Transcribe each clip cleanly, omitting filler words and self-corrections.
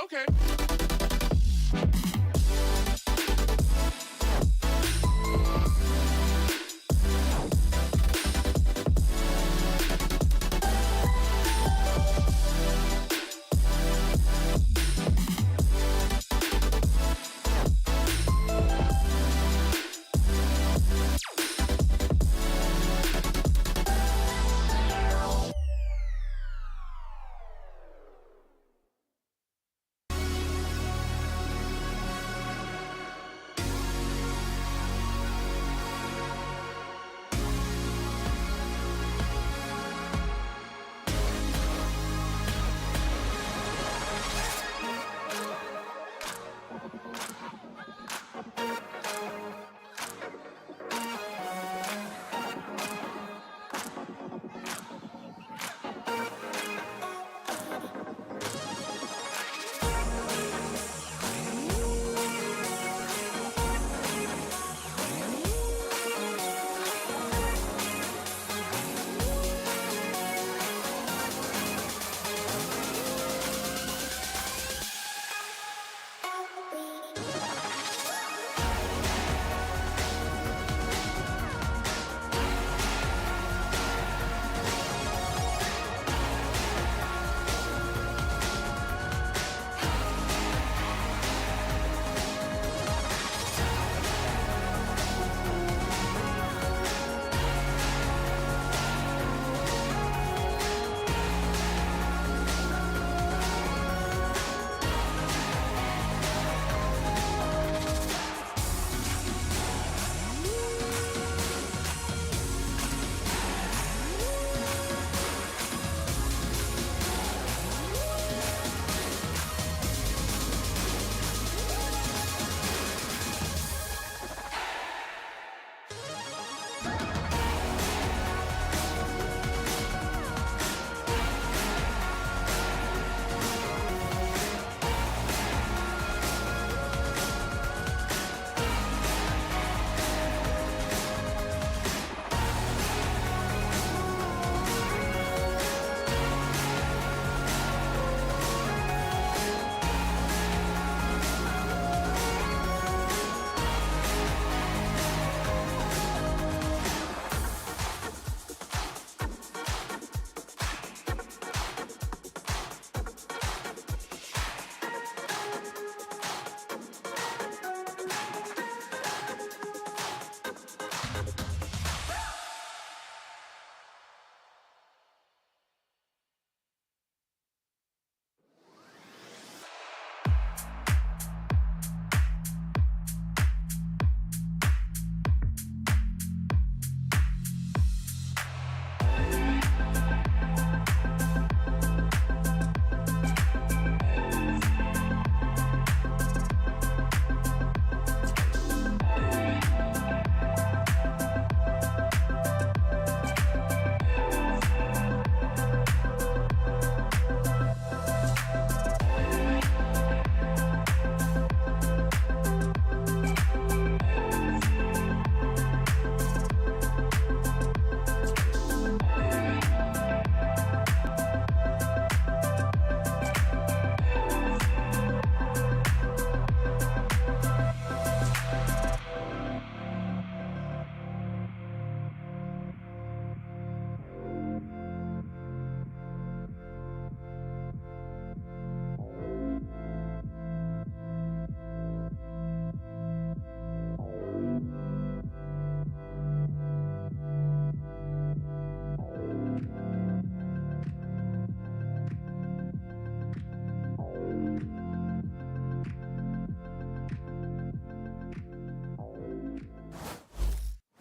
Okay.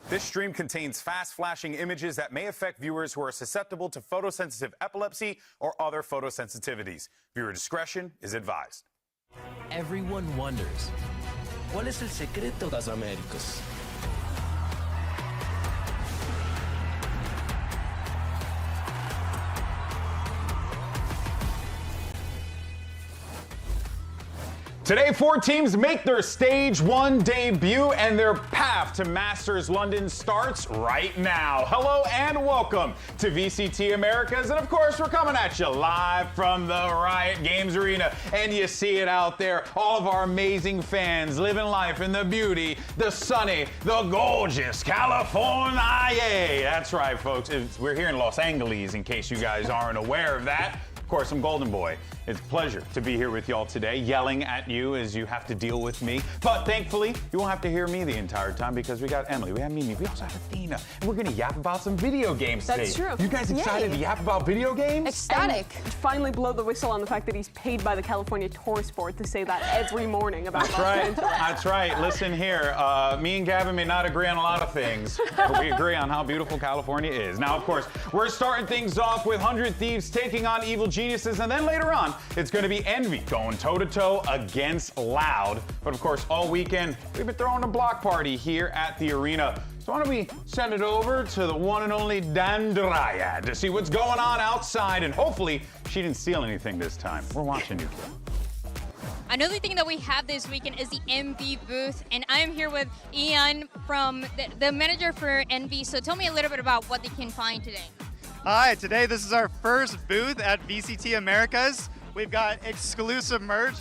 This stream contains fast-flashing images that may affect viewers who are susceptible to photosensitive epilepsy or other photosensitivities. Viewer discretion is advised. Everyone wonders, ¿cuál es el secreto de las Américas? Today, 4 teams make their Stage 1 debut, and their path to Masters London starts right now. Hello and welcome to VCT Americas, and of course, we're coming at you live from the Riot Games Arena, and you see it out there, all of our amazing fans living life in the beauty, the sunny, the gorgeous California. That's right, folks. We're here in Los Angeles, in case you guys aren't aware of that. Of course, I'm Golden Boy. It's a pleasure to be here with y'all today, yelling at you as you have to deal with me. But thankfully, you won't have to hear me the entire time because we got Emily, we have Mimi, we also have Athena, and we're gonna yap about some video games today. That's true. You guys excited to yap about video games? Ecstatic. And finally blow the whistle on the fact that he's paid by the California Tourist Board to say that every morning about That's right. That's right. Listen here. Me and Gavin may not agree on a lot of things, but we agree on how beautiful California is. Now, of course, we're starting things off with 100 Thieves taking on Evil Geniuses, and then later on, it's going to be Envy going toe-to-toe against Loud. But of course, all weekend, we've been throwing a block party here at the arena. So why don't we send it over to the one and only Dandryad to see what's going on outside, and hopefully she didn't steal anything this time. We're watching you. Another thing that we have this weekend is the Envy booth, and I am here with Ian from the manager for Envy. So tell me a little bit about what they can find today. Hi, today this is our first booth at VCT Americas. We've got exclusive merch,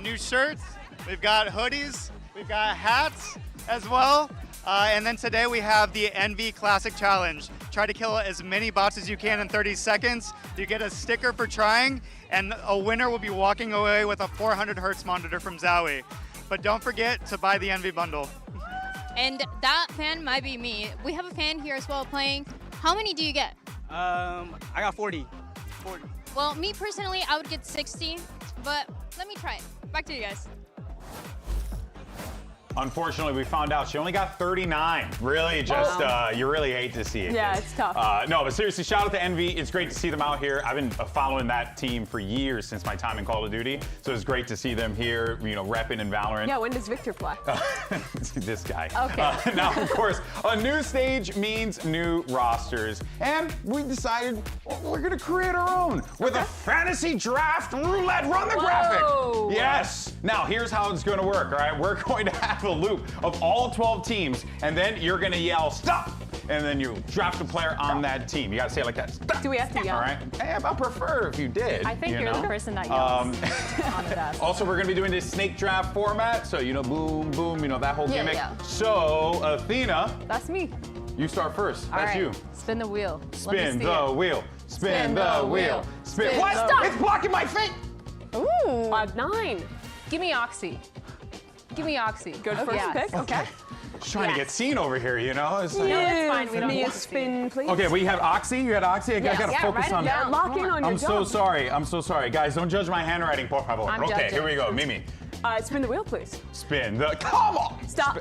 new shirts, we've got hoodies, we've got hats as well. And then today we have the Envy Classic Challenge. Try to kill as many bots as you can in 30 seconds. You get a sticker for trying, and a winner will be walking away with a 400 hertz monitor from Zowie. But don't forget to buy the Envy bundle. And that fan might be me. We have a fan here as well playing. How many do you get? I got 40. Well, me personally, I would get 60, but let me try it. Back to you guys. Unfortunately, we found out she only got 39. Really, just, you really hate to see it. Yeah, it's tough. No, but seriously, shout out to Envy. It's great to see them out here. I've been following that team for years since my time in Call of Duty. So it's great to see them here, you know, repping in VALORANT. Yeah, when does Victor play? This guy. Okay. Now, of course, a new stage means new rosters. And we decided we're going to create our own with a fantasy draft roulette. Run the graphic. Yes. Now, here's how it's going to work, all right? We're going to have a loop of all 12 teams, and then you're going to yell, stop! And then you draft a player on that team. You got to say it like that. Stop. Do we have to yell? All right. Hey, I prefer if you did. I think you're know? the person that yells on the desk. Also, we're going to be doing this snake draft format, so, you know, boom, boom, you know, that whole gimmick. Yeah. So, Athena, That's me. you start first. All That's right. you. Spin the wheel. Spin the wheel. Spin the wheel. Spin. What? Stop. It's blocking my face. Ooh. 9. Give me Oxy. Give me Oxy. Good first Yes. pick. Okay. Just trying to get seen over here, you know? It's like, No, it's fine. We don't Give me a want to spin, please. okay, well, you have Oxy? You had Oxy? I gotta Yeah, focus write it on down. Lock in on your I'm so job. sorry. I'm so sorry. Guys, don't judge my handwriting, por favor. I'm Okay, judging. here we go. Mimi. Spin the wheel, please. Spin the. Come on! Stop.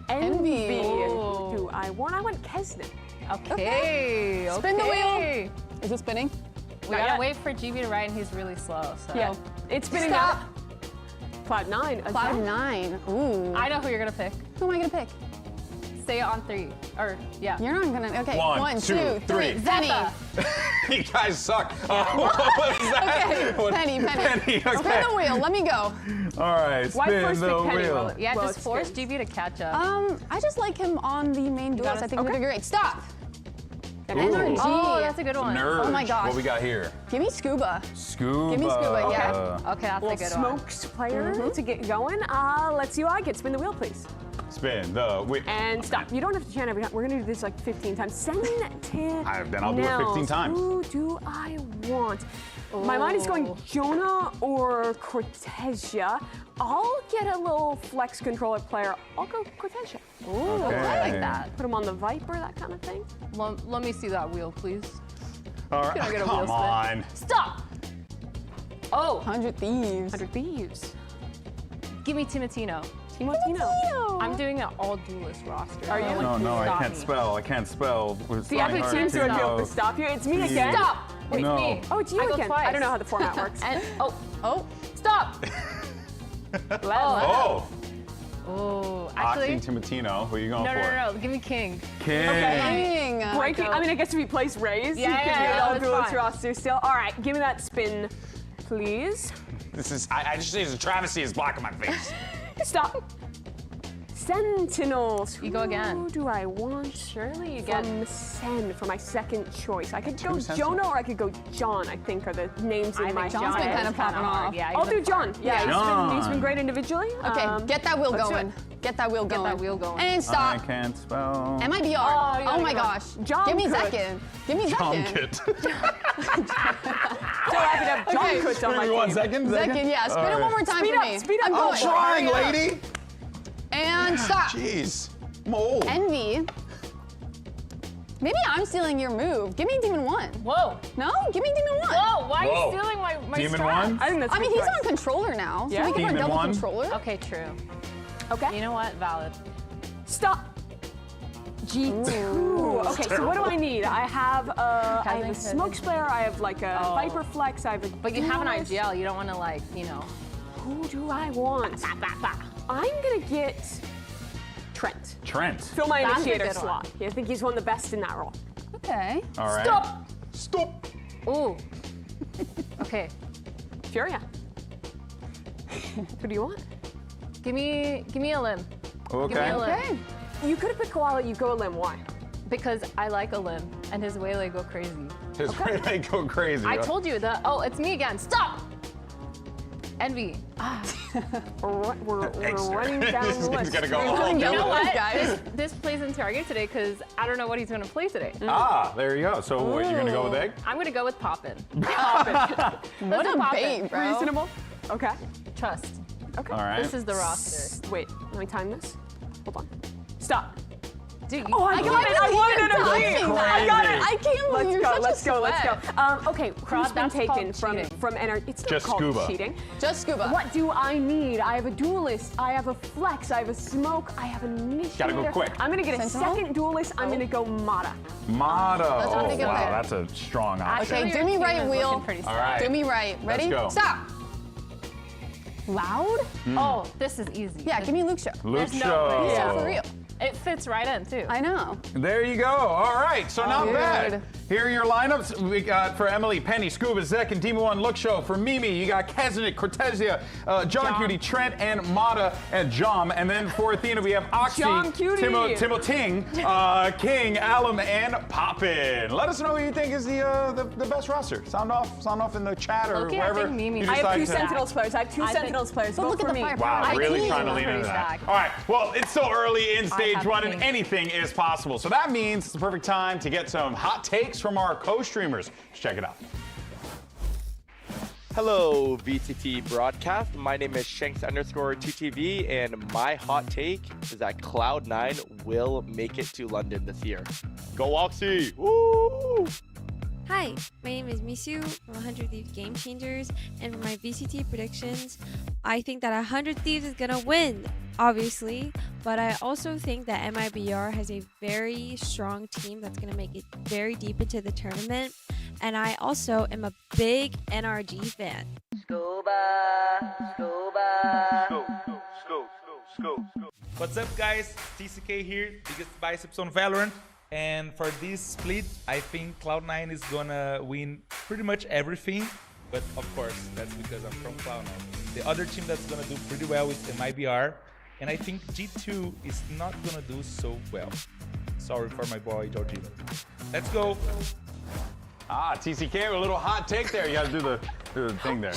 Envy. Ooh. Who do I want? I want Kesnin. Okay. Spin the wheel. okay. Is it spinning? We Not gotta yet. wait for GB to write, and he's really slow. So Yeah. It's spinning Stop. out. Cloud9. Cloud9. Ooh. I know who you're gonna pick. Who am I gonna pick? Say it on 3. Or yeah. You're not gonna. Okay. One, two, three. Zenny. You guys suck. What was that? Okay. What- Penny. Okay. Spin the wheel. Let me go. All right, Why spin first the pick Penny? wheel. Well, Yeah, well, just it's force spin. GB to catch up. I just like him on the main duels. got I it. think he would do great. Stop. NRG. Oh, that's a good one. Nerds. Oh my gosh. What we got here? Give me Scuba. Scuba. Give me Scuba, yeah. Okay, that's Little a good one. smokes player to get going. Let's see who I get. Spin the wheel, please. Spin the wheel. And stop. You don't have to chant every time. We're gonna do this like 15 times. Send Then I'll do it 15 times. Who do I want? My mind is going Jonah or Cortesia. I'll get a little flex controller player. I'll go Cortesia. Ooh, I like Okay. that. Put him on the Viper, that kind of thing. Let me see that wheel, please. All right, Can I get a come wheel spin? on. Stop! Oh, 100 Thieves. 100 Thieves. give me Timotino. Timotino. I'm doing an all duelist roster. Are you? No No, one no, can I stop can't me. spell. I can't spell. The epic teams are able to stop you. It's me again. Stop! Wait, No. me. Oh, it's you I go again. twice. I don't know how the format works. And Oh. stop! Oh, Oh, Oxy actually, Timotino. Who are you going no, for? no, no. Give me King. King. Dang. Breaking. I mean, I guess if he plays Rays, Yeah, he could yeah, be all that's duelist fine. roster still. All right, give me that spin, please. This is, I just see it's a travesty is blocking my face. Stop. Sentinels. You go again. Who do I want? Surely you get. From Sen for my second choice. I could go Sentinels. Jonah or I could go John, I think are the names in my John's been head. kind of popping off. Yeah, I'll do John. Yeah, John. he's been great individually. Okay, get that wheel let's do going. it. Get that wheel going. that wheel going. And I stop. can't spell. MIBR. yeah, Oh my yeah. gosh. John Give me could. second. Give me John second. Kit. So happy to have John Okay. Kutz on my Give me 1 team. second. Second, yeah. Spin it one more time Speed for up, me. speed up. I'm I'm going. Trying, Hurry up. lady. And stop. Jeez. I'm old. Envy. Maybe I'm stealing your move. Give me Demon 1. Whoa. No? Give me Demon 1. Whoa, why Whoa. are you stealing my Demon strat? 1? I think that's I a mean, good he's choice. on controller now, so Yeah. we can run Demon double 1. controller. Okay, true. Okay. You know what? Valid. Stop. G2. Okay, so what do I need? I have a Kevin smoke sprayer, I have like a Viper Flex, I have a But you have an duelist. IGL. You don't want to, like, you know. Who do I want? I'm gonna get Trent. Trent. Fill my That's a initiator good one. slot. I think he's one of the best in that role. Okay. All right. Stop. Stop. Ooh. Okay. Furia. Who do you want? Give me a limb. Okay. a limb. Okay. You could have picked Koala, you go a limb. Why? Because I like a limb, and his waylay go crazy. His way go crazy. I told you that. Oh, it's me again. Stop. Envy. We're running down This the is list. gonna go We're all running down You know the what? list, guys. This plays in target today because I don't know what he's going to play today. Ah, there you go. So what, you're gonna go with egg? I'm going to go with Poppin. What Let's a do Poppin. bait, bro. Reasonable. Okay. Trust. Okay. All right. This is the roster. Wait, let me time this. Hold on. Stop. Dude, Oh, I got it! I won it! I got it! I can't believe you're Let's such go, a let's go, sweat. let's go. Okay, who's been that's taken called from cheating. It's not Just called scuba. cheating. Just scuba. What do I need? I have a duelist, I have a flex, I have a smoke, I have an initiator. Gotta go quick. I'm gonna get a Sentinel? second duelist, I'm gonna go Mata. Motto. Let's Oh, take it wow, there. that's a strong option. Okay, Your do me team right, is wheel. looking pretty All solid. right. Do me right. Ready? go. Stop. Loud? Oh, this is easy. Yeah, give me Luke Show. Luke There's no Show. way. Yeah, for real. It fits right in, too. I know. There you go. All right, so not Good. bad. Here are your lineups. We got for Emily, Penny, Scuba, Zek, and Demon 1 Look Show. For Mimi, you got Kezinik, Cortesia, John Cutie, Trent, and Mata, and Jom. And then for Athena, we have Oxy, John Cutie. Timo Ting, King, Alum, and Poppin. Let us know who you think is the best roster. Sound off in the chat or Okay, I wherever. think Mimi- you I have decide two to- Sentinels players. I have two I think- Sentinels players. But Vote look at for the me. firepower. Wow, I really think trying to lean pretty into that. stacked. All right, well, it's so early in stage have one, and King. anything is possible. So that means it's the perfect time to get some hot takes from our co-streamers. Let's check it out. Hello, VCT broadcast. My name is Shanks_2TV, and my hot take is that Cloud9 will make it to London this year. Go Oxy! Woo! Hi, my name is Misu from 100 Thieves Game Changers, and for my VCT predictions, I think that 100 Thieves is gonna win, obviously, but I also think that MIBR has a very strong team that's gonna make it very deep into the tournament, and I also am a big NRG fan. What's up, guys? TCK here, biggest biceps on Valorant. And for this split, I think Cloud9 is gonna win pretty much everything. But of course, that's because I'm from Cloud9. The other team that's gonna do pretty well is MIBR. And I think G2 is not gonna do so well. Sorry for my boy, Jorginho. Let's go. Ah, TCK with a little hot take there. You got to do the thing there.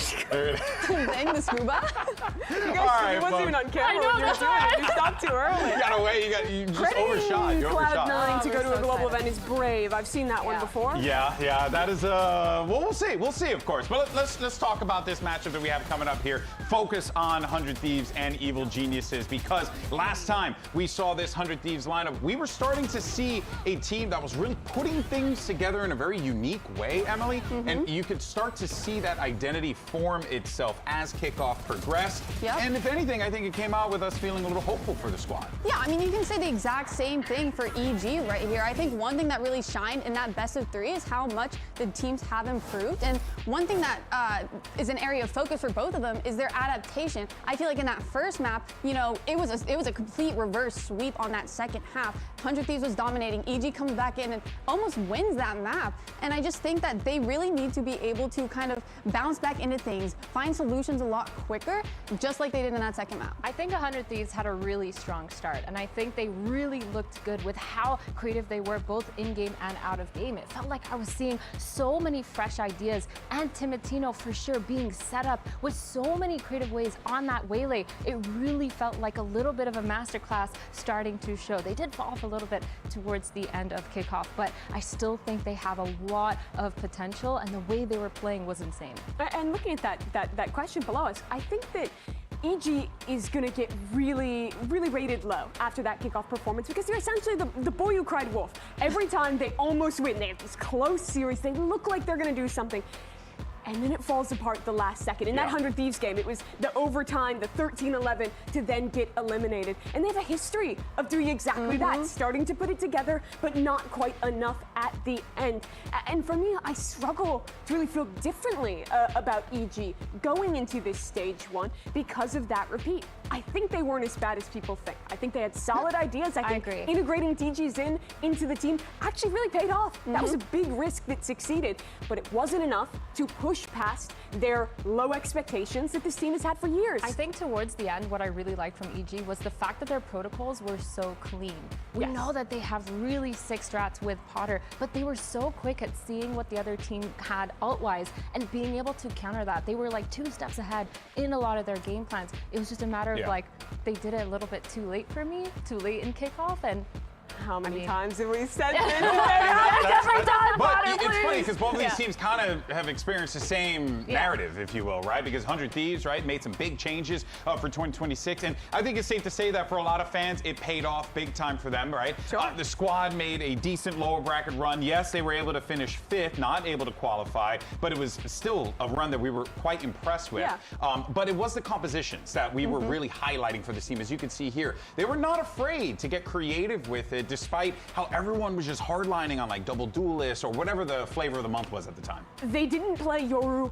Dang the scuba. All right, It wasn't even on camera. I know, when you were that's doing why. it. You stopped too early. You got to wait. You just overshot. You overshot. Cloud9 to go to we're a so global excited. event is brave. I've seen that one Yeah. before. Yeah, that is well, we'll see, of course. But let's talk about this matchup that we have coming up here. Focus on 100 Thieves and Evil Geniuses, because last time we saw this 100 Thieves lineup, we were starting to see a team that was really putting things together in a very unique way, Emily. And you could start to see that identity form itself as kickoff progressed. Yep. And if anything, I think it came out with us feeling a little hopeful for the squad. Yeah, I mean, you can say the exact same thing for EG right here. I think one thing that really shined in that best of three is how much the teams have improved. And one thing that is an area of focus for both of them is their adaptation. I feel like in that first map, you know, it was a complete reverse sweep on that second half. 100 Thieves was dominating. EG comes back in and almost wins that map. And I just think that they really need to be able to kind of bounce back into things, find solutions a lot quicker, just like they did in that second map. I think 100 Thieves had a really strong start, and I think they really looked good with how creative they were both in-game and out of game. It felt like I was seeing so many fresh ideas, and Timotino for sure being set up with so many creative ways on that waylay. It really felt like a little bit of a masterclass starting to show. They did fall off a little bit towards the end of kickoff, but I still think they have a lot of potential, and the way they were playing was insane. And looking at that question below us, I think that EG is going to get really rated low after that kickoff performance, because they're essentially the boy who cried wolf. Every time they almost win, they have this close series, they look like they're going to do something. And then it falls apart the last second. In that 100 Thieves game, it was the overtime, the 13-11 to then get eliminated. And they have a history of doing exactly that, starting to put it together, but not quite enough at the end. And for me, I struggle to really feel differently about EG going into this stage 1 because of that repeat. I think they weren't as bad as people think. I think they had solid ideas. I think agree. Integrating DGs into the team actually really paid off. That was a big risk that succeeded, but it wasn't enough to push past their low expectations that this team has had for years. I think towards the end, what I really liked from EG was the fact that their protocols were so clean. We know that they have really sick strats with Potter, but they were so quick at seeing what the other team had ult-wise and being able to counter that. They were like 2 steps ahead in a lot of their game plans. It was just a matter of like, they did it a little bit too late for me, too late in kickoff, and how many times have we said this? Every time, But Potter, it's funny please. because both of these teams kind of have experienced the same narrative, if you will, right? Because 100 Thieves, right, made some big changes for 2026. And I think it's safe to say that for a lot of fans, it paid off big time for them, right? Sure. The squad made a decent lower bracket run. Yes, they were able to finish 5th, not able to qualify, but it was still a run that we were quite impressed with. But it was the compositions that we were really highlighting for this team. As you can see here, they were not afraid to get creative with it, despite how everyone was just hardlining on like double duelists or whatever the flavor of the month was at the time. They didn't play Yoru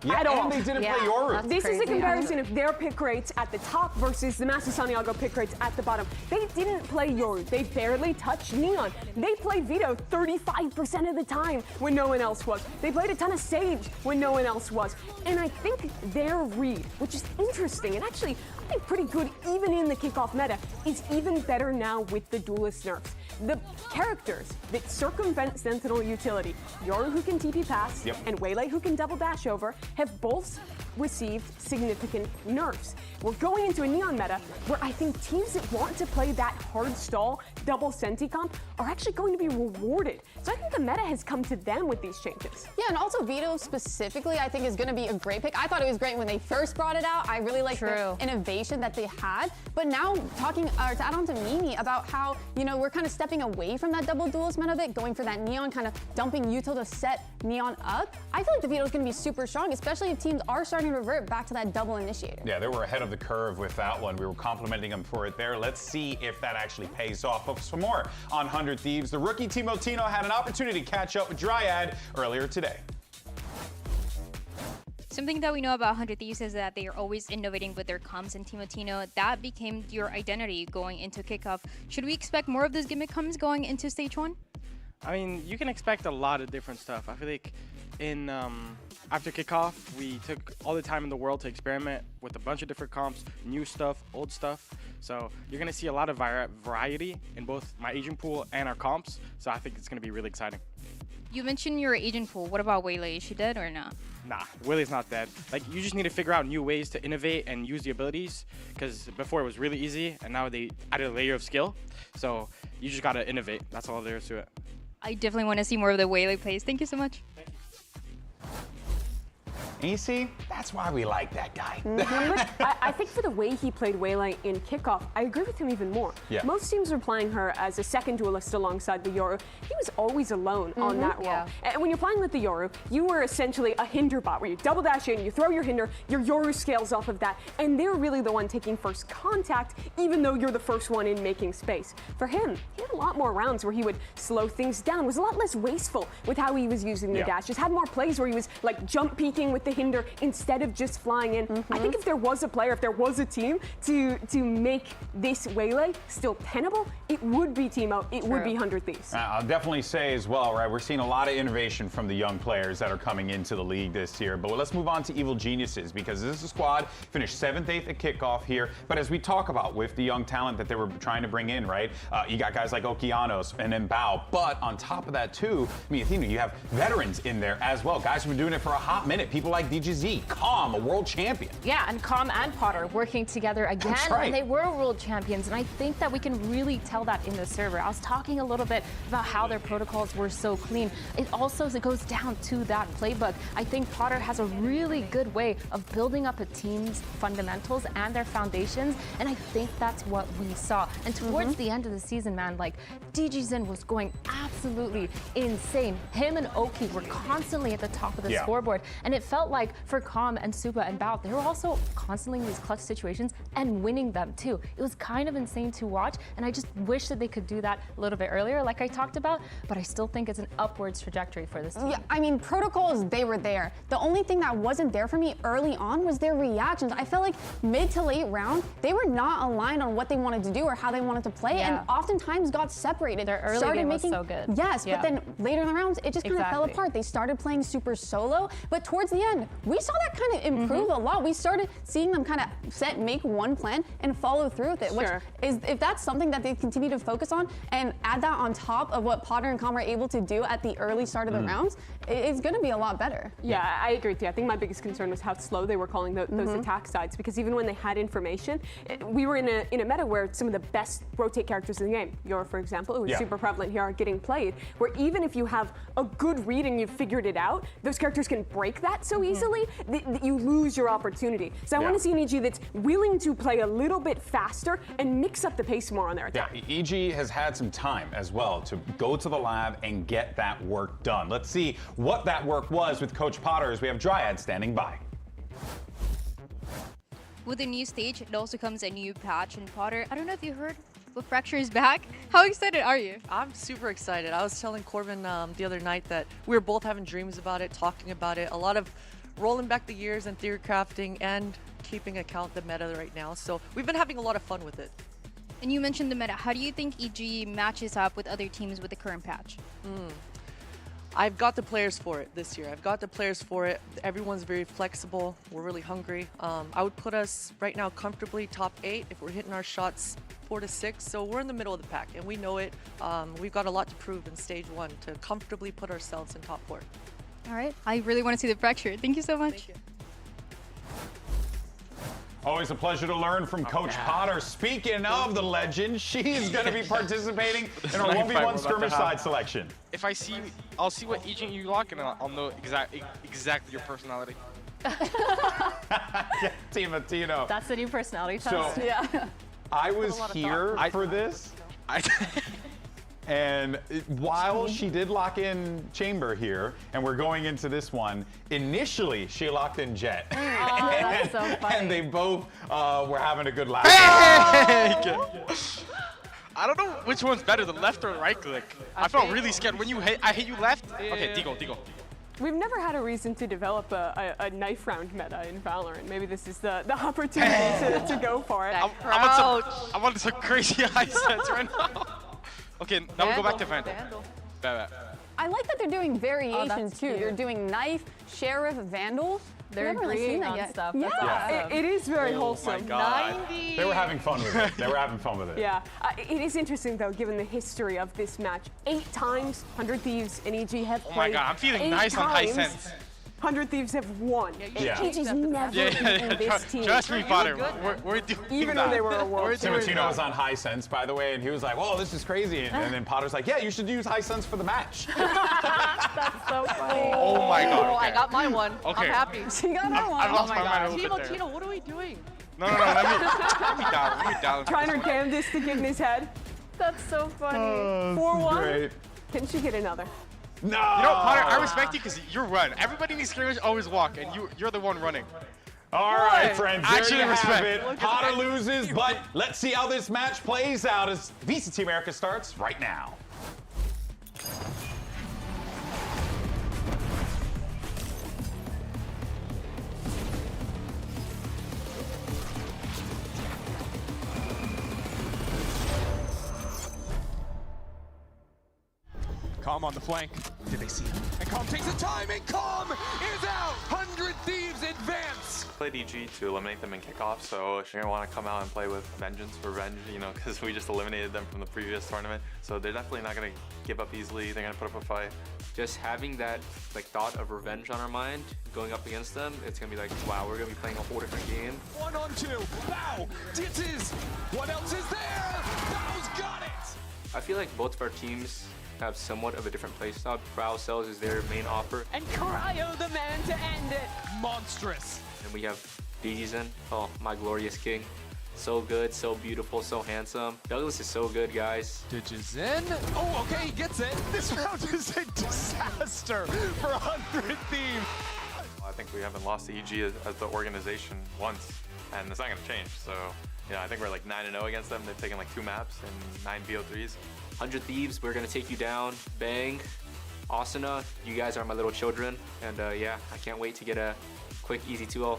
at all. And they didn't play Yoru. This is a comparison of their pick rates at the top versus the Master Santiago pick rates at the bottom. They didn't play Yoru. They barely touched Neon. They played Vito 35% of the time when no one else was. They played a ton of Sage when no one else was. And I think their read, which is interesting and actually I think pretty good even in the kickoff meta, is even better now with the duelist nerfs. The characters that circumvent Sentinel utility, Yoru who can TP pass and Waylay who can double dash over, have both received significant nerfs. We're going into a Neon meta where I think teams that want to play that hard stall double Senti comp are actually going to be rewarded. So I think the meta has come to them with these changes. Yeah, and also Vito specifically I think is going to be a great pick. I thought it was great when they first brought it out. I really like the innovation that they had. But now talking to add on to Mimi about how, you know, we're kind of stepping away from that double duelist meta bit, going for that Neon, kind of dumping Util to set Neon up. I feel like the Vito is going to be super strong, especially if teams are starting to revert back to that double initiator. Yeah, they were ahead of the curve with that one. We were complimenting them for it there. Let's see if that actually pays off. But for more on 100 Thieves, the rookie Timotino had an opportunity to catch up with Dryad earlier today. Something that we know about 100 Thieves is that they are always innovating with their comms, and Timotino, that became your identity going into kickoff. Should we expect more of those gimmick comms going into stage 1? I mean, you can expect a lot of different stuff. I feel like in after kickoff, we took all the time in the world to experiment with a bunch of different comps, new stuff, old stuff. So you're going to see a lot of variety in both my agent pool and our comps. So I think it's going to be really exciting. You mentioned your agent pool. What about Waylay? Is she dead or not? Nah, Willie's not dead. Like, you just need to figure out new ways to innovate and use the abilities, because before it was really easy, and now they added a layer of skill. So you just got to innovate. That's all there is to it. I definitely want to see more of the Waylay plays. Thank you so much. Thank you. And you see, that's why we like that guy. I think for the way he played Waylay in kickoff, I agree with him even more. Yeah. Most teams were playing her as a second duelist alongside the Yoru. He was always alone on that role. And when you're playing with the Yoru, you were essentially a hinder bot where you double dash in, you throw your hinder, your Yoru scales off of that, and they're really the one taking first contact, even though you're the first one in making space. For him, he had a lot more rounds where he would slow things down, was a lot less wasteful with how he was using the dashes, had more plays where he was like jump peeking with the hinder instead of just flying in. I think if there was a player, if there was a team to make this Waylay still tenable, it would be Teemo, it would be 100 Thieves. I'll definitely say as well, right, we're seeing a lot of innovation from the young players that are coming into the league this year. But let's move on to Evil Geniuses, because this is a squad finished 7th, 8th at kickoff here. But as we talk about with the young talent that they were trying to bring in, right, you got guys like Okeanos and Mbao. But on top of that too, I mean, Athena, you have veterans in there as well. Guys who've been doing it for a hot minute. People like DGZ, Calm, a world champion. Yeah, and Calm and Potter working together again. That's right. And they were world champions, and I think that we can really tell that in the server. I was talking a little bit about how their protocols were so clean. It goes down to that playbook. I think Potter has a really good way of building up a team's fundamentals and their foundations, and I think that's what we saw. And towards the end of the season, man, like, DGZ was going absolutely insane. Him and Oki were constantly at the top of the scoreboard, and it felt like for Calm and Suba and Bao, they were also constantly in these clutch situations and winning them too. It was kind of insane to watch, and I just wish that they could do that a little bit earlier, like I talked about, but I still think it's an upwards trajectory for this team. Yeah, I mean, protocols, they were there. The only thing that wasn't there for me early on was their reactions. I felt like mid to late round, they were not aligned on what they wanted to do or how they wanted to play, and oftentimes got separated. Their early game was so good. Yes, but then later in the rounds, it just kind of fell apart. They started playing super solo, but towards the end, we saw that kind of improve a lot. We started seeing them kind of make one plan and follow through with it, which is, if that's something that they continue to focus on and add that on top of what Potter and Calm are able to do at the early start of the rounds, it's going to be a lot better. Yeah, I agree with you. I think my biggest concern was how slow they were calling those attack sides, because even when they had information, we were in a meta where some of the best rotate characters in the game, Yor, for example, who was super prevalent here, are getting played, where even if you have a good read and you've figured it out, those characters can break that so easily that you lose your opportunity. So I want to see an EG that's willing to play a little bit faster and mix up the pace more on their attack. Yeah, EG has had some time as well to go to the lab and get that work done. Let's see what that work was with Coach Potter as we have Dryad standing by. With the new stage, it also comes a new patch. And Potter, I don't know if you heard, but Fracture is back. How excited are you? I'm super excited. I was telling Corbin the other night that we were both having dreams about it, talking about it. A lot of rolling back the years and theory crafting and keeping account the meta right now. So we've been having a lot of fun with it. And you mentioned the meta. How do you think EG matches up with other teams with the current patch? I've got the players for it this year. I've got the players for it. Everyone's very flexible. We're really hungry. I would put us right now comfortably top 8 if we're hitting our shots 4 to 6. So we're in the middle of the pack, and we know it. We've got a lot to prove in stage 1 to comfortably put ourselves in top 4. All right. I really want to see the Fracture. Thank you so much. Thank you. Always a pleasure to learn from Coach Potter. Speaking of the legend, she's going to be participating in our 1v1 skirmish side selection. If I see, I'll see what agent you lock, and I'll know exactly your personality. Yeah, Team Latino. That's the new personality test. So, I was here for this. And while she did lock in Chamber here, and we're going into this one, initially she locked in Jet. Oh, that's so funny. And they both were having a good laugh. Hey! I don't know which one's better, the left or the right click. I felt really scared when I hit you left. Okay, Digo. We've never had a reason to develop a knife round meta in Valorant. Maybe this is the opportunity to go for it. I want some crazy high sets right now. Okay, now we go back to Vandal. I like that they're doing variations too. cute. They're doing knife, sheriff, vandal. They're Never really seen agreeing that on yet. stuff. Yeah. That's awesome. It is very wholesome. Oh my God. 90. They were having fun with it. They were having fun with it. Yeah, it is interesting though, given the history of this match. 8 times 100 Thieves and EG have played. Oh my God, I'm feeling 8 nice on high times, sense. 100 Thieves have won. Yeah. EG's never beaten this team. Trust me, Potter. We're doing Even that. though they were a world Timotino was on high sense, by the way, and he was like, "Whoa, this is crazy." And then Potter's like, "Yeah, you should use high sense for the match." That's so funny. Oh my God. Oh, Okay. I got my one. Okay. I'm happy. She got her one. I lost Oh my my mind a God. little bit there. Tino, what are we doing? No, let me down. Trying her damnedest to get in his head. That's so funny. 4-1. Great. Can she get another? No. You know, Potter, I respect you because you run. Everybody in these skirmish always walk, and you're the one running. All right, friends, there Actually, you have respect. it. Potter loses, but let's see how this match plays out as VCT America starts right now. Calm on the flank. Did they see him? And Calm takes the time, and Calm is out! 100 Thieves advance! Played EG to eliminate them in kickoff, so you're gonna want to come out and play with vengeance for revenge, you know, because we just eliminated them from the previous tournament. So they're definitely not gonna give up easily. They're gonna put up a fight. Just having that thought of revenge on our mind, going up against them, it's gonna be like, wow, we're gonna be playing a whole different game. 1-on-2. Bao ditzes. What else is there? Bao's got it. I feel like both of our teams have somewhat of a different playstyle. Prowl Cells is their main offer. And Cryo, the man to end it. Monstrous. And we have Digizen, oh, my glorious king. So good, so beautiful, so handsome. Douglas is so good, guys. Digizen. Oh, okay, he gets it. This round is a disaster for 100 Thieves. I think we haven't lost to EG as the organization once, and it's not gonna change. So, yeah, I think we're like 9-0 against them. They've taken like 2 maps and 9 VO3s. 100 Thieves, we're gonna take you down. Bang. Asuna, you guys are my little children. And yeah, I can't wait to get a quick, easy 2-0.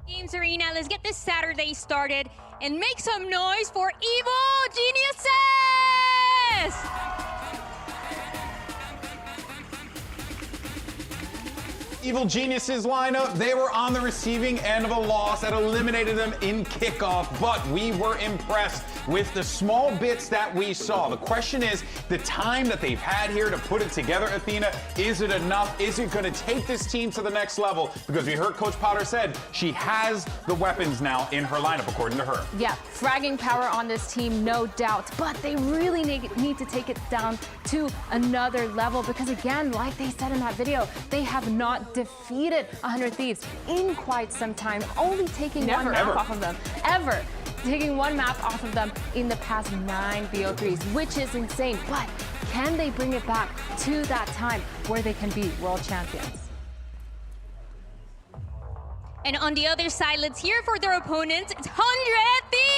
Games Arena, let's get this Saturday started and make some noise for Evil Geniuses! Evil Geniuses lineup, they were on the receiving end of a loss that eliminated them in kickoff, but we were impressed with the small bits that we saw. The question is, the time that they've had here to put it together, Athena, is it enough? Is it going to take this team to the next level? Because we heard Coach Potter said she has the weapons now in her lineup, according to her. Yeah, fragging power on this team, no doubt, but they really need to take it down to another level because, again, like they said in that video, they have not defeated 100 Thieves in quite some time, only taking one map off of them. Taking one map off of them in the past 9 VO3s, which is insane. But can they bring it back to that time where they can be world champions? And on the other side, let's hear for their opponents, it's 100 Thieves!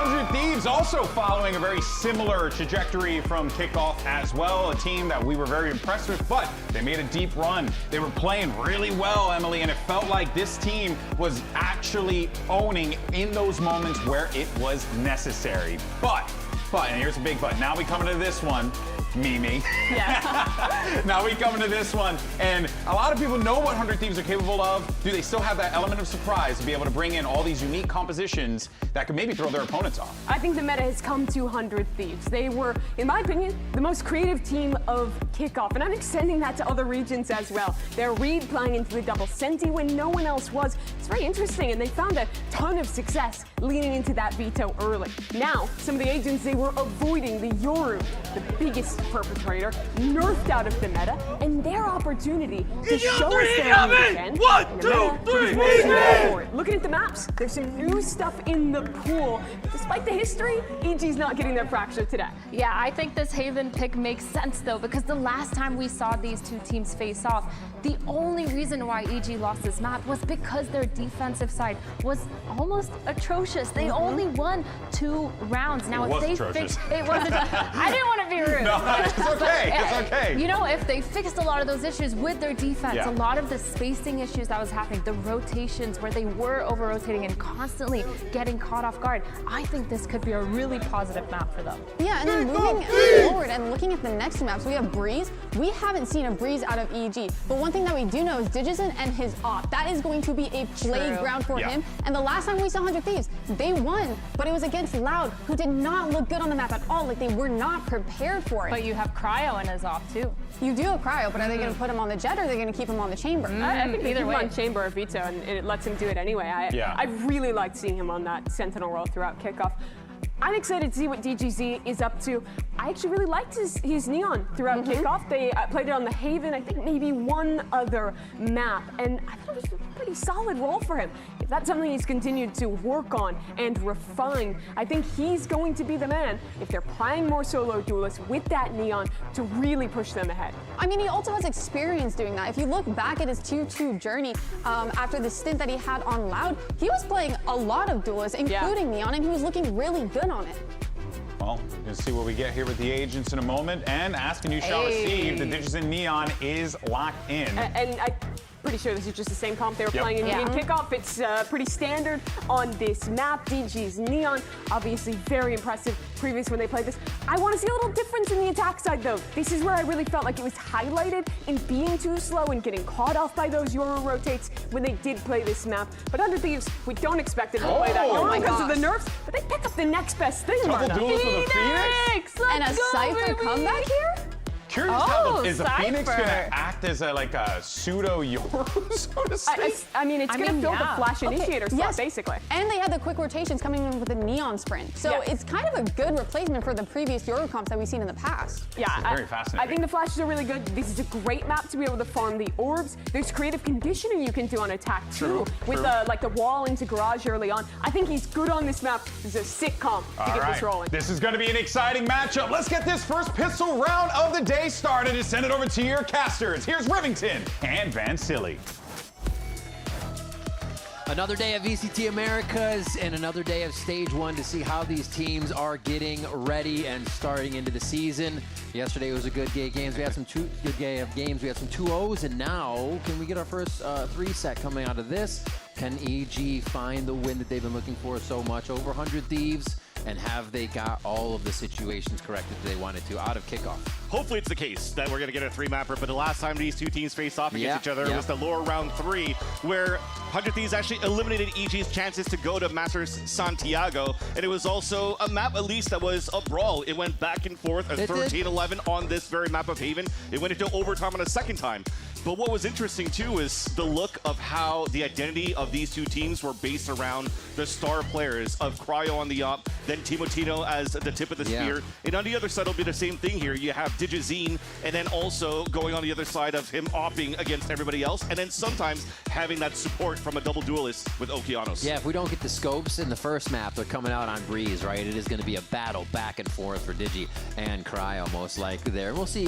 100 Thieves also following a very similar trajectory from kickoff as well. A team that we were very impressed with, but they made a deep run. They were playing really well, Emily, and it felt like this team was actually owning in those moments where it was necessary. But, and here's a big but, now we come into this one, Mimi. Yeah. Now we come into this one, and a lot of people know what 100 Thieves are capable of. Do they still have that element of surprise to be able to bring in all these unique compositions that could maybe throw their opponents off? I think the meta has come to 100 Thieves. They were, in my opinion, the most creative team of kickoff, and I'm extending that to other regions as well. Their read playing into the double senti when no one else was. It's very interesting, and they found a ton of success leaning into that veto early. Now, some of the agents they were avoiding, the Yoru, the biggest perpetrator, nerfed out of the meta, and their opportunity to show us their lead again. 1, 2, 3, Looking at the maps, there's some new stuff in the pool. Despite the history, EG's not getting their fracture today. Yeah, I think this Haven pick makes sense though, because the last time we saw these two teams face off, the only reason why EG lost this map was because their defensive side was almost atrocious. They only won 2 rounds. Now, if they fixed, it wasn't. I didn't want to be rude. No, it's okay. It's okay. You know, if they fixed a lot of those issues with their defense, Yeah. a lot of the spacing issues that was happening, the rotations where they were over-rotating and constantly getting caught off guard, I think this could be a really positive map for them. Yeah, and then moving forward and looking at the next 2 maps, we have Breeze. We haven't seen a Breeze out of EG, but one thing that we do know is Digizen and his op. That is going to be a playground for him. And the last time we saw 100 Thieves, they won, but it was against Loud, who did not look good on the map at all. Like, they were not prepared for it. But you have Cryo in his op too. You do have Cryo, but are they going to put him on the Jet or are they going to keep him on the Chamber? I think Either either way. on Chamber or Veto, and it lets him do it anyway. I really liked seeing him on that Sentinel role throughout kickoff. I'm excited to see what DGZ is up to. I actually really liked his Neon throughout kickoff. They played it on the Haven, I think maybe one other map, and I thought it was a pretty solid role for him. If that's something he's continued to work on and refine, I think he's going to be the man if they're playing more solo duelists with that Neon to really push them ahead. I mean, he also has experience doing that. If you look back at his 2-2 journey after the stint that he had on Loud, he was playing a lot of duelists, including Neon, and he was looking really good on it. Well, we're going to see what we get here with the agents in a moment, and ask and you shall receive. The Digizen Neon is locked in. And pretty sure this is just the same comp they were playing in kickoff. It's pretty standard on this map. DG's Neon, obviously very impressive previous when they played this. I want to see a little difference in the attack side though. This is where I really felt like it was highlighted in being too slow and getting caught off by those Euro rotates when they did play this map. But under Thieves, we don't expect them to play that Euro because of the nerfs, but they pick up the next best thing. Double duels with a Phoenix? And a Cypher comeback here? Curious how is the Phoenix going to act as like a pseudo Euro, so to speak? I mean, it's going to fill the Flash Initiator slot, basically. And they had the quick rotations coming in with the Neon Sprint. So it's kind of a good replacement for the previous Euro comps that we've seen in the past. Yeah, very fascinating. I think the Flashes are really good. This is a great map to be able to farm the orbs. There's creative conditioning you can do on attack, too. With like the wall into Garage early on. I think he's good on this map. This is a sick comp to get this rolling. This is going to be an exciting matchup. Let's get this first pistol round of the day started and send it over to your casters. Here's Rivington and Van Silly. Another day of VCT Americas and another day of Stage 1 to see how these teams are getting ready and starting into the season. Yesterday was a good day of games. We had some good day of games. We had some 2-0s, and now can we get our first 3-set coming out of this? Can EG find the win that they've been looking for so much? Over 100 Thieves. And have they got all of the situations corrected that they wanted to out of kickoff? Hopefully it's the case that we're going to get a 3-mapper, but the last time these two teams faced off against each other was the lower round 3, where 100 Thieves actually eliminated EG's chances to go to Masters Santiago, and it was also a map, at least, that was a brawl. It went back and forth, a 13-11 on this very map of Haven. It went into overtime on a second time. But what was interesting, too, is the look of how the identity of these two teams were based around the star players of Cryo on the up, then Timotino as the tip of the spear. And on the other side, it'll be the same thing here. You have Digizine, and then also going on the other side of him opping against everybody else, and then sometimes having that support from a double duelist with Okeanos. Yeah, if we don't get the scopes in the first map, they're coming out on Breeze, right? It is going to be a battle back and forth for Digi and Cryo, most likely there. We'll see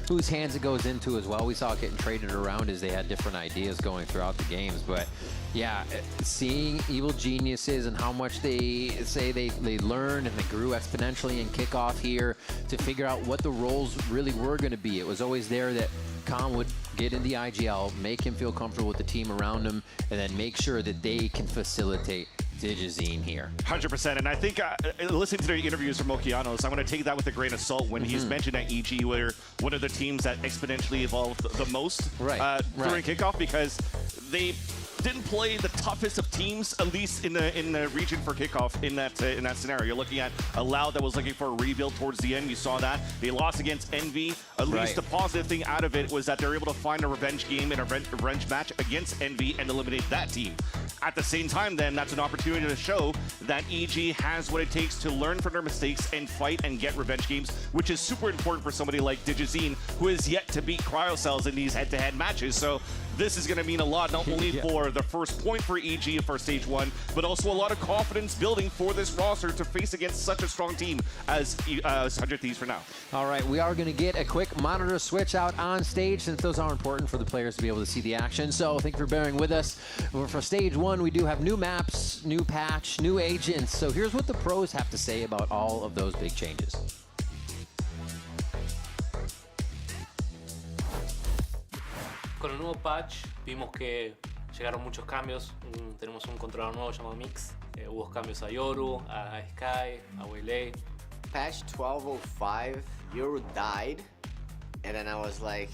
whose hands it goes into as well. We saw it getting traded around as they had different ideas going throughout the games, but yeah, seeing Evil Geniuses and how much they say they learned and they grew exponentially in kickoff here to figure out what the roles really were going to be. It was always there that Khan would get in the IGL, make him feel comfortable with the team around him, and then make sure that they can facilitate Digizine here. 100%, and I think listening to the interviews from Okeanos, I'm going to take that with a grain of salt when he's mentioned that EG were one of the teams that exponentially evolved the most during kickoff, because they didn't play the toughest of teams, at least in the region for kickoff in that scenario. You're looking at a Loud that was looking for a rebuild towards the end. You saw that. They lost against Envy. At least the positive thing out of it was that they're able to find a revenge game and a revenge match against Envy and eliminate that team. At the same time, then, that's an opportunity to show that EG has what it takes to learn from their mistakes and fight and get revenge games, which is super important for somebody like Digizine, who is yet to beat Cryocells in these head-to-head matches. So this is going to mean a lot, not only for the first point for EG for Stage 1, but also a lot of confidence building for this roster to face against such a strong team as 100 Thieves for now. All right, we are going to get a quick monitor switch out on stage, since those are important for the players to be able to see the action. So thank you for bearing with us. For Stage 1, we do have new maps, new patch, new agents. So here's what the pros have to say about all of those big changes. Con el nuevo patch vimos que llegaron muchos cambios. Tenemos un controlador nuevo llamado Mix. Hubo cambios a Yoru, a Sky, a Waylay. Patch 1205, Yoru died, and then I was like,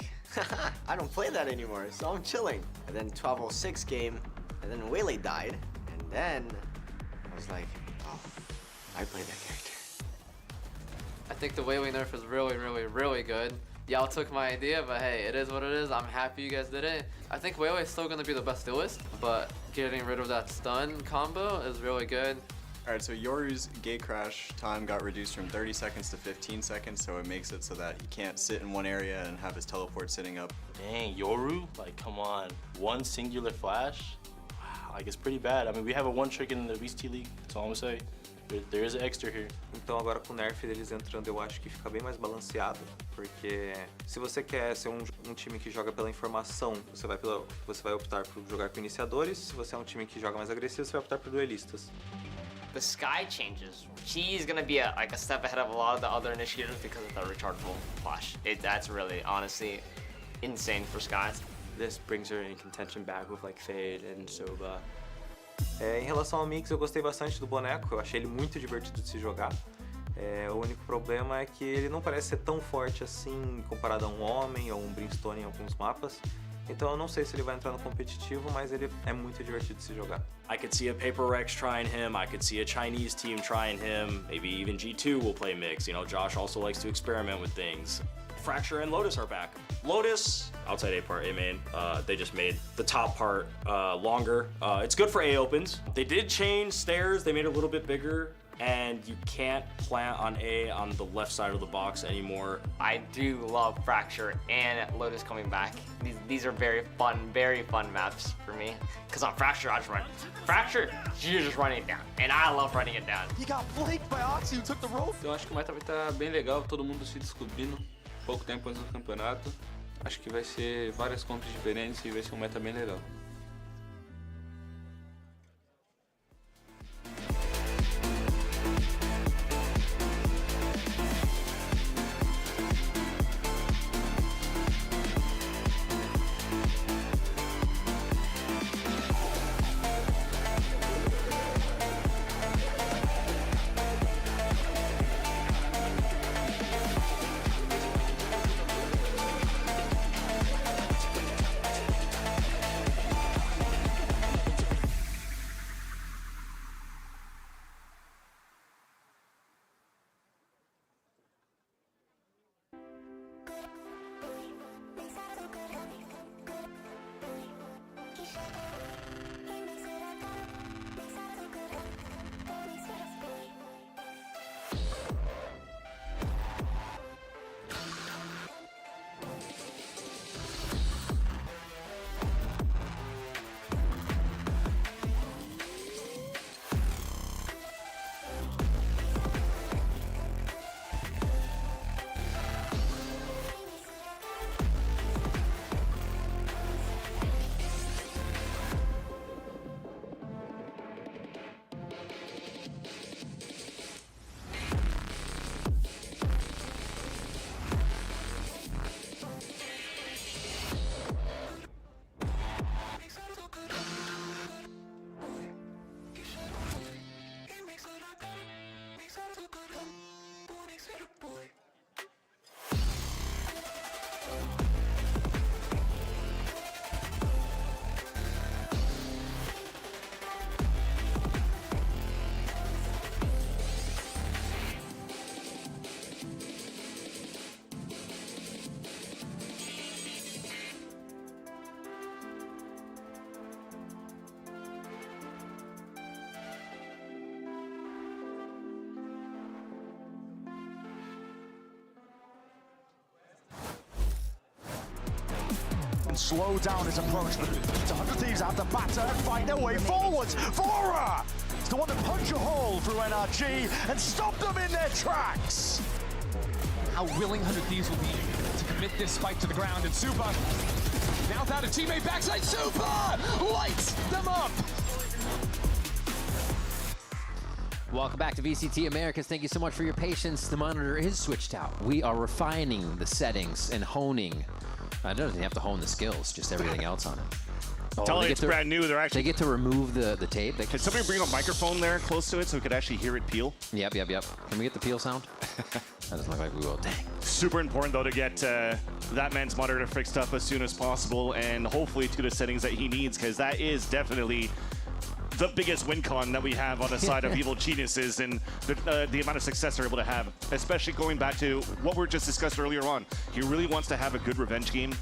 I don't play that anymore, so I'm chilling. And then 1206 came, and then Waylay died, and then I was like, oh, I play that character. I think the Waylay nerf is really, really, really good. Y'all took my idea, but hey, it is what it is. I'm happy you guys did it. I think Waylay is still going to be the best duelist, but getting rid of that stun combo is really good. Alright, so Yoru's gate crash time got reduced from 30 seconds to 15 seconds, so it makes it so that he can't sit in one area and have his teleport sitting up. Dang, Yoru? Like, come on. One singular flash? Wow, like, it's pretty bad. I mean, we have a one trick in the VCT League, that's all I'm gonna say. There is an extra here. Então agora com o nerf deles entrando, eu acho que fica bem mais balanceado, porque se você quer ser um time que joga pela informação, você vai optar por jogar com iniciadores. Se você é um time que joga mais agressivo, você vai optar por duelistas. The Sky changes. She's gonna be like a step ahead of a lot of the other initiators because of the rechargeable flash. That's really, honestly, insane for Sky. this brings her in contention back with like Fade and Soba. Em relação ao Mix, eu gostei bastante do boneco, eu achei ele muito divertido de se jogar. O único problema é que ele não parece ser tão forte assim comparado a um homem ou um Brimstone em alguns mapas. Então eu não sei se ele vai entrar no competitivo, mas ele é muito divertido de se jogar. I could see a Paper Rex trying him, I could see a Chinese team trying him, maybe even G2 will play Mix. You know, Josh also likes to experiment with things. Fracture and Lotus are back. Lotus, outside A part, A main, they just made the top part longer. It's good for A opens. They did change stairs, they made it a little bit bigger, and you can't plant on A on the left side of the box anymore. I do love Fracture and Lotus coming back. These are very fun maps for me. Because on Fracture, I just run. Fracture, you're just running it down. And I love running it down. He got flanked by Oxy, who took the rope. Eu acho que o meta vai estar bem legal, todo mundo se descobrindo. Pouco tempo antes do campeonato. Acho que vai ser várias compras diferentes e vai ser um meta bem legal. And slow down his approach, but 100 Thieves have the batter and find their way forwards. VALORANT is the one to punch a hole through NRG and stop them in their tracks. How willing 100 Thieves will be to commit this fight to the ground, and Supa, now without a teammate backside, Supa lights them up! Welcome back to VCT Americas. Thank you so much for your patience. The monitor is switched out. We are refining the settings and honing. I don't even have to hone the skills, just everything else on it. Oh, Tell it it's brand new. They get to remove the tape. Can somebody bring a microphone there close to it so we could actually hear it peel? Yep. Can we get the peel sound? That doesn't look like we will. Dang. Super important, though, to get that man's monitor fixed up as soon as possible and hopefully to the settings that he needs, because that is definitely the biggest win con that we have on the side of evil geniuses, and the amount of success they're able to have, especially going back to what we just discussed earlier on. He really wants to have a good revenge game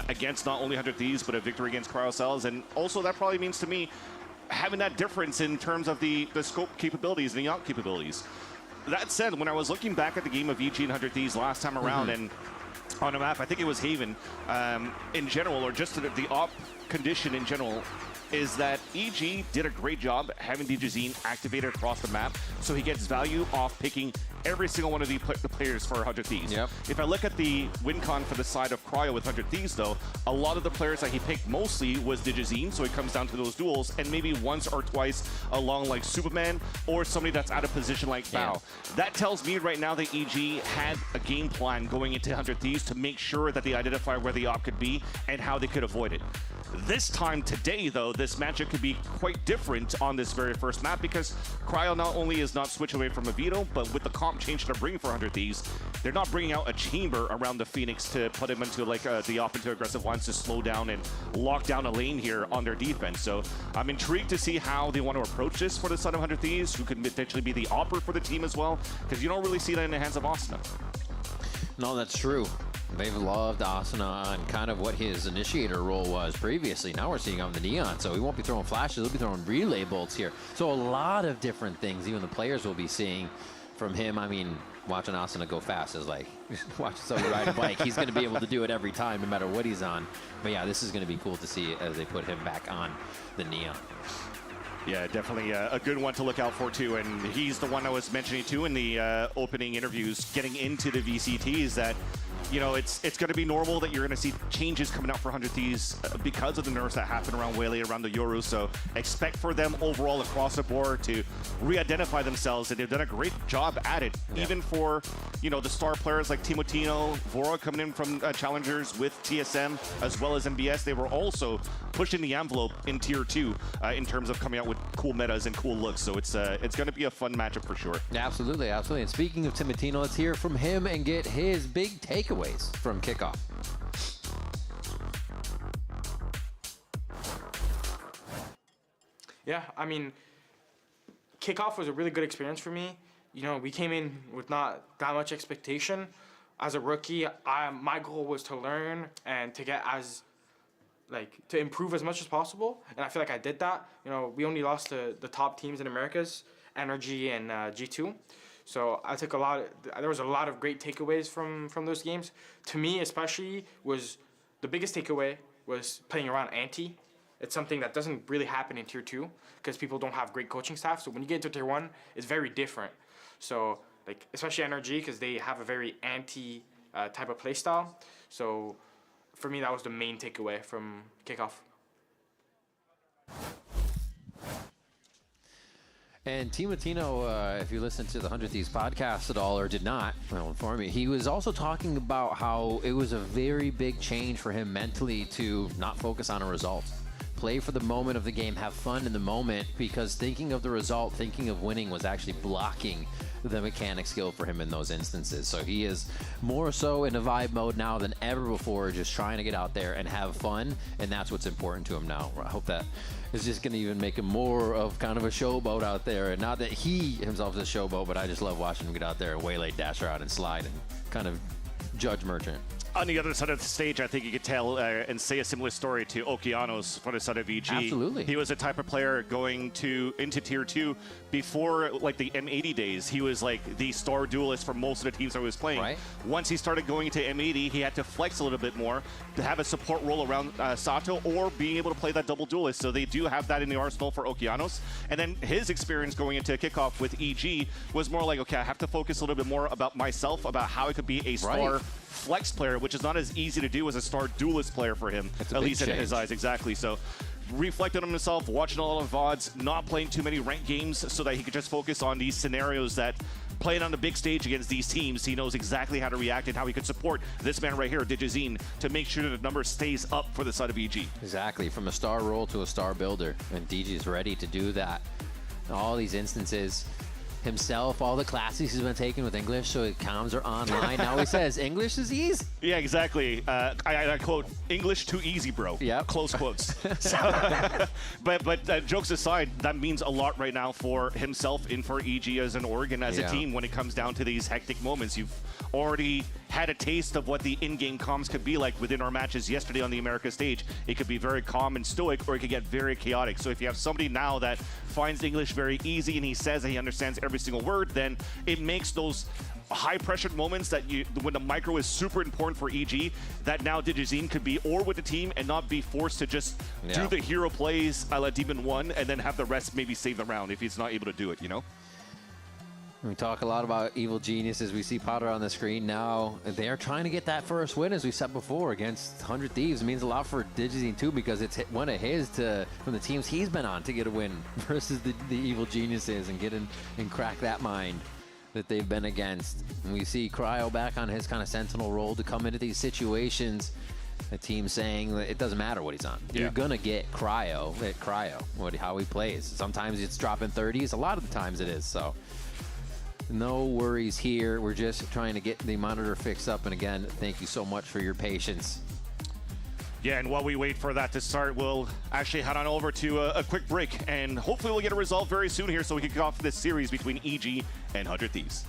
against not only 100 Thieves, but a victory against Cryocells, and also that probably means to me having that difference in terms of the scope capabilities and the yacht capabilities. That said, when I was looking back at the game of EG and 100 Thieves last time around, and on a map, I think it was Haven, in general, or just the op condition in general is that EG did a great job having DigiZine activated across the map, so he gets value off picking every single one of the players for 100 Thieves. Yep. If I look at the win con for the side of Cryo with 100 Thieves, though, a lot of the players that he picked mostly was DigiZine, so it comes down to those duels, and maybe once or twice along like Superman or somebody that's out of position like Bao. That tells me right now that EG had a game plan going into 100 Thieves to make sure that they identify where the op could be and how they could avoid it. This time today, though, this matchup could be quite different on this very first map because Cryo not only is not switching away from a veto, but with the comp change they're bringing for 100 Thieves, they're not bringing out a chamber around the Phoenix to put him into like the op into aggressive lines to slow down and lock down a lane here on their defense. So I'm intrigued to see how they want to approach this for the side of 100 Thieves, who could potentially be the opper for the team as well, because you don't really see that in the hands of Asuna. No, that's true. They've loved Asuna on kind of what his initiator role was previously. Now we're seeing him on the Neon, so he won't be throwing flashes, he'll be throwing relay bolts here. So a lot of different things even the players will be seeing from him. I mean, watching Asuna go fast is like watching somebody ride a bike. He's going to be able to do it every time, no matter what he's on. But yeah, this is going to be cool to see as they put him back on the Neon. Yeah, definitely a good one to look out for, too. And he's the one I was mentioning, too, in the opening interviews, getting into the VCTs that, you know, it's going to be normal that you're going to see changes coming out for 100 Thieves because of the nerfs that happen around Waylay, around the Yoru. So expect for them overall across the board to re-identify themselves, and they've done a great job at it. Yeah. Even for, you know, the star players like Timotino, Vora coming in from Challengers with TSM, as well as MBS, they were also pushing the envelope in Tier 2 in terms of coming out with cool metas and cool looks. So it's going to be a fun matchup for sure. Absolutely, absolutely. And speaking of Timotino, let's hear from him and get his big takeaways from kickoff. Yeah, I mean, kickoff was a really good experience for me. You know, we came in with not that much expectation. As a rookie, my goal was to learn and to get to improve as much as possible, and I feel like I did that. You know, we only lost to the top teams in Americas, Energy and G2. So I took there was a lot of great takeaways from those games. To me especially, the biggest takeaway was playing around Anti. It's something that doesn't really happen in Tier 2 because people don't have great coaching staff. So when you get into Tier 1, it's very different. So like especially Energy, because they have a very Anti type of play style. So for me, that was the main takeaway from kickoff. And Timotino, if you listened to the 100 Thieves podcast at all or did not, well, inform me, he was also talking about how it was a very big change for him mentally to not focus on a result. Play for the moment of the game, have fun in the moment, because thinking of the result, thinking of winning was actually blocking the mechanic skill for him in those instances. So he is more so in a vibe mode now than ever before, just trying to get out there and have fun, and that's what's important to him now. I hope that is just going to even make him more of kind of a showboat out there, and not that he himself is a showboat, but I just love watching him get out there and waylay, dash around, and slide and kind of judge merchant. On the other side of the stage, I think you could tell and say a similar story to Okeanos for the side of EG. Absolutely. He was the type of player going into Tier 2 before like the M80 days. He was like the star duelist for most of the teams that he was playing. Right. Once he started going into M80, he had to flex a little bit more to have a support role around Sato or being able to play that double duelist. So they do have that in the arsenal for Okeanos. And then his experience going into kickoff with EG was more like, okay, I have to focus a little bit more about myself, about how I could be a star flex player, which is not as easy to do as a star duelist player for him, at least in his eyes. Exactly. So reflected on himself, watching a lot of VODs, not playing too many ranked games so that he could just focus on these scenarios that playing on the big stage against these teams, he knows exactly how to react and how he could support this man right here, DigiZine, to make sure that the number stays up for the side of EG. Exactly, from a star role to a star builder, and DG is ready to do that. All these instances, himself, all the classes he's been taking with English, so his comms are online. Now he says, English is easy. Yeah, exactly. I quote, English too easy, bro. Yeah. Close quotes. So, but jokes aside, that means a lot right now for himself and for EG as an org and as a team when it comes down to these hectic moments. You've already had a taste of what the in-game comms could be like within our matches yesterday on the Americas stage. It could be very calm and stoic, or it could get very chaotic. So if you have somebody now that finds English very easy and he says that he understands every single word, then it makes those high-pressured moments that when the micro is super important for EG, that now Digizine could be or with the team and not be forced to just do the hero plays a la Demon 1 and then have the rest maybe save the round if he's not able to do it, you know? We talk a lot about Evil Geniuses. We see Potter on the screen now. They're trying to get that first win, as we said before, against 100 Thieves. It means a lot for Digizine, too, because it's one of his from the teams he's been on to get a win versus the Evil Geniuses and get in and crack that mind that they've been against. And we see Cryo back on his kind of sentinel role to come into these situations. The team saying that it doesn't matter what he's on. You're going to get Cryo at Cryo, how he plays. Sometimes it's dropping 30s. A lot of the times it is, so... No worries here. We're just trying to get the monitor fixed up. And again, thank you so much for your patience. Yeah, and while we wait for that to start, we'll actually head on over to a quick break. And hopefully we'll get a result very soon here so we can kick off this series between EG and 100 Thieves.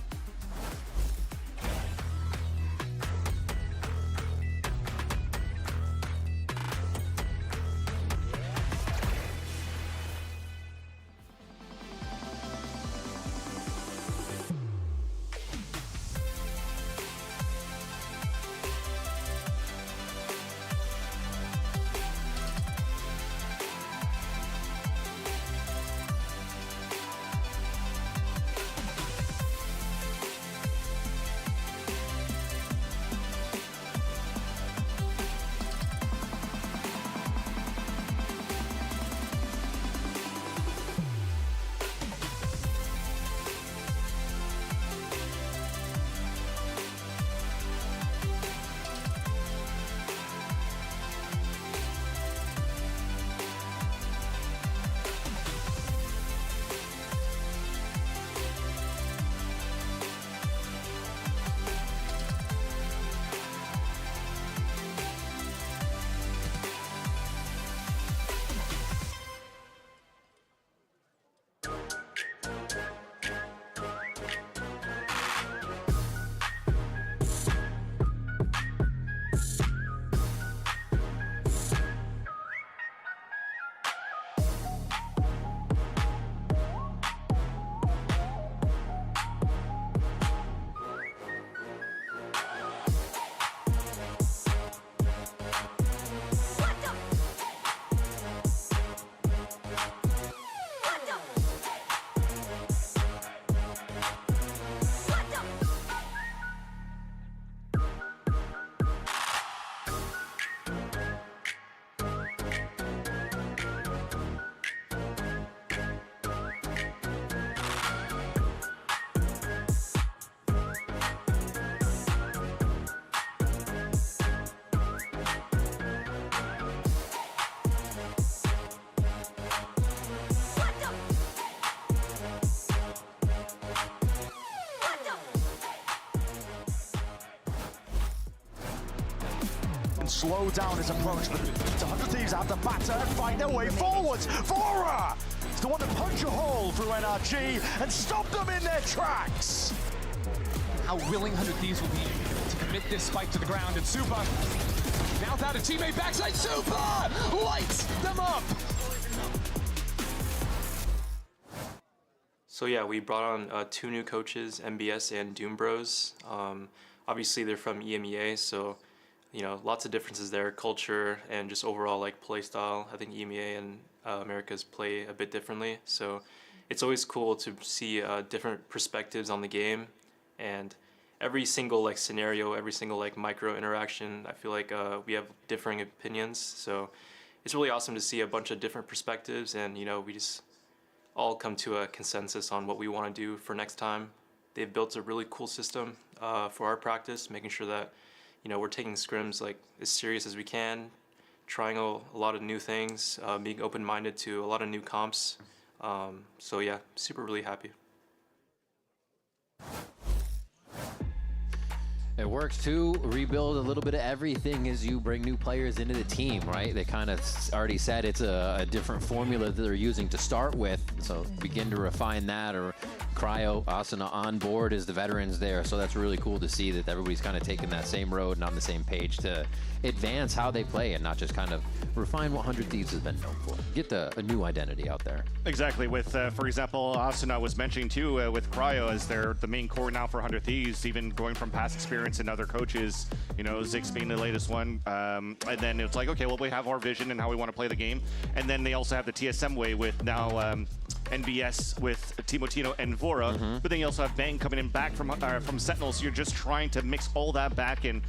Slow down his approach, but 100 Thieves have the batter and find their way forwards. FURIA is the one to punch a hole through NRG and stop them in their tracks. How willing 100 Thieves will be to commit this spike to the ground, and Super, now without a teammate backside, Super lights them up. So yeah, we brought on 2 new coaches, MBS and Doom Bros. Obviously they're from EMEA, so you know, lots of differences there, culture and just overall like play style. I think EMEA and Americas play a bit differently, so it's always cool to see different perspectives on the game, and every single like scenario, every single like micro interaction, I feel like we have differing opinions. So it's really awesome to see a bunch of different perspectives, and you know, we just all come to a consensus on what we want to do for next time. They've built a really cool system for our practice, making sure that you know, we're taking scrims like as serious as we can, trying a lot of new things, being open-minded to a lot of new comps. So yeah, super really happy. It works to rebuild a little bit of everything as you bring new players into the team, right? They kind of already said it's a different formula that they're using to start with, so begin to refine that or Cryo, Asuna on board as the veterans there. So that's really cool to see that everybody's kind of taking that same road and on the same page to advance how they play and not just kind of refine what 100 Thieves has been known for. Get a new identity out there. Exactly. With, for example, Asuna was mentioning too, with Cryo as they're the main core now for 100 Thieves, even going from past experience and other coaches, you know, Zix being the latest one. And then it's like, okay, well, we have our vision and how we want to play the game. And then they also have the TSM way with now NBS with Timotino and Vora, but then you also have Bang coming in back from Sentinel, so you're just trying to mix all that back and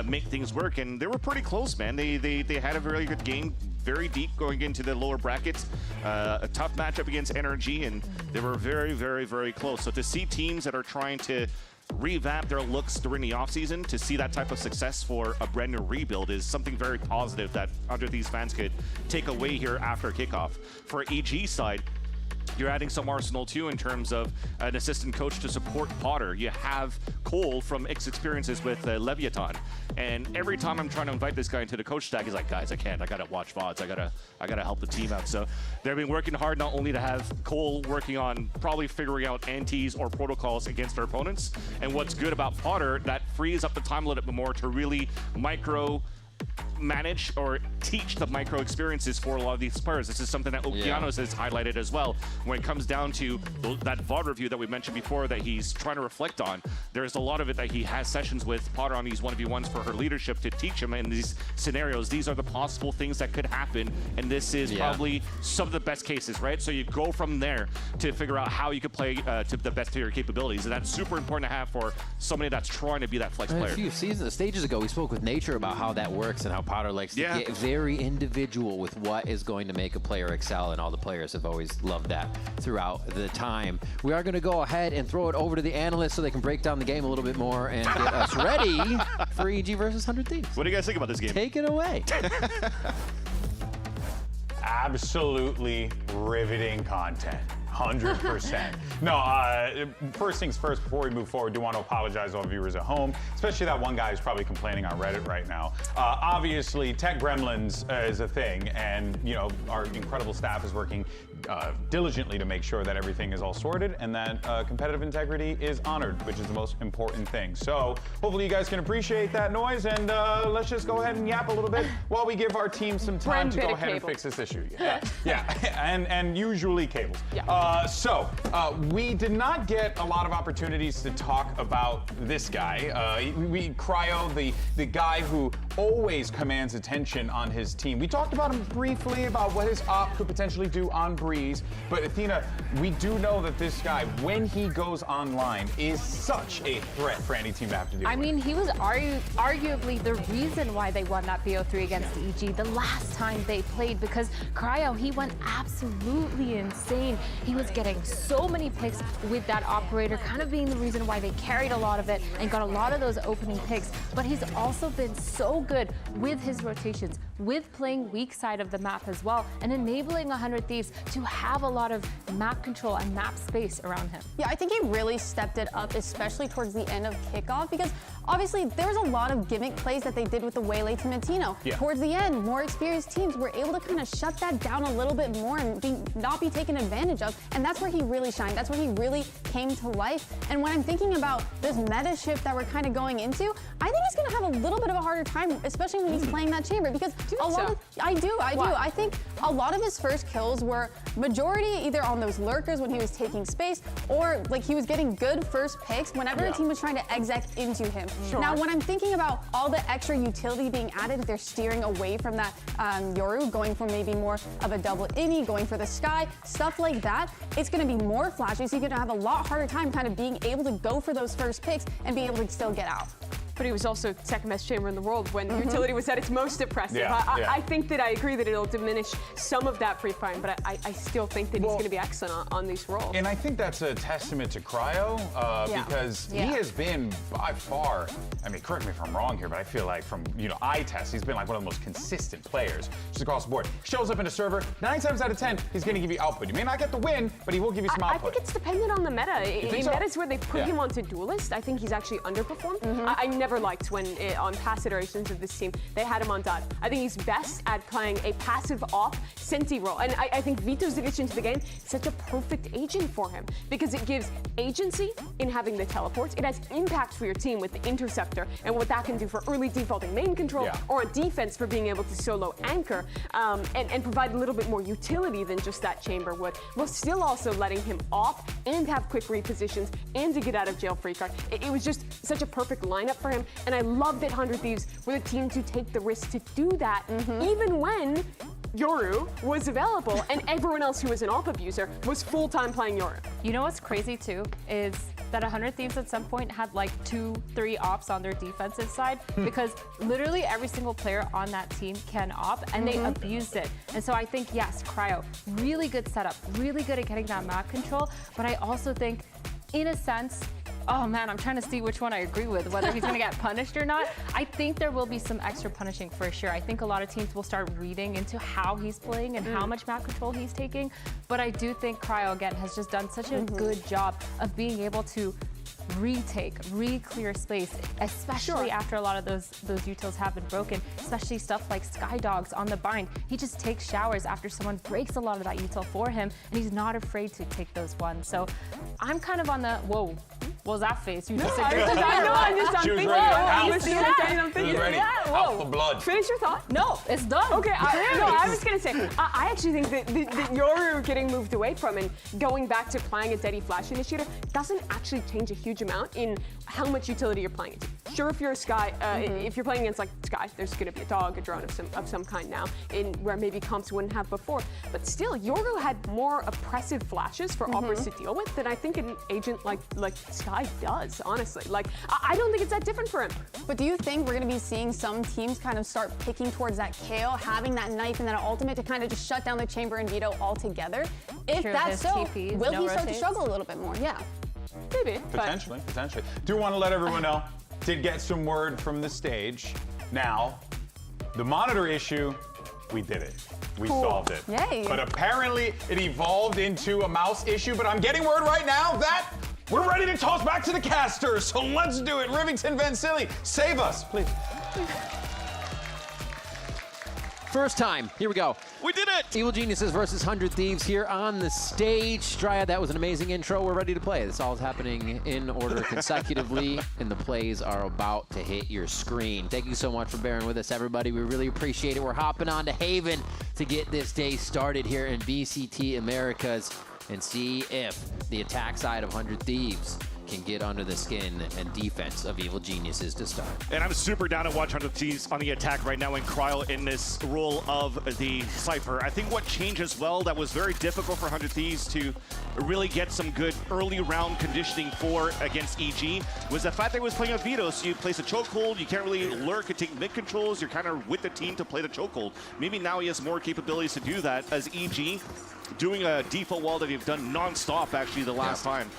make things work. And they were pretty close, man. They had a very good game, very deep going into the lower brackets. A tough matchup against NRG, and they were very, very, very close. So to see teams that are trying to revamp their looks during the offseason, to see that type of success for a brand new rebuild is something very positive that 100 Thieves fans could take away here after kickoff. For EG side, you're adding some arsenal too in terms of an assistant coach to support Potter. You have Cole from experiences with Leviatán, and every time I'm trying to invite this guy into the coach stack, he's like, guys, I can't. I gotta watch VODs. I gotta help the team out. So they've been working hard not only to have Cole working on probably figuring out antis or protocols against their opponents, and what's good about Potter, that frees up the time a little bit more to really micro manage or teach the micro experiences for a lot of these players. This is something that Okeanos has highlighted as well. When it comes down to that VOD review that we mentioned before that he's trying to reflect on, there's a lot of it that he has sessions with Potter on these 1v1s for her leadership to teach him in these scenarios. These are the possible things that could happen, and this is probably some of the best cases, right? So you go from there to figure out how you could play to the best of your capabilities, and that's super important to have for somebody that's trying to be that flex player. A few stages ago, we spoke with Nature about how that works and how Potter likes to get very individual with what is going to make a player excel, and all the players have always loved that throughout the time. We are going to go ahead and throw it over to the analysts so they can break down the game a little bit more and get us ready for EG versus 100 Thieves. What do you guys think about this game? Take it away. Absolutely riveting content. 100%. No, first things first, before we move forward, I do want to apologize to all viewers at home, especially that one guy who's probably complaining on Reddit right now. Obviously, tech gremlins is a thing, and you know our incredible staff is working diligently to make sure that everything is all sorted and that competitive integrity is honored, which is the most important thing. So hopefully you guys can appreciate that noise, and let's just go ahead and yap a little bit while we give our team some time to go ahead and fix this issue. And usually cables. We did not get a lot of opportunities to talk about this guy. Cryo, the guy who always commands attention on his team. We talked about him briefly about what his op could potentially do on Breeze, but Athena, we do know that this guy, when he goes online, is such a threat for any team to have to deal with. I mean, he was arguably the reason why they won that BO3 against EG the last time they played, because Cryo, he went absolutely insane. He was getting so many picks with that operator, kind of being the reason why they carried a lot of it and got a lot of those opening picks. But he's also been so good with his rotations, with playing weak side of the map as well, and enabling 100 Thieves to have a lot of map control and map space around him. Yeah, I think he really stepped it up, especially towards the end of kickoff, because obviously there was a lot of gimmick plays that they did with the Waylay Timotino. Towards the end, more experienced teams were able to kind of shut that down a little bit more and not be taken advantage of, and that's where he really shined. That's where he really came to life. And when I'm thinking about this meta shift that we're kind of going into, I think he's going to have a little bit of a harder time, especially when he's playing that chamber, because I do. I think a lot of his first kills were majority either on those lurkers when he was taking space, or like he was getting good first picks whenever a team was trying to exec into him. Now, when I'm thinking about all the extra utility being added, they're steering away from that Yoru, going for maybe more of a double innie, going for the sky, stuff like that. It's going to be more flashy, so you're going to have a lot harder time kind of being able to go for those first picks and be able to still get out. But he was also second best chamber in the world when utility was at its most impressive. I think that I agree that it'll diminish some of that free firing, but I still think that he's going to be excellent on these roles. And I think that's a testament to Cryo because he has been by far, I mean, correct me if I'm wrong here, but I feel like from, eye test, he's been like one of the most consistent players just across the board. Shows up in a server, 9 times out of 10, he's going to give you output. You may not get the win, but he will give you some output. I think it's dependent on the meta. In metas where they put him onto Duelist, I think he's actually underperformed. I never liked when on past iterations of this team, they had him on dot. I think he's best at playing a passive off Senti role. And I think Vito's addition to the game is such a perfect agent for him because it gives agency in having the teleports. It has impact for your team with the interceptor and what that can do for early defaulting main control or on defense for being able to solo anchor and provide a little bit more utility than just that chamber would, while still also letting him off and have quick repositions and to get out of jail free card. It was just such a perfect lineup for him, and I love that 100 Thieves were the team to take the risk to do that, even when Yoru was available and everyone else who was an AWP abuser was full-time playing Yoru. You know what's crazy too is that 100 Thieves at some point had like 2-3 ops on their defensive side because literally every single player on that team can op and they abused it. And so I think, yes, Cryo, really good setup, really good at getting that map control, but I also think, in a sense, oh man, I'm trying to see which one I agree with, whether he's gonna get punished or not. I think there will be some extra punishing for sure. I think a lot of teams will start reading into how he's playing and how much map control he's taking. But I do think Cryo, again, has just done such a good job of being able to re-clear space, especially after a lot of those utils have been broken, especially stuff like Sky Dogs on the bind. He just takes showers after someone breaks a lot of that util for him, and he's not afraid to take those ones. So I'm kind of on the, whoa, what was that face? You just I'm ready. Out for blood. Finish your thought. No, it's done. Okay, I was gonna say, I actually think that Yoru getting moved away from and going back to playing a Daddy Flash initiator doesn't actually change a huge amount in how much utility you're playing into. Sure, if you're a Sky, if you're playing against like Sky, there's gonna be a dog, a drone of some kind now, in where maybe comps wouldn't have before. But still, Yoru had more oppressive flashes for Operas to deal with than I think an agent like Sky does, honestly. Like, I don't think it's that different for him. But do you think we're going to be seeing some teams kind of start picking towards that KO, having that knife and that ultimate to kind of just shut down the chamber and veto altogether? If that's so, will he start to struggle a little bit more? Yeah. Maybe. Potentially. Do want to let everyone know, did get some word from the stage. Now, the monitor issue, we did it. We solved it. Yay. But apparently it evolved into a mouse issue, but I'm getting word right now that we're ready to toss back to the casters, so let's do it. Rivington Vansili, save us, please. First time, here we go. We did it! Evil Geniuses versus 100 Thieves here on the stage. Strya, that was an amazing intro. We're ready to play. This all is happening in order consecutively, and the plays are about to hit your screen. Thank you so much for bearing with us, everybody. We really appreciate it. We're hopping on to Haven to get this day started here in VCT Americas and see if the attack side of 100 Thieves can get under the skin and defense of Evil Geniuses to start. And I'm super down to watch 100 Thieves on the attack right now, and Cryo in this role of the Cypher. I think what changed as well that was very difficult for 100 Thieves to really get some good early round conditioning for against EG was the fact that he was playing a veto. So you place a chokehold, you can't really lurk and take mid controls, you're kind of with the team to play the chokehold. Maybe now he has more capabilities to do that as EG doing a default wall that they've done non-stop actually the last time.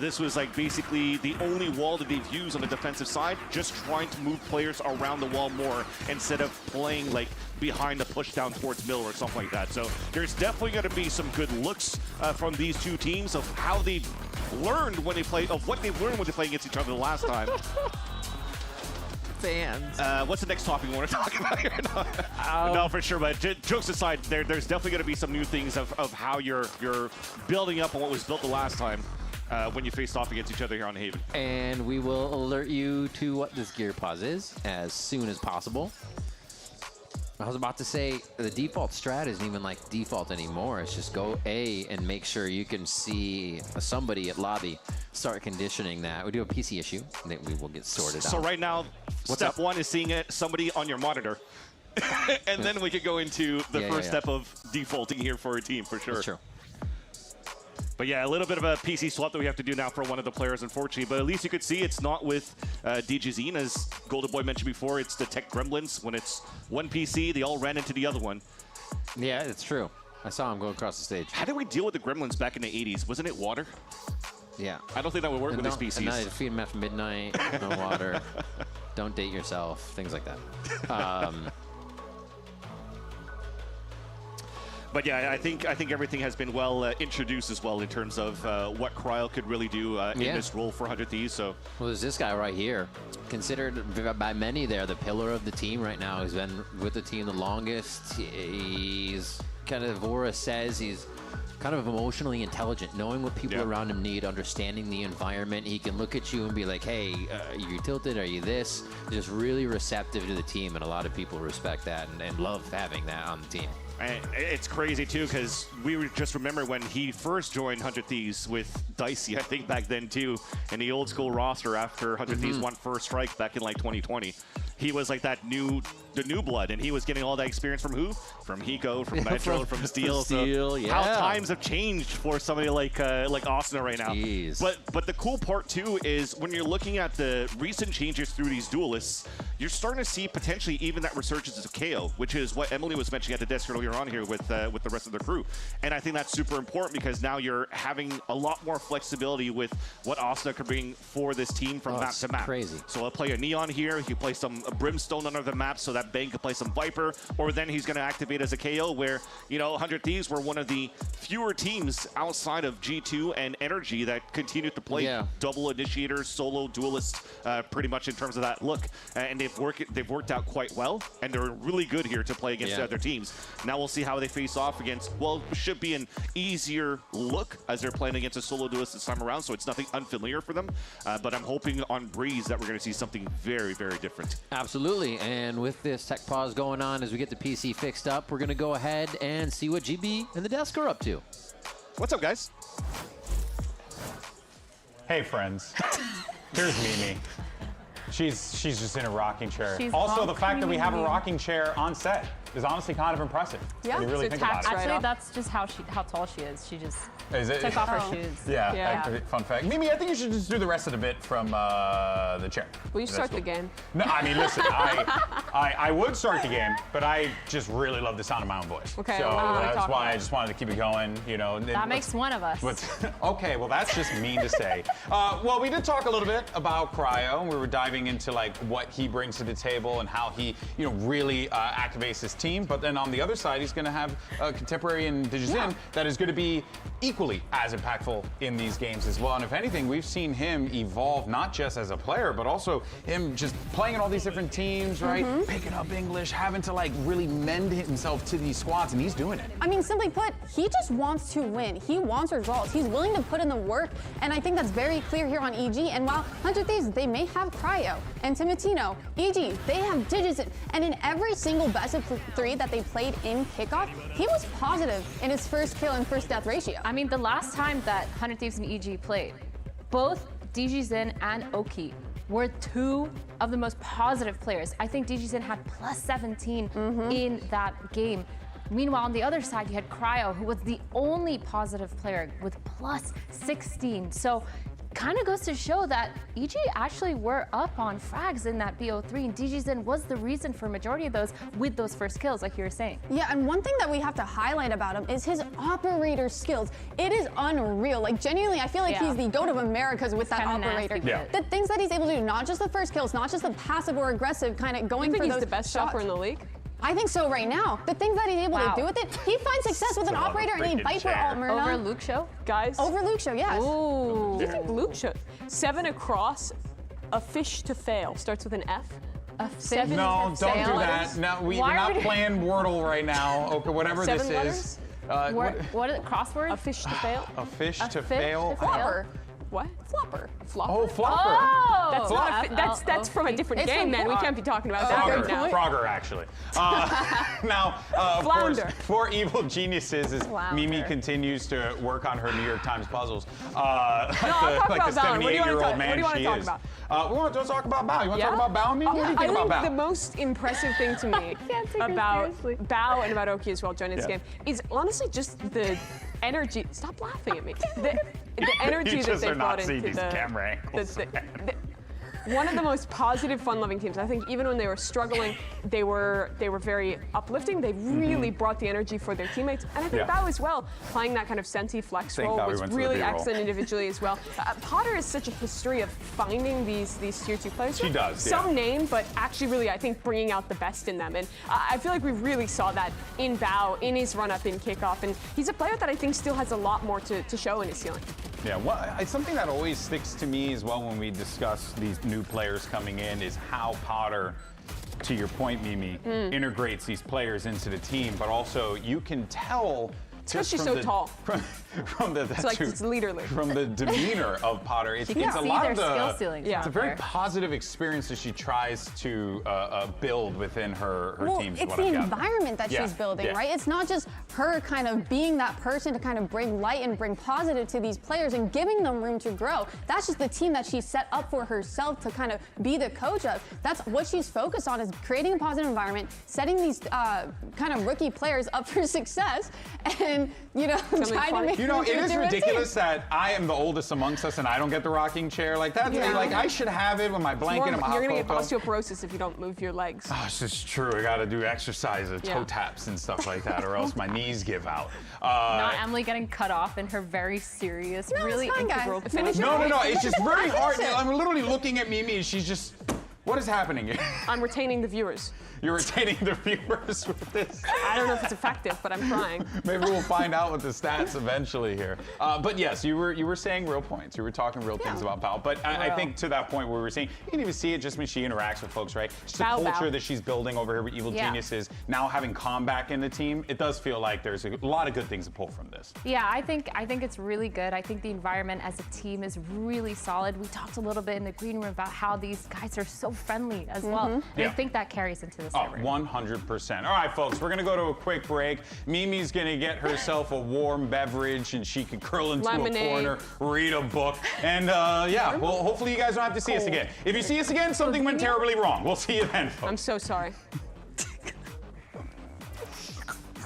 This was like basically the only wall that they've used on the defensive side, just trying to move players around the wall more instead of playing like behind the push down towards middle or something like that. So there's definitely going to be some good looks from these two teams of how they've learned when they play, of what they've learned when they play against each other the last time. Fans. What's the next topic we want to talk about here? No, for sure. But jokes aside, there's definitely going to be some new things of how you're building up on what was built the last time. When you faced off against each other here on Haven. And we will alert you to what this gear pause is as soon as possible. I was about to say the default strat isn't even like default anymore. It's just go A and make sure you can see somebody at lobby start conditioning that. We do have a PC issue that we will get sorted out. So right now, step one is seeing somebody on your monitor. And then we could go into the first step of defaulting here for a team, for sure. That's true. But yeah, a little bit of a PC swap that we have to do now for one of the players, unfortunately. But at least you could see it's not with DJZine, as Golden Boy mentioned before. It's the Tech Gremlins. When it's one PC, they all ran into the other one. Yeah, it's true. I saw him go across the stage. How did we deal with the Gremlins back in the 80s? Wasn't it water? Yeah. I don't think that would work with these PCs. No, feed them after midnight, no water, don't date yourself, things like that. But yeah, I think everything has been well introduced as well in terms of what Cryo could really do in this role for 100 Thieves. So, well, there's this guy right here, considered by many there the pillar of the team right now. He's been with the team the longest. He's kind of, Vora says, he's kind of emotionally intelligent, knowing what people around him need, understanding the environment. He can look at you and be like, hey, are you tilted? Are you this? Just really receptive to the team, and a lot of people respect that and love having that on the team. And it's crazy too, because we just remember when he first joined 100 Thieves with Dicey, I think back then too, in the old school roster after 100 Thieves won First Strike back in like 2020. He was like the new blood, and he was getting all that experience from who? From Hiko, from Metro, from Steel. How times have changed for somebody like Asuna right now. Jeez. But the cool part too is when you're looking at the recent changes through these duelists, you're starting to see potentially even that resurgence of KO, which is what Emily was mentioning at the desk earlier on here with the rest of the crew. And I think that's super important because now you're having a lot more flexibility with what Asuna can bring for this team from map to map. Crazy. So I'll play a Neon here. He'll play some Brimstone under the map so that Bang can play some Viper, or then he's going to activate as a KO where, 100 Thieves were one of the fewer teams outside of G2 and Energy that continued to play double initiators, solo duelists, pretty much in terms of that look. And they've worked out quite well, and they're really good here to play against other teams. Now we'll see how they face off against, well, should be an easier look as they're playing against a solo duelist this time around, so it's nothing unfamiliar for them. But I'm hoping on Breeze that we're going to see something very, very different. Absolutely, and with this tech pause going on as we get the PC fixed up, we're going to go ahead and see what GB and the desk are up to. What's up, guys? Hey, friends. Here's Mimi. She's just in a rocking chair. She's Also, the fact that we have a Mimi. rocking chair on set is honestly kind of impressive. Yeah, when you really think about it. Actually, that's just how tall she is. She just took off her shoes. Yeah, fun fact. Mimi, I think you should just do the rest of the bit from the chair. Will you start the game? No, I mean, listen, I would start the game, but I just really love the sound of my own voice. Okay, so what do you wanna that's talk why about? I just wanted to keep it going. That makes one of us. Okay, well, that's just mean to say. Well, we did talk a little bit about Cryo, and we were diving into like what he brings to the table and how he, really activates his team. But then on the other side, he's going to have a contemporary in Digizin that is going to be equally as impactful in these games as well. And if anything, we've seen him evolve not just as a player, but also him just playing in all these different teams, right? Picking up English, having to like really mend himself to these squads, and he's doing it. I mean, simply put, he just wants to win. He wants results. He's willing to put in the work, and I think that's very clear here on EG. And while 100 Thieves, they may have Cryo and Timitino, EG, they have Digizin, and in every single best of 3 that they played in kickoff, he was positive in his first kill and first death ratio. I mean, the last time that 100 Thieves and EG played, both DGZin and Oki were 2 of the most positive players. I think DGZin had plus 17 in that game. Meanwhile, on the other side, you had Cryo, who was the only positive player with plus 16. So kind of goes to show that EG actually were up on frags in that BO3, and DGZin was the reason for a majority of those with those first kills, like you were saying. Yeah, and one thing that we have to highlight about him is his operator skills. It is unreal. Like, genuinely, I feel like he's the GOAT of Americas with that operator. The things that he's able to do, not just the first kills, not just the passive or aggressive kind of going for those he's the best shopper in the league? I think so right now. The things that he's able to do with it, he finds success with an operator and a Viper alt, Myrna. Over Luke Show? Guys? Over Luke Show, yes. Ooh. Do you think Luke Show? 7 across, a fish to fail. Starts with an F. A Seven No, don't do letters? that. No, we're not playing Wordle right now. Okay, whatever 7 this letters? is. What is it? Crossword? A fish to fail? A fish to fish fail. to fail. Flopper. What? Flopper. Flopper? Oh, flopper. Oh! That's not. That's from a different It's game, from man. We Frog. can't be talking about that right now. Frogger, actually. Now, of course, Flounder. for Evil Geniuses, as Flounder. Mimi continues to work on her New York Times puzzles. I'll talk like about the Valorant. What do you want to 78-year-old talk- man what do you want to she talk is. about? We want to talk about Bao. You want to talk about Bao, Mimi? What do you think I about think Bao? the most impressive thing to me about Bao and about Oki as well joining this game is honestly just the energy. Stop laughing at me. The energy You that just they are not brought seeing into these the camera angles. one of the most positive, fun-loving teams. I think even when they were struggling, they were very uplifting. They really brought the energy for their teammates. And I think Bao as well, playing that kind of Senti flex role was really excellent individually as well. Potter has such a history of finding these tier 2 players. She does, Some name, but actually really, I think, bringing out the best in them. And I feel like we really saw that in Bao, in his run-up in kickoff. And he's a player that I think still has a lot more to show in his ceiling. Yeah, well, something that always sticks to me as well when we discuss these new players coming in is how Potter, to your point, Mimi, integrates these players into the team, but also you can tell because she's so tall. From the it's like it's leaderly. From the demeanor of Potter, it's a lot of the skill ceilings. It's a very positive experience that she tries to build within her team. It's the environment that she's building, right? It's not just her kind of being that person to kind of bring light and bring positive to these players and giving them room to grow. That's just the team that she set up for herself to kind of be the coach of. That's what she's focused on, is creating a positive environment, setting these kind of rookie players up for success, and trying to make. It is ridiculous that I am the oldest amongst us and I don't get the rocking chair. Like that's like I should have it with my blanket and my hot You're gonna cocoa. get osteoporosis if you don't move your legs. Oh, it's just true. I gotta do exercise, toe taps and stuff like that, or else my knees give out. Not Emily getting cut off in her very serious, really integral position. No. It's just very hard. I'm literally looking at Mimi and she's just, what is happening here? I'm retaining the viewers. You're retaining the viewers with this. I don't know if it's effective, but I'm trying. Maybe we'll find out with the stats eventually here. But yes, you were saying real points. You were talking real things about Bao. But I think to that point where we were saying, you can even see it just when she interacts with folks, right? Just the culture that she's building over here with Evil Geniuses. Now having Calm back in the team, it does feel like there's a lot of good things to pull from this. Yeah, I think it's really good. I think the environment as a team is really solid. We talked a little bit in the green room about how these guys are so friendly as well. And I think that carries into the server. 100%. All right, folks, we're gonna go to a quick break. Mimi's gonna get herself a warm beverage and she can curl into a corner, read a book, and well, hopefully you guys don't have to see us again. If you see us again, something went terribly wrong. We'll see you then, folks. I'm so sorry.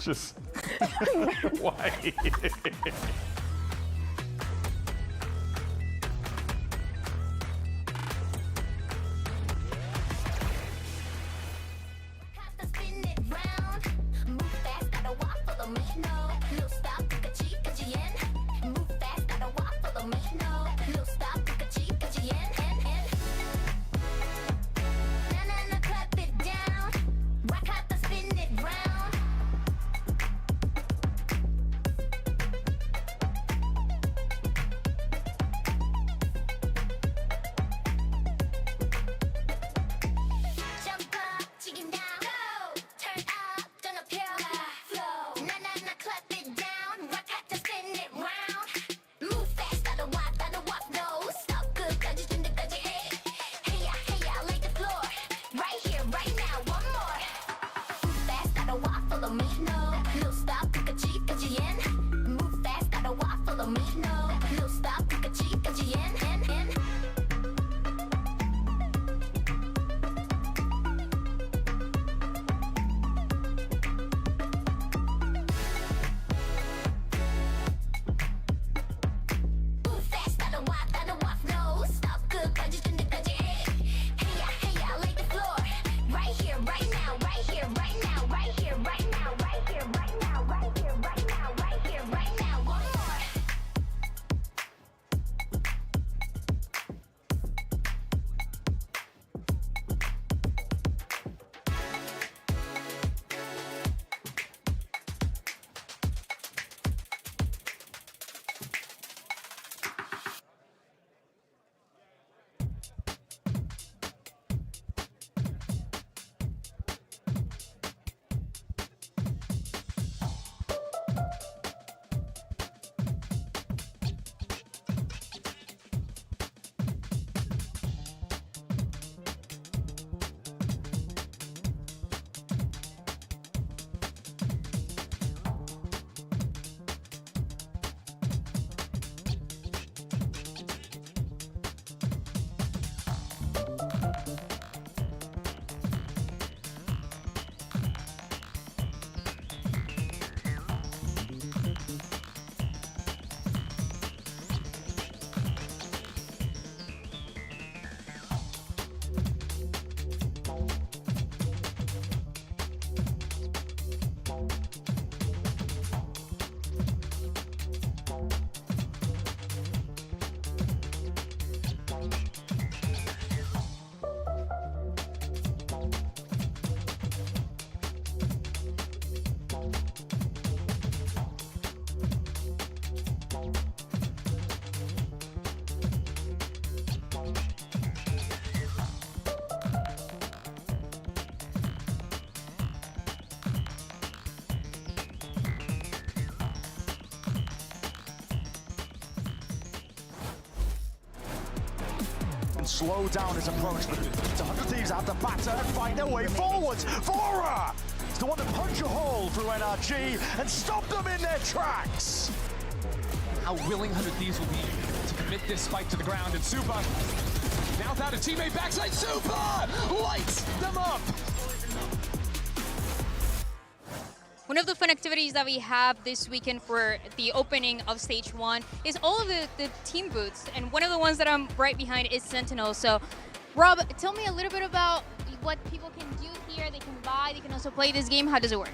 Just why? can slow down his approach, but it's 100 Thieves have to batter and find their way forwards. FURIA is the one to punch a hole through NRG and stop them in their tracks. How willing 100 Thieves will be to commit this spike to the ground, and Super, now without a teammate backside, Super lights them up. One of the fun activities that we have this weekend for the opening of Stage 1 is all of the team booths, and one of the ones that I'm right behind is Sentinel. So, Rob, tell me a little bit about what people can do here. They can buy, they can also play this game. How does it work?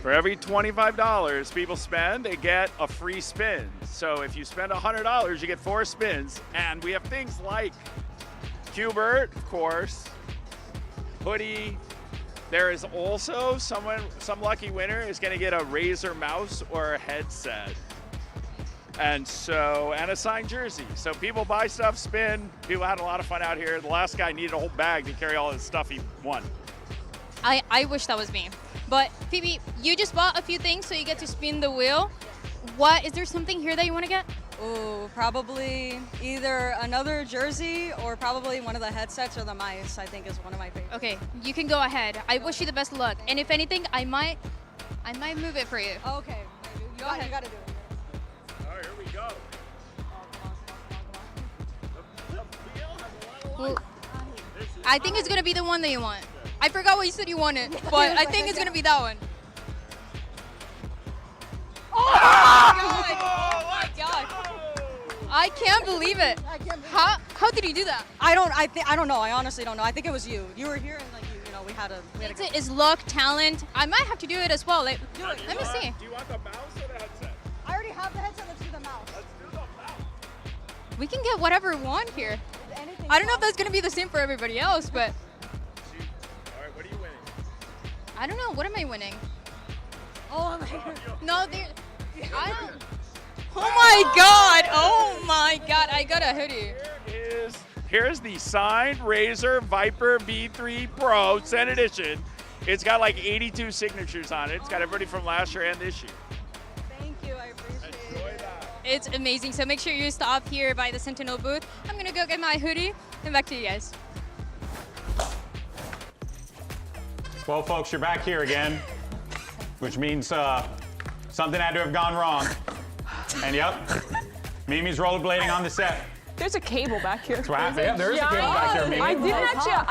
For every $25 people spend, they get a free spin. So if you spend $100, you get 4 spins. And we have things like Qbert, of course, hoodie. There is also some lucky winner is going to get a Razer mouse or a headset. And a signed jersey. So people buy stuff, spin. People had a lot of fun out here. The last guy needed a whole bag to carry all his stuff he won. I wish that was me. But Phoebe, you just bought a few things, so you get to spin the wheel. What, is there something here that you want to get? Oh, probably either another jersey or probably one of the headsets or the mice, I think is one of my favorites. Okay, you can go ahead. I wish you the best luck. And if anything, I might move it for you. Okay, go ahead. You gotta do it. All right, here we go. Well, I think it's gonna be the one that you want. I forgot what you said you wanted, but I think it's gonna be that one. Oh my god! I can't believe it. How did you do that? I don't know. I honestly don't know. I think it was you. You were here and we had a It's luck, talent. I might have to do it as well. Like, do it. Let me see. Do you want the mouse or the headset? I already have the headset. Let's do the mouse. Let's do the mouse. We can get whatever we want here. I don't know if that's gonna be the same for everybody else, but All right, what are you winning? I don't know. What am I winning? Oh my god. No, oh my god! Oh my god! I got a hoodie. Here's the signed Razer Viper V3 Pro 10 edition. It's got like 82 signatures on it. It's got everybody from last year and this year. Thank you. I appreciate it. It's amazing. So make sure you stop here by the Sentinel booth. I'm gonna go get my hoodie and back to you guys. Well, folks, you're back here again, which means something had to have gone wrong. And yep, Mimi's rollerblading on the set. There's a cable back here. That's what happened. Yeah, there's a cable back here, Mimi. I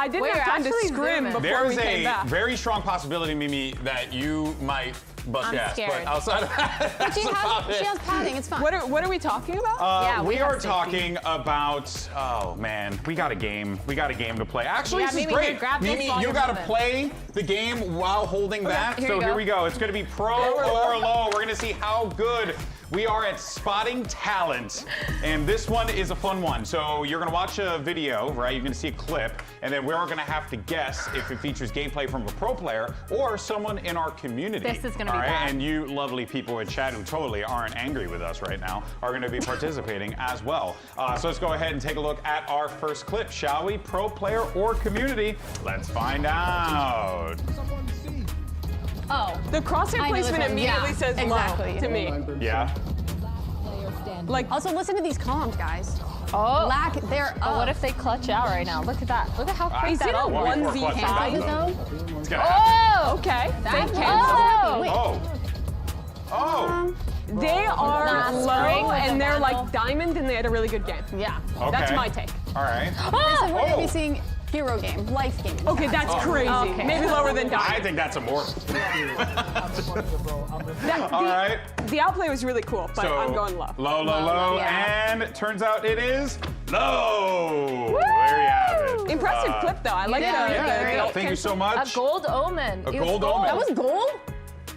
didn't have time to scrim before we came back. There's a very strong possibility, Mimi, that you might bust ass. But outside of that, But she has padding. It's fine. What are we talking about? we are talking about, oh man, we got a game. We got a game to play. Actually, this is Mimi, great. Mimi, you got to play the game while holding that. So here we go. It's going to be pro or low. We're going to see how good we are at spotting talent. And this one is a fun one. So you're gonna watch a video, right? You're gonna see a clip, and then we're gonna have to guess if it features gameplay from a pro player or someone in our community. This is gonna be bad. And you lovely people in chat who totally aren't angry with us right now are gonna be participating as well. So let's go ahead and take a look at our first clip, shall we? Pro player or community? Let's find out. Oh. The crosshair placement immediately says exactly. low to me. Yeah. Like, also listen to these comms, guys. Oh. They're But what if they clutch out right now? Look at that. Look at how quick that a up. 1v5 It's gonna Oh! Okay. That Oh. They are Not low spring, and they're vandal. like diamond and they had a really good game. Yeah. Okay. That's my take. All right. So we're gonna be seeing hero game, life game. Okay, that's crazy. Okay. Maybe lower than diamond. I think that's immortal. All right. The outplay was really cool, but I'm going low. Low, and it turns out it is low. There you have it. Impressive clip though. I like Yeah, thank you so much. A gold omen. A It was gold omen. That was gold?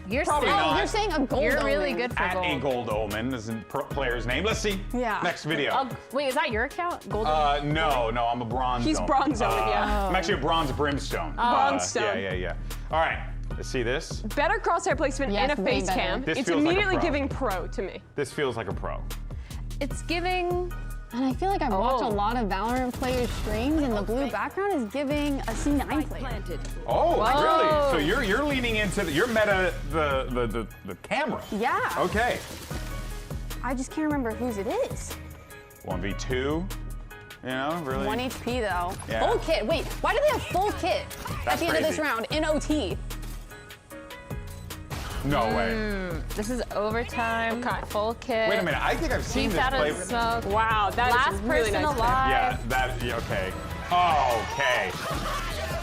You're Probably saying, not. You're saying a gold You're really omen. good for At gold. a gold omen is the player's name. Let's see. Yeah. Next video. Oh, wait, is that your account? Gold omen? No, I'm a bronze. He's omen. bronze omen, yeah. I'm actually a bronze brimstone. Bronzestone. Yeah. All right. Let's see this. Better crosshair placement Yes, and a way face better. cam. This It's feels like a immediately pro. giving pro to me. This feels like a pro. It's giving... And I feel like I've watched a lot of Valorant players streams, and the blue background is giving a C9 player. Oh, Whoa. really? So you're leaning into your meta the camera. Yeah. Okay. I just can't remember whose it is. 1v2. You know, really. 1 HP though. Yeah. Full kit. Wait, why do they have full kit That's at the end of this crazy. round in OT? No way. This is overtime. Full kit. Wait a minute. I think I've seen Keep this out play. of smoke. Wow, that Last is really person nice. alive. Yeah, that. Okay. Oh, okay.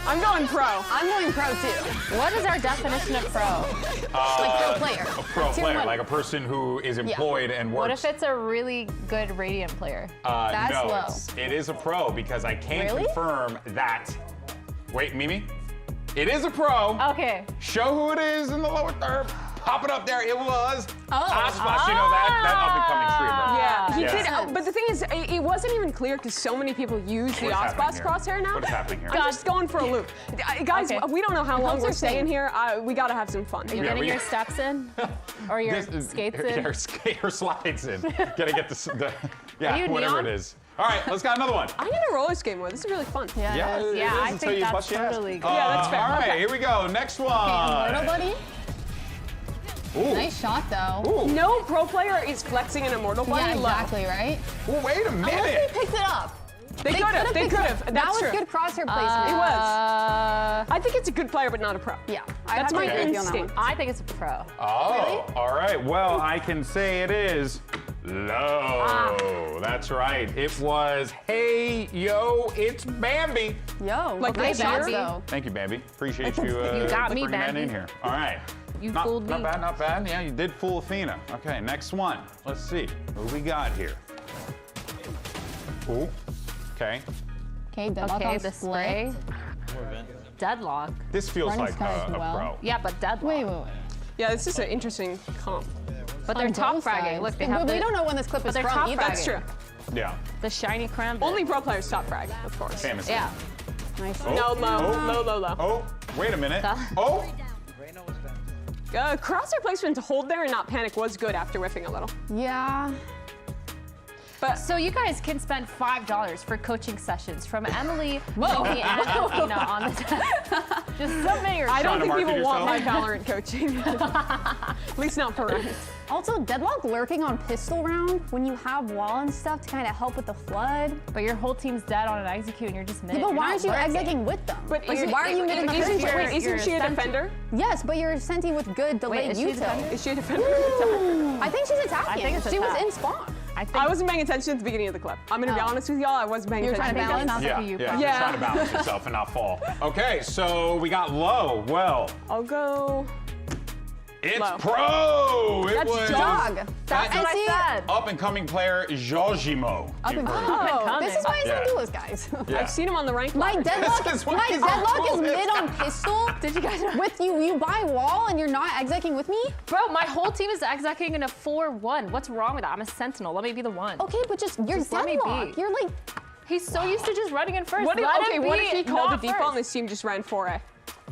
I'm going pro. I'm going pro too. What is our definition of pro? Like pro player. A pro Tier player, one. like a person who is employed and works. What if it's a really good Radiant player? That's no, low. it is a pro because I can't Really? confirm that. Wait, Mimi? It is a pro. Okay. Show who it is in the lower third. Pop it up there. It was Aspas. You Oh. know that up and coming streamer. Yeah, he Yeah. did. But the thing is, it wasn't even clear because so many people use the What's happening Aspas here? crosshair now. What is happening here? I'm just going for a loop. Guys, Okay. we don't know how long How's we're your staying thing? here. We gotta have some fun. Are you Yeah, getting we- your steps in? Or your skates in? Her slides in. Gotta get yeah, Are you whatever neon? it is. All right, let's got another one. I'm gonna roller skate more. This is really fun. Yeah, it Yeah, is I until think you that's bust your ass. totally good. Yeah, that's fair. All right, Okay. here we go. Next one. Little buddy. Ooh. Nice shot though. Ooh. No pro player is flexing an immortal body Yeah, low. exactly, right? Well, wait a Unless minute. they picked it up. They could have. They picked could it have. up. That That's was true. good crosshair placement. It was. I think it's a good player, but not a pro. Yeah, That's my instinct. I think it's a pro. Oh, all right. Well, I can say it is low. That's right. It was, hey, yo, it's Bambi. Yo, Like great this shots year? though. Thank you, Bambi. Appreciate you, You got me, bringing that Bambi. in here. All right. You not, fooled me. Not bad, not bad. Yeah, you did fool Athena. Okay, next one. Let's see. What we got here? Ooh. Okay. Okay, deadlock Okay, on the split. spray. Deadlock. This feels Running like Sky a as well. pro. Yeah, but deadlock. Wait. Yeah, this is an interesting comp. But they're On top both fragging. sides. Look, they But have we the, don't know when this clip but is they're from top either. That's true. Yeah. the shiny cram. Only pro players top frag, of course. Famously. Yeah. Nice. Oh, No, low, oh, low. Oh, wait a minute. Oh, Crosshair placement to hold there and not panic was good after whiffing a little. Yeah. But So you guys can spend $5 for coaching sessions from Emily, Mimi, and Athena on the deck. Just submit your I don't Trying to think people market want my yourself? Valorant coaching. At least not for us. Also, deadlock lurking on pistol round when you have wall and stuff to kind of help with the flood. But your whole team's dead on an execute and you're just mid. Yeah, but You're why not aren't you lurking. executing with them? But Like, isn't- why are you mid in the isn't, first place? wait, isn't You're she a senti. defender? Yes, but you're senti with good delayed is she a util. defender? Is she a defender? I think she's attacking. I think it's she was attack. in spawn. I wasn't paying attention at the beginning of the clip. I'm gonna be Oh. honest with y'all, I wasn't paying You were trying attention. to balance? yeah, like a you yeah. problem. Just Yeah. trying to balance yourself and not fall. Okay, so we got low. Well, I'll go. it's Low. pro. It That's was Jog. That's what I said. up and coming player Jorgimo. Up and coming. Oh, This is why he's Yeah. on duelist, guys. Yeah. I've seen him on the rank My ladder. deadlock, This is why my he's on deadlock is duelist. mid on pistol. Did you guys with you buy wall and you're not executing with me? Bro, my whole team is executing in a 4-1. What's wrong with that? I'm a sentinel. Let me be the one. Okay, but just you're Just let me deadlock. be. You're like He's so used to just running in first. What if, Let okay, him what be if he called the not default and first. this team just ran 4A?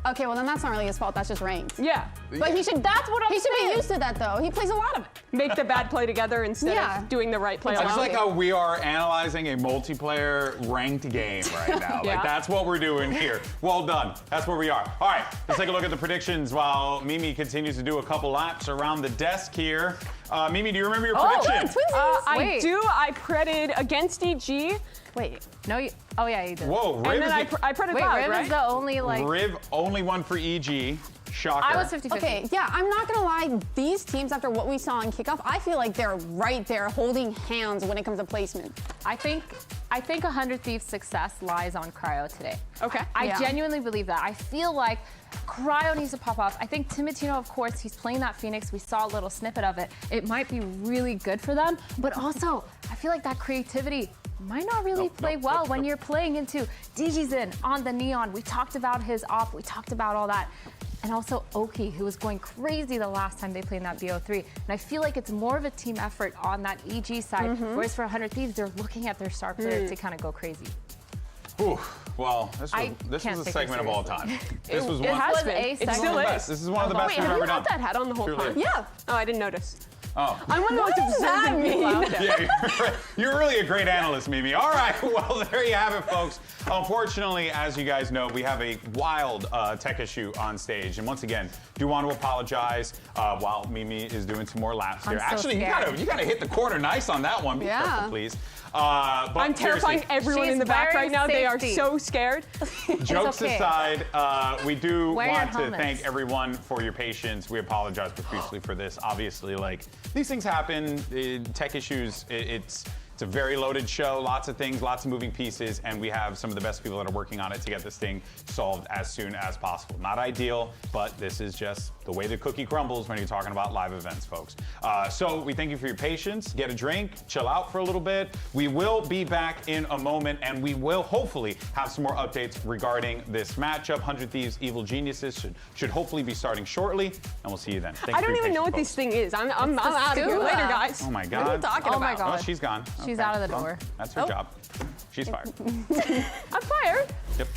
okay, well then that's not really his fault. That's just ranked. Yeah. But he should. That's what I'm He should saying. be used to that though. He plays a lot of it. Make the bad play together instead Yeah. of doing the right play I just alone. like how we are analyzing a multiplayer ranked game right now. Yeah. Like that's what we're doing here. Well done. That's where we are. All right, let's take a look at the predictions while Mimi continues to do a couple laps around the desk here. Mimi, do you remember your prediction? I Wait. do. I predicted against EG. Wait. No, you. Oh yeah, you did. Whoa, Riv And then is I predicted Wait, Cloud, Riv right? is the only like. Riv only one for EG. Shocker. I was 50-50. Okay, yeah, I'm not gonna lie. These teams, after what we saw in kickoff, I feel like they're right there holding hands when it comes to placement. I think 100 Thieves' success lies on Cryo today. Okay. I Yeah. genuinely believe that. I feel like Cryo needs to pop off. I think Timotino, of course, he's playing that Phoenix. We saw a little snippet of it. It might be really good for them, but also I feel like that creativity might not really play well when you're playing into DG's in on the Neon. We talked about his op. We talked about all that. And also Oki, who was going crazy the last time they played in that BO3. And I feel like it's more of a team effort on that EG side, whereas for 100 Thieves, they're looking at their star player to kind of go crazy. Ooh, well, this I was can't a take segment it of all seriously. time. This was It one. has was been. a It segment. still One of the is. best. This is one of the best Wait, we've have ever you done. had that hat on the whole Truly. time? Yeah. Oh, I didn't notice. Oh. I'm one of the most observant people out there. Yeah, You're really a great analyst, Mimi. All right, well, there you have it, folks. Unfortunately, as you guys know, we have a wild tech issue on stage. And once again, do want to apologize while Mimi is doing some more laps here. Actually, you gotta hit the corner nice on that one. Be careful, please. But I'm terrifying everyone in the back right now. They are so scared. Jokes aside, we do want to thank everyone for your patience. We apologize profusely for this. Obviously, like, these things happen. Tech issues, it's a very loaded show, lots of things, lots of moving pieces, and we have some of the best people that are working on it to get this thing solved as soon as possible. Not ideal, but this is just the way the cookie crumbles when you're talking about live events, folks. So we thank you for your patience. Get a drink, chill out for a little bit. We will be back in a moment, and we will hopefully have some more updates regarding this matchup. 100 Thieves, Evil Geniuses should hopefully be starting shortly, and we'll see you then. I don't even know what this thing is. I'm out of here later, guys. Oh my God. What are you talking about? my God. Oh, she's gone. She's out of the door. That's her job. She's fired. I'm fired. Yep.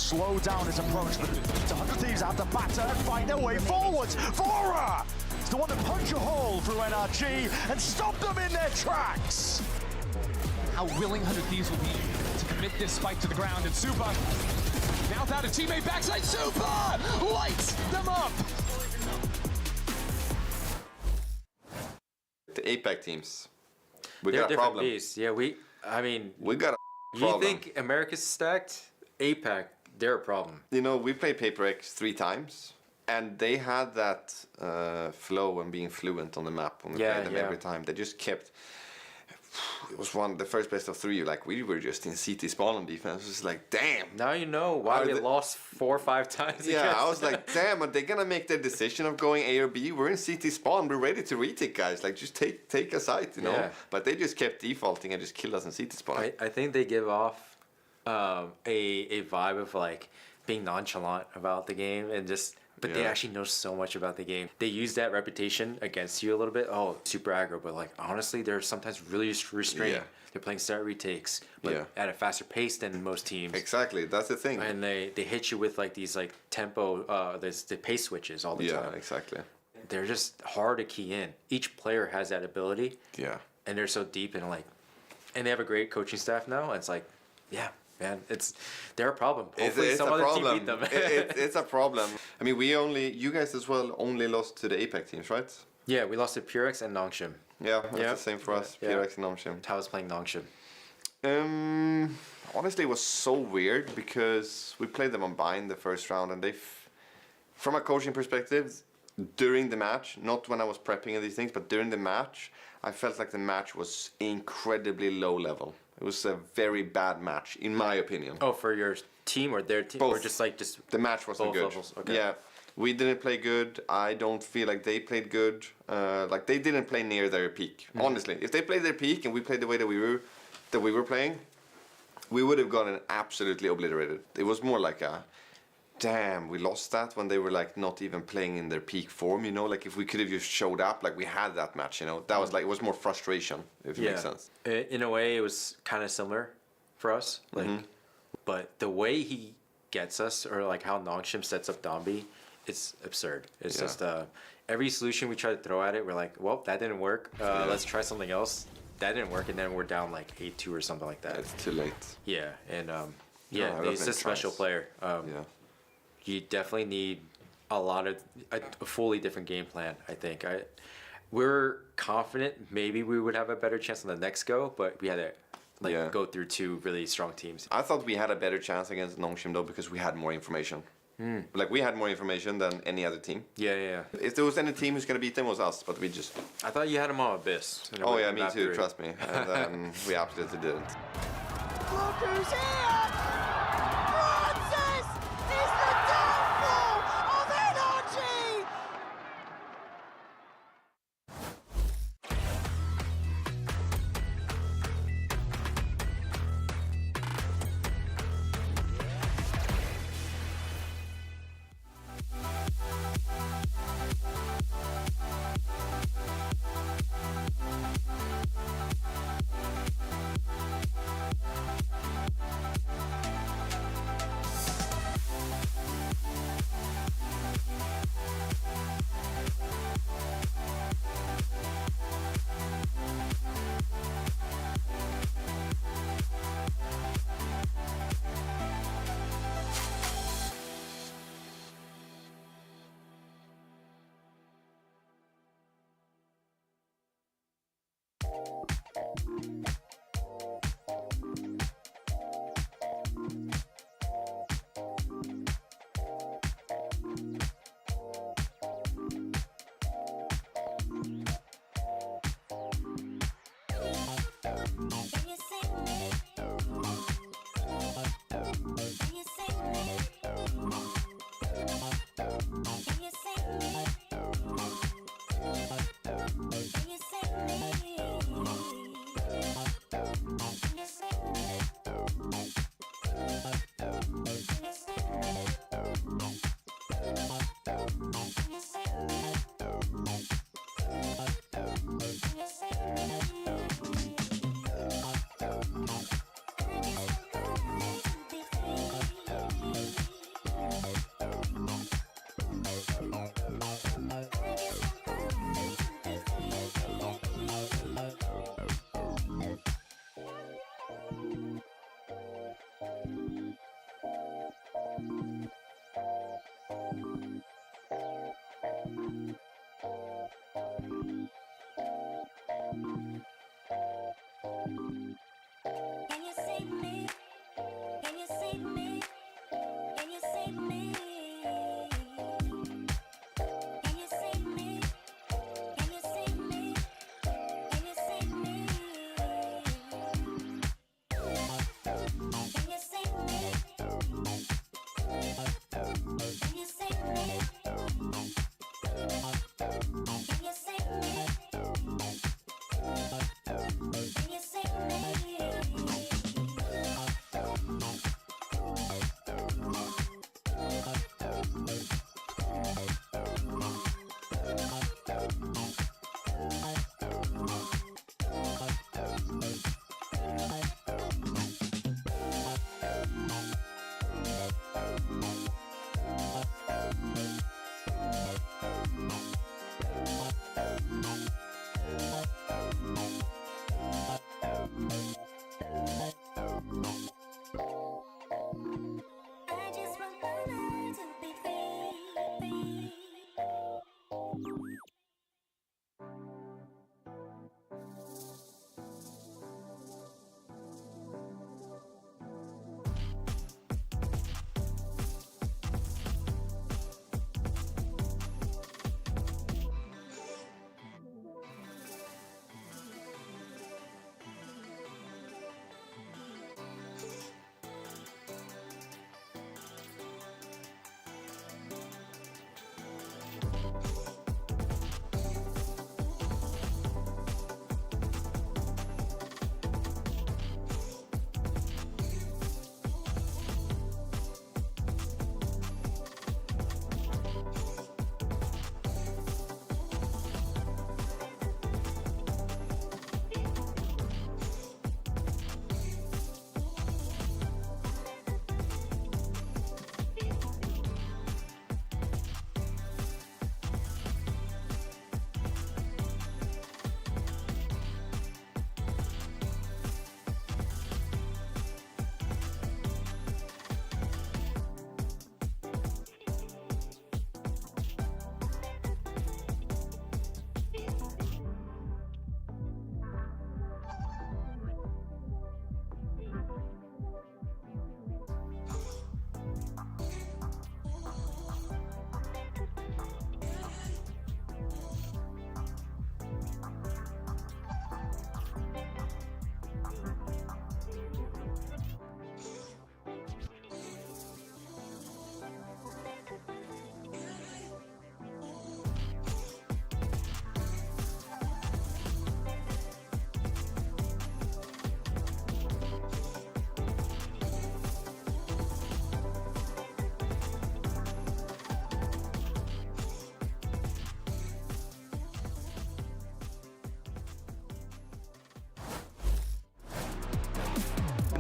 slow down his approach, but the 100 Thieves have the batter and find their way forwards. FURIA is the one to punch a hole through NRG and stop them in their tracks. How willing 100 Thieves will be to commit this spike to the ground, and Supa, now without a teammate backside, Supa lights them up! The APAC teams. They're got a different problem. beasts. Yeah, we got a you problem. think America's stacked? APAC, they're a problem. You know, we played Paper X 3 times, and they had that flow and being fluent on the map when we played them every time. They just kept. It was the first best of 3. Like, we were just in CT spawn on defense. It was like, damn. Now you know why we lost 4 or 5 times. Yeah, I was like, damn, are they gonna make their decision of going A or B? We're in CT spawn. We're ready to retake, guys. Like, just take a site, you know. Yeah. But they just kept defaulting and just killed us in CT spawn. I think they give off a vibe of like being nonchalant about the game and just. But they actually know so much about the game. They use that reputation against you a little bit. Oh, super aggro. But like honestly, they're sometimes really restrained. Yeah. They're playing start retakes, but at a faster pace than most teams. Exactly, that's the thing. And they hit you with like these like tempo, the pace switches all the time. Yeah, exactly. They're just hard to key in. Each player has that ability. Yeah. And they're so deep and like, and they have a great coaching staff now. And it's like, yeah. Man, they're a problem. Hopefully it's some a other problem. team beat them. It's a problem. I mean, you guys as well only lost to the APAC teams, right? Yeah, we lost to Purex and Nongshim. Yeah, that's the same for us. Purex and Nongshim. How was playing Nongshim? Honestly, it was so weird because we played them on bind the first round, and from a coaching perspective, during the match, not when I was prepping and these things, but during the match, I felt like the match was incredibly low level. It was a very bad match, in my opinion. Oh, for your team or their team? Both. Or just the match wasn't both good. Levels. Okay. Yeah, we didn't play good. I don't feel like they played good. Like they didn't play near their peak. Honestly, if they played their peak and we played the way that we were playing, we would have gotten absolutely obliterated. It was more like a, damn, we lost that when they were like not even playing in their peak form, you know? Like if we could have just showed up, like we had that match, you know? That was like, it was more frustration, if it makes sense. In a way, it was kind of similar for us. Like, but the way he gets us, or like how Nongshim sets up Dombi, it's absurd. It's just every solution we try to throw at it, we're like, well, that didn't work. Let's try something else. That didn't work, and then we're down like 8-2 or something like that. It's too late. Yeah, and he's a special player. You definitely need a fully different game plan, I think. We're confident maybe we would have a better chance on the next go, but we had to go through 2 really strong teams. I thought we had a better chance against Nongshim though because we had more information. Like we had more information than any other team. Yeah. If there was any team who's gonna beat them, it was us, but we just. I thought you had them on Abyss. Oh yeah, me too. Trust me, and we absolutely didn't. Look who's here! Francis is the downfall of NRG!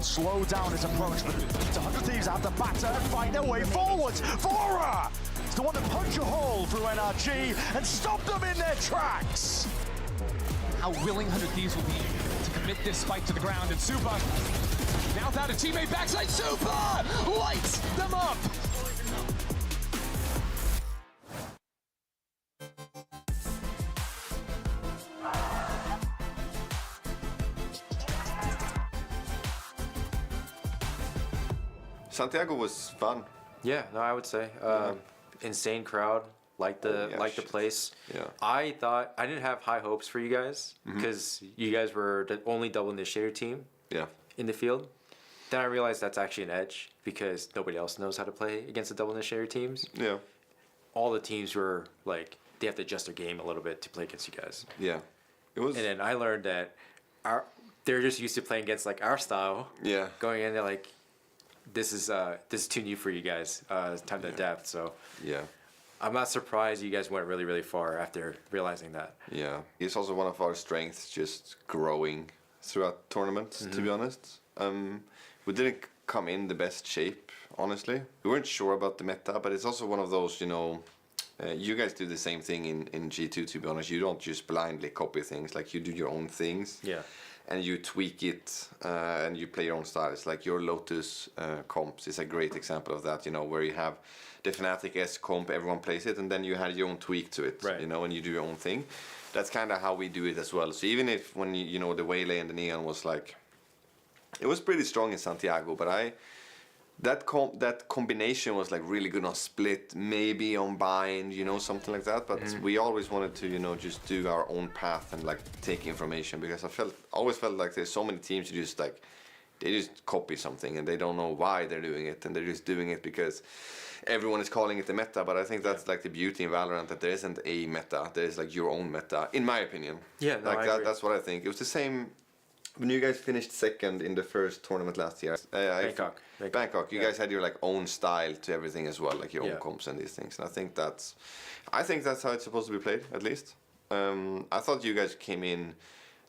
and slow down his approach, but it's 100 Thieves have to batter and find their way forwards. FURIA is the one to punch a hole through NRG and stop them in their tracks. How willing 100 Thieves will be to commit this spike to the ground, and Supa, now without a teammate backside, Supa lights them up! Santiago was fun. Yeah, no, I would say insane crowd, like the place. Yeah. I thought I didn't have high hopes for you guys because you guys were the only double initiator team. Yeah. In the field. Then I realized that's actually an edge because nobody else knows how to play against the double initiator teams. Yeah. All the teams were like they have to adjust their game a little bit to play against you guys. Yeah. It was. And then I learned that they're just used to playing against like our style. Yeah. Going in, they're like, this is too new for you guys. It's time to adapt. So yeah, I'm not surprised you guys went really, really far after realizing that. Yeah, it's also one of our strengths, just growing throughout tournaments. To be honest, we didn't come in the best shape. Honestly, we weren't sure about the meta, but it's also one of those, you know. You guys do the same thing in G2. To be honest, you don't just blindly copy things. Like you do your own things. Yeah. And you tweak it, and you play your own style. It's like your Lotus comps is a great example of that, you know, where you have the Fnatic S comp, everyone plays it, and then you had your own tweak to it, you know, and you do your own thing. That's kind of how we do it as well. So even if when you know, the Waylay and the Neon was like, it was pretty strong in Santiago, but that combination was like really good on split, maybe on bind, you know, something like that. But we always wanted to, you know, just do our own path and like take information, because I always felt like there's so many teams who just like they just copy something and they don't know why they're doing it, and they're just doing it because everyone is calling it the meta. But I think that's like the beauty in Valorant, that there isn't a meta. There is like your own meta, in my opinion. Yeah, no, like that's what I think. It was the same. When you guys finished second in the first tournament last year, Bangkok, you guys had your like own style to everything as well, like your own comps and these things. And I think that's how it's supposed to be played, at least. I thought you guys came in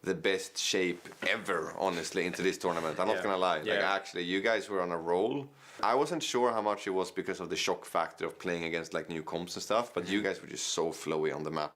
the best shape ever, honestly, into this tournament. I'm not gonna lie. Like actually, you guys were on a roll. I wasn't sure how much it was because of the shock factor of playing against like new comps and stuff, but you guys were just so flowy on the map.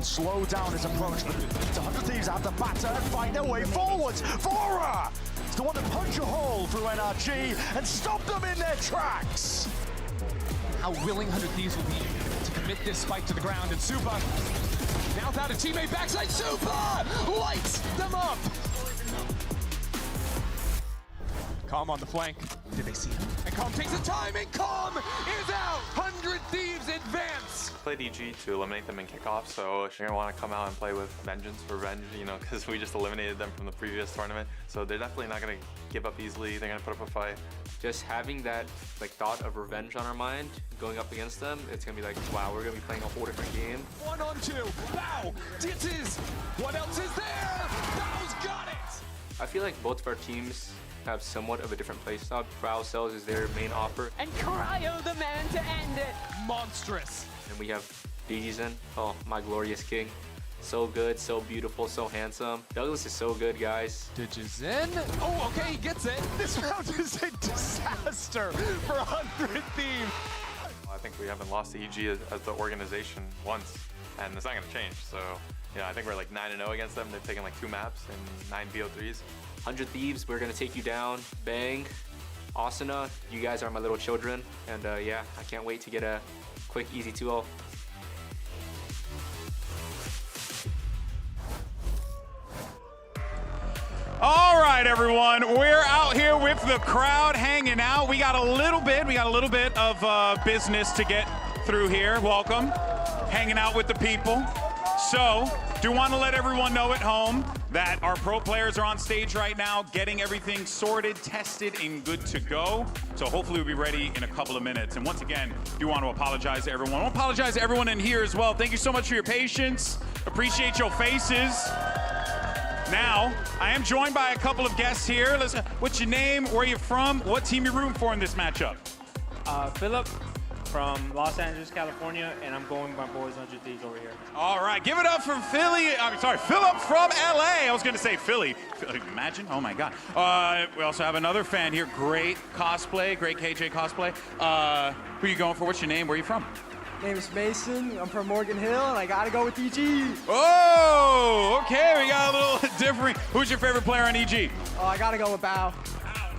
can slow down his approach, but it's 100 Thieves have to batter and find their way forwards. FURIA is the one to punch a hole through NRG and stop them in their tracks. How willing 100 Thieves will be to commit this spike to the ground, and Supa, now without a teammate backside, Supa lights them up! Calm on the flank. Did they see him? And Calm takes the time, and Calm is out! 100 Thieves advance! Played EG to eliminate them in kickoff, so you're gonna want to come out and play with vengeance for revenge, you know, because we just eliminated them from the previous tournament. So they're definitely not gonna give up easily. They're gonna put up a fight. Just having that like thought of revenge on our mind, going up against them, it's gonna be like, wow, we're gonna be playing a whole different game. 1-on-2. Bao ditches. What else is there? Bao's got it. I feel like both of our teams have somewhat of a different playstyle. Bao Cells is their main offer. And Cryo the man to end it. Monstrous. And we have Digizen, oh, my glorious king. So good, so beautiful, so handsome. Douglas is so good, guys. Digizen. Oh, okay, he gets it. This round is a disaster for 100 Thieves. I think we haven't lost to EG as the organization once, and it's not gonna change. So, yeah, I think we're like 9-0 against them. They've taken like 2 maps and 9 VO3s. 100 Thieves, we're gonna take you down. Bang. Asuna, you guys are my little children. And yeah, I can't wait to get a quick, easy 2-0. All right, everyone, we're out here with the crowd hanging out. We got a little bit of business to get through here. Welcome, hanging out with the people. So, do want to let everyone know at home that our pro players are on stage right now, getting everything sorted, tested, and good to go. So hopefully we'll be ready in a couple of minutes. And once again, do want to apologize to everyone. I want to apologize to everyone in here as well. Thank you so much for your patience. Appreciate your faces. Now, I am joined by a couple of guests here. What's your name? Where are you from? What team you rooting for in this matchup? Philip from Los Angeles, California, and I'm going with my boys 100 Thieves over here. All right, give it up for Philly. I'm sorry, Philip from LA. I was going to say Philly. Imagine, oh my God. We also have another fan here. Great cosplay, great KJ cosplay. Who are you going for? What's your name? Where are you from? Name is Mason. I'm from Morgan Hill, and I gotta go with EG. Oh, okay, we got a little different. Who's your favorite player on EG? Oh, I gotta go with Bao.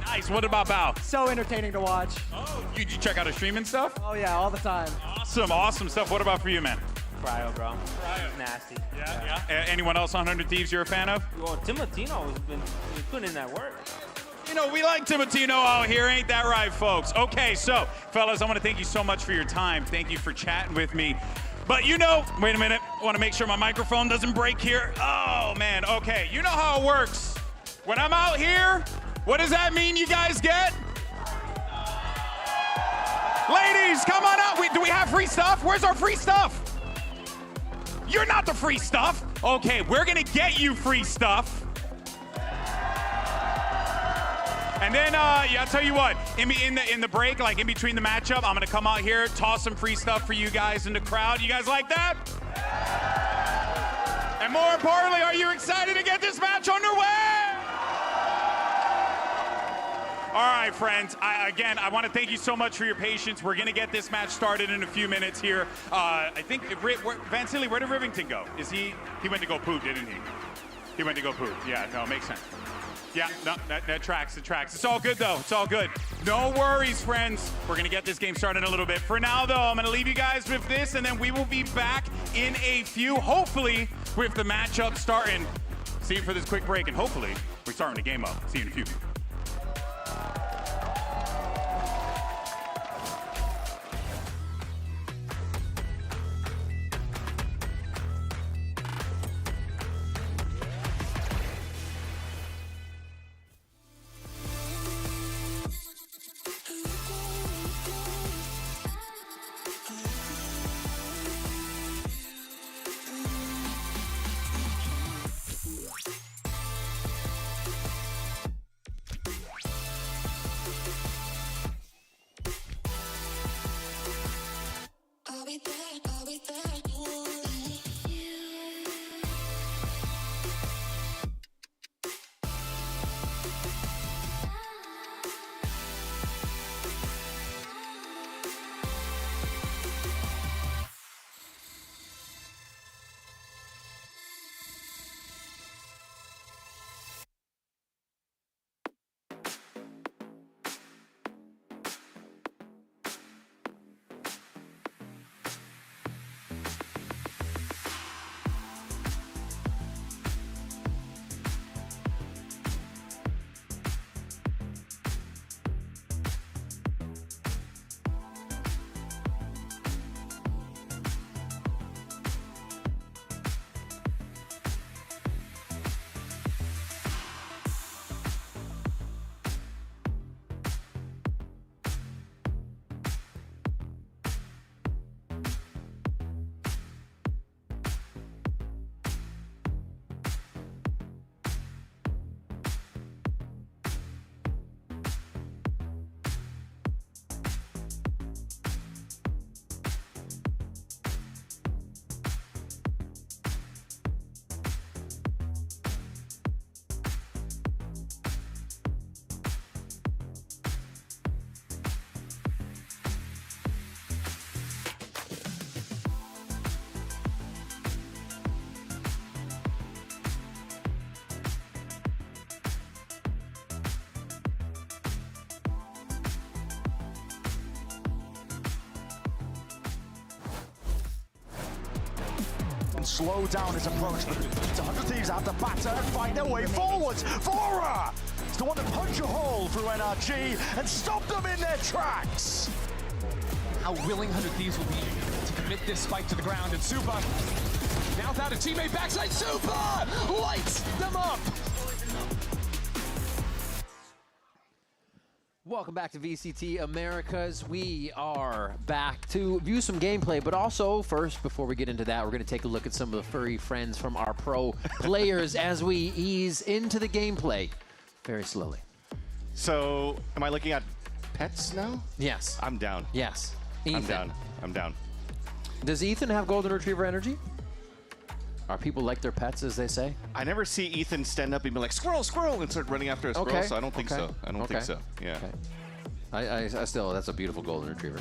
Nice. What about Bao? So entertaining to watch. Oh, you check out his stream and stuff? Oh yeah, all the time. Awesome stuff. What about for you, man? Cryo, bro. Cryo. Nasty. Yeah. Anyone else on 100 Thieves you're a fan of? Well, Timotino has been putting in that work. You know, we like Timotino out here, ain't that right, folks? Okay, so, fellas, I want to thank you so much for your time. Thank you for chatting with me. But you know, wait a minute. I want to make sure my microphone doesn't break here. Oh, man, okay. You know how it works. When I'm out here, what does that mean you guys get? Ladies, come on out. Do we have free stuff? Where's our free stuff? You're not the free stuff. Okay, we're going to get you free stuff. And then, yeah, I'll tell you what, in the break, like in between the matchup, I'm going to come out here, toss some free stuff for you guys in the crowd. You guys like that? And more importantly, are you excited to get this match underway? All right, friends, I want to thank you so much for your patience. We're going to get this match started in a few minutes here. I think, Vansili, where did Rivington go? He went to go poop, didn't he? He went to go poop. Yeah, no, makes sense. Yeah, no, that tracks. It tracks. It's all good, though. It's all good. No worries, friends. We're going to get this game started in a little bit. For now, though, I'm going to leave you guys with this, and then we will be back in a few, hopefully, with the matchup starting. See you for this quick break, and hopefully, we're starting the game up. See you in a few. and slow down his approach. But it's 100 Thieves have to batter and find their way forwards. FURIA is the one to punch a hole through NRG and stop them in their tracks. How willing 100 Thieves will be to commit this spike to the ground, and Supa, now without a teammate backside, Supa lights them up! Welcome back to VCT Americas. We are back to view some gameplay, but also first, before we get into that, we're going to take a look at some of the furry friends from our pro players as we ease into the gameplay very slowly. So, am I looking at pets now? Yes. I'm down. Yes. I'm Ethan. down. I'm down. Does Ethan have golden retriever energy? Are people like their pets, as they say? I never see Ethan stand up and be like, squirrel, squirrel, and start running after a squirrel, so I don't think so. I don't think so. Yeah. I still, that's a beautiful golden retriever.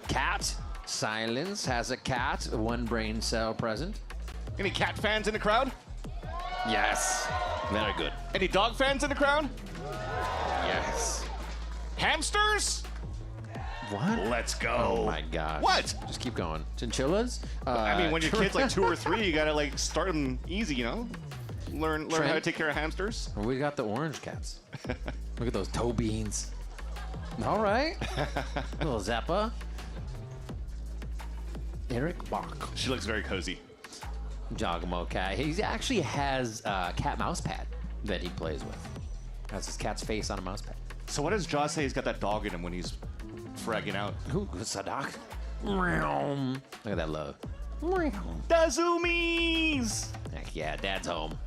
Cat. Silence has a cat, one brain cell present. Any cat fans in the crowd? Yes. Very good. Any dog fans in the crowd? Yes. Hamsters? What? Let's go. Oh my gosh. What? Just keep going. Chinchillas? I mean, when your kid's like 2 or 3, you gotta like start them easy, you know? Learn how to take care of hamsters. We got the orange cats. Look at those toe beans. All right. Little Zappa. Eric Bach. She looks very cozy. Jogamo cat. He actually has a cat mouse pad that he plays with. Has his cat's face on a mouse pad. So what does Jaw say he's got that dog in him when he's fragging out? Who? Sadak? Look at that love. The zoomies! Heck yeah, Dad's home.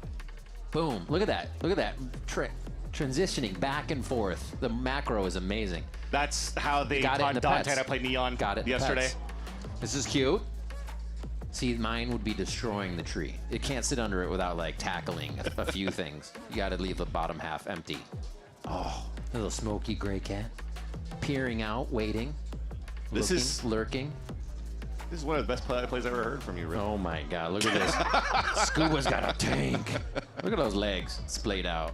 Boom. Look at that. Look at that. Transitioning back and forth. The macro is amazing. That's how they got taught it Dante to play Neon yesterday. This is cute. See, mine would be destroying the tree. It can't sit under it without like tackling a few things. You gotta leave the bottom half empty. Oh, little smoky gray cat. Peering out, waiting. This is lurking. This is one of the best plays I've ever heard from you, Rick. Oh my God, look at this. Scuba's got a tank. Look at those legs splayed out.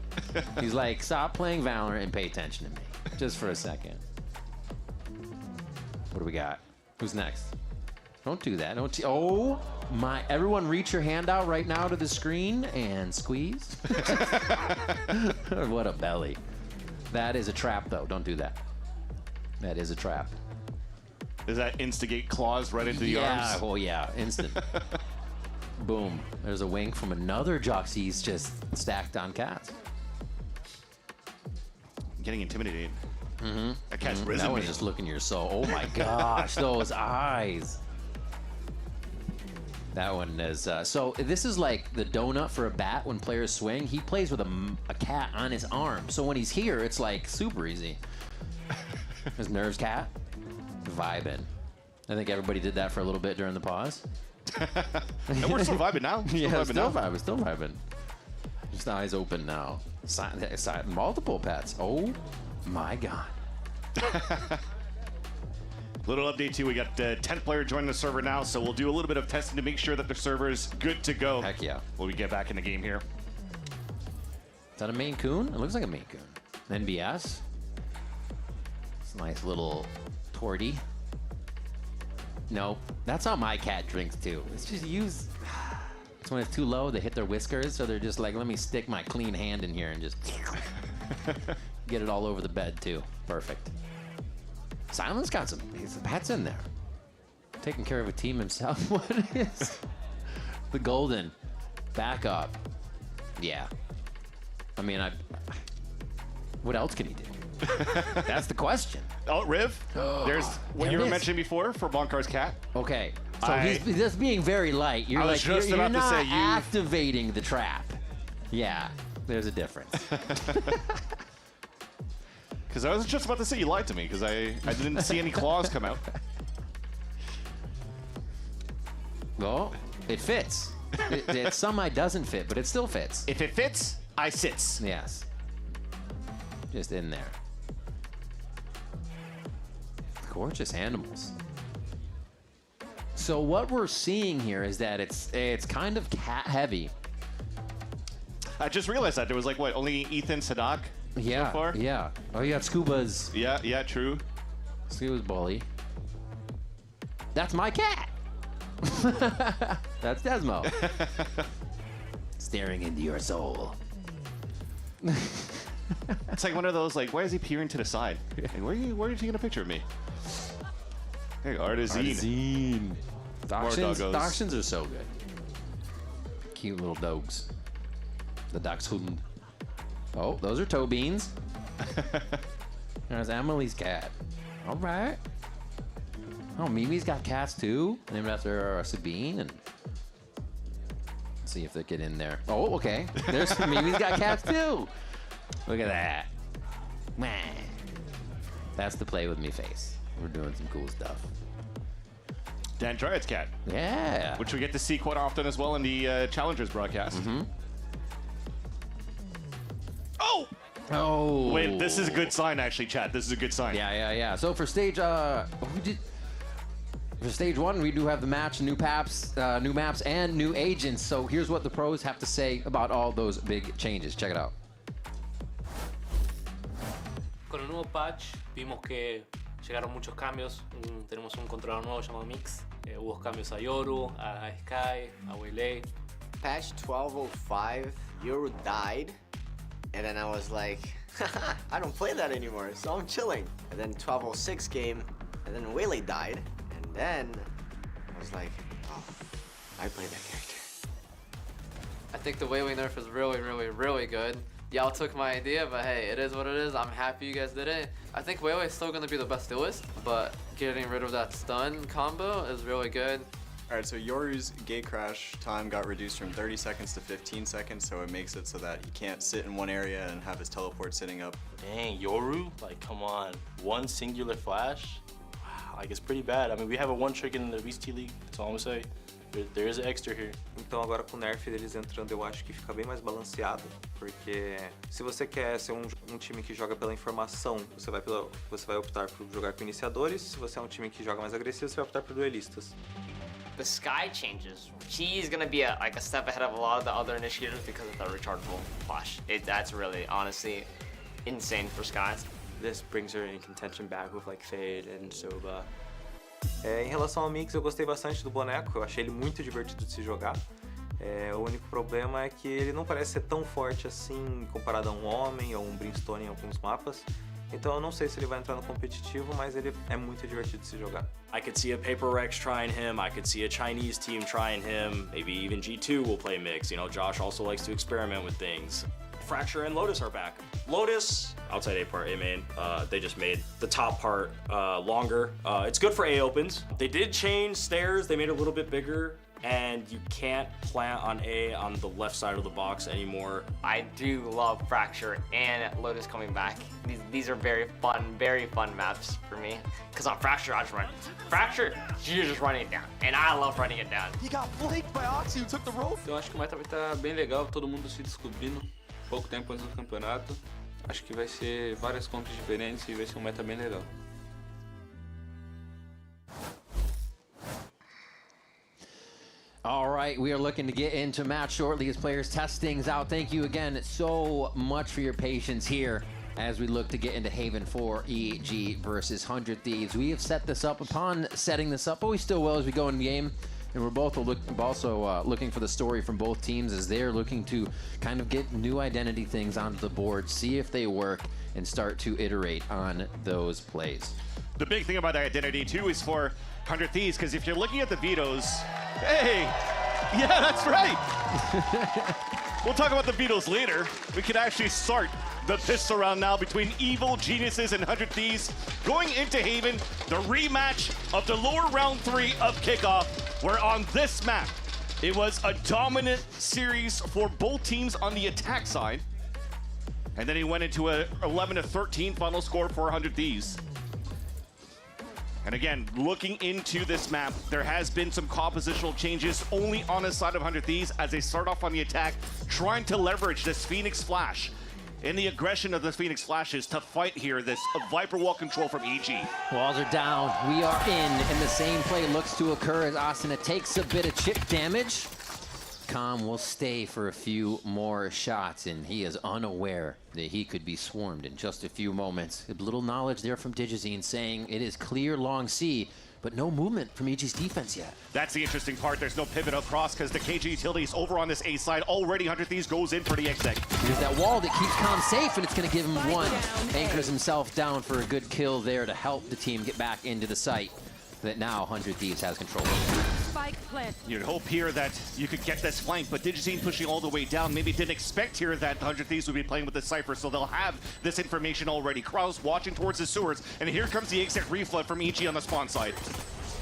He's like, stop playing Valorant and pay attention to me. Just for a second. What do we got? Who's next? Don't do that. Don't. Oh my! Everyone, reach your hand out right now to the screen and squeeze. What a belly! That is a trap, though. Don't do that. That is a trap. Does that instigate claws right into the arms? Yeah. Oh yeah, instant. Boom. There's a wink from another Joxy's just stacked on cats. I'm getting intimidated. Mm-hmm. That cat's risen That one's me. just looking your soul. Oh my gosh, those eyes. That one is, so this is like the donut for a bat when players swing. He plays with a cat on his arm. So when he's here, it's like super easy. His nerves cat, vibing. I think everybody did that for a little bit during the pause. And we're still vibing now. Still vibing. Just eyes open now. Multiple pets. Oh my God. Little update too, we got 10th player joining the server now, so we'll do a little bit of testing to make sure that the server's good to go. Heck yeah. When we get back in the game here. Is that a Maine Coon? It looks like a Maine Coon. NBS. It's a nice little torty. No, that's how my cat drinks too. It's just use. It's when it's too low, they hit their whiskers, so they're just like, let me stick my clean hand in here and just get it all over the bed too. Perfect. Silence got some pets in there. Taking care of a team himself. What is the golden backup? Yeah. I mean, what else can he do? That's the question. Oh, Riv, there's what There you it were is. mentioning before for Bonkar's cat. Okay, so he's just being very light. You're I was like, just you're about to not say, you- activating the trap. Yeah, there's a difference. Because I was just about to say you lied to me because I didn't see any claws come out. Well, it fits. It somehow doesn't fit, but it still fits. If it fits, I sits. Yes. Just in there. Gorgeous animals. So what we're seeing here is that it's kind of cat heavy. I just realized that there was like what, only Ethan Sadak so far? Yeah. Oh, you got Scuba's. Yeah, true. Scuba's bully. That's my cat. That's Desmo. Staring into your soul. It's like one of those, like, why is he peering to the side? Like, where are you taking a picture of me? Hey, Artazine. Dachshunds are so good. Cute little dogs. The Dachshund. Oh, those are toe beans. There's Emily's cat. All right. Oh, Mimi's got cats too. Named after Sabine. And let's see if they get in there. Oh, okay. There's Mimi's got cats too. Look at that. Man. That's the play with me face. We're doing some cool stuff. Dan Dryad's cat. Yeah. Which we get to see quite often as well in the Challengers broadcast. Oh! Oh. Wait, this is a good sign, actually, chat. This is a good sign. Yeah. So for stage, for stage 1, we do have the match, new maps, and new agents. So here's what the pros have to say about all those big changes. Check it out. Con el nuevo patch vimos que llegaron muchos cambios. Tenemos un controlador nuevo llamado Mix. Hubo cambios a Yoru, a Sky, a Waylay. Patch 1205, Yoru died. And then I was like, I don't play that anymore, so I'm chilling. And then 1206 came, and then Waylay died. And then I was like, oh, I play that character. I think the Waylay nerf is really good. Y'all took my idea, but hey, it is what it is. I'm happy you guys did it. I think Waylay is still gonna be the best duelist, but getting rid of that stun combo is really good. Alright, so Yoru's gate crash time got reduced from 30 seconds to 15 seconds, so it makes it so that he can't sit in one area and have his teleport sitting up. Dang, Yoru? Like, come on. One singular flash? Wow, like, it's pretty bad. I mean, we have a one trick in the VCT League, that's all I'm gonna say. There is an extra here. Então agora com o nerf deles entrando, eu acho que fica bem mais balanceado, porque se você quer ser um time que joga pela informação, você vai optar por jogar com iniciadores. Se você é um time que joga mais agressivo, você vai optar por duelistas. The Sky changes. She's gonna be like a step ahead of a lot of the other initiators because of the rechargeable flash. That's really, honestly, insane for Sky. This brings her in contention back with like Fade and Soba. Em relação ao Mix, eu gostei bastante do boneco, eu achei ele muito divertido de se jogar. O único problema é que ele não parece ser tão forte assim comparado a um homem ou um Brimstone em alguns mapas. Então eu não sei se ele vai entrar no competitivo, mas ele é muito divertido de se jogar. I could see a Paper Rex trying him, I could see a Chinese team trying him, maybe even G2 will play Mix. You know, Josh also likes to experiment with things. Fracture and Lotus are back. Lotus, outside A part, A main, they just made the top part longer. It's good for A opens. They did change stairs, they made it a little bit bigger, and you can't plant on A on the left side of the box anymore. I do love Fracture and Lotus coming back. These are very fun maps for me. Because on Fracture, I just run. Fracture, you're just running it down. And I love running it down. He got flanked by Oxy who took the rope. Eu acho que o meta vai estar bem legal, todo mundo se descobrindo. Pouco tempo antes do campeonato. Acho que vai ser várias compras diferentes e vai ser meta bem legal. All right, we are looking to get into match shortly as players test things out. Thank you again so much for your patience here as we look to get into Haven 4 EG versus 100 Thieves. We have set this up. Upon setting this up, but we still will as we go in the game. And we're both also looking for the story from both teams as they're looking to kind of get new identity things onto the board, see if they work, and start to iterate on those plays. The big thing about identity, too, is for 100 Thieves, because if you're looking at the vetoes, hey, yeah, that's right. We'll talk about the vetoes later. We can actually start the pistol round now between Evil Geniuses and 100 Thieves going into Haven, the rematch of the lower round 3 of kickoff, where on this map, it was a dominant series for both teams on the attack side. And then he went into a 11-13 final score for 100 Thieves. And again, looking into this map, there has been some compositional changes only on the side of 100 Thieves as they start off on the attack, trying to leverage this Phoenix Flash and the aggression of the Phoenix Flashes to fight here, this Viper wall control from EG. Walls are down, we are in, and the same play looks to occur as Asuna takes a bit of chip damage. Com will stay for a few more shots, and he is unaware that he could be swarmed in just a few moments. A little knowledge there from Digizine saying it is clear long C but no movement from EG's defense yet. That's the interesting part. There's no pivot across because the KG utilities over on this A side already. 100 Thieves goes in for the exec. Here's that wall that keeps Calm safe, and it's going to give him one. Anchors himself down for a good kill there to help the team get back into the site that now 100 Thieves has control of. You'd hope here that you could get this flank, but Digizine pushing all the way down. Maybe didn't expect here that 100 Thieves would be playing with the Cypher, so they'll have this information already. Kraus watching towards the sewers, and here comes the exec reflood from EG on the spawn side.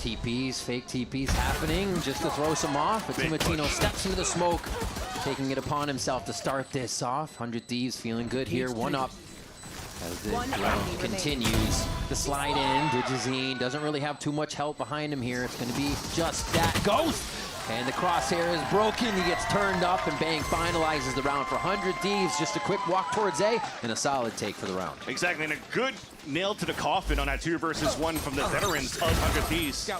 TPs, fake TPs happening just to throw some off. But Timatino steps into the smoke, taking it upon himself to start this off. 100 Thieves feeling good here, one up. As the round continues, the slide in, Digizine doesn't really have too much help behind him here. It's going to be just that ghost. And the crosshair is broken. He gets turned up, and Bang finalizes the round for 100 Thieves. Just a quick walk towards A, and a solid take for the round. Exactly, and a good nail to the coffin on that 2 versus 1 from the veterans of 100 Thieves.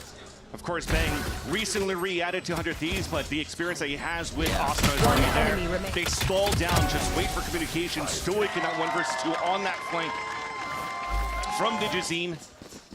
Of course, Bang recently re-added to 100 Thieves, but the experience that he has with Aspas is already there. They stall down, just wait for communication, stoic in that 1 versus 2 on that flank from Digizine.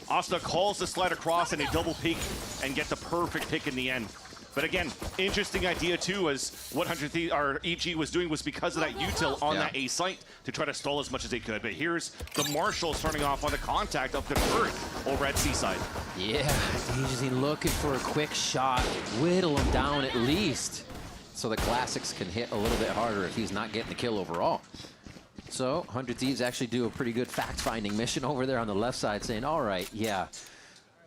Asta calls the slide across and a double peek and get the perfect pick in the end. But again, interesting idea too, as what 100 Thieves, or EG was doing was because of that util on that A site to try to stall as much as they could. But here's the Marshal starting off on the contact of Convert over at Seaside. Yeah, Digizine looking for a quick shot, whittle him down at least, so the Classics can hit a little bit harder if he's not getting the kill overall. So 100 Thieves actually do a pretty good fact-finding mission over there on the left side, saying, all right, yeah,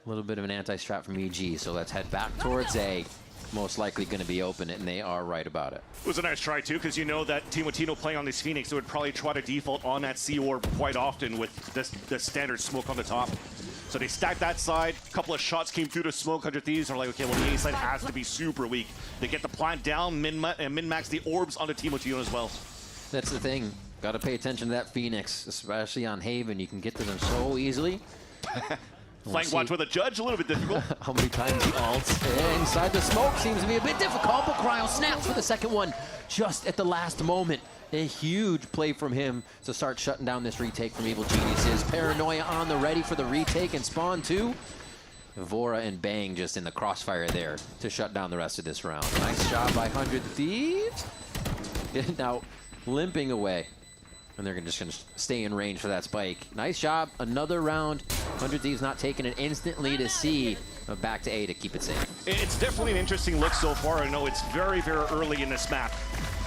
a little bit of an anti-strat from EG, so let's head back towards A. Most likely going to be open, and they are right about it. It was a nice try too, because you know that Timotino playing on this Phoenix, they would probably try to default on that C orb quite often with the standard smoke on the top. So they stacked that side, a couple of shots came through the smoke. 100 Thieves are like, okay, well, the A side has to be super weak. They get the plant down, min-max the orbs onto Timotino as well. That's the thing. Got to pay attention to that Phoenix, especially on Haven. You can get to them so easily. Flank watch with a judge, a little bit difficult. How many times he ults inside the smoke seems to be a bit difficult, but Cryo snaps for the second one just at the last moment. A huge play from him to start shutting down this retake from Evil Geniuses. Paranoia on the ready for the retake, and Spawn 2. Vora and Bang just in the crossfire there to shut down the rest of this round. Nice job by 100 Thieves. Now limping away. And they're just going to stay in range for that spike. Nice job. Another round. 100 Thieves not taking it instantly to C. Back to A to keep it safe. It's definitely an interesting look so far. I know it's very, very early in this map.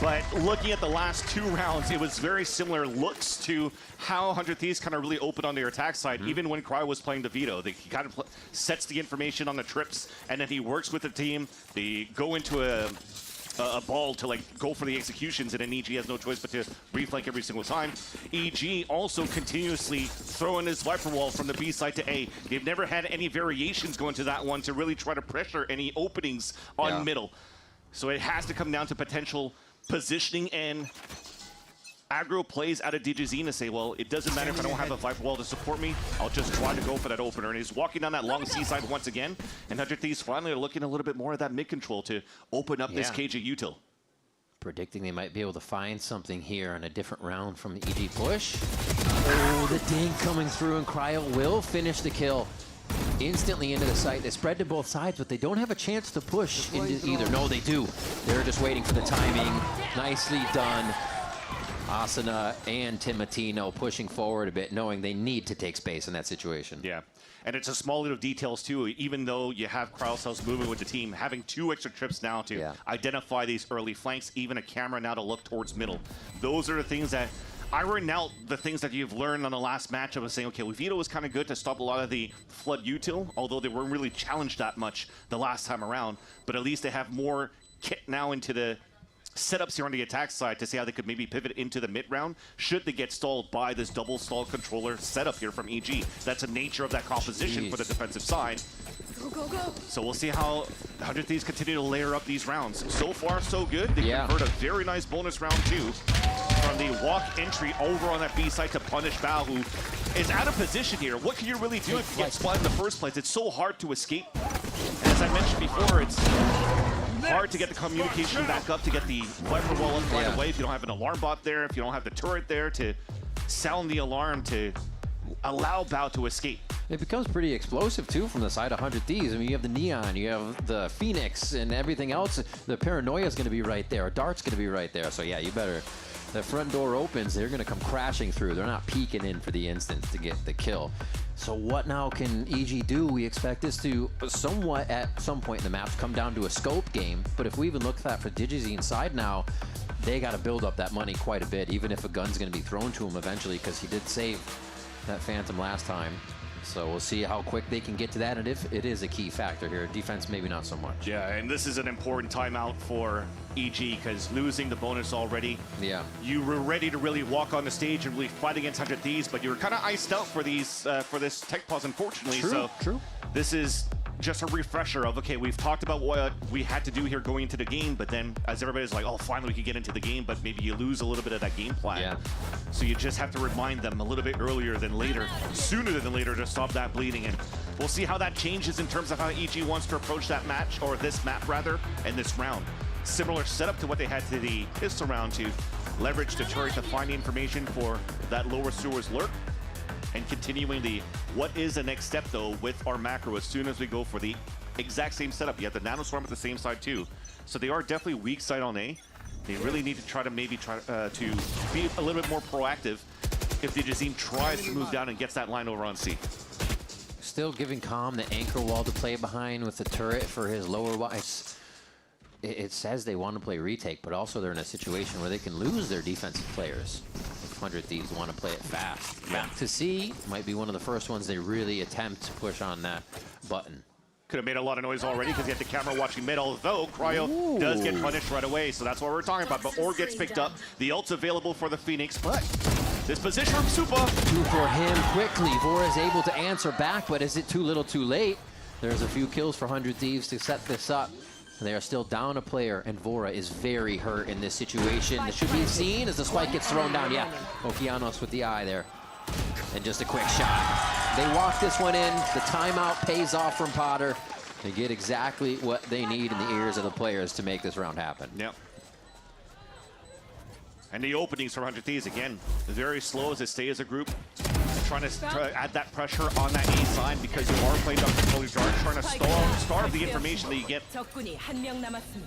But looking at the last 2 rounds, it was very similar looks to how 100 Thieves kind of really opened on their attack side, even when Cryo was playing the Veto. He kind of sets the information on the trips, and then he works with the team. They go into a ball to like go for the executions, and then EG has no choice but to reflank every single time. EG also continuously throwing his Viper wall from the B side to A. They've never had any variations going to that one to really try to pressure any openings on middle. So it has to come down to potential positioning and aggro plays out of Digizine to say, well, it doesn't matter if I don't have a Viper wall to support me, I'll just try to go for that opener. And he's walking down that long seaside once again, and 100 Thieves finally are looking a little bit more at that mid control to open up this KG util. Predicting they might be able to find something here on a different round from the EG push. Oh, the dink coming through, and Cryo will finish the kill. Instantly into the site. They spread to both sides, but they don't have a chance to push into either. No, they do. They're just waiting for the timing. Nicely done. Asana and Timotino pushing forward a bit, knowing they need to take space in that situation. Yeah, and it's a small little details too, even though you have Krausel's moving with the team, having 2 extra trips now to identify these early flanks, even a camera now to look towards middle. Those are the things that, iron out the things that you've learned on the last matchup of saying, okay, well, Vito was kind of good to stop a lot of the flood util, although they weren't really challenged that much the last time around, but at least they have more kit now into the setups here on the attack side to see how they could maybe pivot into the mid round should they get stalled by this double stall controller setup here from EG. That's the nature of that composition for the defensive side. Go, go, go. So we'll see how 100 Thieves continue to layer up these rounds. So far, so good. They convert a very nice bonus round 2 from the walk entry over on that B side to punish Bao, who is out of position here. What can you really do if you get spotted in the first place? It's so hard to escape. And as I mentioned before, it's hard to get the communication back up, to get the Viper wall up right away if you don't have an alarm bot there, if you don't have the turret there to sound the alarm to allow Bao to escape. It becomes pretty explosive too from the side of 100 Thieves. I mean, you have the Neon, you have the Phoenix, and everything else. The Paranoia is going to be right there. Dart's going to be right there. So yeah, you better. The front door opens, they're going to come crashing through. They're not peeking in for the instant to get the kill. So what now can EG do? We expect this to somewhat at some point in the maps come down to a scope game. But if we even look at that for DigiZ inside now, they got to build up that money quite a bit, even if a gun's going to be thrown to him eventually, because he did save that Phantom last time. So we'll see how quick they can get to that, and if it is a key factor here. Defense, maybe not so much. Yeah, and this is an important timeout for EG, because losing the bonus already. Yeah. You were ready to really walk on the stage and really fight against 100 Thieves, but you were kind of iced out for these for this tech pause, unfortunately. True. This is just a refresher of, okay, we've talked about what we had to do here going into the game, but then as everybody's like, oh, finally we can get into the game, but maybe you lose a little bit of that game plan. Yeah. So you just have to remind them a little bit earlier than later, sooner than later, to stop that bleeding. And we'll see how that changes in terms of how EG wants to approach that match, or this map rather, and this round. Similar setup to what they had to the pistol round, to leverage the turret to find the information for that lower sewers lurk. And continuing the what is the next step though with our macro as soon as we go for the exact same setup. You have the nanoswarm at the same side too. So they are definitely weak side on A. They really need to try to maybe to be a little bit more proactive if the DigiZ tries to move down and gets that line over on C. Still giving Calm the anchor wall to play behind with the turret for his lower wall. It says they want to play retake, but also they're in a situation where they can lose their defensive players. 100 Thieves want to play it fast. Back to C might be one of the first ones they really attempt to push on that button. Could have made a lot of noise already because he had the camera watching mid, although Cryo does get punished right away, so that's what we're talking about. But Or gets picked up, the ult's available for the Phoenix, but this position from Supa. Two for him quickly. Vora is able to answer back, but is it too little too late? There's a few kills for 100 Thieves to set this up. They are still down a player, and Vora is very hurt in this situation. This should be seen as the spike gets thrown down. Yeah, Okeanos with the eye there. And just a quick shot. They walk this one in. The timeout pays off from Potter. They get exactly what they need in the ears of the players to make this round happen. Yep. And the openings for 100 Thieves, again, very slow as they stay as a group. Trying to add that pressure on that A side because you are playing up controlling Jar, trying to starve the information that you get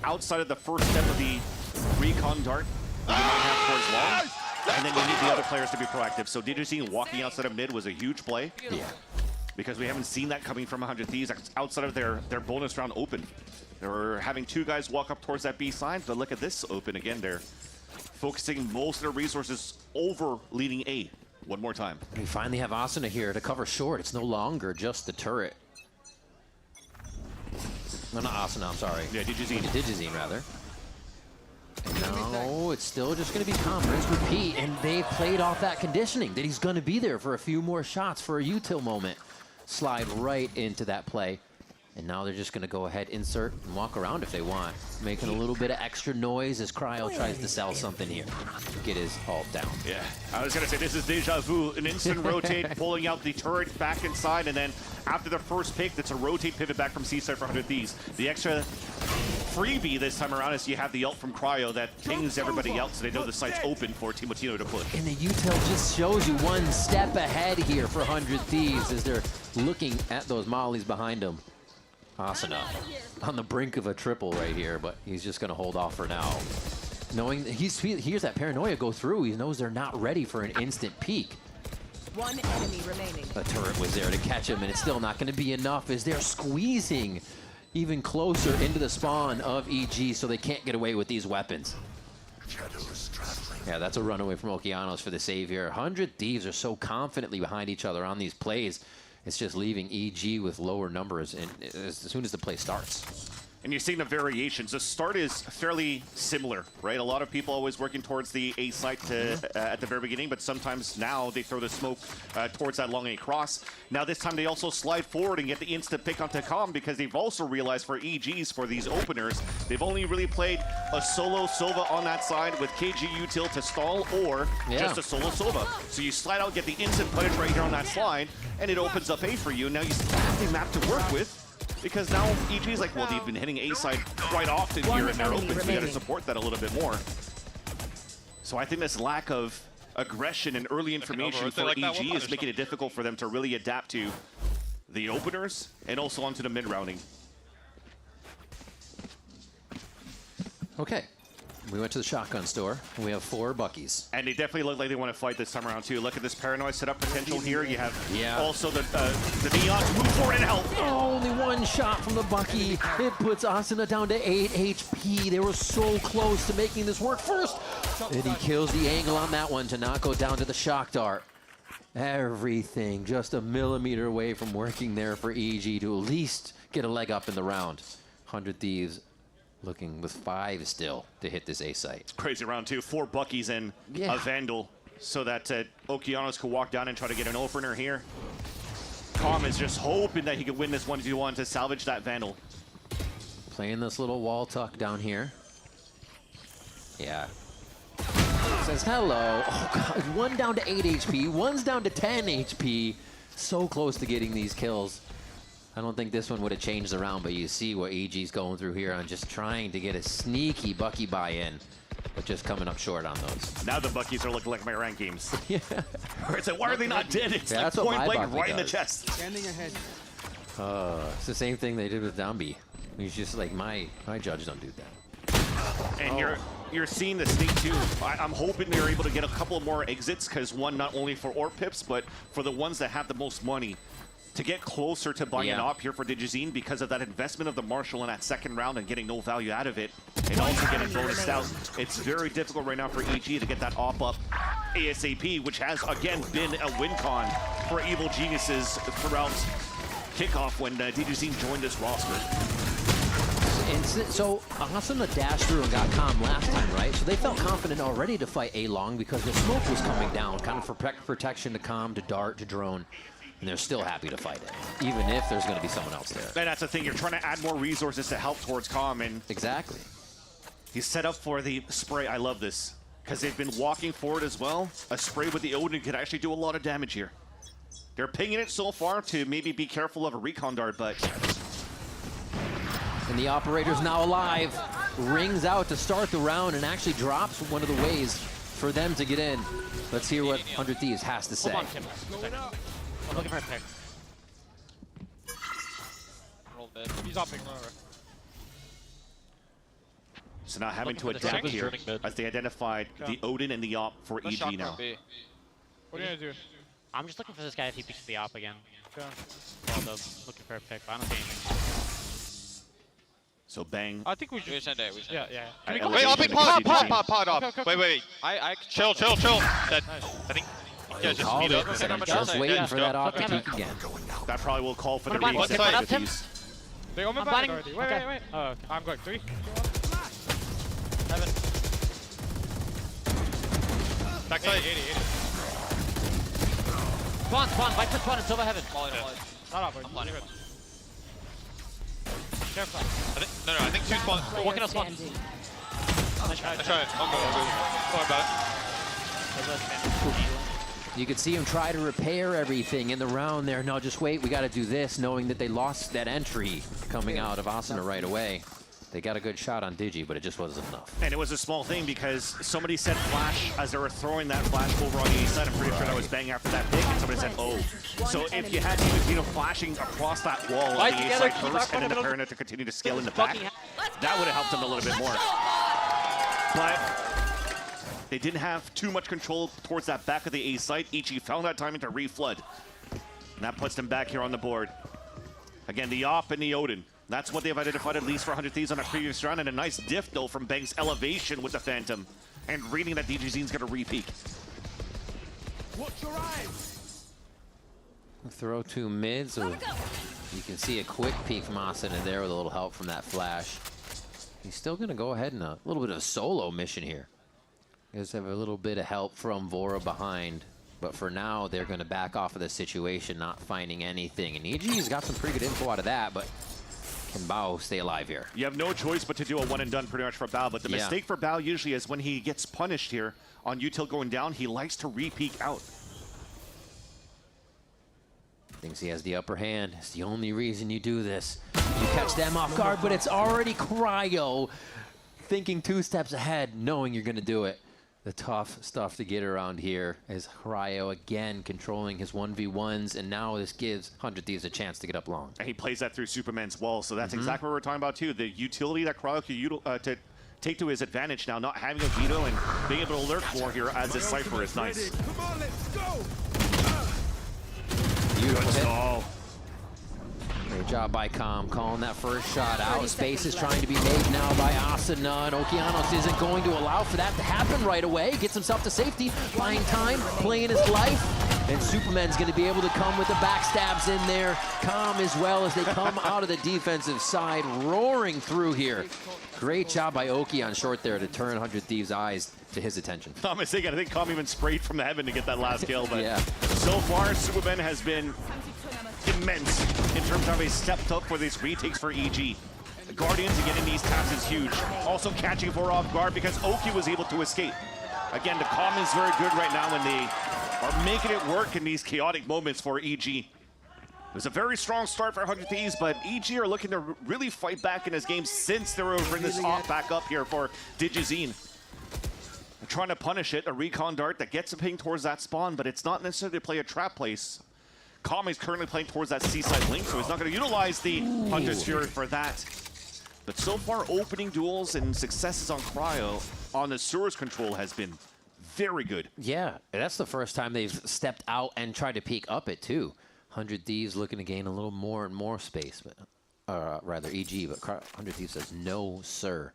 outside of the first step of the recon dart that you might have towards long. And then you need the other players to be proactive. So DigiZ walking outside of mid was a huge play. Yeah. Because we haven't seen that coming from 100 Thieves outside of their bonus round open. They were having two guys walk up towards that B side, but look at this open again. They're focusing most of their resources over leading A. One more time. We finally have Asuna here to cover short. It's no longer just the turret. No, not Asuna, I'm sorry. Yeah, DigiZ. DigiZ, rather. And no, it's still just going to be Commerce repeat, and they've played off that conditioning that he's going to be there for a few more shots for a util moment. Slide right into that play. And now they're just going to go ahead, insert, and walk around if they want. Making a little bit of extra noise as Cryo tries to sell something here. Get his ult down. Yeah, I was going to say, this is deja vu. An instant rotate, pulling out the turret back inside, and then after the first pick, that's a rotate pivot back from C-side for 100 Thieves. The extra freebie this time around is you have the ult from Cryo that pings everybody else, so they know the site's open for Timotino to push. And the util just shows you one step ahead here for 100 Thieves as they're looking at those mollies behind them. Asuna on the brink of a triple right here, but he's just going to hold off for now. Knowing that he hears that paranoia go through, he knows they're not ready for an instant peek. One enemy remaining. A turret was there to catch him, and it's still not going to be enough as they're squeezing even closer into the spawn of EG, so they can't get away with these weapons. Yeah, that's a runaway from Okeanos for the save here. 100 Thieves are so confidently behind each other on these plays. It's just leaving EG with lower numbers as soon as the play starts. And you're seeing the variations. The start is fairly similar, right? A lot of people always working towards the A site at the very beginning, but sometimes now they throw the smoke towards that long A cross. Now this time they also slide forward and get the instant pick onto Calm because they've also realized for EGs, for these openers, they've only really played a solo Sova on that side with KG util to stall or just a solo Sova. So you slide out, get the instant punish right here on that slide, and it opens up A for you. Now you have the map to work with. Because now EG is like, well, they've been hitting A side quite often here and they're open, so we got to support that a little bit more. So I think this lack of aggression and early information for EG is making it difficult for them to really adapt to the openers and also onto the mid-rounding. Okay. We went to the shotgun store, and we have 4 Buckies. And they definitely look like they want to fight this time around, too. Look at this paranoid setup potential here. You have also the Neon to move forward and help. Oh, only 1 shot from the Bucky. It puts Asuna down to 8 HP. They were so close to making this work first. And he kills the angle on that one to not go down to the shock dart. Everything just a millimeter away from working there for EG to at least get a leg up in the round. 100 Thieves looking with 5 still to hit this A site. Crazy round 2. 4 Buckies and a Vandal so that Okeanos could walk down and try to get an opener here. Calm is just hoping that he could win this 1v1 to salvage that Vandal. Playing this little wall tuck down here. Yeah. Says hello. Oh god, 1 down to 8 HP, 1's down to 10 HP. So close to getting these kills. I don't think this one would have changed the round, but you see what EG's going through here on just trying to get a sneaky Bucky buy-in, but just coming up short on those. Now the Buckies are looking like my rank games. Yeah. Where it's like, why are they not dead? It's like that's what point my blank Bucky right in the does. chest. Standing ahead. It's the same thing they did with Downby. He's just like, my judge don't do that. And you're seeing the Snake too. I'm hoping they're able to get a couple more exits, because one, not only for Orb Pips, but for the ones that have the most money, to get closer to buying an op here for Digizine because of that investment of the Marshall in that second round and getting no value out of it, and also getting bonused out. It's very difficult right now for EG to get that op up ASAP, which has again been a win con for Evil Geniuses throughout kickoff when Digizine joined this roster. And so Asuna dashed through and got Calm last time, right? So they felt confident already to fight A-Long because the smoke was coming down, kind of for protection to Calm, to Dart, to Drone. And they're still happy to fight it, even if there's going to be someone else there. And that's the thing, you're trying to add more resources to help towards Calm, and exactly. He's set up for the spray. I love this, because they've been walking forward as well. A spray with the Odin could actually do a lot of damage here. They're pinging it so far to maybe be careful of a recon dart, but... And the operator's now alive. Rings out to start the round and actually drops one of the ways for them to get in. Let's hear what 100 Thieves has to say. Hold on, Kim. I'm looking for a pick. Roll mid. He's opting over. So now having to adapt here as they identified the Odin and the op for EG now. What are you gonna do? I'm just looking for this guy if he picks the op again. Okay. Well, looking for a pick, but I don't see anything. So bang. I think we should send it. Yeah. Can we go? Wait, I'll pick pod off. Okay. Wait. I chill. That, I think. Yeah, just speed up. Just waiting for that op to peek again. That probably will call for the What reset side? for these. They own my back already. Wait. Oh, okay. I'm going 3. 7. Backside. 80. Spawn. Bite to spawn. It's over heaven. Not up. I'm good. Careful. I think 2 spawn. We're working on spawn. I try it. I'll go. Sorry about it. You could see him try to repair everything in the round there. No, just wait, we got to do this, knowing that they lost that entry coming out of Asuna right away. They got a good shot on Digi, but it just wasn't enough. And it was a small thing because somebody said flash as they were throwing that flash over on the east side. I'm pretty sure that was bang after that pick, and somebody said, oh. So if you had Digizino flashing across that wall on the east side first, and then the Paranoid to continue to scale in the back, that would have helped them a little bit more. But they didn't have too much control towards that back of the A site. EG found that timing to reflood. And that puts them back here on the board. Again, the op and the Odin. That's what they've identified at least for 100 Thieves on a previous round. And a nice diff, though, from Bang's elevation with the Phantom. And reading that DGZine's going to re-peek. Watch your eyes! Throw 2 mid, so you can see a quick peek from Asuna there with a little help from that flash. He's still going to go ahead and a little bit of a solo mission here. Guys have a little bit of help from Vora behind, but for now they're going to back off of the situation, not finding anything. And EG's got some pretty good info out of that, but can Bao stay alive here? You have no choice but to do a one and done pretty much for Bao, but the mistake for Bao usually is when he gets punished here on util going down, he likes to re-peek out. Thinks he has the upper hand. It's the only reason you do this. You catch them off guard, but it's already Cryo thinking 2 steps ahead, knowing you're going to do it. the tough stuff to get around here as Cryo again controlling his 1v1s, and now this gives 100 Thieves a chance to get up long. And he plays that through Superman's wall, so that's exactly what we're talking about too. The utility that Cryo can take to his advantage now, not having a veto and being able to lurk more here as this Cypher is nice. Come on, let's go. Beautiful hit. Oh. Great job by Com, calling that first shot out. Space is trying to be made now by Asuna, and Okeanos isn't going to allow for that to happen right away. Gets himself to safety, buying time, playing his life, and Superman's going to be able to come with the backstabs in there. Com as well as they come out of the defensive side, roaring through here. Great job by Oki on short there to turn 100 Thieves' eyes to his attention. I'm mistaken, I think Com even sprayed from heaven to get that last kill, but yeah. So far, Superman has been immense in terms of how he stepped up for these retakes for EG. The Guardians and getting these taps is huge. Also catching 4 off guard because Oki was able to escape. Again, the comm is very good right now when they are making it work in these chaotic moments for EG. It was a very strong start for 100 Thieves, but EG are looking to really fight back in this game since they were bringing this off back up here for Digizine. They're trying to punish it, a recon dart that gets a ping towards that spawn, but it's not necessarily to play a trap place. Kami is currently playing towards that seaside link, so he's not going to utilize the Hunter's Fury for that. But so far, opening duels and successes on Cryo on the Sewers control has been very good. Yeah, that's the first time they've stepped out and tried to peek up it too. 100 Thieves looking to gain a little more and more space, but rather EG, but 100 Thieves says no, sir.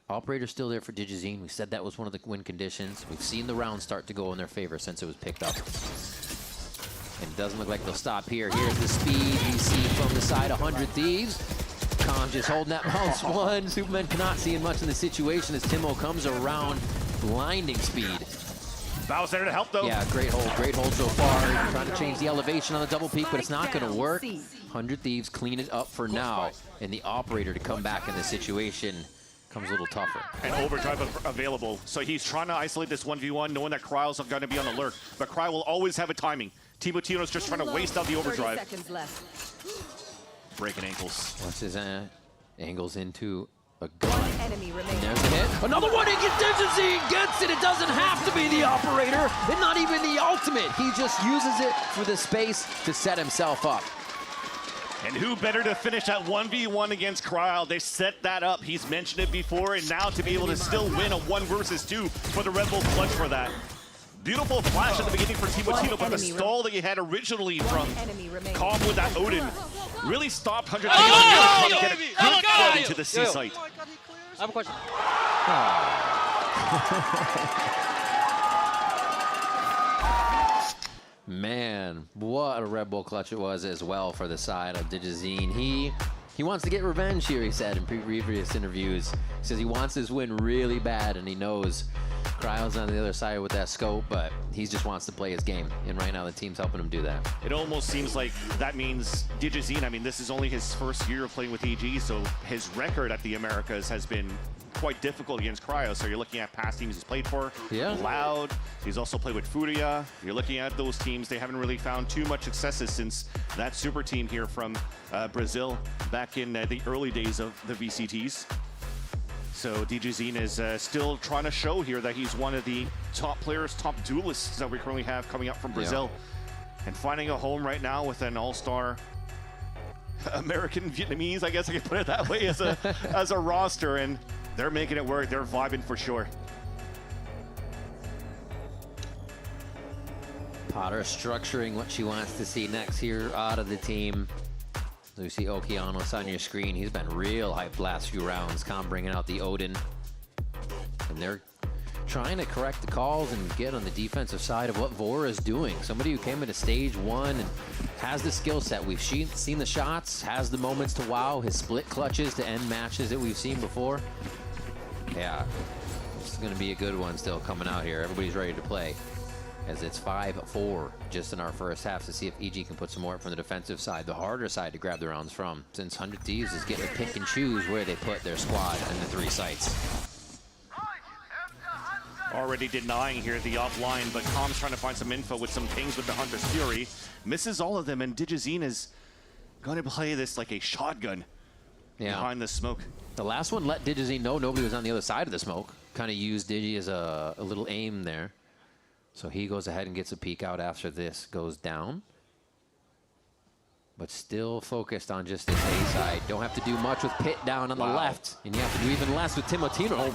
Operator's still there for Digizine. We said that was one of the win conditions. We've seen the round start to go in their favor since it was picked up. And it doesn't look like they'll stop here. Here's the speed we see from the side of 100 Thieves. Com just holding that mouse one. Superman cannot see much in the situation as Timo comes around. Blinding speed. Bow's there to help though. Yeah, great hold so far. Trying to change the elevation on the double peak, but it's not going to work. 100 Thieves clean it up for now. And the operator to come back in the situation comes a little tougher. And overdrive available. So he's trying to isolate this 1v1, knowing that Cryo's going to be on alert. But Cryo will always have a timing. Timotino's just trying to waste out the overdrive. 30 seconds left. Breaking ankles. Once his angles into a gun. Enemy remaining. There's a hit. Another one. He gets it. It doesn't have to be the operator, and not even the ultimate. He just uses it for the space to set himself up. And who better to finish that 1v1 against Cryo? They set that up. He's mentioned it before, and now to be able to still win a 1 versus 2 for the Red Bull clutch for that. Beautiful flash at the beginning for Timotino, but the stall that he had originally from Com with that Odin really stopped 100 to get a good flood into the C site. I have a question. Man, what a Red Bull clutch it was as well for the side of Digizine. He wants to get revenge here, he said in previous interviews. He says he wants this win really bad, and he knows Cryo's on the other side with that scope, but he just wants to play his game, and right now the team's helping him do that. It almost seems like that means Digizine, I mean, this is only his first year of playing with EG, so his record at the Americas has been quite difficult against Cryo. So you're looking at past teams he's played for. Yeah. Loud. He's also played with FURIA. You're looking at those teams. They haven't really found too much successes since that super team here from Brazil back in the early days of the VCTs. So Digizine is still trying to show here that he's one of the top players, top duelists that we currently have coming up from Brazil. Yeah. And finding a home right now with an all-star American Vietnamese, I guess I could put it that way, as a roster, and they're making it work. They're vibing for sure. Potter structuring what she wants to see next here out of the team. So you see Okeanos on your screen. He's been real hyped last few rounds. Com bringing out the Odin. And they're trying to correct the calls and get on the defensive side of what Vora is doing. Somebody who came into stage 1 and has the skill set. We've seen the shots, has the moments to wow, his split clutches to end matches that we've seen before. Yeah, this is going to be a good one still coming out here. Everybody's ready to play as it's 5-4 just in our first half to see if EG can put some more from the defensive side, the harder side to grab the rounds from, since 100 Thieves is getting to pick and choose where they put their squad in the 3 sites. Already denying here the offline, but Com's trying to find some info with some pings with the Hunter's Fury. Misses all of them, and Digizine is going to play this like a shotgun behind the smoke. The last one let Digizine know nobody was on the other side of the smoke. kind of used Digi as a little aim there. So he goes ahead and gets a peek out after this goes down. But still focused on just this A side. Don't have to do much with Pit down on the left. And you have to do even less with Timotino.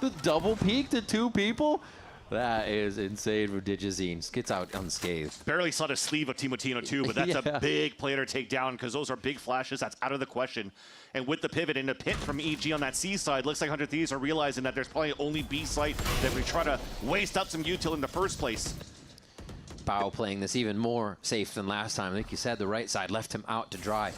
The double peek to 2 people? That is insane for Digizine. Gets out unscathed. Barely saw the sleeve of Timotino too, but that's a big player to take down because those are big flashes. That's out of the question. And with the pivot in the pit from EG on that C side, looks like 100 Thieves are realizing that there's probably only B site that we try to waste up some util in the first place. Bao playing this even more safe than last time. I think you said the right side left him out to dry.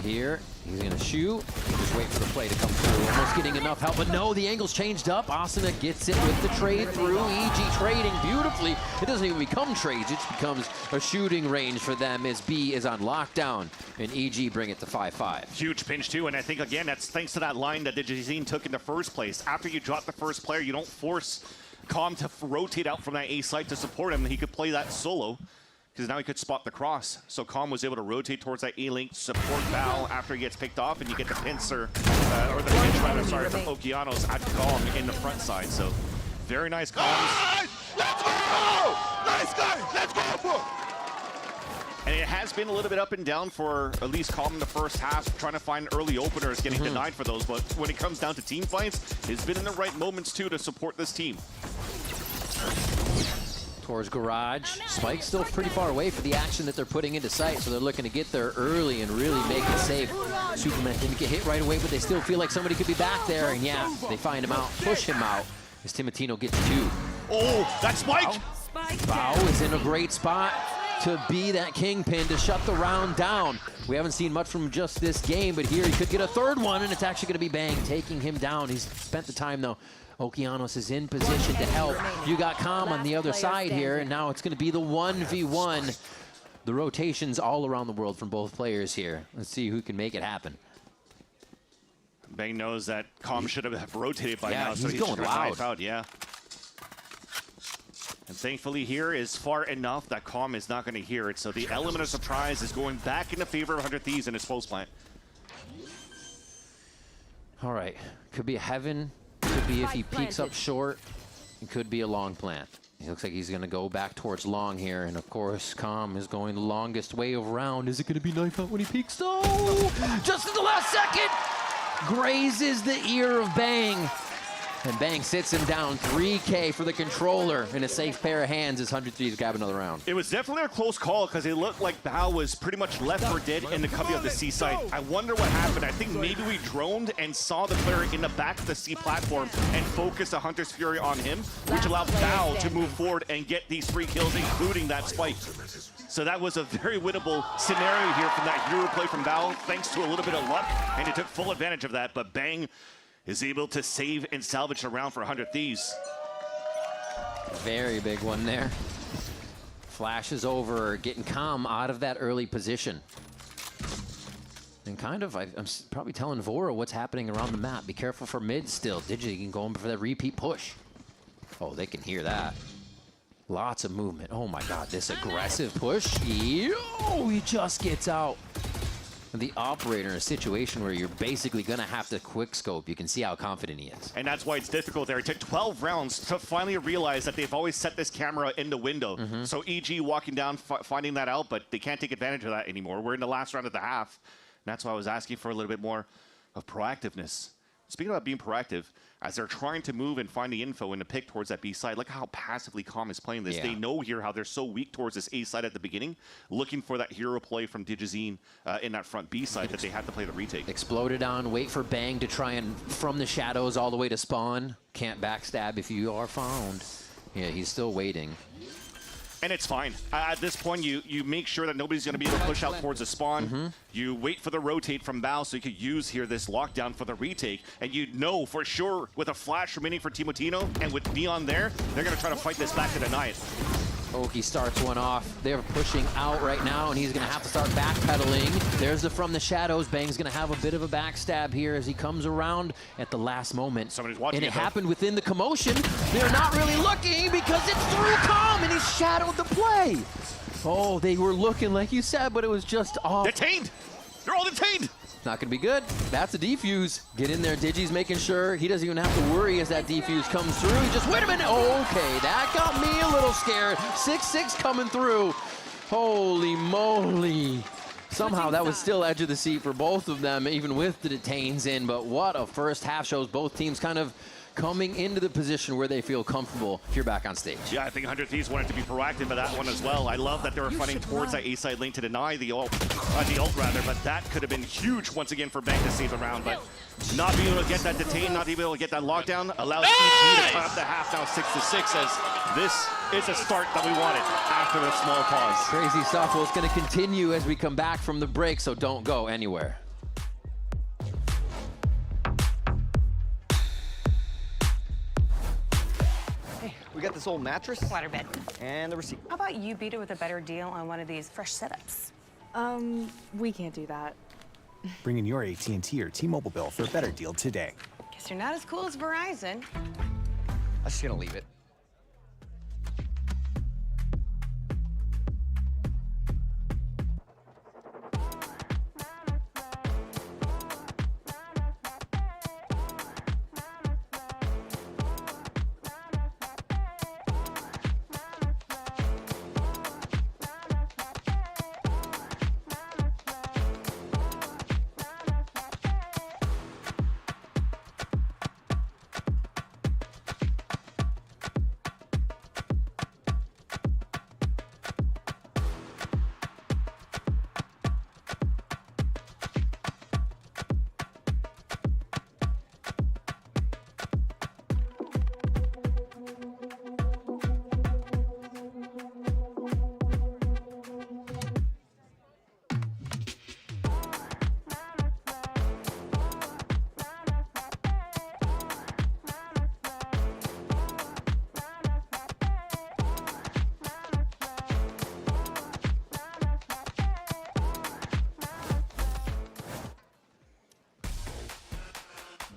Here, he's gonna shoot. Just wait for the play to come through. Almost getting enough help, but no, the angle's changed up. Asuna gets it with the trade through. EG trading beautifully. It doesn't even become trades, it just becomes a shooting range for them as B is on lockdown, and EG bring it to 5-5. Huge pinch too, and I think again, that's thanks to that line that Digizine took in the first place. After you drop the first player, you don't force Calm to rotate out from that A site to support him. He could play that solo, because now he could spot the cross. So Calm was able to rotate towards that A-link, support Val after he gets picked off, and you get the pincer, or the pinch rather, sorry, from Okeanos at Calm in the front side. So very nice comms. Let's go! Nice guys, let's go! And it has been a little bit up and down for at least Calm in the first half, trying to find early openers, getting denied for those. But when it comes down to team fights, he's been in the right moments too to support this team. Towards garage. Spike's still pretty far away for the action that they're putting into sight, so they're looking to get there early and really make it safe. Superman didn't get hit right away, but they still feel like somebody could be back there, and yeah, they find him out, push him out, as Timotino gets 2. Oh, that's Spike! Bao is in a great spot to be that kingpin to shut the round down. We haven't seen much from just this game, but here he could get a third one, and it's actually going to be Bang taking him down. He's spent the time, though. Okeanos is in position to help. You got Calm on the other side here, and now it's going to be the 1v1. The rotations all around the world from both players here. Let's see who can make it happen. Bang knows that Calm should have rotated by now, so he's he's going loud. Out, yeah. And thankfully here is far enough that Calm is not going to hear it, so the element of surprise is going back in the favor of 100 Thieves in his post plant. All right, could be a heaven. Could be if he peeks up short. It could be a long plant. He looks like he's going to go back towards long here. And of course, Calm is going the longest way of round. Is it going to be knife out when he peeks? Oh! Just at the last second! Grazes the ear of Bang. And Bang sits him down. 3K for the controller in a safe pair of hands as 100 Thieves grab another round. It was definitely a close call because it looked like Bao was pretty much left for dead in the cubby of the C site. I wonder what happened. I think maybe we droned and saw the player in the back of the C platform and focused a Hunter's Fury on him, which allowed Bao to move forward and get these 3 kills, including that spike. So that was a very winnable scenario here from that hero play from Bao, thanks to a little bit of luck, and he took full advantage of that. But Bang is able to save and salvage a round for 100 Thieves. Very big one there. Flashes over, getting Calm out of that early position. And kind of, I'm probably telling Vora what's happening around the map. Be careful for mid still. Digi can go in for that repeat push. Oh, they can hear that. Lots of movement. Oh my God, this aggressive push. Oh, he just gets out. The operator in a situation where you're basically going to have to quick scope. You can see how confident he is. And that's why it's difficult there. It took 12 rounds to finally realize that they've always set this camera in the window. So EG walking down, finding that out, but they can't take advantage of that anymore. We're in the last round of the half. And that's why I was asking for a little bit more of proactiveness. Speaking about being proactive, as they're trying to move and find the info and to pick towards that B side, look how passively Calm is playing this. Yeah. They know here how they're so weak towards this A side at the beginning, looking for that hero play from Digizine in that front B side that they had to play the retake. Exploded on, wait for Bang to try and from the shadows all the way to spawn. Can't backstab if you are found. Yeah, he's still waiting. And it's fine. At this point, you make sure that nobody's going to be able to push out towards the spawn. You wait for the rotate from Bao so you could use here this lockdown for the retake. And you know for sure with a flash remaining for Timotino and with Neon there, they're going to try to fight this back to deny it. Oki starts one off. They're pushing out right now, and he's going to have to start backpedaling. There's the from the shadows. Bang's going to have a bit of a backstab here as he comes around at the last moment. Somebody's watching and it happened within the commotion. They're not really looking because it's through Calm, and he shadowed the play. Oh, they were looking like you said, but it was just off. Detained! They're all detained. Not gonna be good. That's a defuse. Get in there. Digi's making sure he doesn't even have to worry as that defuse comes through. He just, wait a minute. Okay, that got me a little scared. 6-6 coming through. Holy moly. Somehow that was still edge of the seat for both of them, even with the detains in. But what a first half shows both teams kind of coming into the position where they feel comfortable here back on stage. Yeah, I think 100 Thieves wanted to be proactive with that one as well. I love that they were fighting towards that A-side lane to deny the ult, but that could have been huge once again for Bang to save the round. But not being able to get that detain, not being able to get that lockdown allows EG to cut up the half now 6-6 as this is a start that we wanted after the small pause. Crazy stuff. Well, it's going to continue as we come back from the break, so don't go anywhere. We got this old mattress. Waterbed. And the receipt. How about you beat it with a better deal on one of these fresh setups? We can't do that. Bring in your AT&T or T-Mobile bill for a better deal today. Guess you're not as cool as Verizon. I'm just gonna leave it.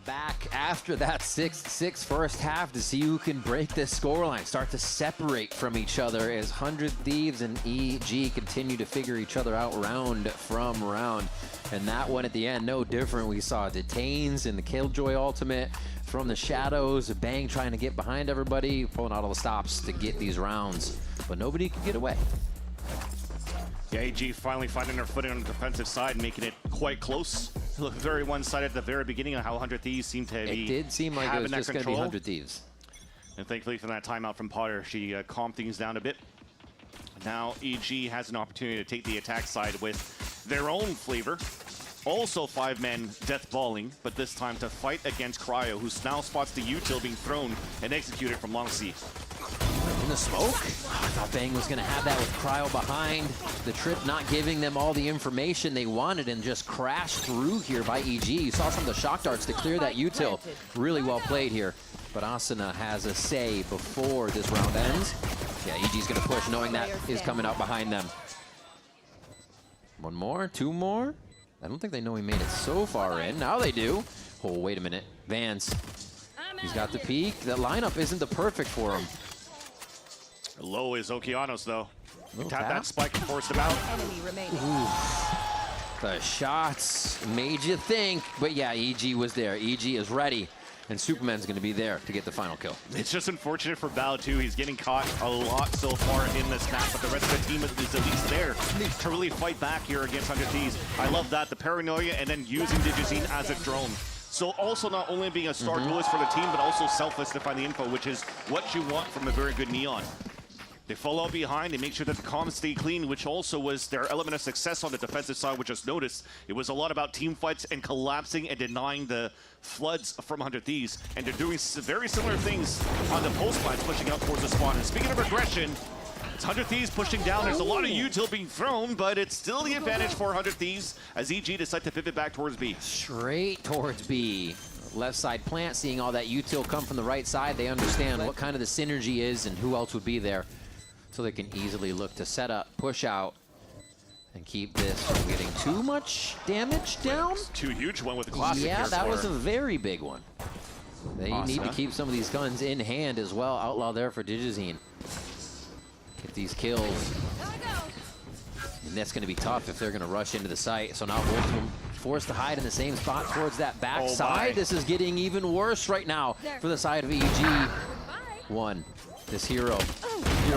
Back after that 6-6 first half to see who can break this scoreline, start to separate from each other as 100 Thieves and EG continue to figure each other out round from round. And that one at the end, no different. We saw detains in the Killjoy ultimate from the shadows, Bang trying to get behind everybody, pulling out all the stops to get these rounds, but nobody could get away. Yeah, AG finally finding their footing on the defensive side, making it quite close. It looked very one-sided at the very beginning of how 100 Thieves seemed to be. It did seem like it was just going to be 100 Thieves. And thankfully from that timeout from Potter, she calmed things down a bit. Now EG has an opportunity to take the attack side with their own flavor. Also 5 men death balling, but this time to fight against Cryo, who now spots the util being thrown and executed from long C. In the smoke? Oh, I thought Bang was going to have that with Cryo behind. The trip not giving them all the information they wanted and just crashed through here by EG. You saw some of the shock darts to clear that util. Really well played here. But Asuna has a say before this round ends. Yeah, EG's going to push knowing that is coming up behind them. One more, 2 more. I don't think they know he made it so far in. Now they do. Oh, wait a minute. Vance. He's got the peak. That lineup isn't the perfect for him. Low is Okeanos, though. Tap that spike and forced him out. The shots made you think. But yeah, EG was there. EG is ready. And Superman's going to be there to get the final kill. It's just unfortunate for Bao, too. He's getting caught a lot so far in this map, but the rest of the team is at least there to really fight back here against 100 Thieves. I love that. The paranoia and then using Digizine as a drone. So also not only being a star duelist for the team, but also selfless to find the info, which is what you want from a very good Neon. They follow behind, they make sure that the comms stay clean, which also was their element of success on the defensive side, which was noticed. It was a lot about team fights and collapsing and denying the floods from 100 Thieves. And they're doing very similar things on the post lines, pushing out towards the spawn. And speaking of aggression, it's 100 Thieves pushing down. There's a lot of util being thrown, but it's still the advantage for 100 Thieves as EG decide to pivot back towards B. Straight towards B. Left side plant, seeing all that util come from the right side, they understand what kind of the synergy is and who else would be there. So they can easily look to set up, push out, and keep this from getting too much damage down. Too huge one with the classic. Yeah, that was a very big one. They need to keep some of these guns in hand as well. Outlaw there for Digizine. Get these kills. And that's going to be tough if they're going to rush into the site. So now both of them forced to hide in the same spot towards that back side. This is getting even worse right now for the side of EG. One, this hero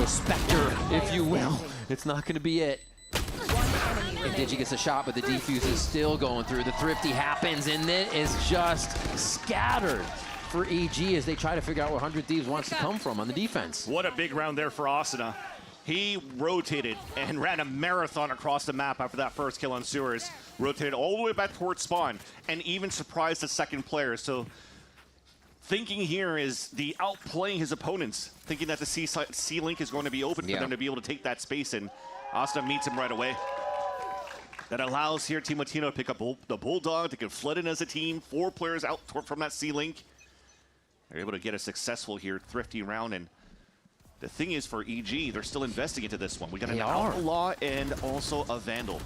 Spectre, if you will. It's not going to be it. And Digi gets a shot, but the defuse is still going through. The thrifty happens, and it is just scattered for EG as they try to figure out where 100 Thieves wants to come from on the defense. What a big round there for Asuna. He rotated and ran a marathon across the map after that first kill on Sewers. Rotated all the way back towards spawn and even surprised the second player. So thinking here is the outplaying his opponents, thinking that the C-Link is going to be open for them to be able to take that space, and Asuna meets him right away. That allows here Team Latino to pick up the Bulldog. They can flood in as a team. 4 players out from that C-Link. They're able to get a successful here, thrifty round. And the thing is for EG, they're still investing into this one. We got an Outlaw and also a Vandal.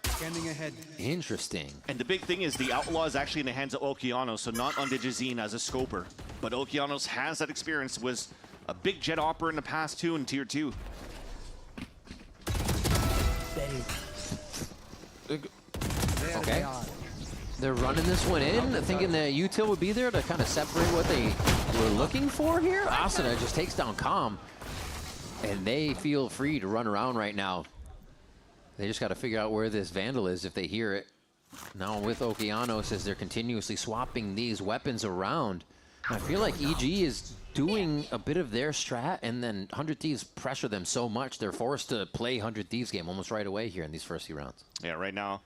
Scanning ahead. Interesting. And the big thing is the Outlaw is actually in the hands of Okeanos, so not on Digizine as a scoper. But Okeanos has that experience, was a big jet operator in the past too in Tier 2. Okay. They're running this one in, thinking the util would be there to kind of separate what they were looking for here. Asuna just takes down Calm, and they feel free to run around right now. They just got to figure out where this Vandal is if they hear it. Now with Okeanos, as they're continuously swapping these weapons around, I feel like EG is doing a bit of their strat, and then 100 Thieves pressure them so much they're forced to play 100 Thieves game almost right away here in these first few rounds. Yeah, right now,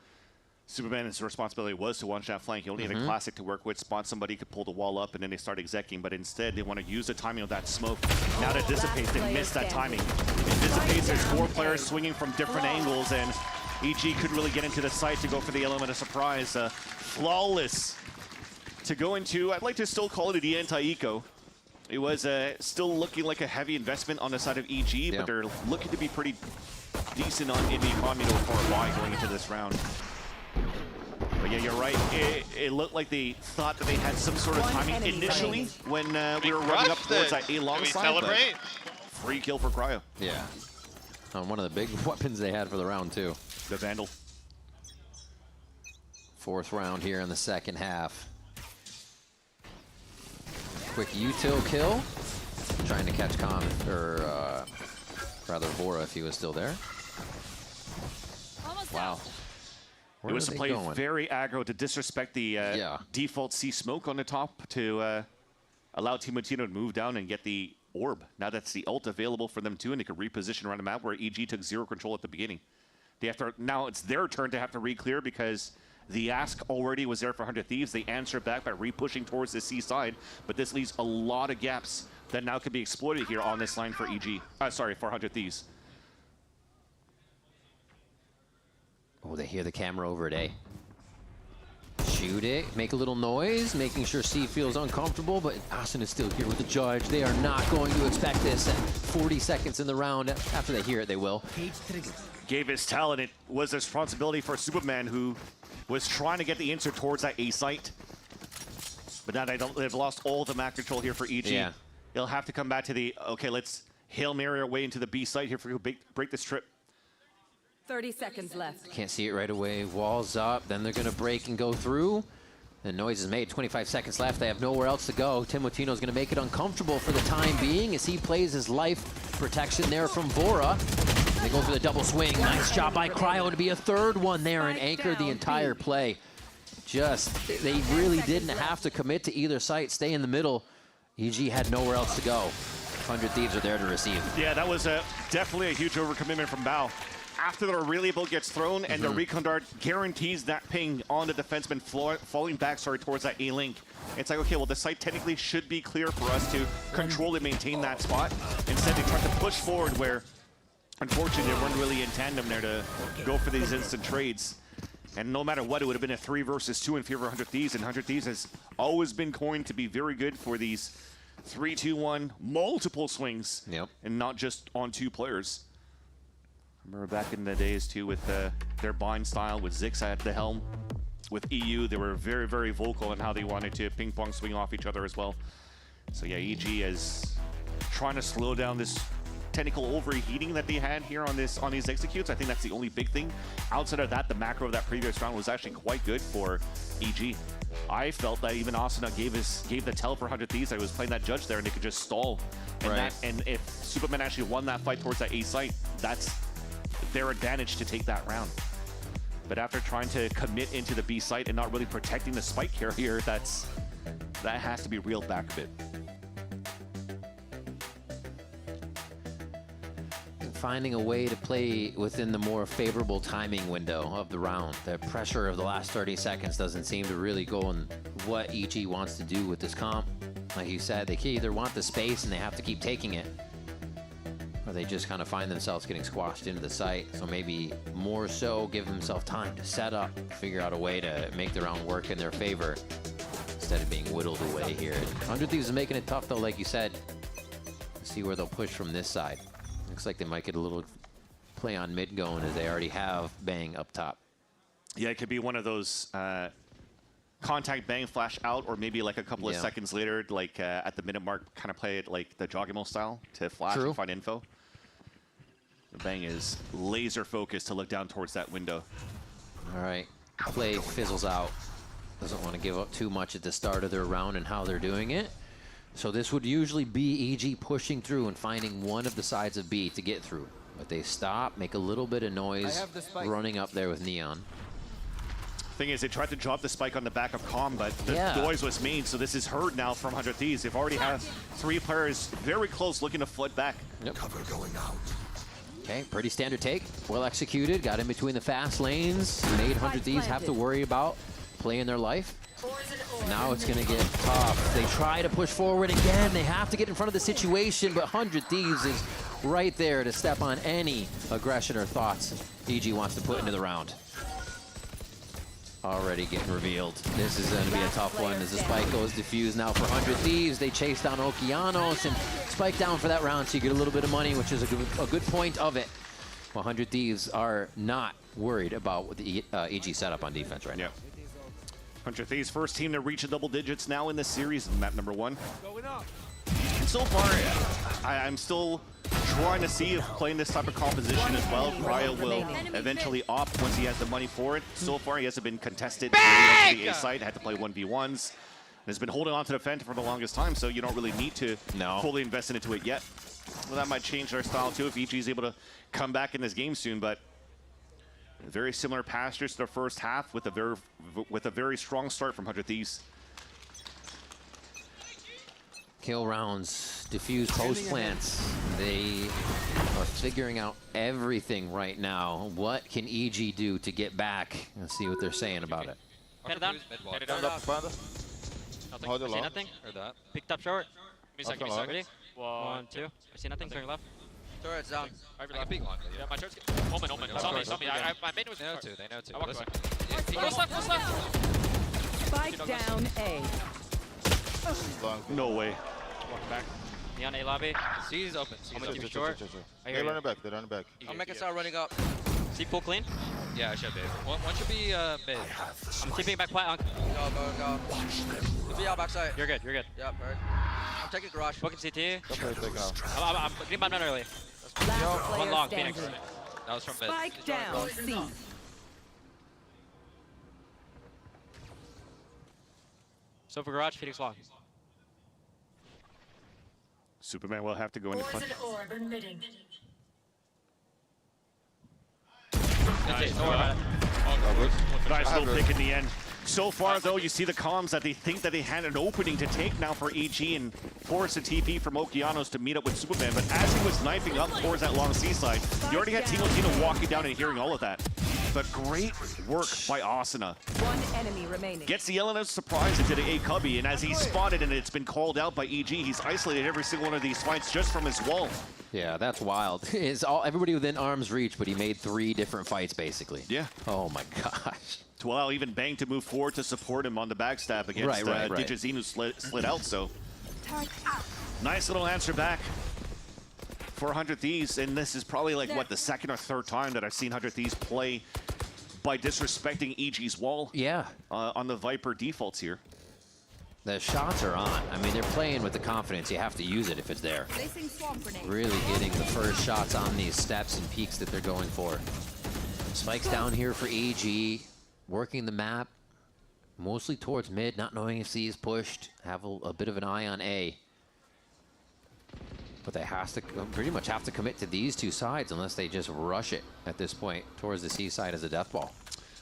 Superman's responsibility was to one-shot flank. He only had a classic to work with, spot somebody, could pull the wall up, and then they start executing, but instead they want to use the timing of that smoke. Now that dissipates, they miss that timing. It dissipates, there's 4 players swinging from different angles, and EG could really get into the site to go for the element of surprise. Flawless to go into, I'd like to still call it the anti-eco. It was still looking like a heavy investment on the side of EG, but they're looking to be pretty decent in the economy for a while going into this round. But yeah, you're right. It looked like they thought that they had some sort of timing initially when we were running up towards that A-long side. Celebrate? Free kill for Cryo. Yeah. One of the big weapons they had for the round, too. The Vandal. 4th round here in the second half. Quick util kill. Trying to catch Khan, or rather Vora if he was still there. Wow. It was a play very aggro to disrespect the default C smoke on the top to allow Team Latino to move down and get the orb. Now that's the ult available for them too, and they could reposition around the map where EG took 0 control at the beginning. They have to, now it's their turn to have to re-clear because the ask already was there for 100 Thieves. They answer back by re-pushing towards the C side, but this leaves a lot of gaps that now can be exploited here on this line for EG. Sorry, for 100 Thieves. Oh, they hear the camera over at A. Shoot it, make a little noise, making sure C feels uncomfortable, but Asuna is still here with the judge. They are not going to expect this at 40 seconds in the round. After they hear it, they will. Gave his talent. It was a responsibility for Superman, who was trying to get the insert towards that A site. But now they've lost all the map control here for EG. Yeah. He'll have to come back to the, okay, let's Hail Mary our way into the B site here for break this trip. 30 seconds left. Can't see it right away. Walls up, then they're going to break and go through. The noise is made. 25 seconds left. They have nowhere else to go. Timotino's going to make it uncomfortable for the time being as he plays his life protection there from Vora. They go for the double swing. Nice job by Cryo to be a 3rd one there and anchor the entire play. They really didn't have to commit to either site. Stay in the middle. EG had nowhere else to go. 100 Thieves are there to receive. Yeah, that was definitely a huge overcommitment from Bao. After the reliable gets thrown and the recon dart guarantees that ping on the defenseman falling back towards that A-link, it's like, okay, well, the site technically should be clear for us to control and maintain that spot. Instead, they tried to push forward where, unfortunately, they weren't really in tandem there to go for these instant trades. And no matter what, it would have been a 3 versus 2 in favor of 100 Thieves, and 100 Thieves has always been coined to be very good for these 3-2-1 multiple swings, and not just on 2 players. Remember back in the days too with their bind style with Zix at the helm. With EU, they were very, very vocal on how they wanted to ping pong swing off each other as well. So yeah, EG is trying to slow down this technical overheating that they had here on these executes. I think that's the only big thing. Outside of that, the macro of that previous round was actually quite good for EG. I felt that even Asuna gave the tell for 100 Thieves. I was playing that judge there, and they could just stall. And, and if Superman actually won that fight towards that A site, that's their advantage to take that round. But after trying to commit into the B site and not really protecting the spike carrier, that has to be reeled back a bit. Finding a way to play within the more favorable timing window of the round. The pressure of the last 30 seconds doesn't seem to really go in what EG wants to do with this comp. Like you said, they either want the space and they have to keep taking it, or they just kind of find themselves getting squashed into the site. So maybe more so give themselves time to set up, figure out a way to make the round work in their favor instead of being whittled away here. 100 Thieves is making it tough though, like you said. Let's see where they'll push from this side. Looks like they might get a little play on mid going as they already have Bang up top. Yeah, it could be one of those contact Bang flash out, or maybe like a couple of seconds later, like at the minute mark, kind of play it like the Jogimo style to flash and find info. Bang is laser focused to look down towards that window. All right, play fizzles out. Doesn't want to give up too much at the start of their round and how they're doing it. So this would usually be EG pushing through and finding one of the sides of B to get through. But they stop, make a little bit of noise, running up there with Neon. Thing is, they tried to drop the spike on the back of Calm, but the noise was made, so this is heard now from 100 Thieves. They've already have 3 players very close looking to flood back. Cover going out. Okay, pretty standard take. Well executed, got in between the fast lanes, made 100 Thieves have to worry about playing their life. Now it's going to get tough. They try to push forward again. They have to get in front of the situation, but 100 Thieves is right there to step on any aggression or thoughts EG wants to put into the round. Already getting revealed. This is going to be a tough one as the spike goes diffused now for 100 Thieves. They chase down Okeanos and spike down for that round, so you get a little bit of money, which is a good point of it. 100 Thieves are not worried about what the EG setup on defense right now. 100 Thieves, first team to reach the double digits now in this series, map number 1. And so far, I'm still trying to see if playing this type of composition as well, Cryo will eventually opt once he has the money for it. So far, he hasn't been contested to the A side, had to play 1v1s. And has been holding on to the Fent for the longest time, so you don't really need to fully invest into it yet. Well, that might change their style too if EG is able to come back in this game soon, but very similar pastures to the first half with a very strong start from 100 Thieves. Kill rounds, diffuse post plants. They are figuring out everything right now. What can EG do to get back? Let's see what they're saying about it. Head down. Head down. Nothing. See nothing. Picked up short. Ready? 1, 2. I see nothing. Turning left. Turret's down. Yeah, my turret's open. Saw me. My main was. They know too. I walked away. Close left. Spike down A. No way. Walk back. Neon A lobby. C's open. I'm gonna keep it short. They're running back. I'm making start running up. C pool clean? Yeah, I should be. One should be mid. I'm keeping it back quiet. Go. You'll be out backside. You're good. Yeah, bird. I'm taking garage. Booking CT. I'm green button early. One long, Phoenix. That was from mid. Spike down C. So for garage, Phoenix long. Superman will have to go into front. Nice little pick in the end. So far, though, you see the comms that they think that they had an opening to take now for EG and force a TP from Okeanos to meet up with Superman. But as he was knifing up towards that long seaside, you already had Tino walking down and hearing all of that. But great work by Asuna. One enemy remaining. Gets the element of surprise into the A cubby, and as he's spotted and it's been called out by EG, he's isolated every single one of these fights just from his wall. Yeah, that's wild. It's everybody within arm's reach, but he made 3 different fights, basically. Yeah. Oh, my gosh. To allow even Bang to move forward to support him on the backstab against Digizine, who slid out, so. Nice little answer back for 100 Thieves, and this is probably like, what, the 2nd or 3rd time that I've seen 100 Thieves play by disrespecting EG's wall. Yeah. On the Viper defaults here. The shots are on. I mean, they're playing with the confidence. You have to use it if it's there. Really getting the first shots on these steps and peaks that they're going for. Spikes down here for AG, working the map, mostly towards mid, not knowing if C is pushed. Have a bit of an eye on A. But they pretty much have to commit to these two sides unless they just rush it at this point towards the C side as a death ball.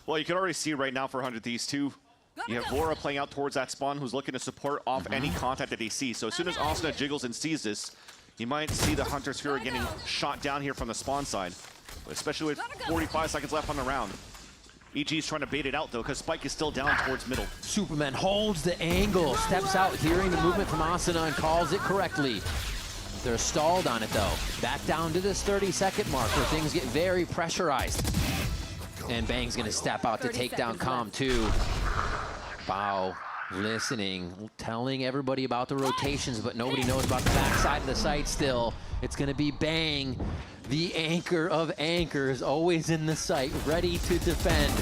Well, you can already see right now for 100 Thieves too. You have VORA playing out towards that spawn who's looking to support off any contact that he sees. So as soon as Asuna jiggles and sees this, you might see the Hunter's Fury getting shot down here from the spawn side, especially with 45 seconds left on the round. EG's trying to bait it out though, because Spike is still down towards middle. Superman holds the angle, steps out, hearing the movement from Asuna and calls it correctly. They're stalled on it though. Back down to this 30-second mark where things get very pressurized. And Bang's gonna step out to take down Calm 2. Bao listening, telling everybody about the rotations, but nobody knows about the backside of the site still. It's gonna be Bang, the anchor of anchors, always in the site, ready to defend.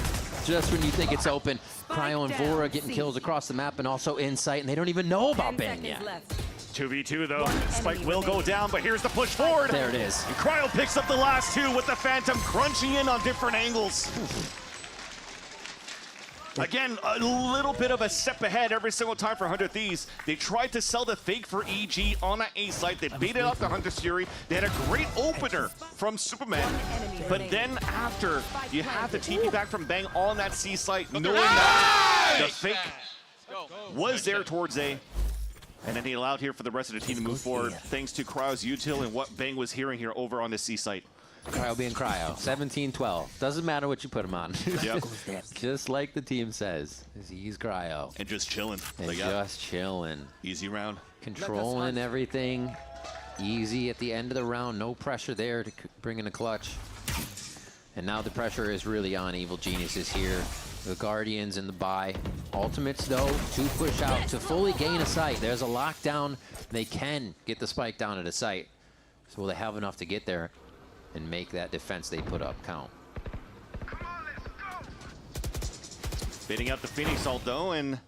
Just when you think it's open. Cryo and VORA getting kills across the map and also in sight, and they don't even know about Bang yet. 2v2 though. Spike will go down, but here's the push forward. There it is. And Cryo picks up the last two with the Phantom crunching in on different angles. Again, a little bit of a step ahead every single time for 100 Thieves. They tried to sell the fake for EG on that A site. They baited out the Hunter's Fury. They had a great opener from Superman. But then after, you have the TP back from Bang on that C site, knowing that the fake was there towards A. And then he allowed here for the rest of the team to move forward, thanks to Cryo's util and what Bang was hearing here over on the C site. Cryo being Cryo, 17-12. Doesn't matter what you put him on. Yep. Just like the team says, he's Cryo. And just chilling. And just chilling. Easy round. Controlling everything. Easy at the end of the round. No pressure there to bring in a clutch. And now the pressure is really on Evil Geniuses here. The Guardians and the buy. Ultimates, though, to push out, to fully gain a site. There's a lockdown. They can get the spike down at a site. So will they have enough to get there and make that defense they put up count? Baiting out the Phoenix ult, though, and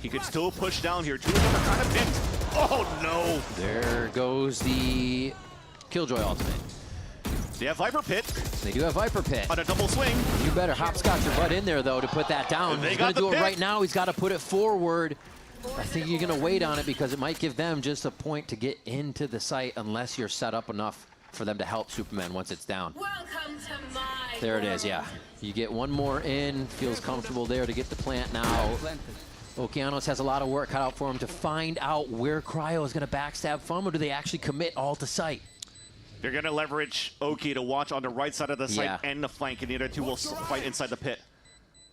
he could still push down here. Two of them are kind of pinned. Oh, no. There goes the Killjoy ultimate. They have Viper Pit. They do have Viper Pit. On a double swing. You better hopscotch your butt in there, though, to put that down. He's going to do it right now. He's got to put it forward. I think you're going to wait on it because it might give them just a point to get into the site unless you're set up enough for them to help Superman once it's down. Welcome to my There it is, yeah. You get one more in. Feels comfortable there to get the plant now. Okeanos has a lot of work cut out for him to find out where Cryo is going to backstab from, or do they actually commit all to site? They're going to leverage Oki to watch on the right side of the site and the flank, and the other two will fight inside the pit.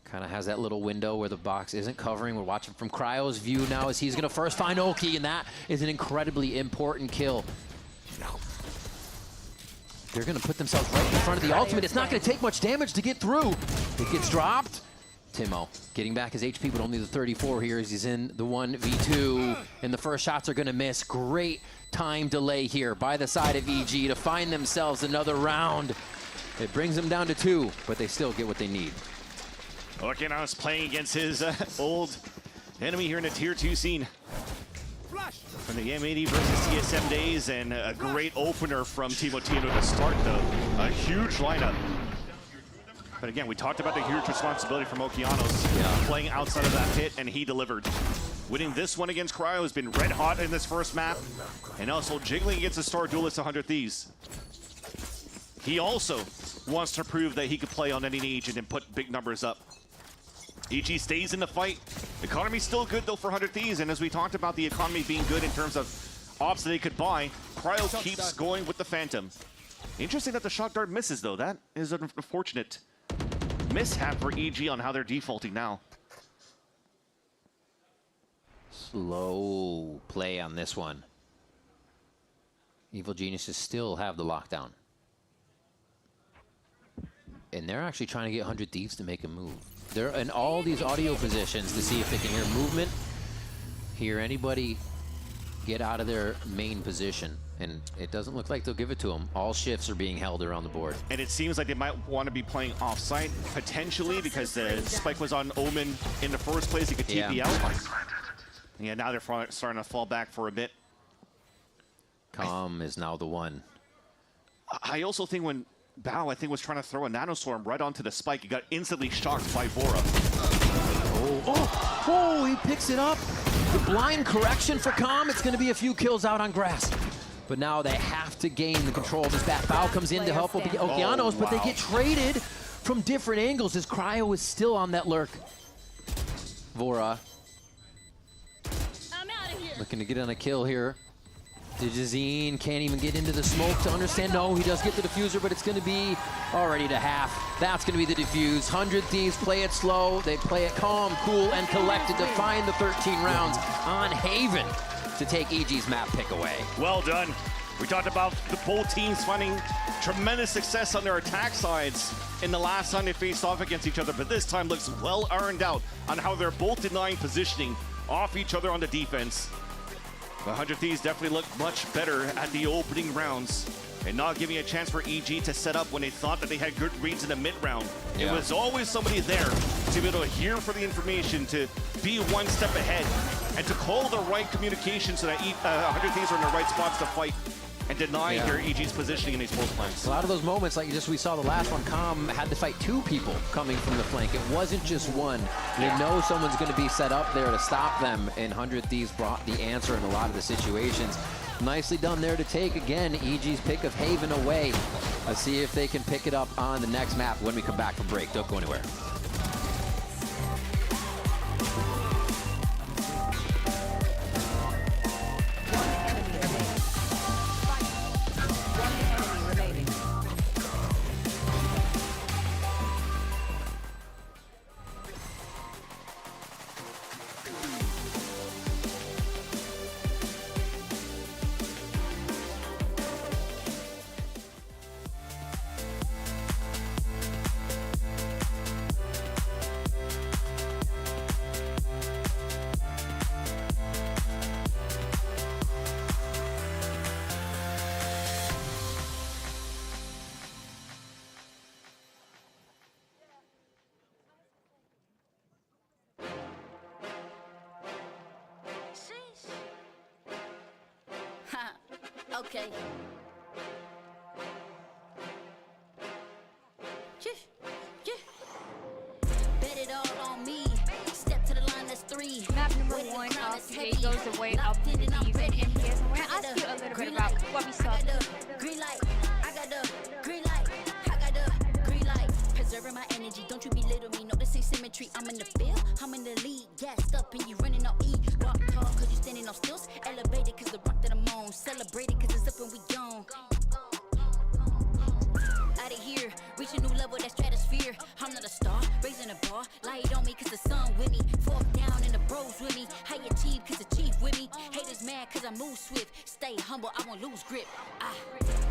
Kind of has that little window where the box isn't covering. We're watching from Cryo's view now as he's going to first find Oki, and that is an incredibly important kill. They're going to put themselves right in front of the ultimate. It's not going to take much damage to get through. It gets dropped. Timo getting back his HP, but only the 34 here as he's in the 1v2. And the first shots are going to miss. Great time delay here by the side of EG to find themselves another round. It brings them down to 2, but they still get what they need. Okeanos playing against his old enemy here in the Tier 2 scene. From the M80 versus TSM days, and a great opener from Timo Tino to start, though. A huge lineup. But again, we talked about the huge responsibility from Okeanos playing outside of that pit, and he delivered. Winning this one against Cryo has been red hot in this first map, and also jiggling against the Star Duelist 100 Thieves. He also wants to prove that he could play on any agent and put big numbers up. EG stays in the fight. Economy's still good, though, for 100 Thieves, and as we talked about the economy being good in terms of ops that they could buy, Cryo keeps going with the Phantom. Interesting that the Shock Dart misses, though. That is an unfortunate mishap for EG on how they're defaulting now. Slow play on this one. Evil Geniuses still have the lockdown. And they're actually trying to get 100 Thieves to make a move. They're in all these audio positions to see if they can hear movement, hear anybody get out of their main position. And it doesn't look like they'll give it to them. All shifts are being held around the board. And it seems like they might want to be playing off-site, potentially, because the spike was on Omen in the first place. He could TP out. Yeah, now they're starting to fall back for a bit. Calm is now the one. I also think when Bao, I think, was trying to throw a nanostorm right onto the spike, he got instantly shocked by Vora. Oh, he picks it up. The blind correction for Calm. It's going to be a few kills out on grass. But now they have to gain the control of this back. Bao comes in to help Okeanos, but they get traded from different angles as Cryo is still on that lurk. Vora looking to get on a kill here. Digizine can't even get into the smoke to understand. No, he does get the diffuser, but it's going to be already to half. That's going to be the diffuse. 100 Thieves play it slow. They play it calm, cool, and collected to find the 13 rounds on Haven to take EG's map pick away. Well done. We talked about both teams finding tremendous success on their attack sides in the last time they faced off against each other, but this time looks well ironed out on how they're both denying positioning off each other on the defense. The 100 Thieves definitely looked much better at the opening rounds and not giving a chance for EG to set up when they thought that they had good reads in the mid-round. Yeah. It was always somebody there to be able to hear for the information, to be one step ahead, and to call the right communication so that 100 Thieves are in the right spots to fight and deny their EG's positioning in these post plans. A lot of those moments, like we saw the last one, Calm had to fight two people coming from the flank. It wasn't just one. They know someone's going to be set up there to stop them, and 100 Thieves brought the answer in a lot of the situations. Nicely done there to take, again, EG's pick of Haven away. Let's see if they can pick it up on the next map when we come back from break. Don't go anywhere. Okay. Bet it all on me. Step to the line, that's 3. Map number 1 of today goes the way of the Thieves and MPS. I want to ask you a little bit about what we saw. Green light. I got the green light. I got the green light. Preserving my energy. Don't you belittle me. No, this ain't symmetry. I'm in the field. I'm in the lead. Gassed up and you running on E. Walk tall cause you standing on stilts. Elevated cause the rock that I'm on. Celebrated cause it's up and we gone. Out of here, reach a new level, that stratosphere. I'm not a star, raising a bar. Light on me cause the sun with me. Fork down and the bros with me. High achieve cause the chief with me. Haters mad cause I move swift. Stay humble, I won't lose grip. I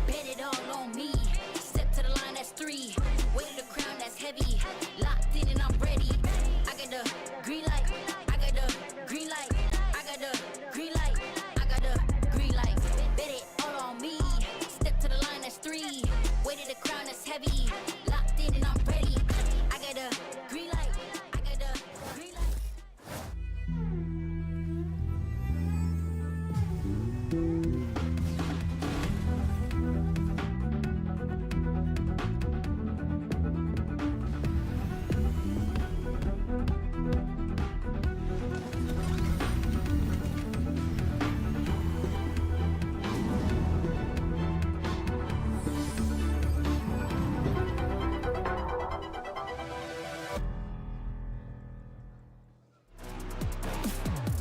bet it all on me. Step to the line, that's 3. Weight of the crown, that's heavy. Locked in and I'm ready. I got the green light. I got the green light. I got the green light. I got the green light. Bet it all on me. Step to the line, that's 3. Weight of the crown, that's heavy. Locked in and I'm ready. I got the green light. I got the green light.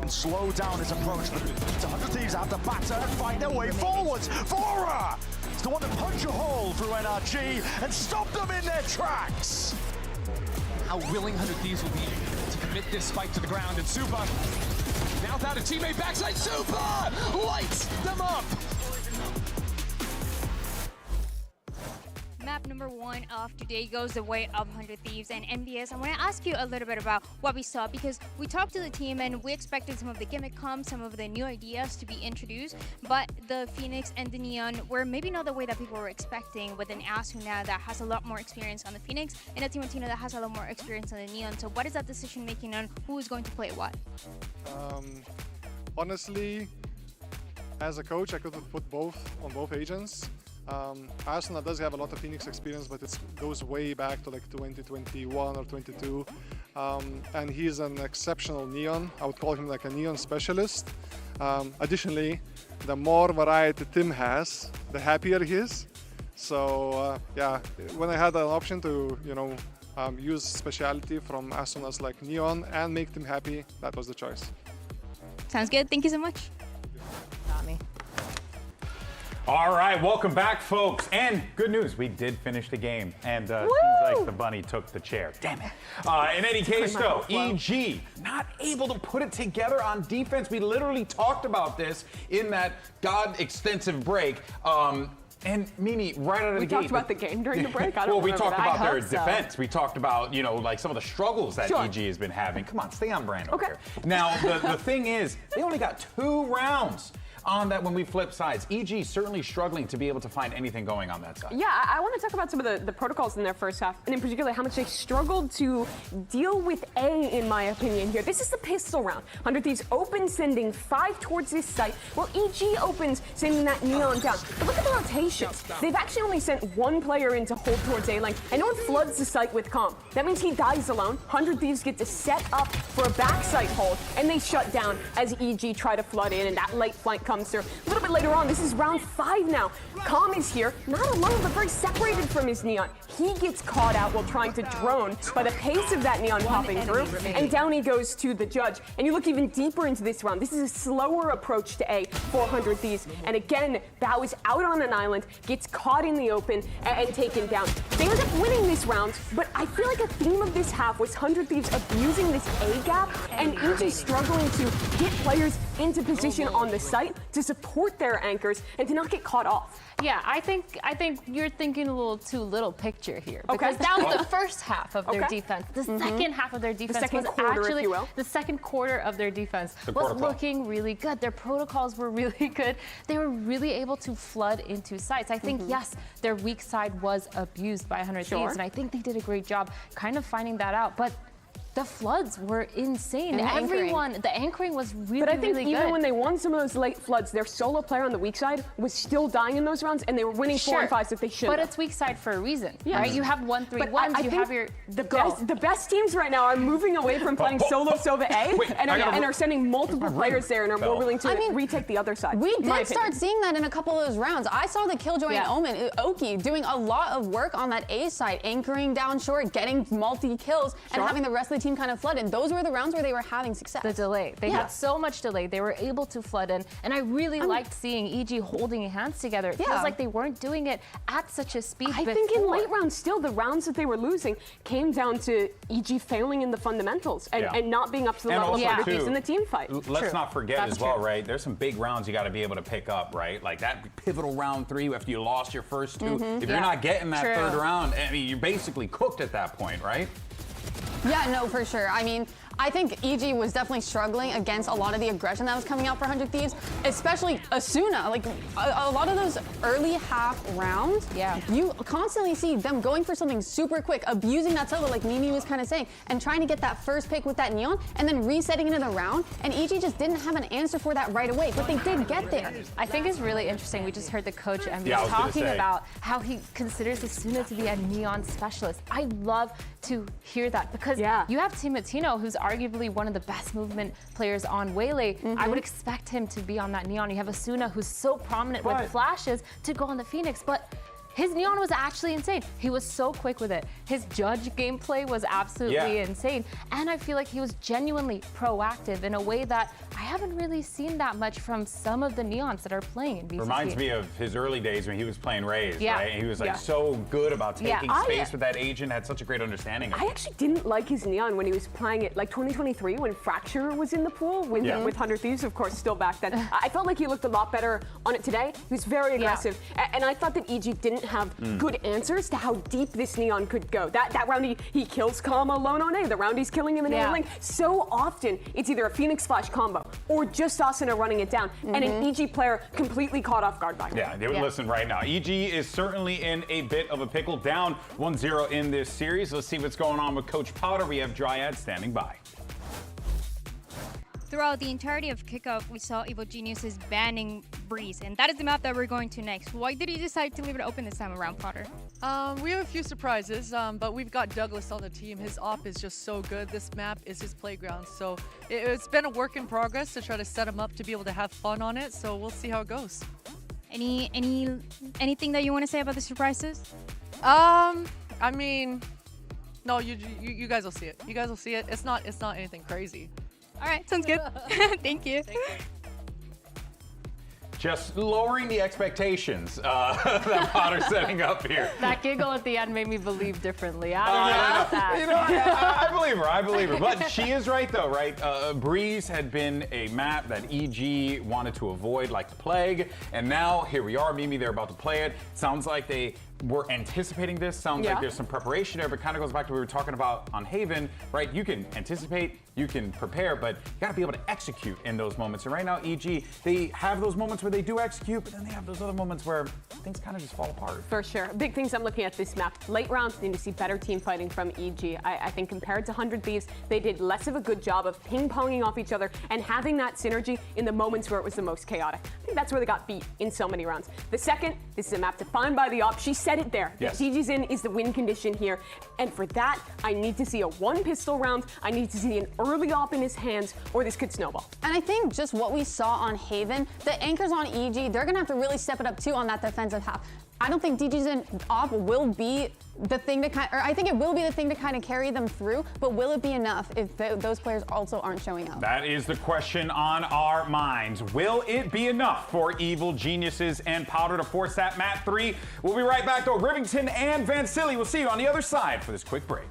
Slow down his approach, but the 100 Thieves have to batter and fight their way forwards. Vora is the one to punch a hole through NRG and stop them in their tracks. How willing 100 Thieves will be to commit this spike to the ground, and Super now without a teammate backside. Super lights them up. Map number 1 of today goes the way of 100 Thieves and MBS. I want to ask you a little bit about what we saw, because we talked to the team and we expected some of the gimmick comps, some of the new ideas to be introduced, but the Phoenix and the Neon were maybe not the way that people were expecting, with an Asuna that has a lot more experience on the Phoenix and a Timotino that has a lot more experience on the Neon. So what is that decision making on who is going to play what? honestly, as a coach, I could have put both on both agents. Asuna does have a lot of Phoenix experience, but it goes way back to like 2021 or 22. And he's an exceptional Neon. I would call him like a Neon specialist. Additionally, the more variety Tim has, the happier he is. So yeah, when I had an option to, use speciality from Asuna's like Neon and make Tim happy, that was the choice. Sounds good. Thank you so much. Got me. All right, welcome back, folks. And good news, we did finish the game. And seems like the bunny took the chair. Damn it. In any case, though, EG not able to put it together on defense. We literally talked about this in that extensive break. And Mimi, right out of the gate. We talked about the game during the break? I don't we talked about their so. defense. We talked about, like some of the struggles that EG has been having. Come on, stay on brand over here. Now, the thing is, they only got 2 rounds on that when we flip sides. EG certainly struggling to be able to find anything going on that side. Yeah, I want to talk about some of the protocols in their first half, and in particular how much they struggled to deal with A, in my opinion here. This is the pistol round. 100 Thieves open, sending 5 towards this site, while EG opens, sending that Neon down. But look at the rotations. They've actually only sent 1 player in to hold towards A lane, and no one floods the site with comp. That means he dies alone. 100 Thieves get to set up for a backside hold, and they shut down as EG try to flood in, and that late flank comes through. A little bit later on, this is round 5 now. Calm is here, not alone, but very separated from his Neon. He gets caught out while trying to drone by the pace of that Neon popping through, and down he goes to the judge. And you look even deeper into this round. This is a slower approach to A, 400 Thieves. And again, Bao is out on an island, gets caught in the open, and taken down. They end up winning this round, but I feel like a theme of this half was 100 Thieves abusing this A gap, and EG struggling to get players into position on the site to support their anchors and to not get caught off. Yeah, I think you're thinking a little too little picture here. Because that was the first half of their defense. The second half of their defense was actually the second quarter of their defense was looking really good. Their protocols were really good. They were really able to flood into sites. I think yes, their weak side was abused by 100 Thieves, and I think they did a great job kind of finding that out. But the floods were insane. The anchoring was really, but I think really even good. when they won some of those late floods, their solo player on the weak side was still dying in those rounds, and they were winning 4 and 5s that they should. But it's weak side for a reason, right? You have 1-3-1s. You have your the best teams right now are moving away from playing solo Sova A and are sending multiple players there and are more willing to retake the other side. We did start seeing that in a couple of those rounds. I saw the Killjoy and Omen, Oki, doing a lot of work on that A side, anchoring down short, getting multi-kills, and having the rest of the team kind of flood in. Those were the rounds where they were having success. The delay. They had so much delay. They were able to flood in. And I really liked seeing EG holding hands together. It feels like they weren't doing it at such a speed I think in late rounds still, the rounds that they were losing came down to EG failing in the fundamentals and not being up to the level of 100 Thieves in the team fight. Let's not forget as well, right? There's some big rounds you got to be able to pick up, right? Like that pivotal round 3 after you lost your first 2. If you're not getting that third round, I mean, you're basically cooked at that point, right? Yeah, no, for sure. I mean, I think EG was definitely struggling against a lot of the aggression that was coming out for 100 Thieves, especially Asuna. Like, a lot of those early half rounds, you constantly see them going for something super quick, abusing that solo, like Mimi was kind of saying, and trying to get that first pick with that Neon, and then resetting into the round, and EG just didn't have an answer for that right away, but they did get there. I think it's really interesting. We just heard the coach MBS talking about how he considers Asuna to be a Neon specialist. I love to hear that because you have Timatino, who's arguably one of the best movement players on Waylay. I would expect him to be on that Neon. You have Asuna, who's so prominent with flashes, to go on the Phoenix, but his Neon was actually insane. He was so quick with it. His judge gameplay was absolutely insane. And I feel like he was genuinely proactive in a way that I haven't really seen that much from some of the Neons that are playing in VCT. Reminds me of his early days when he was playing Raze, right? He was like so good about taking space with that agent, had such a great understanding of it. I actually didn't like his Neon when he was playing it, like 2023 when Fracture was in the pool, with 100 Thieves, of course, still back then. I felt like he looked a lot better on it today. He was very aggressive. And I thought that EG didn't have good answers to how deep this Neon could go. That round he kills Calm alone on A. The round he's killing him in A lane. So often it's either a Phoenix Flash combo or just Asuna running it down, and an EG player completely caught off guard by him. Listen right now. EG is certainly in a bit of a pickle, down 1-0 in this series. Let's see what's going on with Coach Powder. We have Dryad standing by. throughout the entirety of kickoff, we saw Evil Geniuses banning Breeze, and that is the map that we're going to next. Why did you decide to leave it open this time around, Potter? We have a few surprises, but we've got Douglas on the team. His op is just so good. This map is his playground, so it's been a work in progress to try to set him up to be able to have fun on it. So we'll see how it goes. Anything that you want to say about the surprises? I mean, no, you guys will see it. You guys will see it. It's not anything crazy. All right, sounds good. Thank you. Just lowering the expectations that Potter's setting up here. That giggle at the end made me believe differently. I don't know about that. You know, I believe her. But she is right, though, right? Breeze had been a map that EG wanted to avoid like the plague. And now, here we are, Mimi, they're about to play it. Sounds like they were anticipating this. Sounds like there's some preparation there, but kind of goes back to what we were talking about on Haven, right? You can anticipate, you can prepare, but you got to be able to execute in those moments. And right now, EG, they have those moments where they do execute, but then they have those other moments where things kind of just fall apart. For sure. Big things I'm looking at this map. Late rounds, need to see better team fighting from EG. I think compared to 100 Thieves, they did less of a good job of ping-ponging off each other and having that synergy in the moments where it was the most chaotic. I think that's where they got beat in so many rounds. The second, this is a map defined by the op. She said it there. Yes. DG's in is the win condition here. And for that, I need to see a one pistol round. I need to see an early op in his hands, or this could snowball. And I think just what we saw on Haven, the anchors on EG, they're gonna have to really step it up too on that defensive half. I don't think DG's in op will be the thing to I think it will be the thing to kind of carry them through, but will it be enough if those players also aren't showing up? That is the question on our minds. Will it be enough for Evil Geniuses and Powder to force that map 3? We'll be right back, though. Rivington and Van Silly, we'll see you on the other side for this quick break.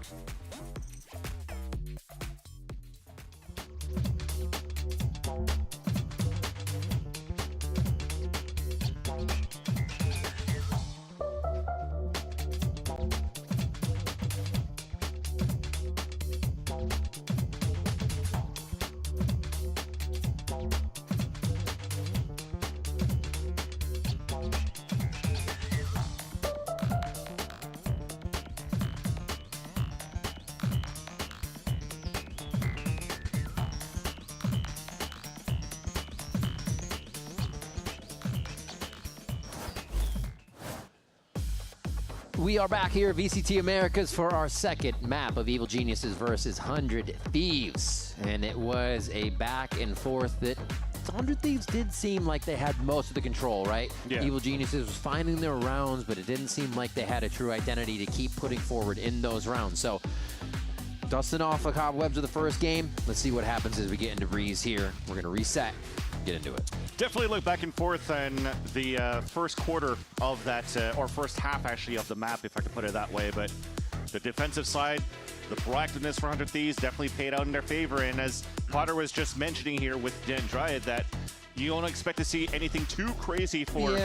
We are back here at VCT Americas for our second map of Evil Geniuses versus 100 Thieves. And it was a back and forth that 100 Thieves did seem like they had most of the control, right? Yeah. Evil Geniuses was finding their rounds, but it didn't seem like they had a true identity to keep putting forward in those rounds. So, dusting off the cobwebs of the first game, let's see what happens as we get into Breeze here. We're going to reset, get into it. Definitely look back and forth in the first quarter of that, or first half actually of the map, if I could put it that way. But the defensive side, the proactiveness for 100 Thieves definitely paid out in their favor. And as Potter was just mentioning here with Dendriad, that you don't expect to see anything too crazy for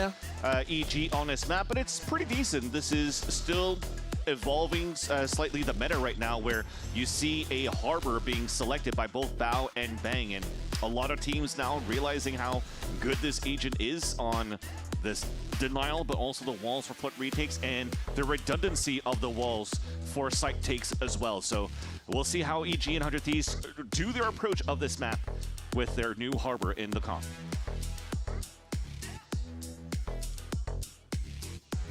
EG on this map, but it's pretty decent. This is still evolving slightly the meta right now, where you see a harbor being selected by both Bao and Bang, and a lot of teams now realizing how good this agent is on this denial, but also the walls for foot retakes and the redundancy of the walls for site takes as well. So we'll see how EG and 100 Thieves do their approach of this map with their new harbor in the comp.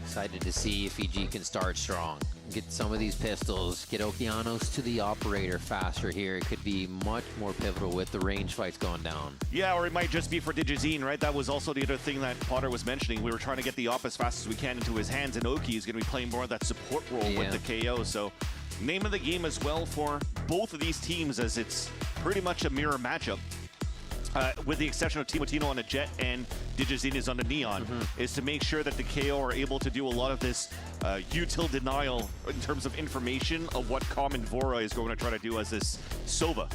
Excited to see if EG can start strong. Get some of these pistols, get Okeanos to the operator faster here. It could be much more pivotal with the range fights going down. Yeah, or it might just be for Digizine, right? That was also the other thing that Potter was mentioning. We were trying to get the op as fast as we can into his hands, and Oki is going to be playing more of that support role with the KO. So name of the game as well for both of these teams, as it's pretty much a mirror matchup. With the exception of Timotino on the Jet and Digizine is on the Neon, is to make sure that the KO are able to do a lot of this util denial in terms of information of what Common Vora is going to try to do as this Sova.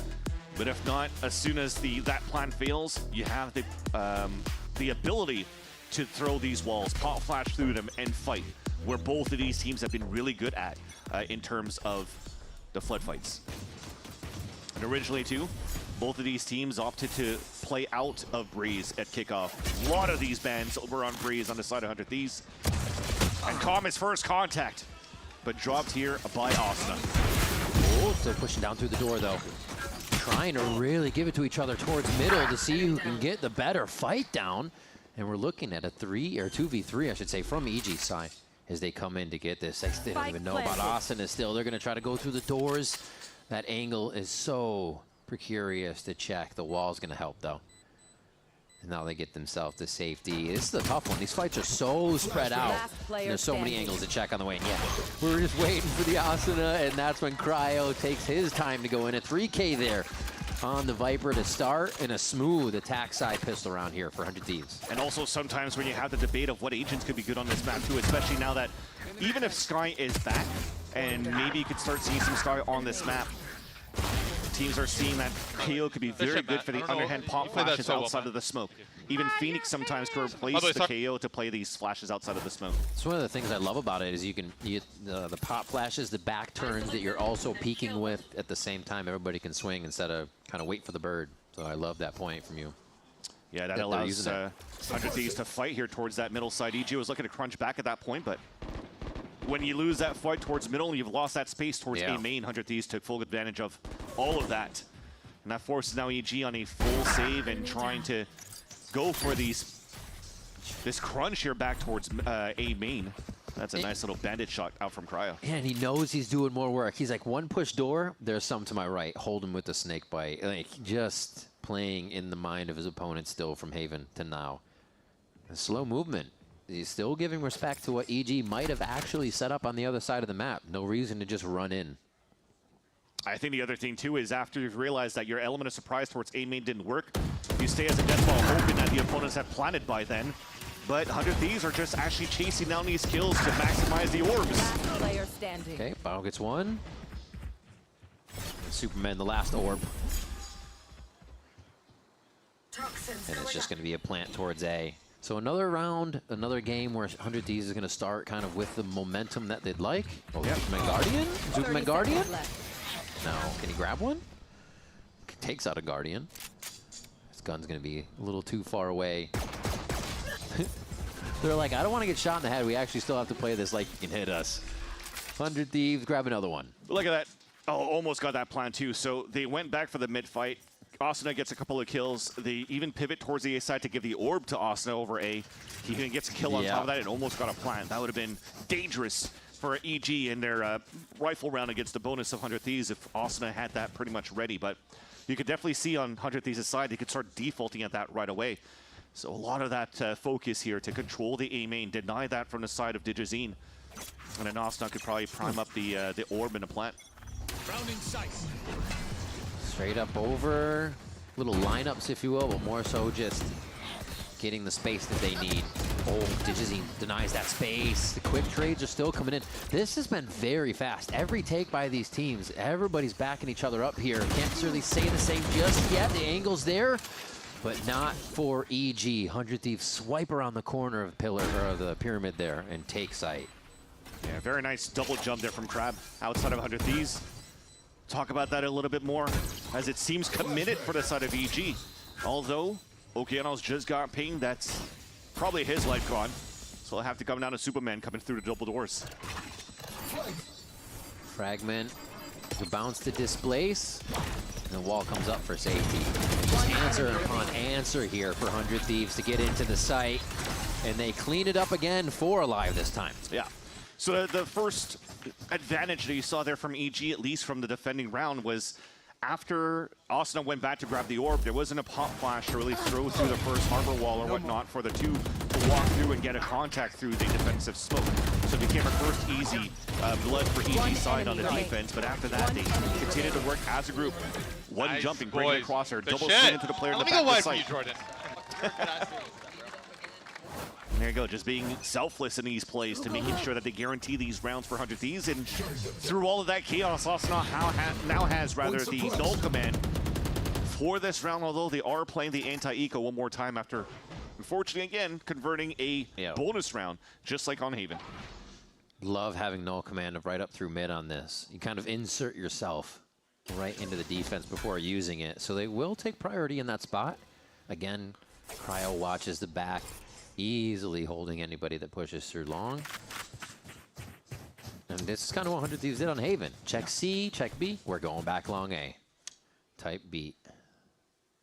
But if not, as soon as that plan fails, you have the ability to throw these walls, pop flash through them, and fight, where both of these teams have been really good at in terms of the flood fights. And originally, too, both of these teams opted to play out of Breeze at kickoff. A lot of these bans over on Breeze on the side of 100 Thieves. And Calm is first contact, but dropped here by Asna. Oh, still pushing down through the door, though. trying to really give it to each other towards middle to see who can get the better fight down. And we're looking at a 2v3, I should say, from EG's side as they come in to get this. They don't even know about Asuna still. They're going to try to go through the doors. That angle is so precarious to check. The wall's going to help, though. And now they get themselves to safety. This is a tough one. These fights are so spread out. And there's so many angles to check on the way. And yeah, we were just waiting for the Asuna, and that's when Cryo takes his time to go in. A 3K there on the Viper to start, and a smooth attack side pistol round here for 100 Thieves. And also sometimes when you have the debate of what agents could be good on this map too, especially now that even if Sky is back, and maybe you could start seeing some Sky on this map, teams are seeing that KO could be very good for the underhand pop flashes outside of the smoke. Even Phoenix sometimes could replace the KO to play these flashes outside of the smoke. So one of the things I love about it is you can the pop flashes, the back turns that you're also peeking with at the same time. Everybody can swing instead of kind of wait for the bird. So I love that point from you. Yeah, that allows 100 Thieves to fight here towards that middle side. EG was looking to crunch back at that point, but when you lose that fight towards middle, you've lost that space towards A main. 100 Thieves took full advantage of all of that. And that forces now EG on a full save and trying to go for this crunch here back towards A main. That's a nice little bandit shot out from Cryo. Yeah, and he knows he's doing more work. He's like, one push door, there's some to my right. Hold him with the snake bite. Like, just playing in the mind of his opponent still from Haven to now. A slow movement. He's still giving respect to what EG might have actually set up on the other side of the map. No reason to just run in. I think the other thing, too, is after you've realized that your element of surprise towards A main didn't work, you stay as a death ball hoping that the opponents have planted by then. But 100 Thieves are just actually chasing down these kills to maximize the orbs. Okay, Bio gets one. And Superman, the last orb. And it's just going to be a plant towards A. So another round, another game where 100 Thieves is going to start kind of with the momentum that they'd like. Oh, Superman Guardian? Superman Guardian? No. Can he grab one? Takes out a Guardian. This gun's going to be a little too far away. They're like, I don't want to get shot in the head. We actually still have to play this like you can hit us. 100 Thieves, grab another one. Look at that. Oh, almost got that plan too. So they went back for the mid fight. Asuna gets a couple of kills. They even pivot towards the A side to give the orb to Asuna over A. He even gets a kill on top of that and almost got a plant. That would have been dangerous for EG in their rifle round against the bonus of 100 Thieves if Asuna had that pretty much ready. But you could definitely see on 100 Thieves' side, they could start defaulting at that right away. So a lot of that focus here to control the A main, deny that from the side of Digizine. And then Asuna could probably prime up the orb and the plant. Straight up over, little lineups, if you will, but more so just getting the space that they need. Oh, Digizine denies that space. The quick trades are still coming in. This has been very fast. Every take by these teams, everybody's backing each other up here. Can't necessarily say the same just yet. The angle's there, but not for EG. 100 Thieves swipe around the corner of the pyramid there and take sight. Yeah, very nice double jump there from Crab outside of 100 Thieves. Talk about that a little bit more, as it seems committed for the side of EG. Although Okeanos just got pinged, that's probably his life gone. So he'll have to come down to Superman coming through the double doors. Fragment, the bounce to displace, and the wall comes up for safety. Just answer upon answer here for 100 Thieves to get into the site, and they clean it up again for Alive this time. Yeah. So the first advantage that you saw there from EG, at least from the defending round, was after Asuna went back to grab the orb, there wasn't a pop flash to really throw through the first harbor wall or whatnot for the two to walk through and get a contact through the defensive smoke. So it became a first easy blood for EG side on the defense, but after that, they continued to work as a group. One nice, jumping, bringing across her, double swing into the player in the back go of the wide site. for you, Jordan. There you go, just being selfless in these plays to making sure that they guarantee these rounds for 100 Thieves. And through all of that chaos, Asuna now has the null command for this round, although they are playing the anti-eco one more time after, unfortunately, again, converting a bonus round, just like on Haven. Love having null command right up through mid on this. You kind of insert yourself right into the defense before using it. So they will take priority in that spot. Again, Cryo watches the back, easily holding anybody that pushes through long. And this is kind of what 100 Thieves did on Haven. Check C, check B, we're going back long A. type beat.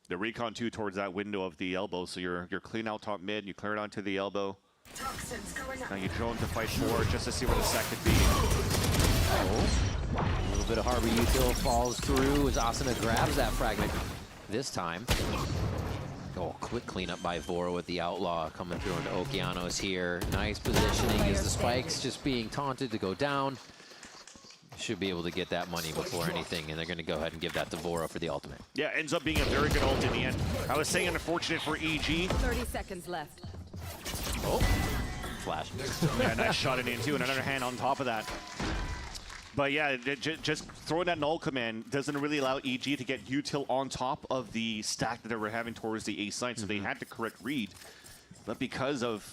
The recon 2 towards that window of the elbow, so you're clean out top mid, you clear it onto the elbow. Now you drone to fight forward just to see where the sec could be. Oh, a little bit of Harbor Util falls through as Asuna grabs that fragment this time. Oh, quick cleanup by Vora with the Outlaw coming through into Okeanos here. Nice positioning as the spikes just being taunted to go down. Should be able to get that money before anything, and they're going to go ahead and give that to Vora for the ultimate. Yeah, ends up being a very good ult in the end. I was saying unfortunate for EG. 30 seconds left. Oh, flash. Yeah, nice shot in too, and another hand on top of that. But yeah, just throwing that null command doesn't really allow EG to get util on top of the stack that they were having towards the A side, so they had to correct read. But because of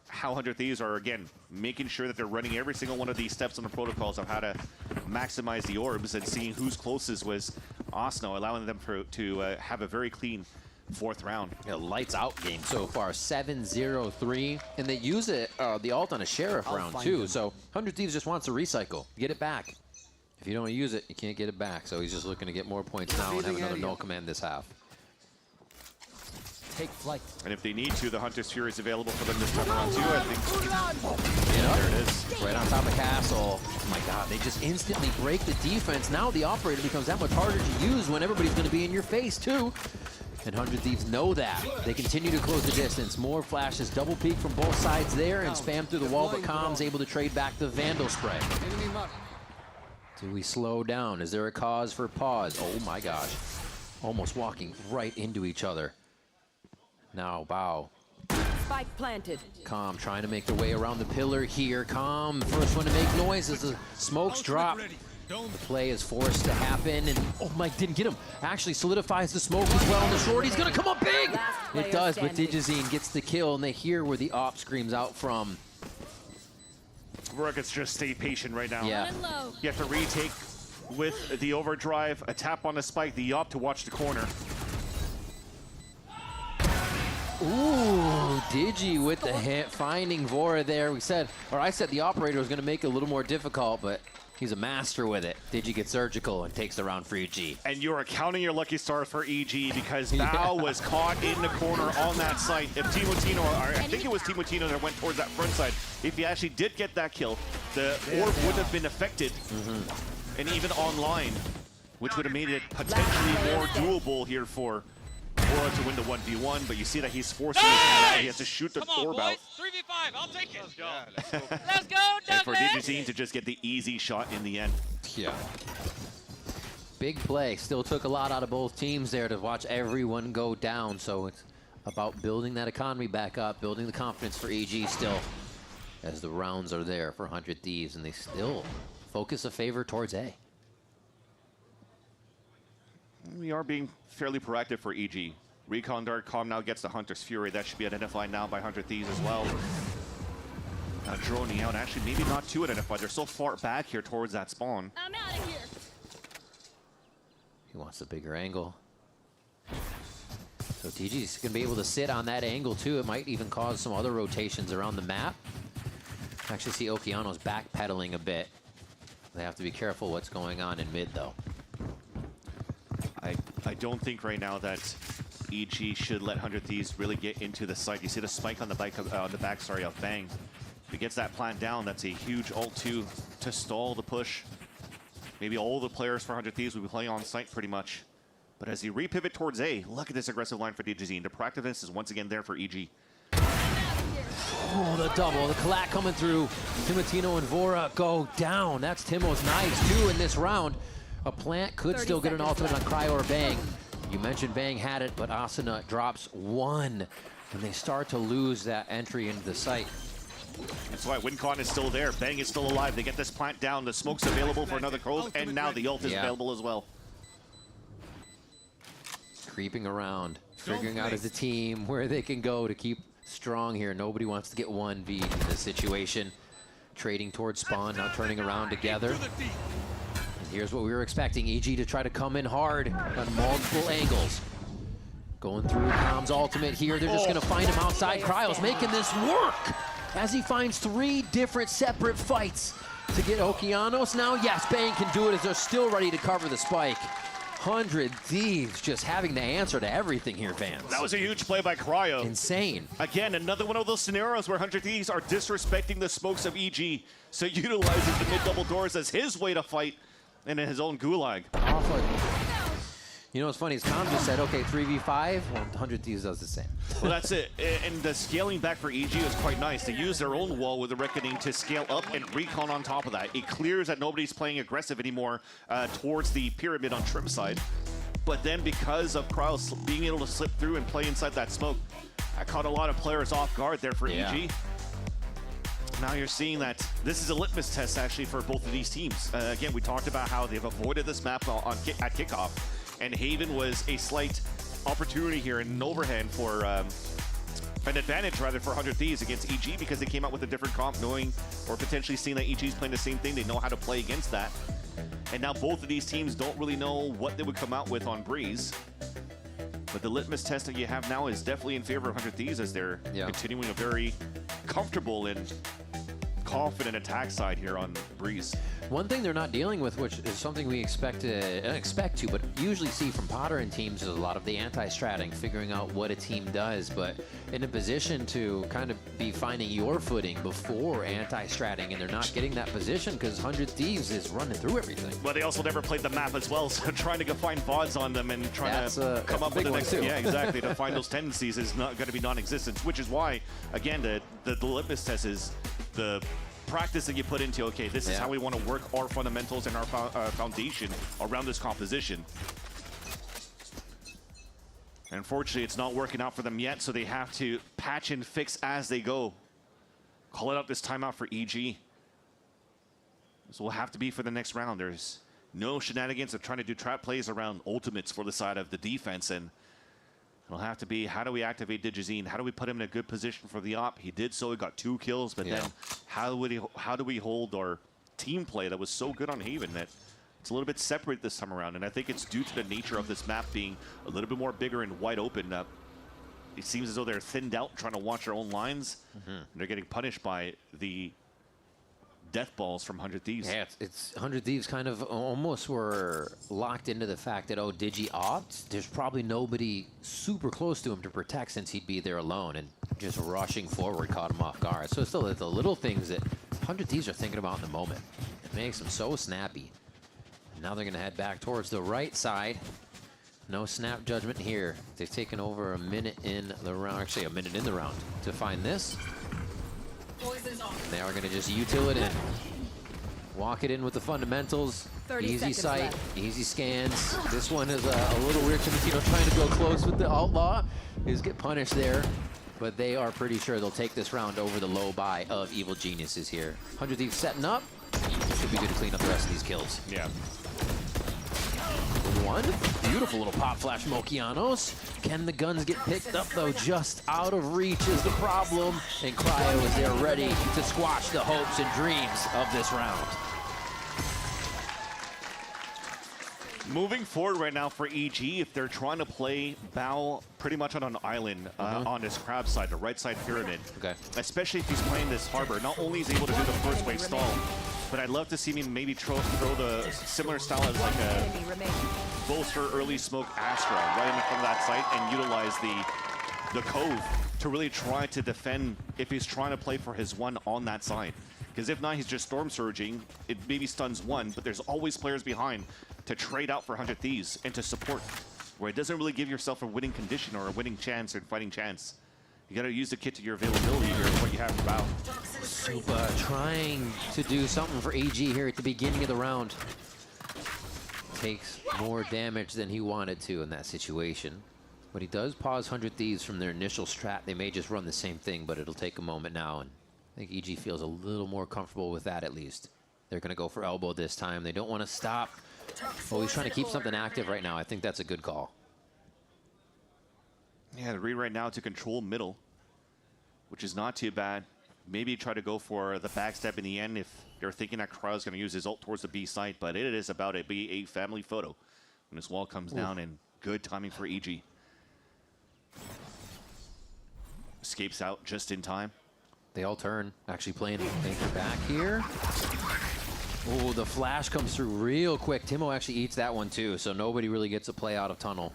how 100 Thieves are, again, making sure that they're running every single one of these steps on the protocols of how to maximize the orbs and seeing who's closest was Asno, allowing them to have a very clean 4th round. Yeah, lights out game so far, 7-0-3, and they use it, the ult on a Sheriff round too, so 100 Thieves just wants to recycle, get it back. If you don't use it, you can't get it back, so he's just looking to get more points now and have another null command this half. Take flight. And if they need to, the Hunter's Fury is available for them this time around too, I think. Yeah, there it is. Right on top of Castle. Oh my god, they just instantly break the defense. Now the operator becomes that much harder to use when everybody's going to be in your face too. And 100 Thieves know that. They continue to close the distance. More flashes, double peek from both sides there and spam through the wall, but Com's able to trade back the Vandal spray. Do we slow down? Is there a cause for pause? Oh my gosh. Almost walking right into each other. Now, Bow. Spike planted. Com trying to make their way around the pillar here. Com, first one to make noise as the smokes drop. The play is forced to happen, and oh my, didn't get him. Actually solidifies the smoke as well, and the short, he's gonna come up big! It does, but Digizine gets the kill, and they hear where the op screams out from. Rockets just stay patient right now. Yeah. You have to retake with the overdrive, a tap on the spike, the op to watch the corner. Ooh, Digi with the hit, finding Vora there. I said the operator was going to make it a little more difficult, but he's a master with it. Digi gets surgical and takes the round for EG. And you are counting your lucky stars for EG because Bao was caught in the corner on that site. If Timotino, or I think it was Timotino that went towards that front side, if he actually did get that kill, the orb would have been affected and even online, which would have made it potentially more doable here for Vora to win the 1v1, but you see that he's forcing his hand out. He has to shoot the orb out. 3v5, I'll take it. Let's go. Let's go, And for Digizine to just get the easy shot in the end. Yeah. Big play. Still took a lot out of both teams there to watch everyone go down. So it's about building that economy back up, building the confidence for EG still, as the rounds are there for 100 Thieves, and they still focus a favor towards A. We are being fairly proactive for EG. Recon Dart, Com now gets the Hunter's Fury. That should be identified now by 100 Thieves as well. Droning out, actually maybe not too identified. They're so far back here towards that spawn. I'm out of here. He wants a bigger angle. So TG's going to be able to sit on that angle too. It might even cause some other rotations around the map. Actually see Okeanos backpedaling a bit. They have to be careful what's going on in mid though. I don't think right now that EG should let 100 Thieves really get into the site. You see the spike on the back of Bang. If he gets that plant down, that's a huge ult to stall the push. Maybe all the players for 100 Thieves will be playing on site pretty much. But as he repivot towards A, look at this aggressive line for Digizine. The proactiveness is once again there for EG. Oh, the double, the collect coming through. Timotino and Vora go down. That's Timo's nice too in this round. A plant could still get an ultimate on Cryo or Bang. You mentioned Bang had it, but Asuna drops one. And they start to lose that entry into the site. That's why WinCon is still there. Bang is still alive. They get this plant down. The smoke's available for another close, and now the ult is available as well. Creeping around, figuring out as a team where they can go to keep strong here. Nobody wants to get 1v in this situation. Trading towards spawn, now turning around together. Here's what we were expecting, EG to try to come in hard on multiple angles. Going through Com's ultimate here, they're just gonna find him outside. Cryo's making this work as he finds 3 different separate fights to get Okeanos. Now, yes, Bang can do it as they're still ready to cover the spike. 100 Thieves just having the answer to everything here, fans. That was a huge play by Cryo. Insane. Again, another one of those scenarios where 100 Thieves are disrespecting the smokes of EG, so utilizes the mid-double doors as his way to fight in his own gulag. You know what's funny is Tom just said, okay, 3v5, well, 100 Thieves does the same. Well, that's it. And the scaling back for EG was quite nice. They use their own wall with the Reckoning to scale up and recon on top of that. It clears that nobody's playing aggressive anymore towards the pyramid on Trim side. But then because of Cryo being able to slip through and play inside that smoke, that caught a lot of players off guard there for EG. Now you're seeing that this is a litmus test actually for both of these teams. Again, we talked about how they've avoided this map at kickoff. And Haven was a slight opportunity here in an overhand for an advantage rather for 100 Thieves against EG because they came out with a different comp knowing or potentially seeing that EG's playing the same thing. They know how to play against that. And now both of these teams don't really know what they would come out with on Breeze. But the litmus test that you have now is definitely in favor of 100 Thieves as they're continuing a very comfortable and confident attack side here on Breeze. One thing they're not dealing with, which is something we expect to, but usually see from Potter and teams, is a lot of the anti-stratting, figuring out what a team does, but in a position to kind of be finding your footing before anti-stratting, and they're not getting that position because 100 Thieves is running through everything. Well, they also never played the map as well, so trying to find VODs on them and trying to come up with the next, exactly, to find those tendencies is not going to be non-existent, which is why, again, the litmus test is the practice that you put into, okay, this is how we want to work our fundamentals and our foundation around this composition. And unfortunately, it's not working out for them yet, so they have to patch and fix as they go. Call it out this timeout for EG. This will have to be for the next round. There's no shenanigans of trying to do trap plays around ultimates for the side of the defense, and it'll have to be, how do we activate Digizine? How do we put him in a good position for the op? He did so, he got 2 kills, but then how do we hold our team play that was so good on Haven that it's a little bit separate this time around? And I think it's due to the nature of this map being a little bit more bigger and wide open. It seems as though they're thinned out trying to watch their own lines. And they're getting punished by the death balls from 100 Thieves. Yeah, it's 100 Thieves kind of almost were locked into the fact that, oh, Digi opt, there's probably nobody super close to him to protect since he'd be there alone, and just rushing forward caught him off guard. So it's still the little things that 100 Thieves are thinking about in the moment. It makes them so snappy. And now they're going to head back towards the right side. No snap judgment here. They've taken over a minute in the round, actually a minute in the round to find this. They are going to just util it in. Walk it in with the fundamentals. Easy sight, left. Easy scans. This one is a little weird to me. You know, trying to go close with the outlaw is get punished there. But they are pretty sure they'll take this round over the low buy of Evil Geniuses here. 100 Thieves setting up. Should be good to clean up the rest of these kills. Yeah. One. Beautiful little pop flash Mokianos. Can the guns get picked up though? Just out of reach is the problem. And Cryo is there ready to squash the hopes and dreams of this round. Moving forward right now for EG, if they're trying to play Bao pretty much on an island on his crab side, the right side pyramid. Okay. Especially if he's playing this harbor. Not only is he able to do the first wave stall, but I'd love to see me maybe throw the similar style as like a bolster early smoke Astra right in front of that site and utilize the cove to really try to defend if he's trying to play for his one on that side. Because if not, he's just storm surging. It maybe stuns one, but there's always players behind to trade out for 100 Thieves and to support, where it doesn't really give yourself a winning condition or a winning chance or fighting chance. You got to use the kit to your availability here, what you have for Bao. Supa trying to do something for AG here at the beginning of the round. Takes more damage than he wanted to in that situation. But he does pause 100 Thieves from their initial strat. They may just run the same thing, but it'll take a moment now. And I think EG feels a little more comfortable with that at least. They're going to go for elbow this time. They don't want to stop. Oh, he's trying to keep something active right now. I think that's a good call. Yeah, the read right now to control middle, which is not too bad. Maybe try to go for the backstep in the end if they're thinking that Cryo's going to use his ult towards the B site, but it is about to be a family photo when this wall comes down, and good timing for EG. Escapes out just in time. They all turn, actually playing anchor back here. Oh, the flash comes through real quick. Timo actually eats that one too, so nobody really gets a play out of tunnel.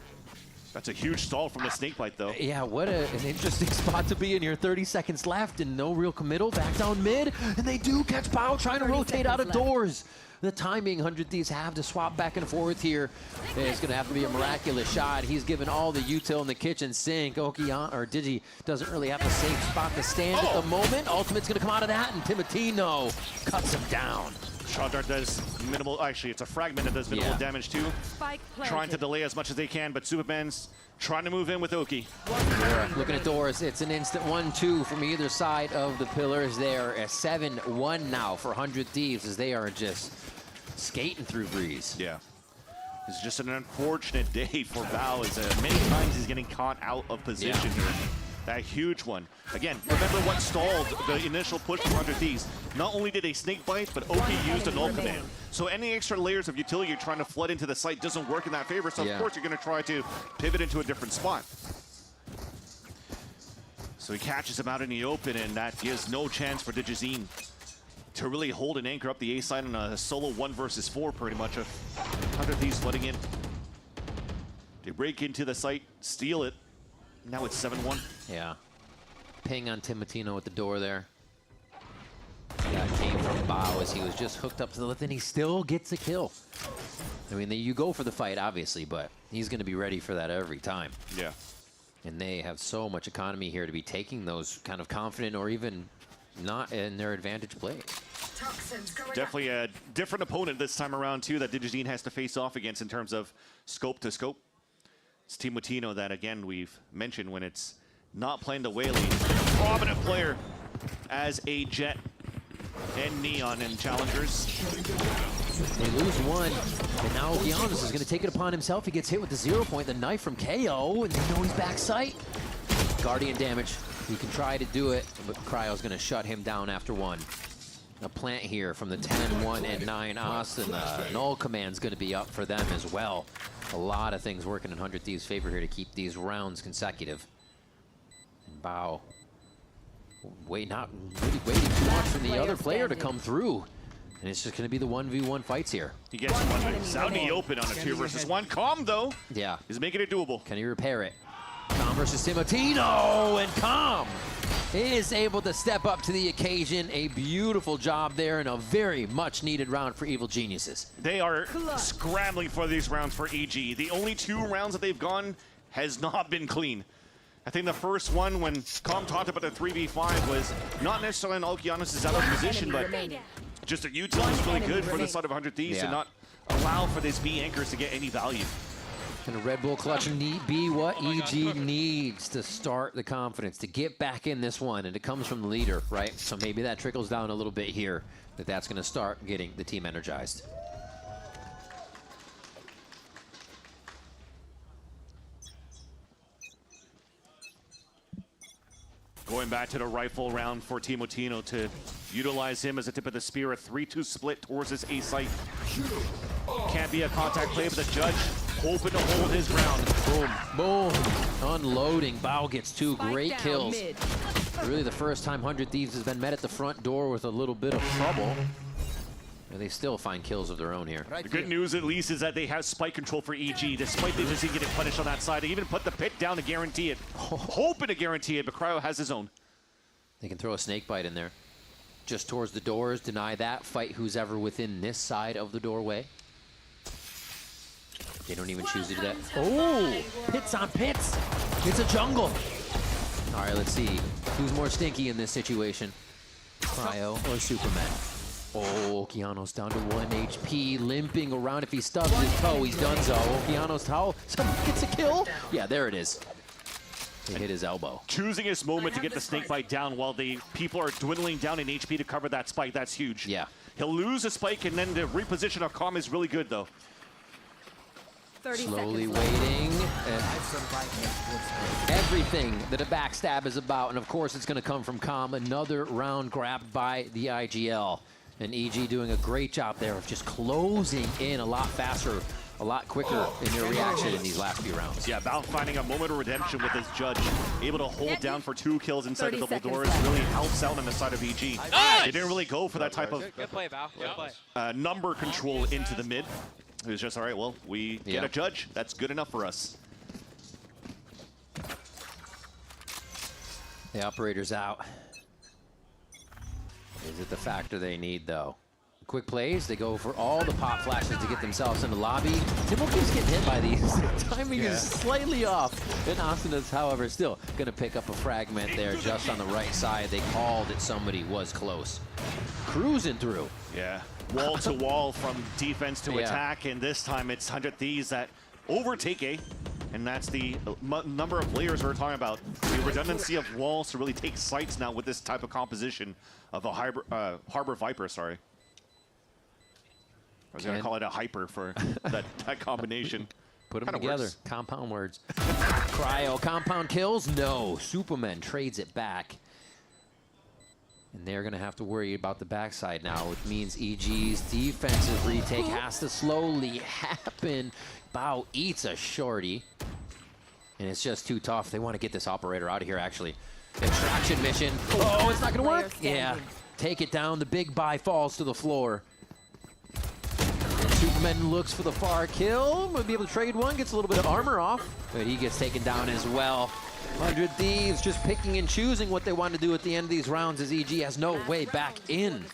That's a huge stall from the snakebite, though. Yeah, what an interesting spot to be in here. 30 seconds left and no real committal. Back down mid, and they do catch Bao trying to rotate out of doors. The timing 100 Thieves have to swap back and forth here. It's going to have to be a miraculous shot. He's given all the util in the kitchen sink. Digi doesn't really have a safe spot to stand at the moment. Ultimate's going to come out of that, and Timotino cuts him down. Shot Dart does minimal, actually it's a fragment that does minimal damage too. Trying to delay as much as they can, but Superman's trying to move in with Oki. Looking at doors, it's an instant 1-2 from either side of the pillars there. A 7-1 now for 100 Thieves as they are just skating through Breeze. Yeah. It's just an unfortunate day for Bao as many times he's getting caught out of position here. That huge one. Again, remember what stalled the initial push from 100 Thieves. Not only did they snake bite, but Oki used a null command. So any extra layers of utility you're trying to flood into the site doesn't work in that favor. So of course you're going to try to pivot into a different spot. So he catches him out in the open, and that gives no chance for Digizine to really hold an anchor up the A side on a solo 1 versus 4 pretty much of 100 Thieves flooding in. They break into the site, steal it. Now it's 7-1. Yeah. Ping on Timotino at the door there. That came from Bao as he was just hooked up to the lift, and he still gets a kill. I mean, you go for the fight, obviously, but he's going to be ready for that every time. Yeah. And they have so much economy here to be taking those kind of confident or even not in their advantage plays. Definitely a different opponent this time around, too, that Digizine has to face off against in terms of scope to scope. It's Timotino that, again, we've mentioned when it's not playing the whaling. Prominent player as a Jet and Neon in Challengers. They lose one, and now Giannis is going to take it upon himself. He gets hit with the 0 point, the knife from KO, and they know he's back sight. Guardian damage. He can try to do it, but Cryo's going to shut him down after one. A plant here from the 10, 1, and 9 Austin. Null command's going to be up for them as well. A lot of things working in 100 Thieves' favor here to keep these rounds consecutive. And Bao, not really waiting too much for the other player to come through. And it's just going to be the 1v1 fights here. He gets one out in the open on a 2 versus 1. Calm, though. Yeah. He's making it doable. Can he repair it? Calm versus Timotino, and Calm is able to step up to the occasion. A beautiful job there and a very much needed round for Evil Geniuses. They are scrambling for these rounds for EG. The only 2 rounds that they've gone has not been clean. I think the first one when Calm talked about the 3v5 was not necessarily on Okeanos' out of position, but just a util is really good for the side of 100 Thieves to not allow for these B anchors to get any value. And a Red Bull clutch need be what EG needs to start the confidence, to get back in this one, and it comes from the leader, right? So maybe that trickles down a little bit here, that's going to start getting the team energized. Going back to the rifle round for Timotino to utilize him as a tip of the spear, a 3-2 split towards his A site. Can't be a contact play, but the judge hoping to hold his ground. Boom, boom, unloading. Bao gets 2 great kills. Really the first time 100 Thieves has been met at the front door with a little bit of trouble. And they still find kills of their own here. The good news, at least, is that they have spike control for EG, despite they just getting punished on that side. They even put the pit down to guarantee it. Hoping to guarantee it, but Cryo has his own. They can throw a snake bite in there. Just towards the doors, deny that, fight who's ever within this side of the doorway. They don't even choose to do that. Oh, pits on pits. It's a jungle. All right, let's see. Who's more stinky in this situation? Cryo or Superman? Oh, Okeanos down to 1 HP, limping around. If he stubs his toe, he's done so. Okeanos toe, someone gets a kill. Yeah, there it is. He hit his elbow. Choosing his moment to get the snake bite down while the people are dwindling down in HP to cover that spike, that's huge. Yeah. He'll lose a spike, and then the reposition of Calm is really good, though. Slowly waiting. Everything that a backstab is about, and of course it's going to come from Calm. Another round grabbed by the IGL. And EG doing a great job there of just closing in a lot faster a lot quicker in their reaction in these last few rounds. Yeah, about finding a moment of redemption with this judge. Able to hold down for 2 kills inside the double doors really helps out on the side of EG. They didn't really go for that type of Good play, Val. Good play. number control into the mid. It was just, all right, well, we get a judge. That's good enough for us. The operator's out. Is it the factor they need, though? Quick plays, they go for all the pop flashes to get themselves in the lobby. Timo keeps getting hit by these. Timing is slightly off. And Asuna's, however, still going to pick up a fragment there just on the right side. They called it. Somebody was close. Cruising through. Yeah, wall to wall from defense to attack, and this time it's 100 Thieves that overtake A. And that's the number of players we're talking about. The redundancy of walls to really take sites now with this type of composition of a Harbor Viper, sorry. I was going to call it a hyper for that combination. Put them together. Works. Compound words. Cryo, compound kills? No. Superman trades it back. And they're going to have to worry about the backside now, which means EG's defensive retake has to slowly happen. Bao eats a shorty. And it's just too tough. They want to get this operator out of here, actually. Extraction mission. Oh, it's not going to work. Yeah. Take it down. The big buy falls to the floor. Superman looks for the far kill. Might be able to trade one. Gets a little bit of armor off. But he gets taken down as well. 100 Thieves just picking and choosing what they want to do at the end of these rounds as EG has no way back in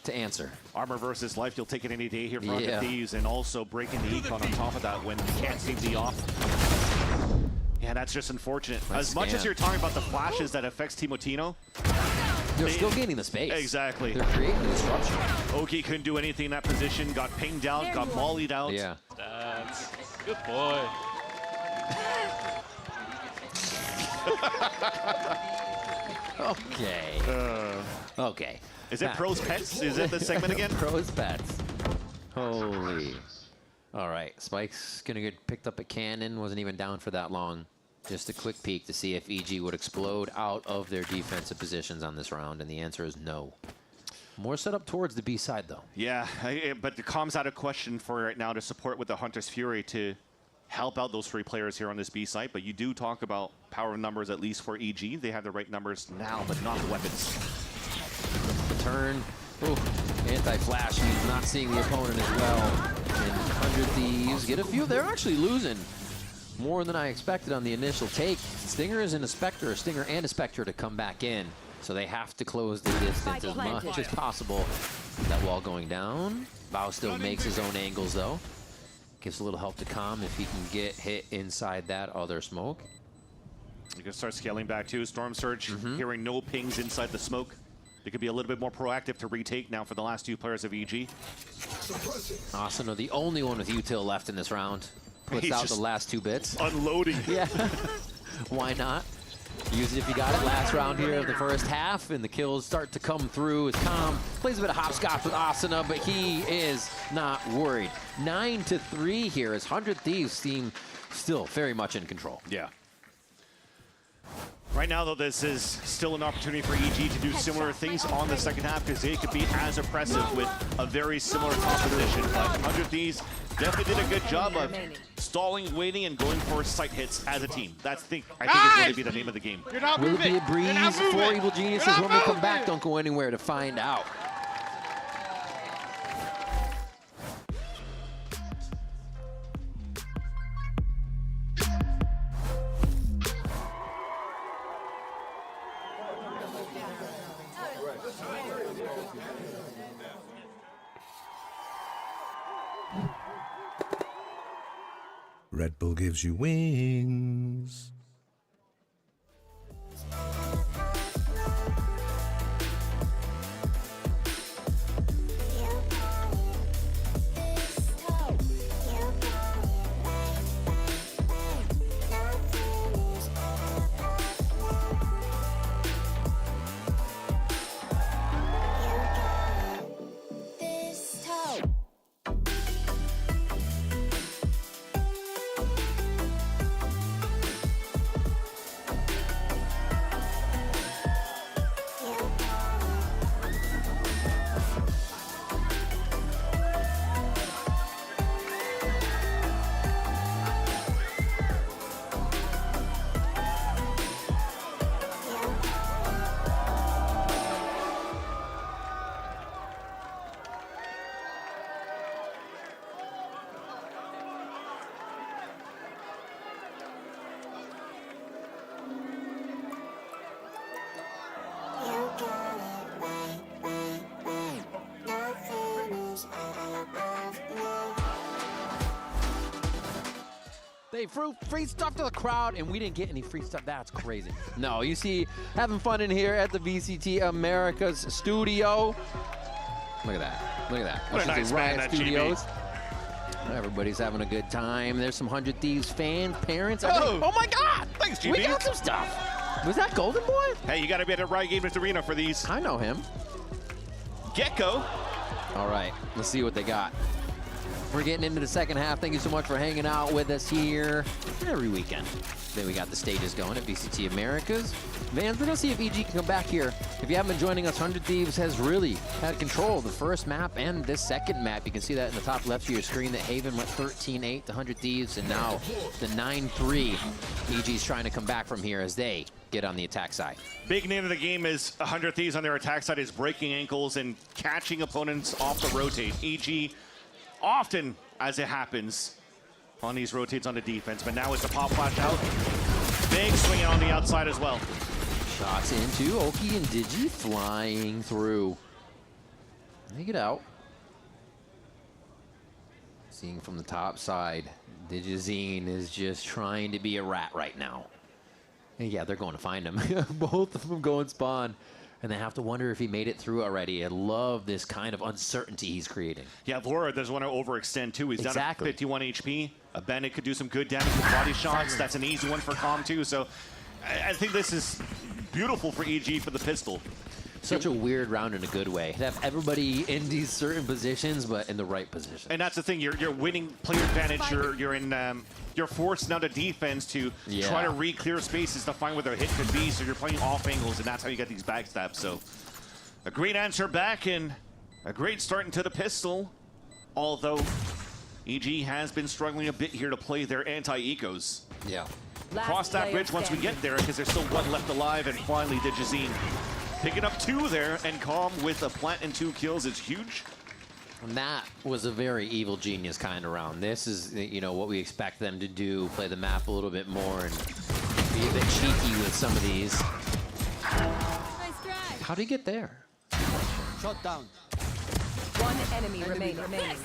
to answer. Armor versus life, you'll take it any day here for 100 Thieves, and also breaking the econ on top of that when you can't see the off. Yeah, that's just unfortunate. As much as you're talking about the flashes that affects Timotino, they're still gaining the space. Exactly. They're creating the disruption. Oki couldn't do anything in that position, got pinged out, got mollied out. Yeah. That's good boy. Okay. Okay. Is it Pros Pets? Is it the segment again? Pros Pets. Holy. All right. Spike's going to get picked up at Cannon. Wasn't even down for that long. Just a quick peek to see if EG would explode out of their defensive positions on this round, and the answer is no. More set up towards the B side, though. Yeah, but the comms out of question for right now to support with the Hunter's Fury to help out those 3 players here on this B site. But you do talk about power of numbers, at least for EG. They have the right numbers now, but not weapons. The turn. Ooh, anti-flash. He's not seeing the opponent as well. And 100 Thieves get a few. They're actually losing more than I expected on the initial take. Stinger is in a Spectre, a Stinger and a Spectre to come back in. So they have to close the distance as much as possible. That wall going down. Bao still makes his own angles, though. Gives a little help to Calm if he can get hit inside that other smoke. You can start scaling back, too. Storm Surge, hearing no pings inside the smoke. They could be a little bit more proactive to retake now for the last 2 players of EG. Asuna, the only one with util left in this round. Puts out the last 2 bits. Unloading. Yeah. Why not? Use it if you got it. Last round here of the first half, and the kills start to come through as Calm plays a bit of hopscotch with Asuna, but he is not worried. 9-3 here as 100 Thieves seem still very much in control. Yeah. Right now, though, this is still an opportunity for EG to do similar things on the second half because they could be as oppressive with a very similar composition. But 100 Thieves definitely did a good job of stalling, waiting, and going for site hits as a team. I think is going to be the name of the game. Will it be a breeze for Evil Geniuses? When we come back, don't go anywhere to find out. Red Bull gives you wings. Hey, free stuff to the crowd, and we didn't get any free stuff. That's crazy. No, you see, having fun in here at the VCT Americas studio. Look at that. Look at that. What a nice man, that Studios. Everybody's having a good time. There's some 100 Thieves fans, parents. Oh, my God! Thanks, GB. We got some stuff. Was that Golden Boy? Hey, you got to be at the Riot Games Arena for these. I know him. Gecko. All right, let's see what they got. We're getting into the second half. Thank you so much for hanging out with us here every weekend. Then we got the stages going at VCT Americas. Vans, we're going to see if EG can come back here. If you haven't been joining us, 100 Thieves has really had control of the first map and this second map. You can see that in the top left of your screen that Haven went 13-8 to 100 Thieves, and now the 9-3. EG's trying to come back from here as they get on the attack side. Big name of the game is 100 Thieves on their attack side is breaking ankles and catching opponents off the rotate. EG often, as it happens, on these rotates on the defense, but now it's the pop flash out. Big swing on the outside as well. Shots into Oki and Digi flying through. They get out. Seeing from the top side, Digizine is just trying to be a rat right now. And yeah, they're going to find him. Both of them go and spawn. And they have to wonder if he made it through already. I love this kind of uncertainty he's creating. Yeah, Laura doesn't want to overextend too. He's down at Exactly. 51 HP. A Bennett could do some good damage with body shots. That's an easy one for Calm too. So I think this is beautiful for EG for the pistol. Such a weird round in a good way. To have everybody in these certain positions, but in the right position. And that's the thing. You're winning player advantage. You're forced now to defense to try to re-clear spaces to find where their hit could be. So you're playing off angles, and that's how you get these backstabs. So a great answer back and a great start into the pistol. Although EG has been struggling a bit here to play their anti-ecos. Yeah. Cross that bridge once we get there, because there's still one left alive, and finally Digizine picking up 2 there, and Calm with a plant and 2 kills is huge. And that was a very evil genius kind of round. This is, you know, what we expect them to do, play the map a little bit more and be a bit cheeky with some of these. How'd he get there? Shot down. One enemy remaining.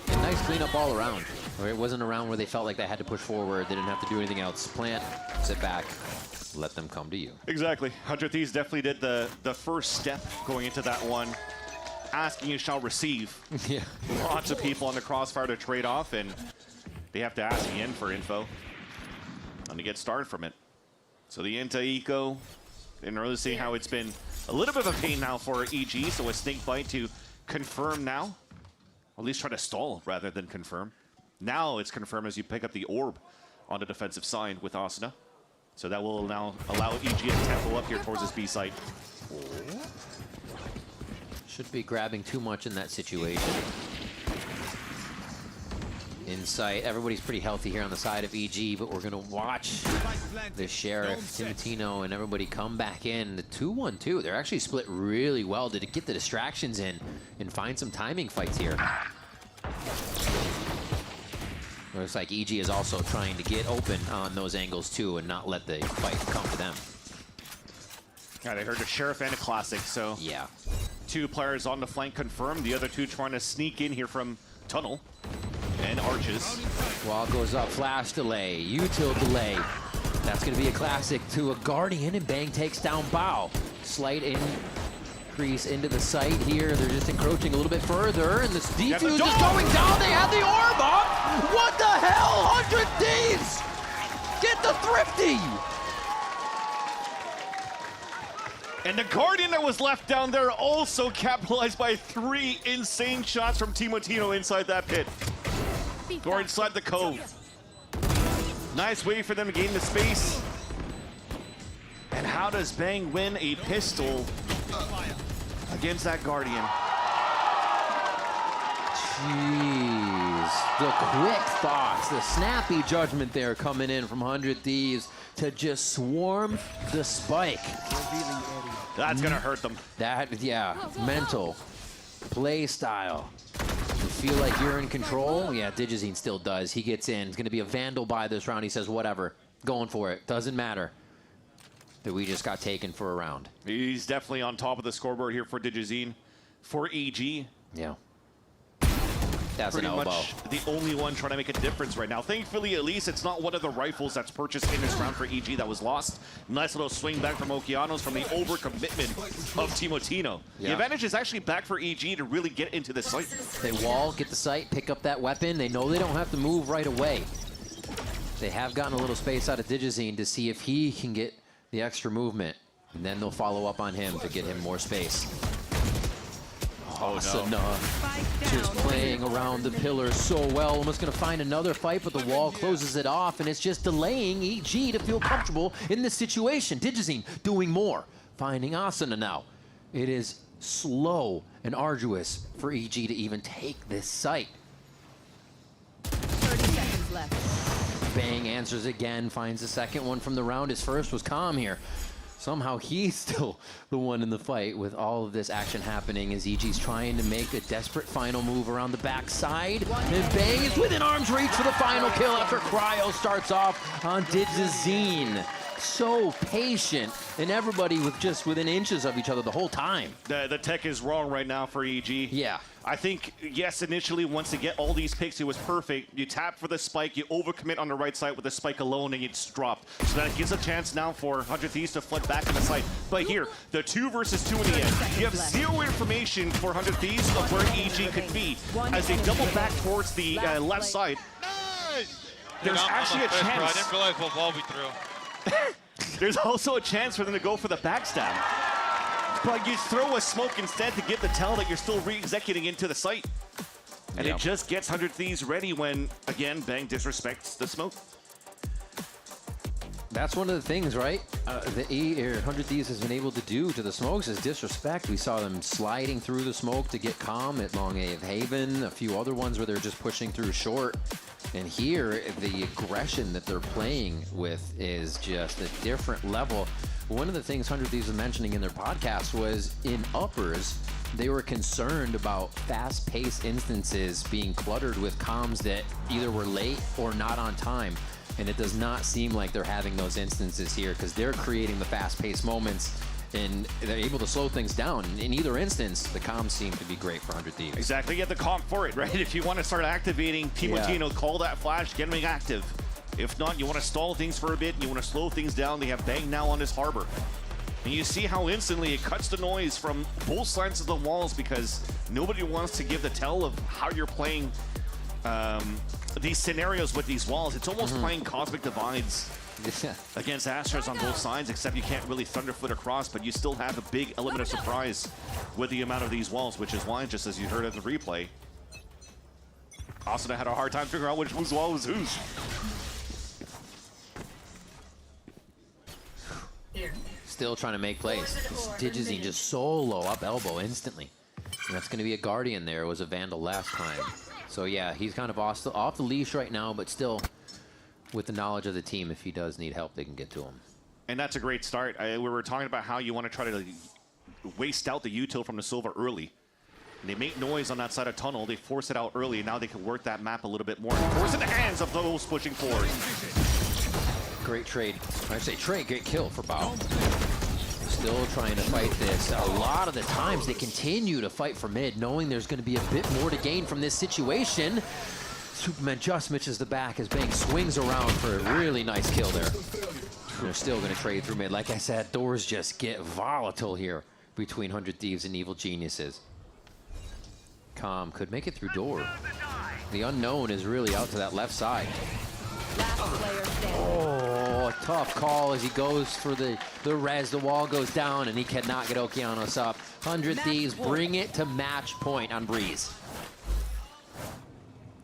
Nice cleanup all around. It wasn't a round where they felt like they had to push forward. They didn't have to do anything else. Plant, sit back, let them come to you. Exactly. 100 Thieves definitely did the first step going into that one. Asking you shall receive. Yeah. Lots of people on the crossfire to trade off, and they have to ask again for info and to get started from it. So the anti-eco, didn't really see how it's been a little bit of a pain now for EG, so a snake bite to confirm now. Or at least try to stall rather than confirm. Now it's confirmed as you pick up the orb on the defensive side with Asuna. So that will now allow EG to tempo up here towards this B site. Should be grabbing too much in that situation. Insight, everybody's pretty healthy here on the side of EG, but we're gonna watch the Sheriff, Timotino, and everybody come back in. The 2-1-2, they're actually split really well to get the distractions in and find some timing fights here. Looks like EG is also trying to get open on those angles too and not let the fight come to them. Yeah, they heard a Sheriff and a Classic, so yeah. 2 players on the flank confirmed. The other 2 trying to sneak in here from Tunnel and Arches. Wall goes up, flash delay, util delay. That's going to be a Classic to a Guardian, and Bang takes down Bao. Slight increase into the site here. They're just encroaching a little bit further, and this defuse is going down. They have the orb up. What the hell? 100 Thieves! Get the Thrifty! And the Guardian that was left down there also capitalized by 3 insane shots from Timotino inside that pit. Or inside the cove. Nice way for them to gain the space. And how does Bang win a pistol against that Guardian? Jeez. The quick thoughts, the snappy judgment there coming in from 100 Thieves to just swarm the spike. That's gonna hurt them. That, yeah, mental, play style. You feel like you're in control? Yeah, Digizine still does. He gets in. It's gonna be a Vandal buy this round. He says, whatever, going for it. Doesn't matter that we just got taken for a round. He's definitely on top of the scoreboard here for Digizine. For EG. Yeah. That's pretty an elbow. much the only one trying to make a difference right now. Thankfully, at least, it's not one of the rifles that's purchased in this round for EG that was lost. Nice little swing back from Okeanos from the overcommitment of Timotino. Yeah. The advantage is actually back for EG to really get into the site. They wall, get the sight, pick up that weapon. They know they don't have to move right away. They have gotten a little space out of Digizine to see if he can get the extra movement. And then they'll follow up on him to get him more space. Asuna just playing around the pillars so well. Almost going to find another fight, but the wall closes it off, and it's just delaying EG to feel comfortable in this situation. Digizine doing more, finding Asuna now. It is slow and arduous for EG to even take this site. 30 seconds left. Bang answers again, finds the second one from the round. His first was calm here. Somehow he's still the one in the fight with all of this action happening as EG's trying to make a desperate final move around the backside. And Bang is within arm's reach for the final kill after Cryo starts off on Digizine. So patient, and everybody with just within inches of each other the whole time. The tech is wrong right now for EG. Yeah. I think, yes, initially, once they get all these picks, it was perfect. You tap for the spike, you overcommit on the right side with the spike alone, and it's dropped. So that gives a chance now for 100 Thieves to flood back in the site. But here, the 2 versus 2 in the end. You have zero information for 100 Thieves of where EG could be. As they double back towards the left side, there's actually a chance. I didn't realize what wall we threw. There's also a chance for them to go for the backstab. But you throw a smoke instead to give the tell that you're still re-executing into the site. And it just gets 100 Thieves ready when, again, Bang disrespects the smoke. That's one of the things, right? The 100 Thieves has been able to do to the smokes is disrespect. We saw them sliding through the smoke to get calm at Long A of Haven, a few other ones where they're just pushing through short. And here, the aggression that they're playing with is just a different level. One of the things 100 Thieves was mentioning in their podcast was in uppers, they were concerned about fast-paced instances being cluttered with comms that either were late or not on time. And it does not seem like they're having those instances here because they're creating the fast-paced moments and they're able to slow things down. In either instance, the comms seem to be great for 100 Thieves. Exactly, you have the comp for it, right? If you want to start activating Timotino, call that flash, get him active. If not, you want to stall things for a bit, you want to slow things down, they have Bang now on this harbor. And you see how instantly it cuts the noise from both sides of the walls because nobody wants to give the tell of how you're playing these scenarios with these walls. It's almost playing Cosmic Divides against Astros on both sides, except you can't really Thunderfoot across, but you still have a big element of surprise with the amount of these walls, which is why, just as you heard at the replay, Asuna had a hard time figuring out whose wall was whose. Still trying to make plays. Digizine just solo up elbow instantly. And that's going to be a Guardian there. It was a Vandal last time. So yeah, he's kind of off the leash right now, but still with the knowledge of the team, if he does need help, they can get to him. And that's a great start. We were talking about how you want to try to waste out the util from the Silva early. And they make noise on that side of tunnel. They force it out early, and now they can work that map a little bit more. Force in the hands of those pushing forward. Great trade. I say trade, great kill for Bao. Still trying to fight this. A lot of the times they continue to fight for mid, knowing there's going to be a bit more to gain from this situation. Superman just misses the back as Bang swings around for a really nice kill there. They're still going to trade through mid. Like I said, doors just get volatile here between 100 Thieves and Evil Geniuses. Calm could make it through door. The unknown is really out to that left side. Oh, tough call as he goes for the res. The wall goes down and he cannot get Okeanos up. 100 Thieves bring it to match point on Breeze.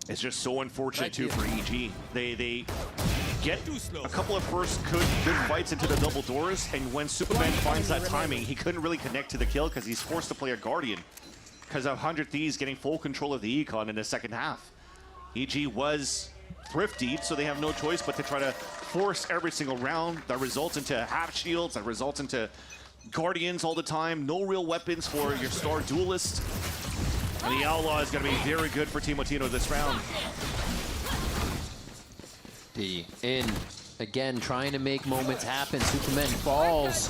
It's just so unfortunate too for EG. They get a couple of first good fights into the double doors, and when Superman finds that timing, he couldn't really connect to the kill because he's forced to play a Guardian because of 100 Thieves getting full control of the econ in the second half. EG was thrifty, so they have no choice but to try to force every single round. That results into half shields, that results into Guardians all the time. No real weapons for your star duelist. And the Outlaw is going to be very good for Timotino this round. D in again, trying to make moments happen. Superman falls,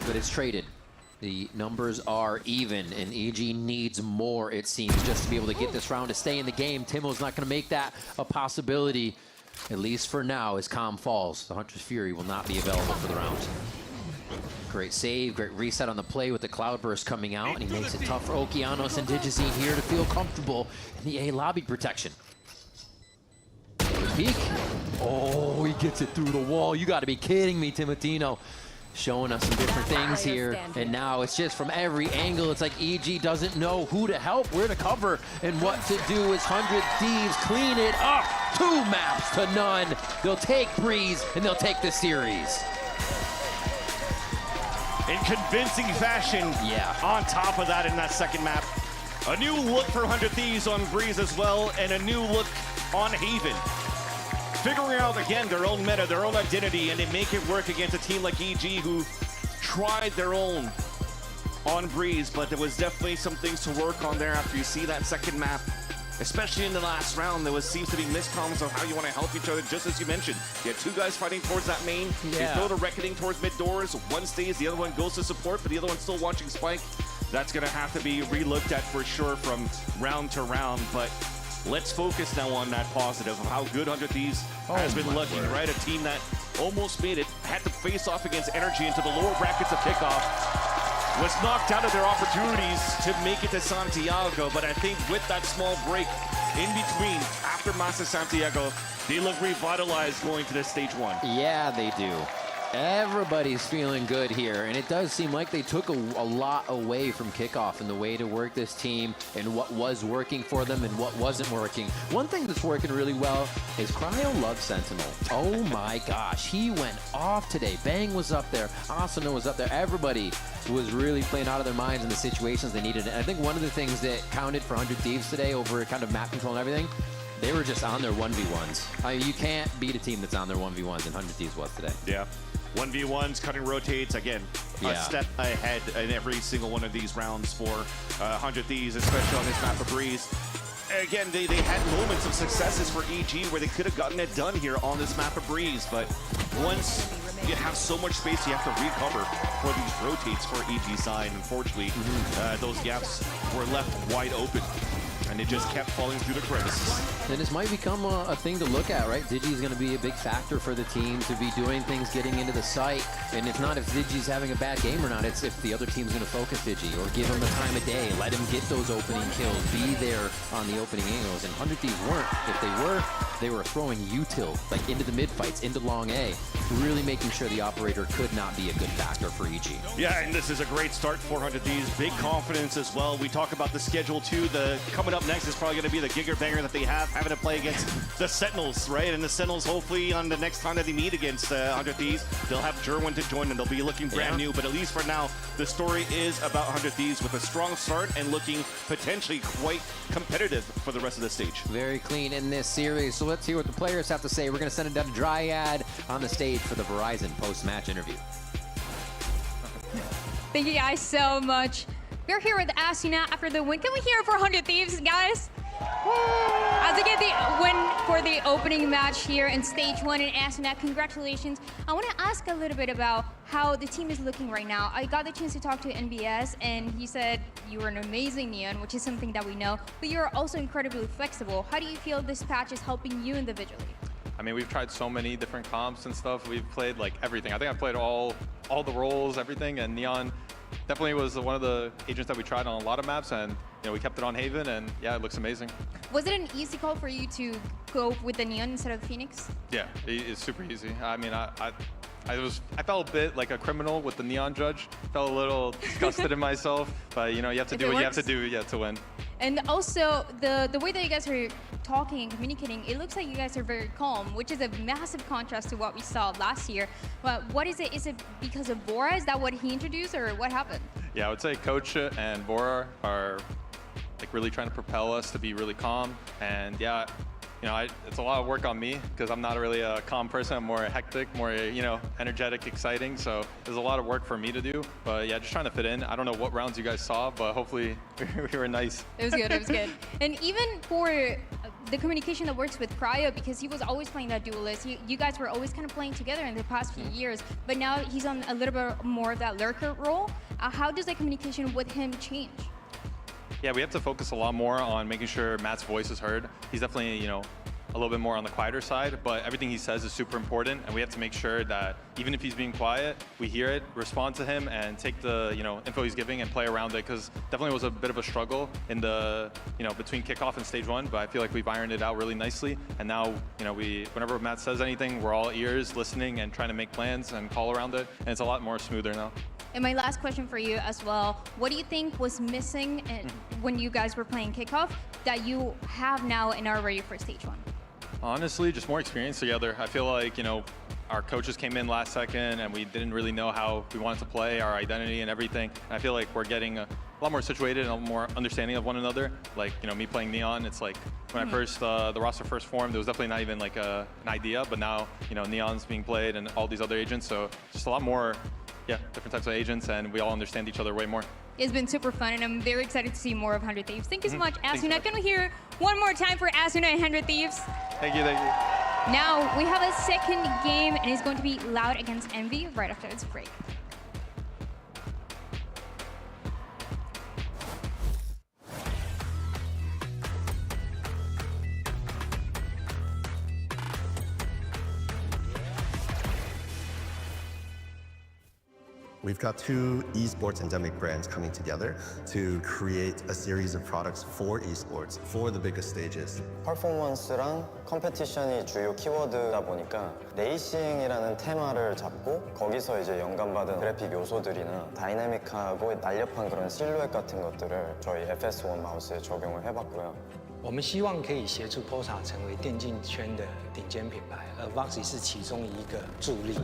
but it's traded. The numbers are even, and EG needs more, it seems, just to be able to get this round to stay in the game. Timo's not going to make that a possibility, at least for now, as Calm falls. The Hunter's Fury will not be available for the round. Great save, great reset on the play with the Cloudburst coming out, and he makes it tough for Okeanos and Digizine here to feel comfortable in the A lobby protection. Peek. Oh, he gets it through the wall. You got to be kidding me, Timotino. Showing us some different things here, and now it's just from every angle. It's like EG doesn't know who to help, where to cover, and what to do. As 100 Thieves clean it up. 2 maps to none. They'll take Breeze, and they'll take the series. In convincing fashion, on top of that in that second map. A new look for 100 Thieves on Breeze as well, and a new look on Haven. Figuring out, again, their own meta, their own identity, and they make it work against a team like EG who tried their own on Breeze, but there was definitely some things to work on there after you see that second map. Especially in the last round, there seems to be miscomms of how you want to help each other, just as you mentioned. You had 2 guys fighting towards that main. They throw the Reckoning towards mid doors. One stays, the other one goes to support, but the other one's still watching Spike. That's going to have to be re-looked at for sure from round to round, but let's focus now on that positive of how good 100 Thieves has been looking, right? A team that almost made it, had to face off against Energy into the lower brackets of kickoff, was knocked out of their opportunities to make it to Santiago, but I think with that small break in between, after Masa Santiago, they look revitalized going to the stage 1. Yeah, they do. Everybody's feeling good here, and it does seem like they took a lot away from kickoff in the way to work this team and what was working for them and what wasn't working. One thing that's working really well is Cryo loves Sentinel. Oh my gosh, he went off today. Bang was up there, Asuna was up there. Everybody was really playing out of their minds in the situations they needed. And I think one of the things that counted for 100 Thieves today over kind of map control and everything, they were just on their 1v1s. I mean, you can't beat a team that's on their 1v1s, and 100 Thieves was today. Yeah. 1v1s, cutting rotates, again, a step ahead in every single one of these rounds for 100 Thieves, especially on this map of Breeze. Again, they had moments of successes for EG where they could have gotten it done here on this map of Breeze, but once you have so much space, you have to recover for these rotates for EG side. Unfortunately, those gaps were left wide open, and it just kept falling through the crevices. And this might become a thing to look at, right? Digi's going to be a big factor for the team to be doing things, getting into the site. And it's not if Digi's having a bad game or not, it's if the other team's going to focus Digi or give him the time of day, let him get those opening kills, be there on the opening angles. And 100 Thieves weren't. If they were throwing util, like into the mid fights, into long A, really making sure the operator could not be a good factor for EG. Yeah, and this is a great start for 100 Thieves. Big confidence as well. We talk about the schedule too. Coming up next is probably going to be the Giga Banger that they have, having to play against the Sentinels, right? And the Sentinels, hopefully, on the next time that they meet against 100 Thieves, they'll have Jerwin to join them. They'll be looking brand new, but at least for now, the story is about 100 Thieves with a strong start and looking potentially quite competitive for the rest of the stage. Very clean in this series. So let's hear what the players have to say. We're going to send it down to Dryad on the stage for the Verizon post-match interview. Thank you guys so much. We're here with Asuna after the win. Can we hear it for 100 Thieves, guys? As they get the win for the opening match here in stage 1 in Asuna, congratulations. I want to ask a little bit about how the team is looking right now. I got the chance to talk to NBS, and he said you were an amazing Neon, which is something that we know, but you're also incredibly flexible. How do you feel this patch is helping you individually? I mean, we've tried so many different comps and stuff. We've played like everything. I think I've played all the roles, everything, and Neon definitely was one of the agents that we tried on a lot of maps, and we kept it on Haven, and yeah, it looks amazing. Was it an easy call for you to go with the Neon instead of the Phoenix? Yeah, it's super easy. I mean, I felt a bit like a criminal with the Neon judge. Felt a little disgusted in myself, but you have to do what you have to do to win. And also, the way that you guys are talking and communicating, it looks like you guys are very calm, which is a massive contrast to what we saw last year. But what is it? Is it because of Bora? Is that what he introduced, or what happened? Yeah, I would say Coach and Bora are like really trying to propel us to be really calm. And yeah, it's a lot of work on me because I'm not really a calm person. I'm more hectic, more energetic, exciting. So there's a lot of work for me to do. But yeah, just trying to fit in. I don't know what rounds you guys saw, but hopefully we were nice. It was good. It was good. And even for the communication that works with Cryo, because he was always playing that duelist. You guys were always kind of playing together in the past few years, but now he's on a little bit more of that lurker role. How does the communication with him change? Yeah, we have to focus a lot more on making sure Matt's voice is heard. He's definitely, you know, a little bit more on the quieter side, but everything he says is super important, and we have to make sure that even if he's being quiet, we hear it, respond to him, and take the, you know, info he's giving and play around it, because definitely was a bit of a struggle in the, you know, between kickoff and stage 1, but I feel like we've ironed it out really nicely, and now, you know, whenever Matt says anything, we're all ears, listening, and trying to make plans and call around it, and it's a lot more smoother now. And my last question for you as well, what do you think was missing when you guys were playing kickoff that you have now and are ready for stage 1? Honestly, just more experience together. I feel like, you know, our coaches came in last second and we didn't really know how we wanted to play, our identity and everything. And I feel like we're getting a lot more situated and a lot more understanding of one another. Like, you know, me playing Neon, it's like when I first, the roster first formed, there was definitely not even like an idea, but now, you know, Neon's being played and all these other agents. So just a lot more, yeah, different types of agents, and we all understand each other way more. It's been super fun, and I'm very excited to see more of 100 Thieves. Thank you so much, Asuna. Can we hear one more time for Asuna and 100 Thieves? Thank you, thank you. Now, we have a second game, and it's going to be Loud against Envy right after this break. We've got two esports endemic brands coming together to create a series of products for esports for the biggest stages. 퍼포먼스랑 컴페티션이 주요 키워드다 보니까 레이싱이라는 테마를 잡고 거기서 이제 영감받은 그래픽 요소들이나 다이내믹하고 날렵한 그런 실루엣 같은 것들을 저희 FS1 마우스에 적용을 해봤고요. 我们希望可以协助 Pulsar 成为电竞圈的顶尖品牌，而 Voxy 是其中一个助力。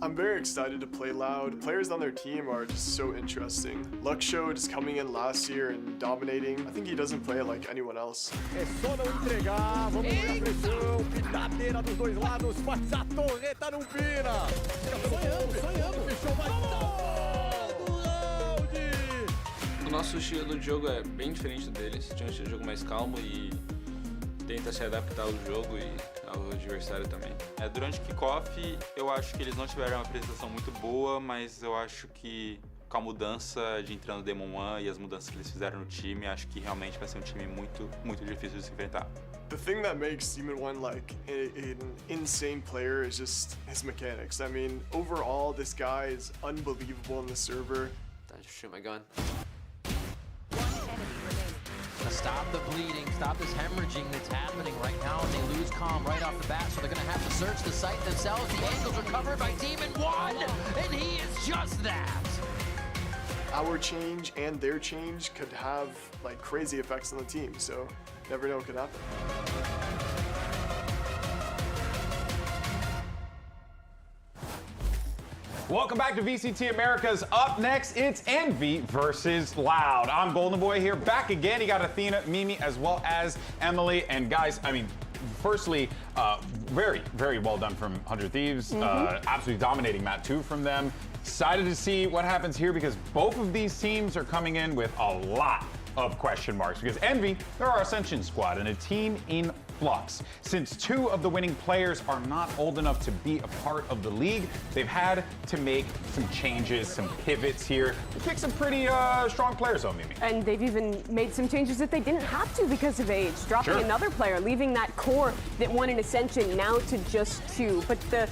I'm very excited to play Loud. Players on their team are just so interesting. Luxo just coming in last year and dominating. I think he doesn't play like anyone else. É só não entregar, vamos ver a pressão, pitadeira dos dois lados, faz a torreta, não vira. Sonhando, fechou mais do round. O nosso estilo de jogo é bem diferente deles, tinha um estilo de jogo mais calmo e tenta se adaptar ao jogo e aula adversária também. Durante o kickoff, eu acho que eles não tiveram uma apresentação muito boa, mas eu acho que com a mudança de entrar no Demon One e as mudanças que eles fizeram no time, acho que realmente vai ser um time muito difícil de se enfrentar. The thing that makes Demon One like an insane player is just his mechanics. I mean, overall, this guy is unbelievable in the server. I just shoot my gun. Stop the bleeding, stop this hemorrhaging that's happening right now, and they lose comm right off the bat, so they're going to have to search the site themselves. The angles are covered by Demon One, and he is just that. Our change and their change could have like crazy effects on the team, so never know what could happen. Welcome back to VCT Americas. Up next, it's Envy versus Loud. I'm Golden Boy here, back again. You got Athena, Mimi, as well as Emily. And guys, I mean, firstly, very, very well done from 100 Thieves. Absolutely dominating Map 2 from them. Excited to see what happens here because both of these teams are coming in with a lot of question marks because Envy, they're our Ascension squad and a team in flux. Since 2 of the winning players are not old enough to be a part of the league, they've had to make some changes, some pivots here. They picked some pretty strong players though, Mimi. And they've even made some changes that they didn't have to because of age, dropping another player, leaving that core that won an Ascension now to just 2. But the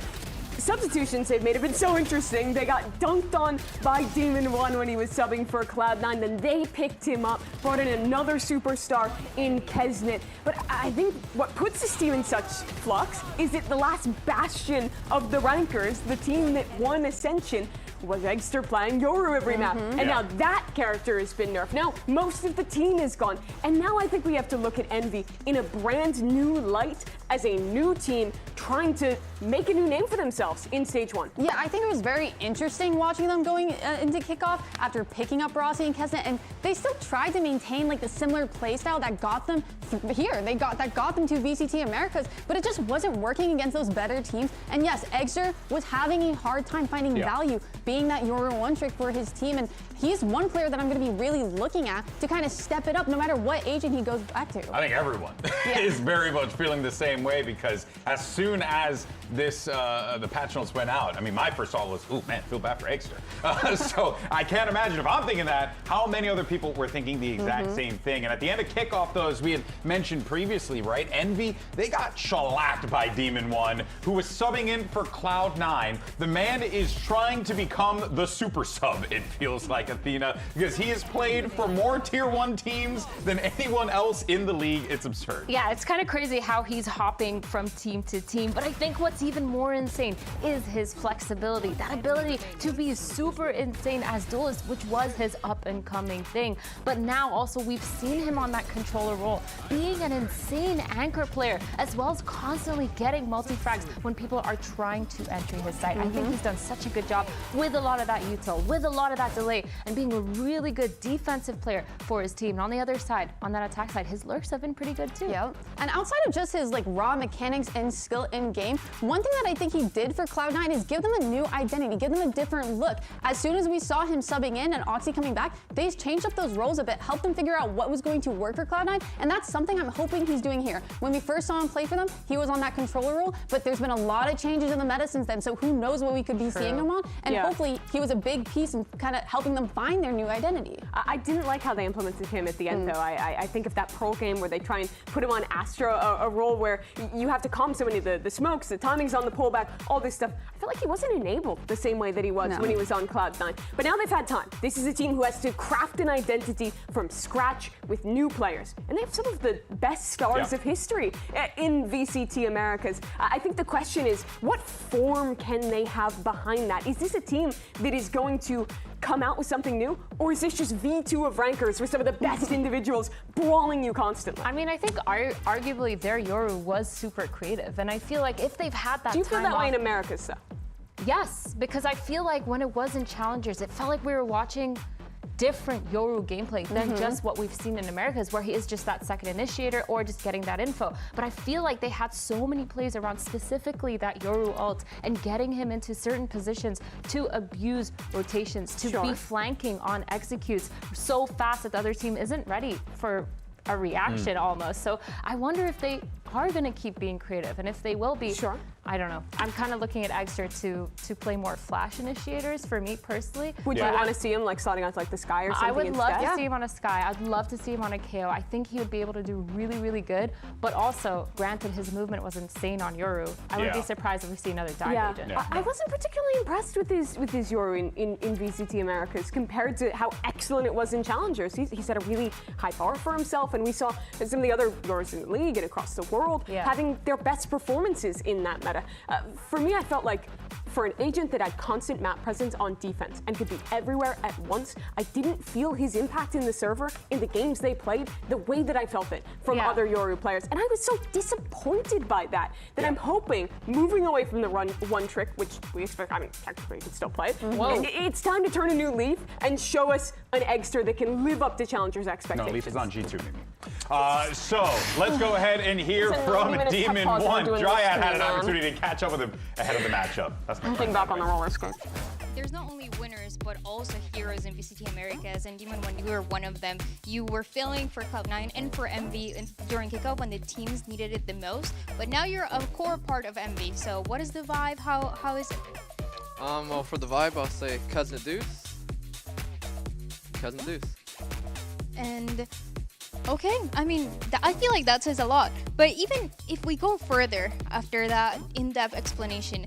substitutions they've made have been so interesting. They got dunked on by Demon One when he was subbing for Cloud9. Then they picked him up, brought in another superstar in Kesnet. But I think what puts this team in such flux is that the last bastion of the rankers, the team that won Ascension, was Exter playing Yoru every map. And now that character has been nerfed. Now most of the team is gone. And now I think we have to look at Envy in a brand new light as a new team trying to make a new name for themselves in Stage 1. Yeah, I think it was very interesting watching them going into kickoff after picking up Rossi and Kesnet, and they still tried to maintain like the similar playstyle that got them here. That got them to VCT Americas, but it just wasn't working against those better teams. And yes, Exter was having a hard time finding value, being that Yoru one trick for his team, and he's one player that I'm going to be really looking at to kind of step it up no matter what agent he goes back to. I think everyone is very much feeling the same way because as soon as this the patch notes went out, I mean, my first thought was, ooh, man, feel bad for Exter. So I can't imagine if I'm thinking that, how many other people were thinking the exact same thing. And at the end of kickoff, though, as we had mentioned previously, right, Envy, they got shellacked by Demon One, who was subbing in for Cloud9. The man is trying to become the super sub, it feels like, Athena, because he has played for more Tier 1 teams than anyone else in the league. It's absurd. Yeah, it's kind of crazy how he's hopping from team to team, but I think what's even more insane is his flexibility, that ability to be super insane as duelist, which was his up-and-coming thing. But now also we've seen him on that controller role, being an insane anchor player, as well as constantly getting multi-frags when people are trying to enter his site. I think he's done such a good job with a lot of that util, with a lot of that delay, and being a really good defensive player for his team. And on the other side, on that attack side, his lurks have been pretty good too. Yep. And outside of just his like raw mechanics and skill in game, one thing that I think he did for Cloud9 is give them a new identity, give them a different look. As soon as we saw him subbing in and Oxy coming back, they changed up those roles a bit, helped them figure out what was going to work for Cloud9, and that's something I'm hoping he's doing here. When we first saw him play for them, he was on that controller role, but there's been a lot of changes in the meta since then, so who knows what we could be seeing him on, and hopefully he was a big piece in kind of helping them find their new identity. I didn't like how they implemented him at the end, though. I think of that Pearl game where they try and put him on Astra, a role where you have to calm so many of the smokes, the timings on the pullback, all this stuff. I feel like he wasn't enabled the same way that he was when he was on Cloud9. But now they've had time. This is a team who has to craft an identity from scratch with new players. And they have some of the best stars of history in VCT Americas. I think the question is, what form can they have behind that? Is this a team that is going to come out with something new? Or is this just V2 of rankers with some of the best individuals brawling you constantly? I mean, I think arguably their Yoru was super creative. And I feel like if they've had that Do you feel that way in Americas, though? Yes, because I feel like when it was in Challengers, it felt like we were watching different Yoru gameplay than just what we've seen in Americas, where he is just that second initiator or just getting that info. But I feel like they had so many plays around specifically that Yoru ult and getting him into certain positions to abuse rotations, to be flanking on executes so fast that the other team isn't ready for a reaction almost. So I wonder if they are going to keep being creative, and if they will be, I don't know. I'm kind of looking at Exter to play more flash initiators for me personally. Would you want to see him like starting on like the Sky or something? I would instead? love to see him on a Sky. I'd love to see him on a KO. I think he would be able to do really, really good. But also, granted, his movement was insane on Yoru. I would be surprised if we see another dive agent. I wasn't particularly impressed with his Yoru in VCT Americas compared to how excellent it was in Challengers. He set a really high bar for himself, and we saw some of the other Yorus in the league and across the world having their best performances in that meta. For me, I felt like for an agent that had constant map presence on defense and could be everywhere at once, I didn't feel his impact in the server, in the games they played, the way that I felt it from other Yoru players. And I was so disappointed by that, I'm hoping, moving away from the one trick, which we expect, I mean, technically we can still play it, it's time to turn a new leaf and show us an Exter that can live up to Challengers' expectations. No, Leaf is on G2, maybe. So, let's go ahead and hear from Demon 1. Dryad had an opportunity to catch up with him ahead of the matchup. That's my thing back on the roller skate. There's not only winners, but also heroes in VCT Americas, and Demon, when you were one of them, you were filling for Cloud9 and for MV during kickoff when the teams needed it the most, but now you're a core part of MV, so what is the vibe? How is it? Well, for the vibe, I'll say Cousin Deuce. Cousin Deuce. And okay, I mean, I feel like that says a lot. But even if we go further after that in-depth explanation,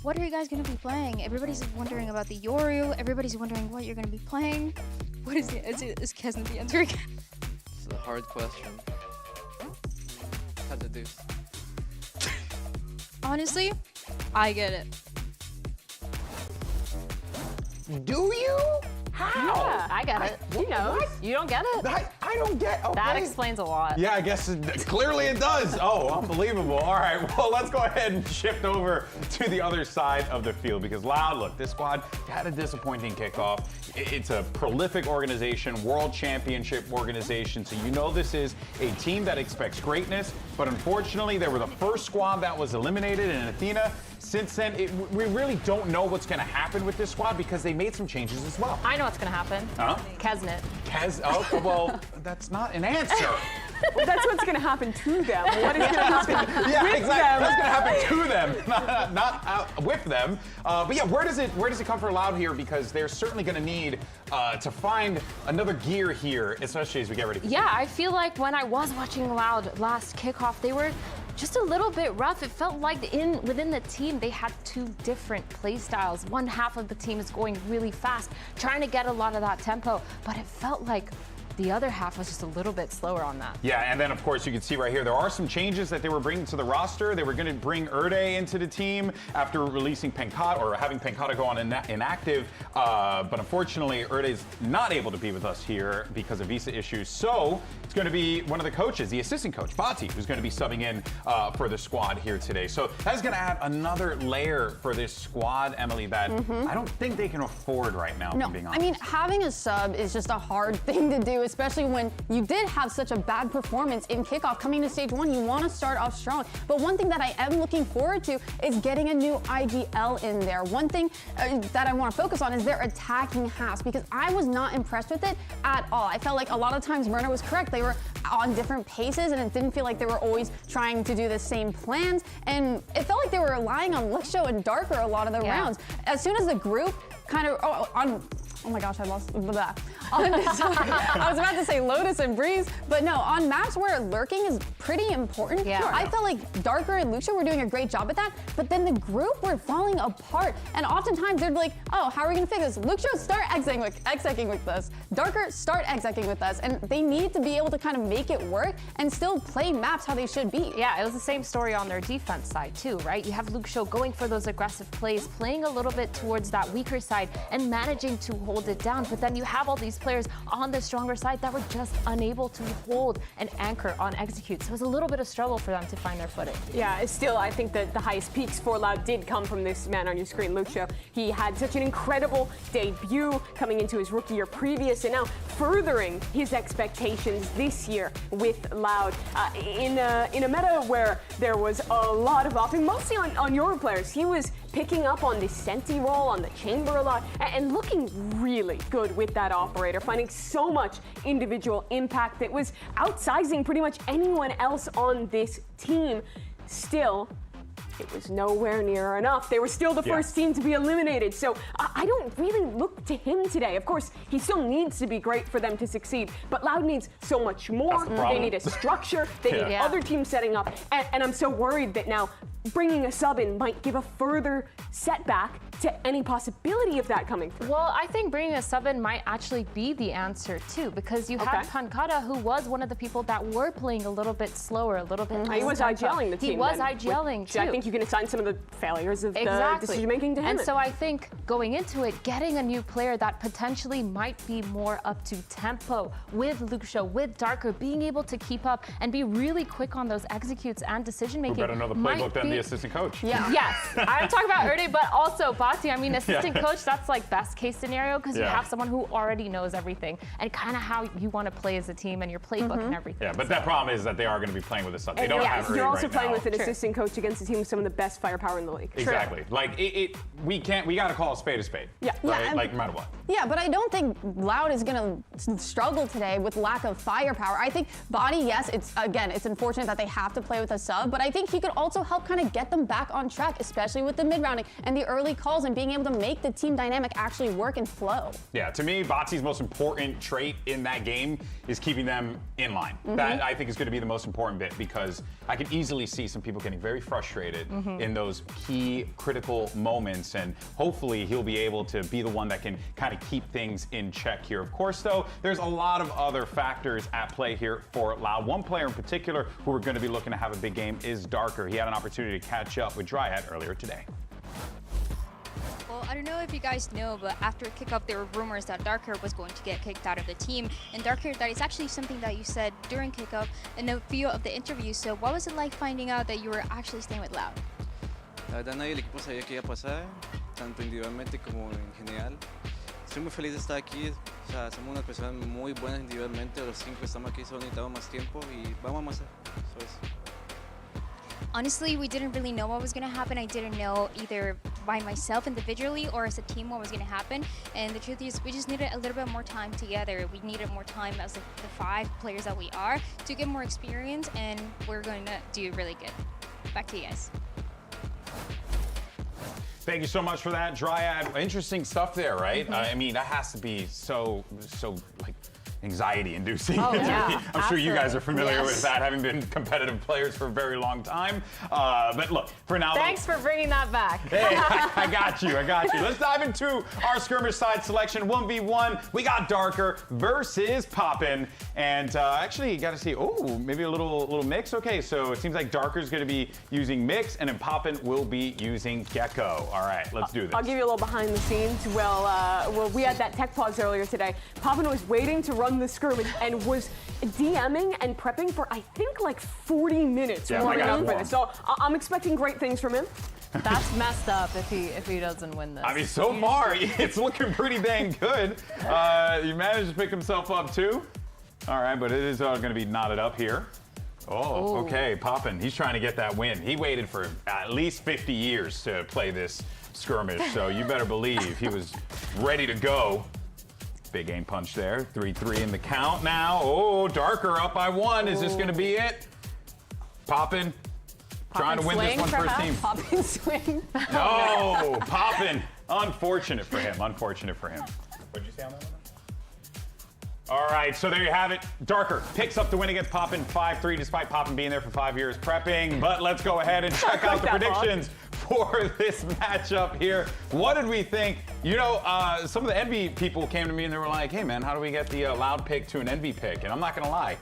what are you guys going to be playing? Everybody's wondering about the Yoru. Everybody's wondering what you're going to be playing. What is it? Is Kesn the answer again? It's a hard question. Cousin Deuce. Honestly, I get it. Do you? How? Yeah, I get it. He knows. What? You don't get it? I don't get. Okay. That explains a lot. Yeah, I guess clearly it does. Oh, unbelievable. All right, well, let's go ahead and shift over to the other side of the field because Loud, look, this squad had a disappointing kickoff. It's a prolific organization, world championship organization, so you know this is a team that expects greatness, but unfortunately, they were the first squad that was eliminated in Athena. Since then, we really don't know what's going to happen with this squad because they made some changes as well. I know what's going to happen. Kesnet. Oh, well, that's not an answer. Well, that's what's going to happen to them. What is going to happen with exactly. them? What's going to happen to them, not with them. But yeah, where does it come for Loud here? Because they're certainly going to need to find another gear here, especially as we get ready. Yeah, I feel like when I was watching Loud last kickoff, they were just a little bit rough. It felt like within the team, they had two different play styles. One half of the team is going really fast, trying to get a lot of that tempo, but it felt like the other half was just a little bit slower on that. Yeah, and then of course you can see right here, there are some changes that they were bringing to the roster. They were going to bring Erde into the team after releasing Penkata, or having Penkata go on inactive. But unfortunately, Erde's not able to be with us here because of visa issues. So it's going to be one of the coaches, the assistant coach, Bati, who's going to be subbing in for the squad here today. So that's going to add another layer for this squad, Emily, that I don't think they can afford right now, if I'm being honest. I mean, having a sub is just a hard thing to do, especially when you did have such a bad performance in kickoff coming to stage 1. You want to start off strong. But one thing that I am looking forward to is getting a new IGL in there. One thing that I want to focus on is their attacking halves, because I was not impressed with it at all. I felt like a lot of times Myrna was correct. They were on different paces, and it didn't feel like they were always trying to do the same plans. And it felt like they were relying on Luxo and Darker a lot of the rounds. As soon as the group kind of, oh my gosh, I lost that. I was about to say Lotus and Breeze, but no, on maps where lurking is pretty important. Yeah. I felt like Darker and Luxo were doing a great job at that, but then the group were falling apart. And oftentimes they're like, oh, how are we gonna fix this? Luxo, start execing with us. Darker, start execing with us. And they need to be able to kind of make it work and still play maps how they should be. Yeah, it was the same story on their defense side too, right? You have Luxo going for those aggressive plays, playing a little bit towards that weaker side and managing to hold it down, but then you have all these players on the stronger side that were just unable to hold and anchor on execute. So it was a little bit of struggle for them to find their footing. Yeah, still, I think that the highest peaks for Loud did come from this man on your screen, Luxo. He had such an incredible debut coming into his rookie year previous, and now furthering his expectations this year with Loud. In a meta where there was a lot of offing, mostly on your players, he was picking up on the Senti role, on the chamber a lot, and looking really good with that operator, finding so much individual impact that was outsizing pretty much anyone else on this team. Still, it was nowhere near enough. They were still the first team to be eliminated. So I don't really look to him today. Of course, he still needs to be great for them to succeed, but Loud needs so much more. They need a structure. They need other teams setting up. And I'm so worried that now bringing a sub in might give a further setback to any possibility of that coming through. Well, I think bringing a sub in might actually be the answer too, because you had Pankata, who was one of the people that were playing a little bit slower, a little bit. He was IGLing the team. He was IGLing too. I think you can assign some of the failures of the decision making to him. And so I think going into it, getting a new player that potentially might be more up to tempo with Luxio, with Darker, being able to keep up and be really quick on those executes and decision making. Who better know the playbook than the assistant coach? Yeah. Yes, I'm talking about Erde, but also Bati. I mean, assistant coach, that's like best case scenario because you have someone who already knows everything and kind of how you want to play as a team and your playbook and everything. Yeah, but that problem is that they are going to be playing with a sub. They don't have Erde You're also right playing now. with an assistant coach against a team with some of the best firepower in the league. Exactly. Like we got to call a spade a spade. Yeah. Right? Like no matter what. Yeah, but I don't think Loud is going to struggle today with lack of firepower. I think Body, yes, it's unfortunate that they have to play with a sub, but I think he could also help kind of get them back on track, especially with the mid-rounding and the early calls and being able to make the team dynamic actually work and flow. Yeah, to me, Bati's most important trait in that game is keeping them in line. That, I think, is going to be the most important bit because I can easily see some people getting very frustrated in those key critical moments, and hopefully he'll be able to be the one that can kind of keep things in check here. Of course, though, there's a lot of other factors at play here for Loud. One player in particular who we're going to be looking to have a big game is Darker. He had an opportunity to catch up with Dryad earlier today. Well, I don't know if you guys know, but after kickoff, there were rumors that Darker was going to get kicked out of the team. And Darker, that is actually something that you said during kickoff in a few of the interviews. So what was it like finding out that you were actually staying with Loud? La verdad, nadie del equipo sabía qué iba a pasar, tanto individualmente como en general. Estoy muy feliz de estar aquí. O sea, somos unas personas muy buenas individualmente. Los 5 que estamos aquí solo necesitamos más tiempo y vamos a amasar. Eso es. Honestly, we didn't really know what was going to happen. I didn't know either by myself individually or as a team what was going to happen. And the truth is, we just needed a little bit more time together. We needed more time as the 5 players that we are to get more experience, and we're going to do really good. Back to you guys. Thank you so much for that, Dryad. Interesting stuff there, right? I mean, that has to be so like anxiety-inducing. Oh, yeah, I'm sure you guys are familiar with that, having been competitive players for a very long time. But look, for now. Thanks for bringing that back. Hey, I got you. Let's dive into our skirmish side selection. 1v1. We got Darker versus Poppin. And actually, you got to see, maybe a little mix. Okay, so it seems like Darker's going to be using mix, and then Poppin will be using Gecko. All right, let's do this. I'll give you a little behind the scenes. Well, we had that tech pause earlier today. Poppin was waiting to run the skirmish and was DMing and prepping for, I think, like 40 minutes warming up for this. So I'm expecting great things from him. That's messed up if he doesn't win this. I mean, so far, it's looking pretty dang good. You managed to pick himself up, too. All right, but it is going to be knotted up here. Oh, okay, Poppin. He's trying to get that win. He waited for at least 50 years to play this skirmish, so you better believe he was ready to go. Big aim punch there. 3-3 in the count now. Oh, Darker up by 1. Is this going to be it? Poppin. Trying to win this one for his team. Poppin swing. No, Poppin. Unfortunate for him. What did you say on that one? All right, so there you have it. Darker picks up the win against Poppin 5-3, despite Poppin being there for 5 years prepping. But let's go ahead and check out the predictions for this matchup here. What did we think? You know, some of the Envy people came to me and they were like, hey, man, how do we get the Loud pick to an Envy pick? And I'm not going to lie.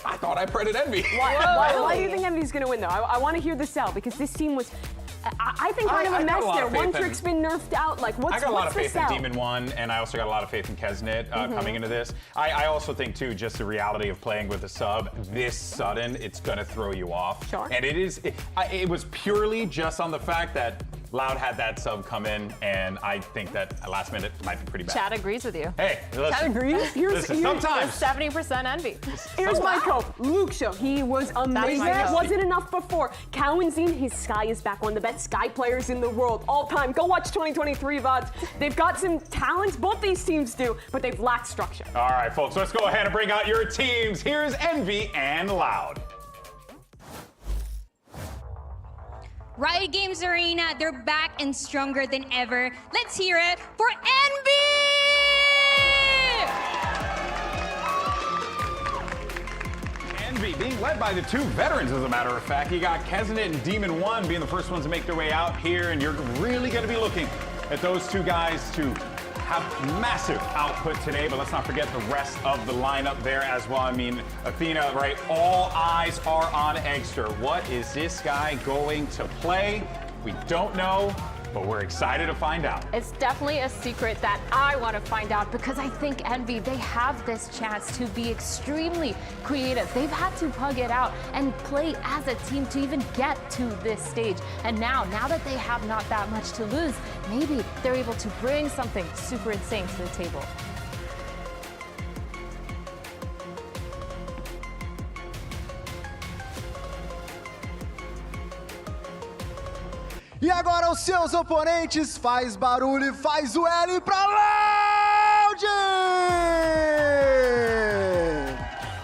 I thought I predicted Envy. Why do you think Envy's going to win, though? I want to hear the sell, because this team was, I think, kind of a mess there. One trick's been nerfed out. Like, what's the sell? I got a lot of faith in Demon 1, and I also got a lot of faith in Kesnet coming into this. I also think, too, just the reality of playing with a sub, this sudden, it's going to throw you off. Sure. And it was purely just on the fact that Loud had that sub come in, and I think that last minute might be pretty bad. Chad agrees with you. Hey, listen, Chad agrees. listen, sometimes. 70% envy. Here's my cope. Luke Show. He was amazing. That wasn't enough before. Cowanzine, his Sky is back. One of the best Sky players in the world all time. Go watch 2023 VODs. They've got some talents, both these teams do, but they've lacked structure. All right, folks, let's go ahead and bring out your teams. Here's Envy and Loud. Riot Games Arena, they're back and stronger than ever. Let's hear it for Envy! Envy being led by the two veterans, as a matter of fact. You got Keznit and Demon One being the first ones to make their way out here, and you're really going to be looking at those two guys to have massive output today, but let's not forget the rest of the lineup there as well. I mean, Athena, right? All eyes are on Eggster. What is this guy going to play? We don't know, but we're excited to find out. It's definitely a secret that I want to find out because I think Envy, they have this chance to be extremely creative. They've had to pug it out and play as a team to even get to this stage. And now that they have not that much to lose, maybe they're able to bring something super insane to the table. E agora os seus oponentes, faz barulho e faz o L pra Loud!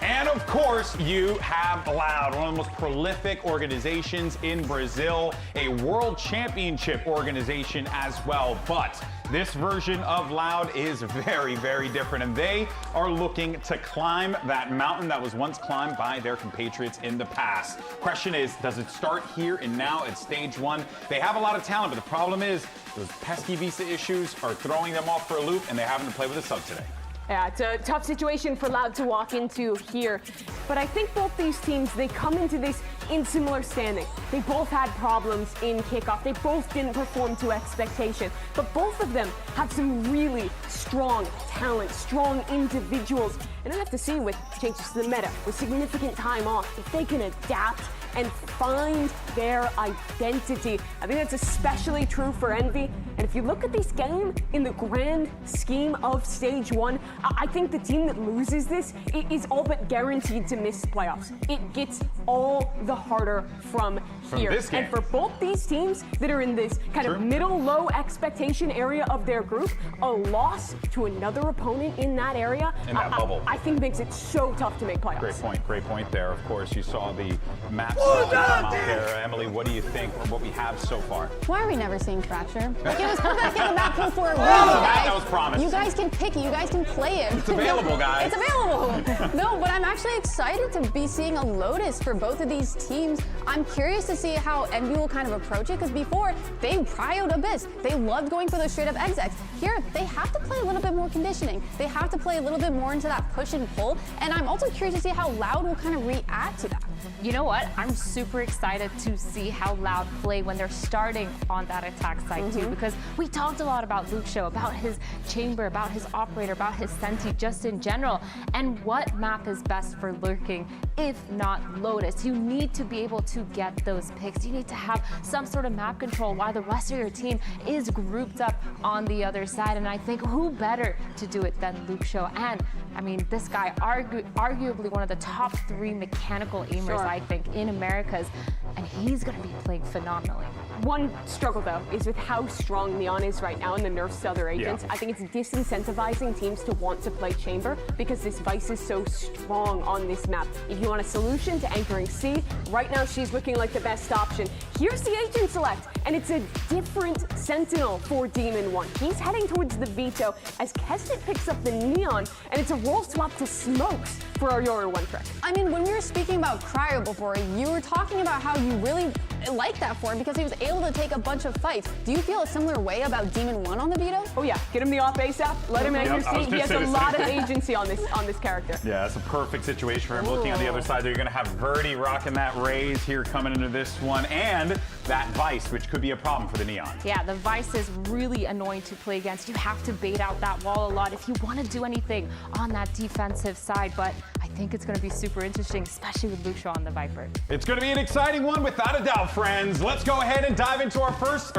And of course, you have Loud, one of the most prolific organizations in Brazil, a world championship organization as well. But this version of Loud is very, very different, and they are looking to climb that mountain that was once climbed by their compatriots in the past. Question is, does it start here and now at stage one? They have a lot of talent, but the problem is those pesky visa issues are throwing them off for a loop, and they're having to play with a sub today. Yeah, it's a tough situation for Loud to walk into here. But I think both these teams, they come into this in similar standing. They both had problems in kickoff. They both didn't perform to expectation. But both of them have some really strong talent, strong individuals. And I have to see with changes to the meta, with significant time off, if they can adapt and find their identity. I think that's especially true for Envy. And if you look at this game in the grand scheme of stage one, I think the team that loses this is all but guaranteed to miss playoffs. It gets all the harder from here. This game. And for both these teams that are in this kind of middle-low expectation area of their group, a loss to another opponent in that area, in that bubble, I think makes it so tough to make playoffs. Great point there. Of course, you saw the map come out there. Emily, what do you think of what we have so far? Why are we never seeing Fracture? Like, it was put back in the map pool for a reason, That was promised. You guys can pick it. You guys can play it. It's available, guys. It's available. No, but I'm actually excited to be seeing a Lotus for both of these teams. I'm curious to see how Envy will kind of approach it, because before, they prioed Abyss. They loved going for those straight-up execs. Here, they have to play a little bit more conditioning. They have to play a little bit more into that push and pull, and I'm also curious to see how Loud will kind of react to that. You know what? I'm super excited to see how Loud play when they're starting on that attack side too, because we talked a lot about Luke Show, about his chamber, about his operator, about his Senti, just in general. And what map is best for lurking if not Lotus? You need to be able to get those picks. You need to have some sort of map control while the rest of your team is grouped up on the other side. And I think who better to do it than Luke Show? And I mean, this guy, arguably one of the top 3 mechanical aimers, I think, in Americas, and he's going to be playing phenomenally. One struggle, though, is with how strong Neon is right now and the nerfs to other agents. I think it's disincentivizing teams to want to play Chamber because this Vice is so strong on this map. If you want a solution to anchoring C, right now she's looking like the best option. Here's the agent select, and it's a different Sentinel for Demon One. He's heading towards the Veto as Keznit picks up the Neon, and it's a role swap to Smokes for our Yoru One Trick. I mean, when we were speaking about Cryo before, you were talking about how you really like that for him because he was able to take a bunch of fights. Do you feel a similar way about Demon One on the Veto? Oh yeah, get him the off ASAP, let him anchor C. He has a lot of agency on this character. Yeah, that's a perfect situation for him. Looking on the other side there, you're going to have Verdi rocking that raise here coming into this one. And that Vice, which could be a problem for the Neon. Yeah, the Vice is really annoying to play against. You have to bait out that wall a lot if you want to do anything on that defensive side, but I think it's going to be super interesting, especially with Luke Shaw on the Viper. It's going to be an exciting one without a doubt, friends. Let's go ahead and dive into our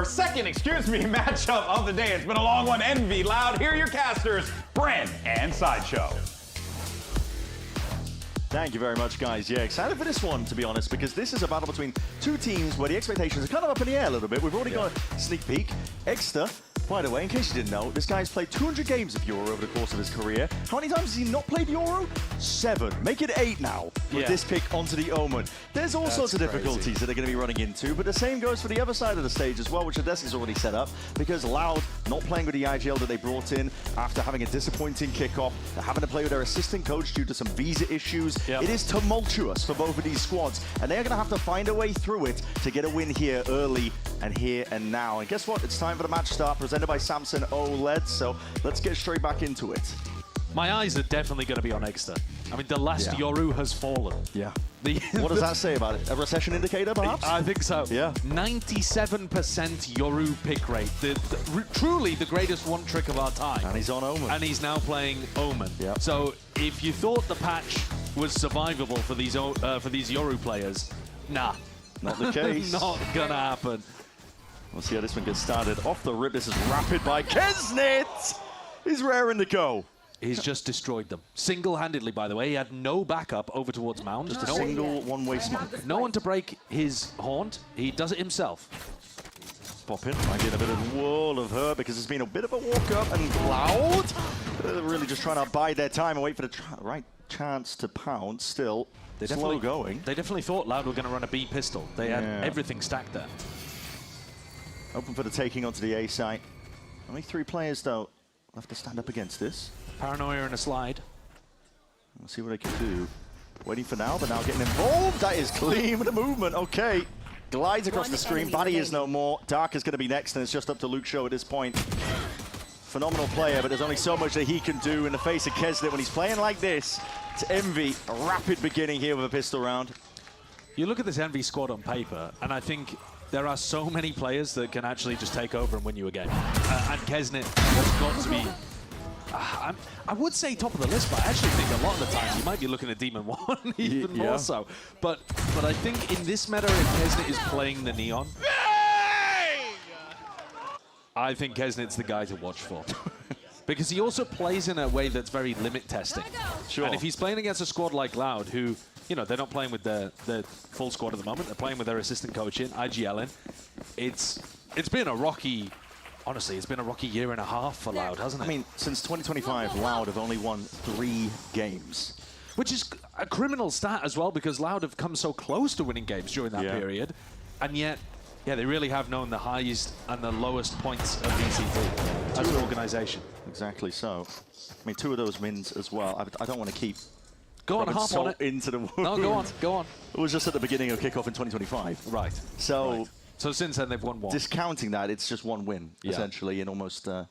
second matchup of the day. It's been a long one. Envy, Loud, here are your casters, Bren and Sideshow. Thank you very much, guys. Yeah, excited for this one, to be honest, because this is a battle between two teams where the expectations are kind of up in the air a little bit. We've already got a sneak peek. Exter, by the way, in case you didn't know, this guy's played 200 games of Euro over the course of his career. How many times has he not played Euro? 7. Make it 8 now with this pick onto the Omen. There's all sorts of difficulties that they're going to be running into, but the same goes for the other side of the stage as well, which Odessa is already set up, because Loud not playing with the IGL that they brought in after having a disappointing kickoff. They're having to play with their assistant coach due to some visa issues. It is tumultuous for both of these squads, and they're going to have to find a way through it to get a win here early and here and now. And guess what? It's time for the match start, presented by Samson OLED, so let's get straight back into it. My eyes are definitely going to be on Exter. I mean, the last Yoru has fallen. Yeah. What does that say about it? A recession indicator, perhaps? I think so. Yeah. 97% Yoru pick rate. Truly the greatest one trick of our time. And he's on Omen. And he's now playing Omen. Yeah. So if you thought the patch was survivable for these Yoru players, nah. Not the case. Not gonna happen. We'll see how this one gets started. Off the rip, this is rapid by Kesnit. He's raring to go. He's just destroyed them. Single-handedly, by the way. He had no backup over towards Mound. Just a single one-way smoke. No one to break his haunt. He does it himself. Pop in. Might get a bit of wall of her because there's been a bit of a walk-up and Cloud. They're really just trying to bide their time and wait for the right chance to pounce. Still slow going. They definitely thought Loud were going to run a B pistol. They had everything stacked there. Open for the taking onto the A site. Only 3 players, though, have to stand up against this. Paranoia and a slide. We'll see what they can do. Waiting for now, but now getting involved. That is clean with the movement. Okay. Glides across the screen. Buddy is no more. Dark is going to be next, and it's just up to Luke Shaw at this point. Phenomenal player, but there's only so much that he can do in the face of Kesnit when he's playing like this. It's Envy. A rapid beginning here with a pistol round. You look at this Envy squad on paper, and I think there are so many players that can actually just take over and win you a game. And Kesnit has got to be... I would say top of the list, but I actually think a lot of the time you might be looking at Demon 1 even more so. But I think in this meta, if Kesnit is playing the Neon, I think Kesnit's the guy to watch for. Because he also plays in a way that's very limit testing. Sure. And if he's playing against a squad like Loud, who, you know, they're not playing with the full squad at the moment, they're playing with their assistant coach in, IGL in, it's been a rocky... Honestly, it's been a rocky year and a half for Loud, hasn't it? I mean, since 2025, Loud have only won 3 games. Which is a criminal stat as well, because Loud have come so close to winning games during that period. And yet, yeah, they really have known the highest and the lowest points of VCT as an organization. Exactly so. I mean, 2 of those wins as well. I don't want to keep... Go on, hop on it. Into the wound. No, go on. It was just at the beginning of kickoff in 2025. Right. So... Right. So since then they've won 1. Discounting that, it's just 1 win essentially in almost a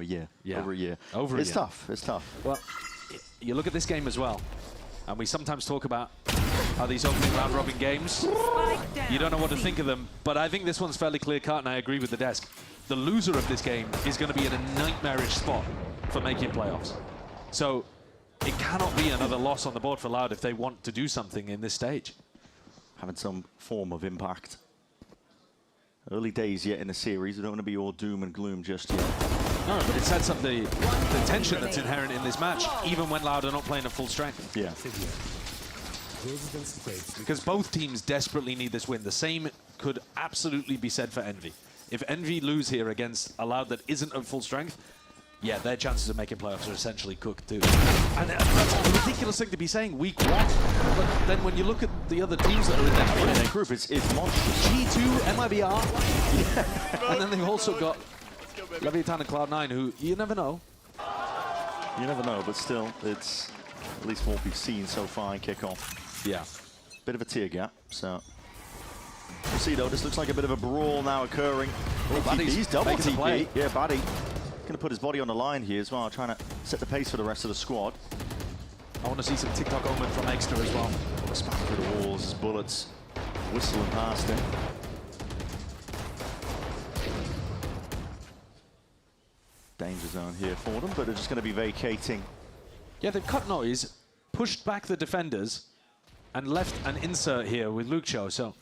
year. Over a year. It's tough. It's tough. Well, you look at this game as well, and we sometimes talk about how these opening round robin games, you don't know what to think of them, but I think this one's fairly clear cut, and I agree with the desk. The loser of this game is going to be in a nightmarish spot for making playoffs. So it cannot be another loss on the board for Loud if they want to do something in this stage. Having some form of impact. Early days yet in the series. We don't want to be all doom and gloom just yet. No, but it sets up the tension that's inherent in this match, even when Loud are not playing at full strength. Yeah. Because both teams desperately need this win. The same could absolutely be said for Envy. If Envy lose here against a Loud that isn't at full strength, yeah, their chances of making playoffs are essentially cooked too. And that's a ridiculous thing to be saying week 1. But then when you look at the other teams that are in that group, it's monstrous. G2, MIBR, and then they've also got Leviatán and Cloud9, who you never know. You never know, but still, it's at least what we've seen so far in kickoff. Yeah. Bit of a tear gap, so... We'll see, though. This looks like a bit of a brawl now occurring. He's double TP. Yeah, Buddy. Going to put his body on the line here as well, trying to set the pace for the rest of the squad. I want to see some TikTok Omen from Exter as well. Spat through the walls, his bullets whistling past him. danger zone here for them, but they're just going to be vacating. Yeah, they've cut noise, pushed back the defenders, and left an insert here with Luxio. So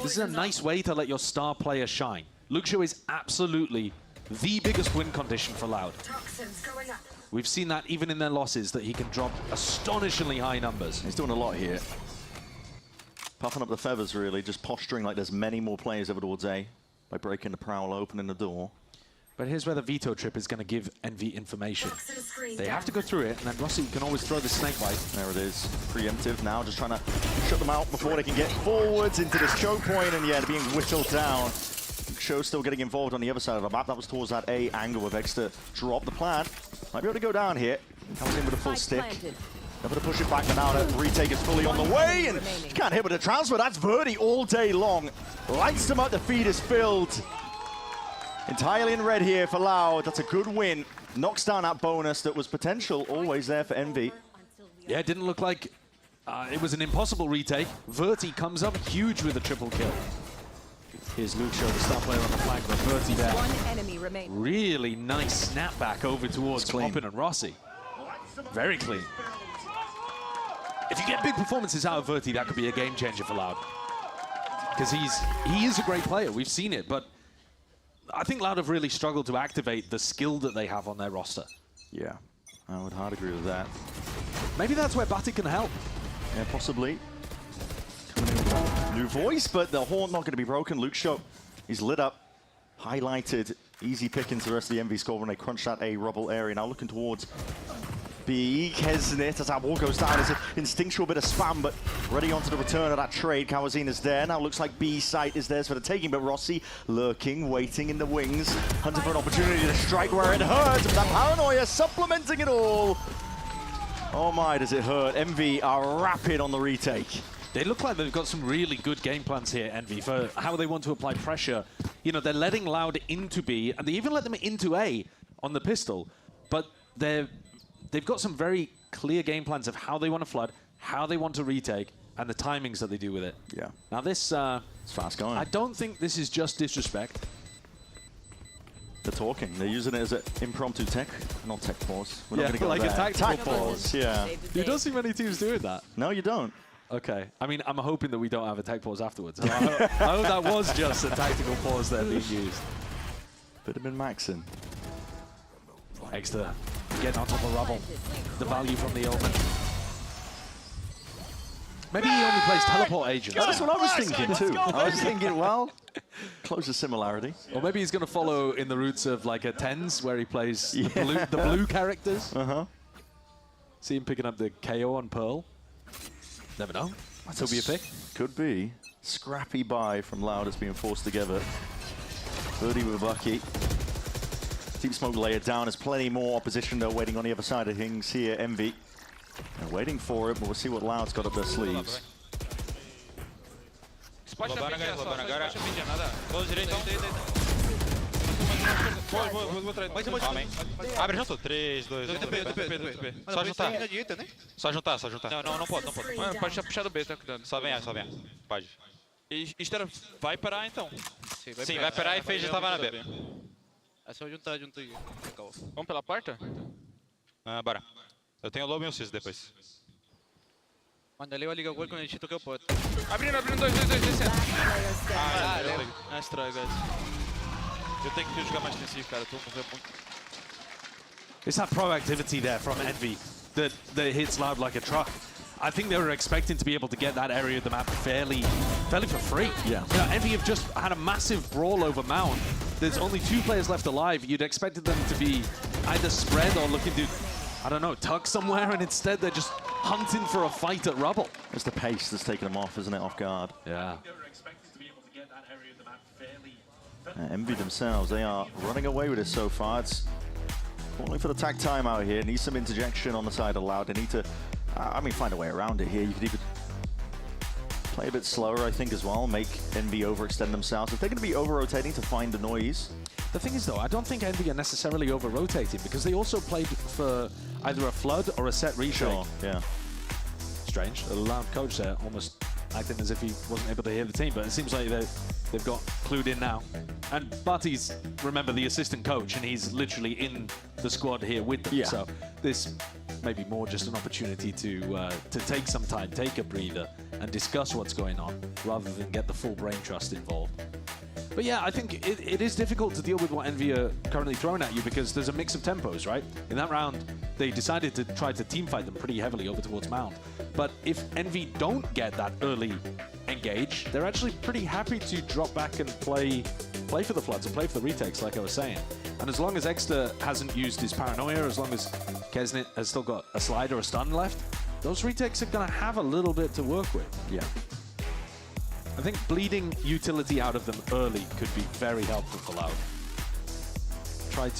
this is a nice way to let your star player shine. Luxio is absolutely the biggest win condition for Loud. We've seen that even in their losses, that he can drop astonishingly high numbers. He's doing a lot here. Puffing up the feathers, really, just posturing like there's many more players over towards A by breaking the prowl, opening the door. But here's where the veto trip is going to give Envy information. They have to go through it, and then Rossi can always throw the snake bite. There it is. Preemptive now, just trying to shut them out before they can get forwards into this choke point, and yeah, they're being whittled down. Show's still getting involved on the other side of the map. That was towards that A angle with Exeter. Drop the plant. Might be able to go down here. Comes in with a full stick. Able to push it back, but now the retake is fully on the way, and you can't hit with a transfer. That's Verdi all day long. Lights them up, the feed is filled. Entirely in red here for Loud. That's a good win. Knocks down that bonus that was potential, always there for Envy. Yeah, it didn't look like it was an impossible retake. Verti comes up huge with a triple kill. Here's Luxio, the star player on the flank, but Verti there. One enemy remains. Really nice snapback over towards Poppin and Rossi. Very clean. If you get big performances out of Verti, that could be a game changer for Loud. Because he is a great player, we've seen it, but I think Loud have really struggled to activate the skill that they have on their roster. Yeah, I would hard agree with that. Maybe that's where Batik can help. Yeah, possibly. New voice, but the horn not going to be broken. Luxio, he's lit up, highlighted, easy pick into the rest of the Envy score when they crunch that A rubble area. Now looking towards B. Kesnit as that wall goes down. It's an instinctual bit of spam, but ready onto the return of that trade. Kawazin is there. Now looks like B site is theirs for the taking, but Rossi lurking, waiting in the wings, hunting for an opportunity to strike where it hurts. But that paranoia supplementing it all. Oh my, does it hurt. Envy are rapid on the retake. They look like they've got some really good game plans here, Envy, for how they want to apply pressure. You know, they're letting Loud into B, and they even let them into A on the pistol, but they've got some very clear game plans of how they want to flood, how they want to retake, and the timings that they do with it. Yeah. Now this... it's fast going. I don't think this is just disrespect. They're talking. They're using it as an impromptu tech, not tech pause. We're not going to go like there. a tactical Tech pause, yeah. You don't see many teams doing that. No, you don't. Okay. I mean, I'm hoping that we don't have a tech pause afterwards. I hope that was just a tactical pause there being used. Could have been maxing. Exeter getting on top of rubble. The value from the omen. Maybe he only plays teleport agents. That's what I was thinking too. I was thinking, well, closest similarity. Or maybe he's going to follow in the roots of like a TENS where he plays the blue characters. See him picking up the KO on Pearl. Never know. Might still be a pick. Could be. Scrappy buy from Loud is being forced together. 30 with Bucky. Deep smoke layered down. There's plenty more opposition though waiting on the other side of things here. Envy. They're waiting for it, but we'll see what Loud's got up their sleeves. Abre junto. 3, 2, 1. Só juntar. Só juntar, só juntar. Não pode. Pode puxar do B, tá cuidando. Só vem. Pode. E Estera vai parar então. Sim, vai parar e fez já tava na B. É só juntar aqui. Vamos pela porta? Bora. Eu tenho low e um cis depois. Manda ali, liga o gol quando a gente toca o porta. Abrindo, 2, descendo. Nice try, guys. Eu tenho que jogar mais defensivo, cara. Eu tô movendo muito. It's that proactivity there from Envy that hits Loud like a truck. I think they were expecting to be able to get that area of the map fairly for free. Yeah. You know, Envy have just had a massive brawl over Mount. There's only 2 players left alive. You'd expected them to be either spread or looking to, I don't know, tuck somewhere, and instead they're just hunting for a fight at rubble. It's the pace that's taken them off, isn't it, off guard? Yeah. Envy themselves, they are running away with it so far. It's calling for the tag time out here. Needs some interjection on the side of Loud. They need to, find a way around it here. You could even play a bit slower, I think, as well. Make Envy overextend themselves. If they're going to be over-rotating to find the noise. The thing is, though, I don't think Envy are necessarily over-rotating because they also played for either a flood or a set retake. Sure, yeah. Strange. The Loud coach there almost acting as if he wasn't able to hear the team, but it seems like they They've got Clued in now. And Barty's, remember, the assistant coach, and he's literally in the squad here with them. Yeah. So this may be more just an opportunity to take some time, take a breather, and discuss what's going on, rather than get the full brain trust involved. But yeah, I think it is difficult to deal with what Envy are currently throwing at you, because there's a mix of tempos, right? In that round, they decided to try to teamfight them pretty heavily over towards Mount. But if Envy don't get that early engage, they're actually pretty happy to drop back and play for the Floods and play for the retakes, like I was saying. And as long as Exter hasn't used his Paranoia, as long as Kesnit has still got a slide or a stun left, those retakes are going to have a little bit to work with. Yeah. I think bleeding utility out of them early could be very helpful for Loud. Try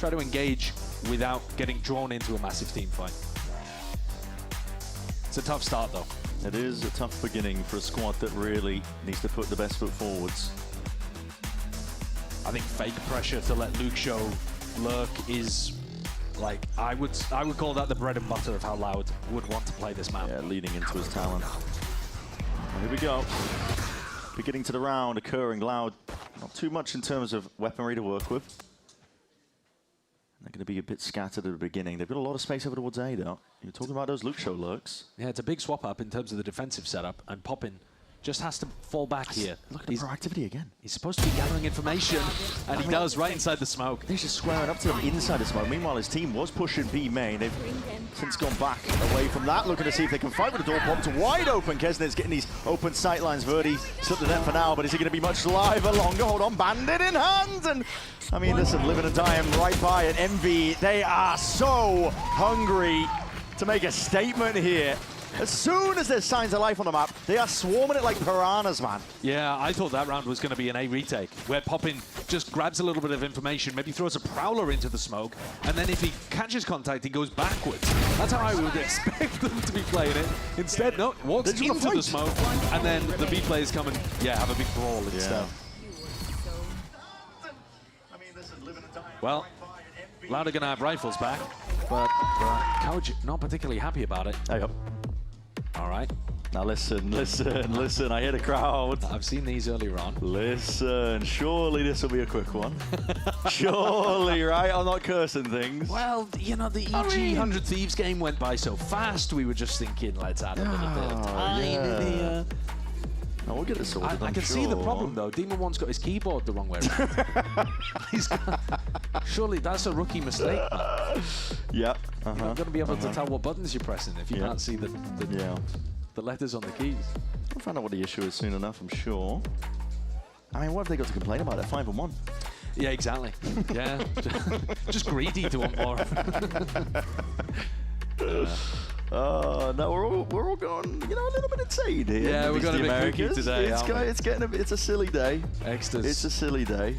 to engage without getting drawn into a massive team fight. It's a tough start, though. It is a tough beginning for a squad that really needs to put the best foot forwards. I think fake pressure to let Luke show lurk is, like, I would call that the bread and butter of how Loud would want to play this map. Yeah, leading into his talent. Here we go. Beginning to the round, occurring. Loud, not too much in terms of weaponry to work with. They're going to be a bit scattered at the beginning. They've got a lot of space over towards A, though. You're talking about those Luke Show lurks. Yeah, it's a big swap up in terms of the defensive setup, and Poppin just has to fall back here. Look at the proactivity again. He's supposed to be gathering information, and he does right inside the smoke. He's just squaring up to them inside the smoke. Meanwhile, his team was pushing B main. They've since gone back away from that, looking to see if they can fight with the door popped wide open. Kesnet's getting these open sight lines. Verdi slipped the net for now, but is he going to be much liver longer? Hold on, Bandit in hand. And I mean, listen, living and dying right by it. Envy, they are so hungry to make a statement here. As soon as there's signs of life on the map, they are swarming it like piranhas, man. Yeah, I thought that round was going to be an A retake, where Poppin just grabs a little bit of information, maybe throws a Prowler into the smoke, and then if he catches contact, he goes backwards. That's how I would expect them to be playing it. Instead, no, walks into the smoke, and then the B players come and, yeah, have a big brawl instead. Well, Loud are going to have rifles back, but Couch not particularly happy about it. There you go. All right. Now listen, I hear the crowd. I've seen these earlier on. Listen, surely this will be a quick one. Surely, right? I'm not cursing things. Well, you know, the EG 100 Thieves game went by so fast, we were just thinking, let's add a little bit of time in here. No, we'll get it sorted, I can see the problem, though. Demon One's got his keyboard the wrong way around. Surely that's a rookie mistake, man. Yeah. You're not going to be able to tell what buttons you're pressing if you can't see the letters on the keys. We'll find out what the issue is soon enough, I'm sure. I mean, what have they got to complain about? They're 5-1. Yeah, exactly. Yeah. Just greedy to want more. No, we're all going, you know, a little bit insane here. Yeah, we're going a bit kooky today, It's a silly day. Extras. It's a silly day.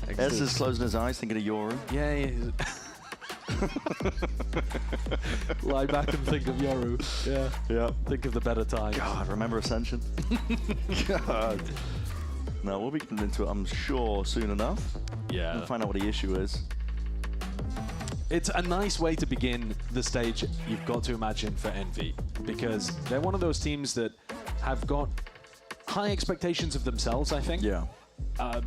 Extras. Ezra's closing his eyes, thinking of Yoru. Yeah. Lie back and think of Yoru. Yeah. Think of the better times. God, remember Ascension? God. No, we'll be getting into it, I'm sure, soon enough. Yeah. We'll find out what the issue is. It's a nice way to begin the stage, you've got to imagine, for Envy, because they're one of those teams that have got high expectations of themselves, I think. Yeah.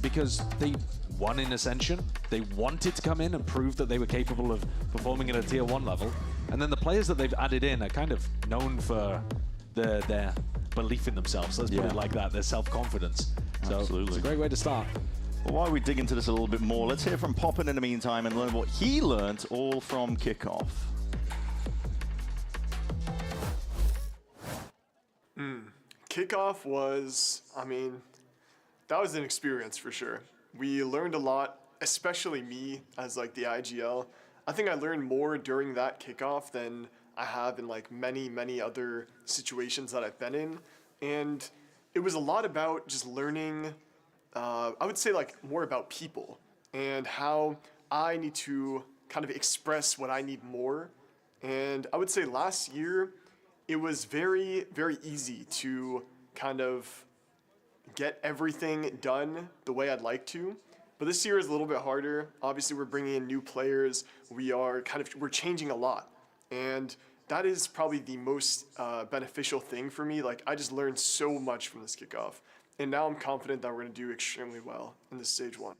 Because they won in Ascension, they wanted to come in and prove that they were capable of performing at a tier 1 level, and then the players that they've added in are kind of known for their belief in themselves, let's put it like that, their self-confidence. So Absolutely. It's a great way to start. Well, while we dig into this a little bit more, let's hear from Poppin in the meantime and learn what he learned all from kickoff. Kickoff was, I mean, that was an experience for sure. We learned a lot, especially me as like the IGL. I think I learned more during that kickoff than I have in like many other situations that I've been in. And it was a lot about just learning, I would say like more about people and how I need to kind of express what I need more. And I would say last year, it was very easy to kind of get everything done the way I'd like to. But this year is a little bit harder. Obviously, we're bringing in new players. We're changing a lot. And that is probably the most beneficial thing for me. Like, I just learned so much from this kickoff. And now I'm confident that we're going to do extremely well in this stage 1.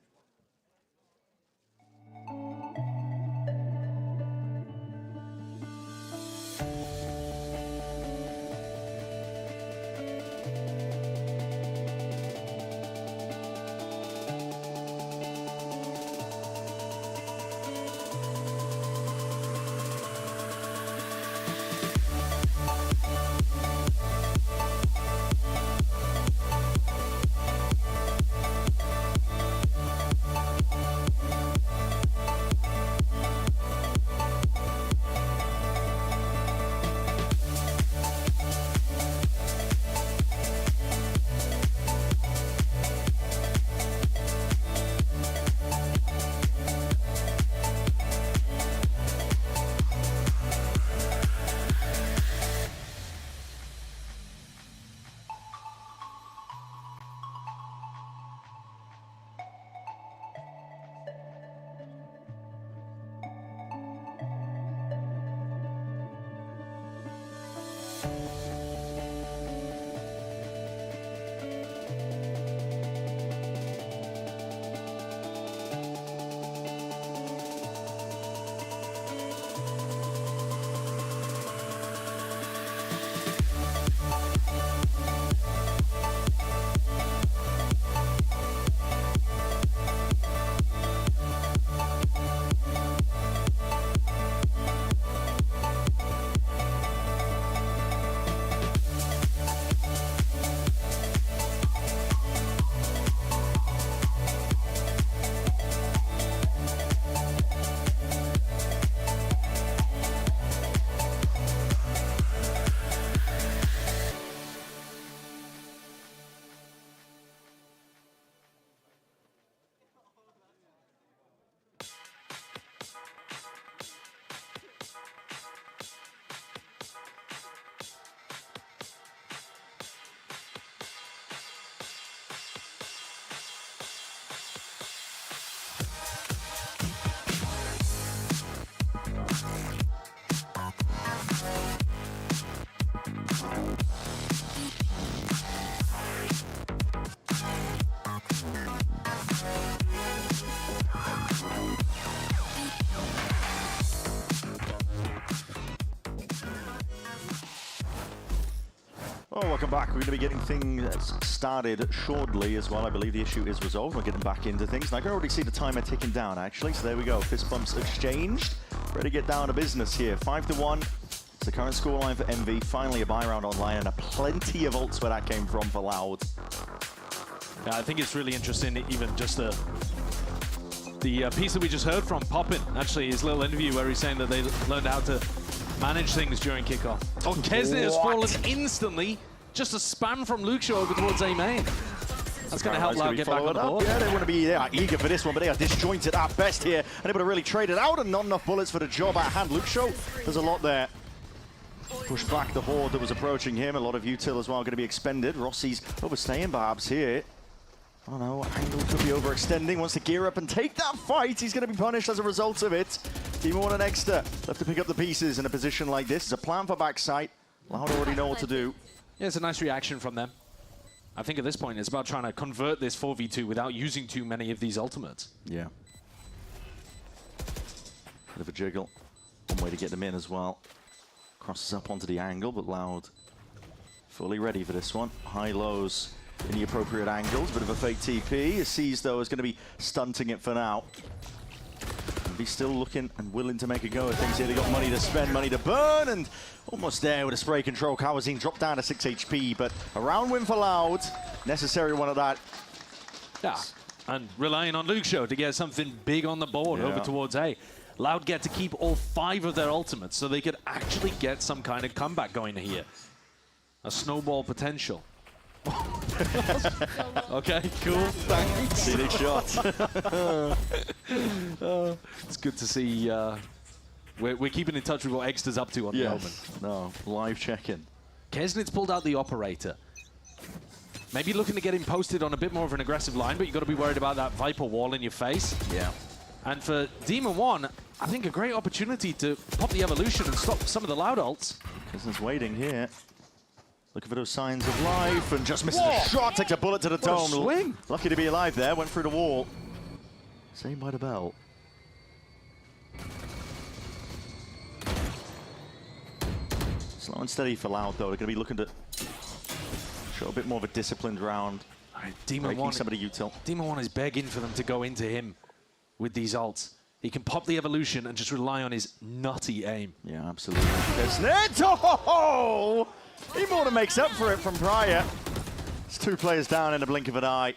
Oh, welcome back. We're going to be getting things started shortly as well. I believe the issue is resolved. We're getting back into things. And I can already see the timer ticking down, actually. So there we go. Fist bumps exchanged. Ready to get down to business here. 5-1. It's the current scoreline for MV. Finally a buy round online and a plenty of ults where that came from for Loud. Yeah, I think it's really interesting, even just the piece that we just heard from Poppin, actually, his little interview where he's saying that they learned how to manage things during kickoff. Oh, Kesnet has fallen instantly. Just a spam from Luke Shaw over towards A main. That's going to help Loud get back on the board. Yeah, they want to be eager for this one, but they are disjointed at best here. Unable to really trade it out and not enough bullets for the job at hand. Luke Shaw, there's a lot there. Push back the horde that was approaching him. A lot of util as well going to be expended. Rossi's overstaying perhaps here. I don't know, Angle could be overextending. Wants to gear up and take that fight. He's going to be punished as a result of it. Team 1 and Extra left to pick up the pieces in a position like this. It's a plan for backside. Loud already know what to do. Yeah, it's a nice reaction from them. I think at this point it's about trying to convert this 4v2 without using too many of these ultimates. Yeah. Bit of a jiggle. One way to get them in as well. Crosses up onto the angle, but Loud fully ready for this one. High lows in the appropriate angles. Bit of a fake TP. Sees though is going to be stunting it for now. And he's still looking and willing to make a go at things here. They got money to spend, money to burn, and almost there with a spray control. Kawazine dropped down to 6 HP, but a round win for Loud. Necessary one of that. Yeah, and relying on Luke Show to get something big on the board over towards A. Loud get to keep all 5 of their ultimates, so they could actually get some kind of comeback going here. A snowball potential. Okay, cool. Thanks. Scenic shot. It's good to see. We're keeping in touch with what Extra's up to on the moment. No, live check-in. Kesnit's pulled out the operator. Maybe looking to get him posted on a bit more of an aggressive line, but you've got to be worried about that Viper wall in your face. Yeah. And for Demon 1, I think a great opportunity to pop the evolution and stop some of the Loud ults. Kesnit's waiting here. Looking for those signs of life and just misses the shot. Takes a bullet to the dome. Swing. Lucky to be alive there. Went through the wall. Saved by the bell. Slow and steady for Loud, though. They're going to be looking to show a bit more of a disciplined round. Demon Breaking 1, some of the util. Demon 1 is begging for them to go into him with these ults. He can pop the evolution and just rely on his nutty aim. Yeah, absolutely. Kesnet! Oh! He more than makes up for it from prior. It's 2 players down in the blink of an eye.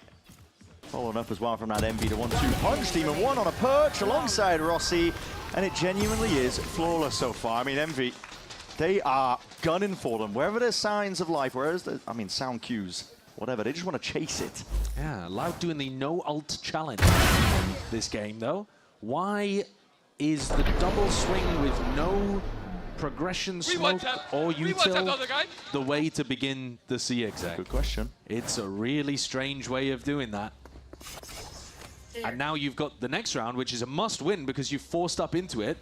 Followed up as well from that Envy to 1-2 punch. Demon 1 on a perch alongside Rossi. And it genuinely is flawless so far. I mean, Envy, they are gunning for them. Wherever there's signs of life, whereas the, sound cues, whatever, they just want to chase it. Yeah, Loud doing the no ult challenge in this game, though. Why is the double swing with no progression smoke or util the way to begin the CXA? Good question. It's a really strange way of doing that. And now you've got the next round, which is a must-win because you've forced up into it,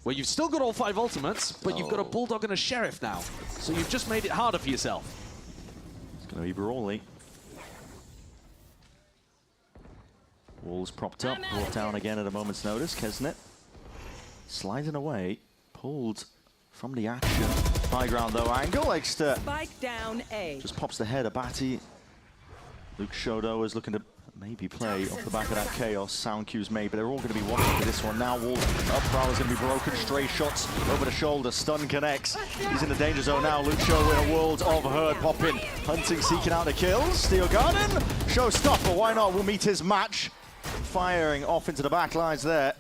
where you've still got all 5 ultimates, but you've got a Bulldog and a Sheriff now. So you've just made it harder for yourself. It's going to be brawly. Walls propped up, brought down again at a moment's notice. Kesnet sliding away, pulled from the action. High ground though, angle, Exter. Spike down A. Just pops the head of Batty. Luke Shodo is looking to maybe play off the back of that chaos. Sound cues made, but they're all going to be watching for this one. Now Wall up, Prowler's going to be broken. Stray shots over the shoulder, stun connects. He's in the danger zone now. Luke Show in a world of hurt. Popping, hunting, seeking out the kills. Steel Garden, Show stuff, but why not? We'll meet his match. Firing off into the back lines there.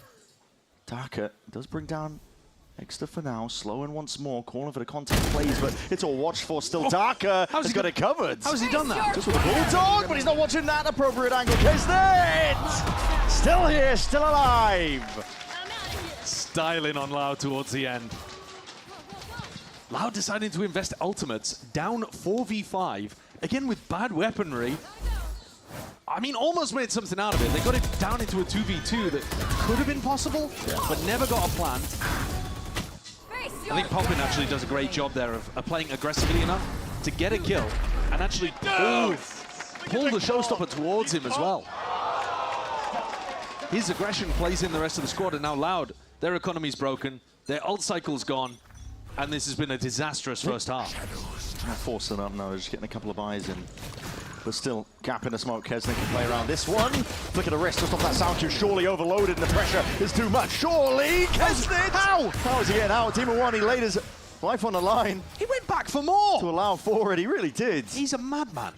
Darker does bring down Exter for now. Slowing once more, calling for the contact plays, but it's all watched for still. Darker has got it covered. How's he done that? Just with a Bulldog, but he's not watching that appropriate angle. Kesnet! Still here, still alive. Styling on Loud towards the end. Loud deciding to invest ultimates, down 4v5, again with bad weaponry. I mean, almost made something out of it. They got it down into a 2v2 that could have been possible, but never got a plan. I think Poppin actually does a great job there of playing aggressively enough to get a kill and actually pull the showstopper towards him as well. His aggression plays in the rest of the squad, and now Loud, their economy's broken, their ult cycle's gone, and this has been a disastrous first half. Not forcing up now, just getting a couple of buys in. But still, gap in the smoke. Kesnet can play around this one. Flick of the wrist just off that sound cue. Surely overloaded, and the pressure is too much. Surely, Kesnet! How? How is he getting out? Demon 1, he laid his life on the line. He went back for more! To allow for it, he really did. He's a madman.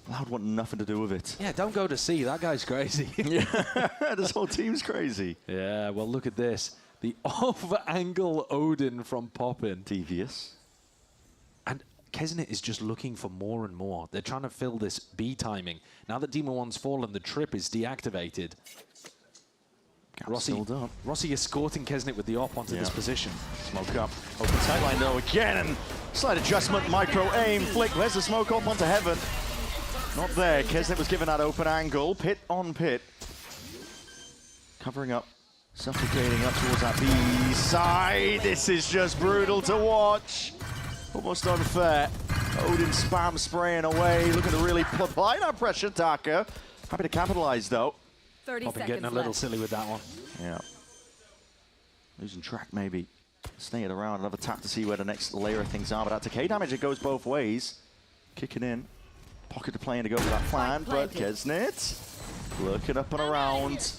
Loud want nothing to do with it. Yeah, don't go to C. That guy's crazy. Yeah, this whole team's crazy. Yeah, well, look at this. The off-angle Odin from Poppin. Devious. And Kesnet is just looking for more and more. They're trying to fill this B timing. Now that Demon 1's fallen, the trip is deactivated. Rossi escorting Kesnet with the op onto this position. Smoke up. Open sideline though again. And slight adjustment, micro aim, flick. Where's the smoke up onto heaven? Not there. Kesnet was given that open angle. Pit on pit. Covering up. Suffocating up towards that B side. This is just brutal to watch. Almost unfair. Odin spam spraying away, looking to really apply that pressure. Darker happy to capitalize though. 30 Poppin seconds getting a little left. silly with that one. Yeah. Losing track maybe. Snaking around, another tap to see where the next layer of things are. But that decay damage, it goes both ways. Kicking in. Pocket to play in to go for that plan, but Kesnet looking up and around.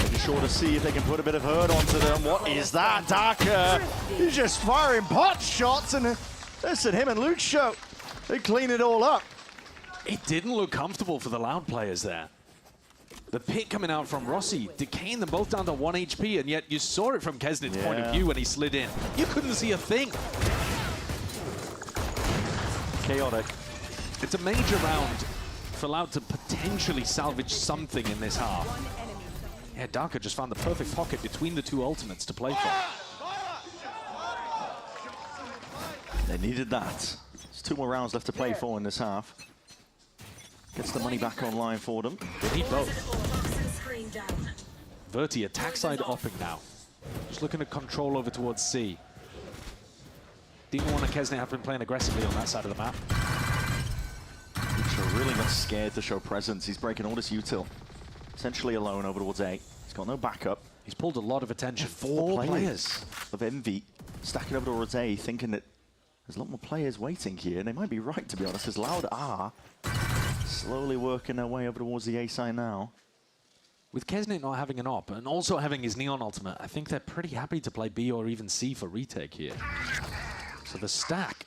Making sure to see if they can put a bit of hurt onto them. What is that? Darker! He's just firing pot shots, and listen, him and Luke Show, they clean it all up. It didn't look comfortable for the Loud players there. The pit coming out from Rossi, decaying them both down to 1 HP, and yet you saw it from Kesnet's point of view when he slid in. You couldn't see a thing. Chaotic. It's a major round for Loud to potentially salvage something in this half. Yeah, Darker just found the perfect pocket between the two ultimates to play for. They needed that. There's 2 more rounds left to play for in this half. Gets the money back online for them. They need both. Verti attack side upping now. Just looking to control over towards C. Demon 1 and Kesnet have been playing aggressively on that side of the map. Luxo really not scared to show presence. He's breaking all this util. Essentially alone over towards A. He's got no backup. He's pulled a lot of attention. Four players of Envy stacking over towards A, thinking that there's a lot more players waiting here. And they might be right, to be honest, because Loud are slowly working their way over towards the A side now. With Kesnet not having an op and also having his Neon ultimate, I think they're pretty happy to play B or even C for retake here. So the stack,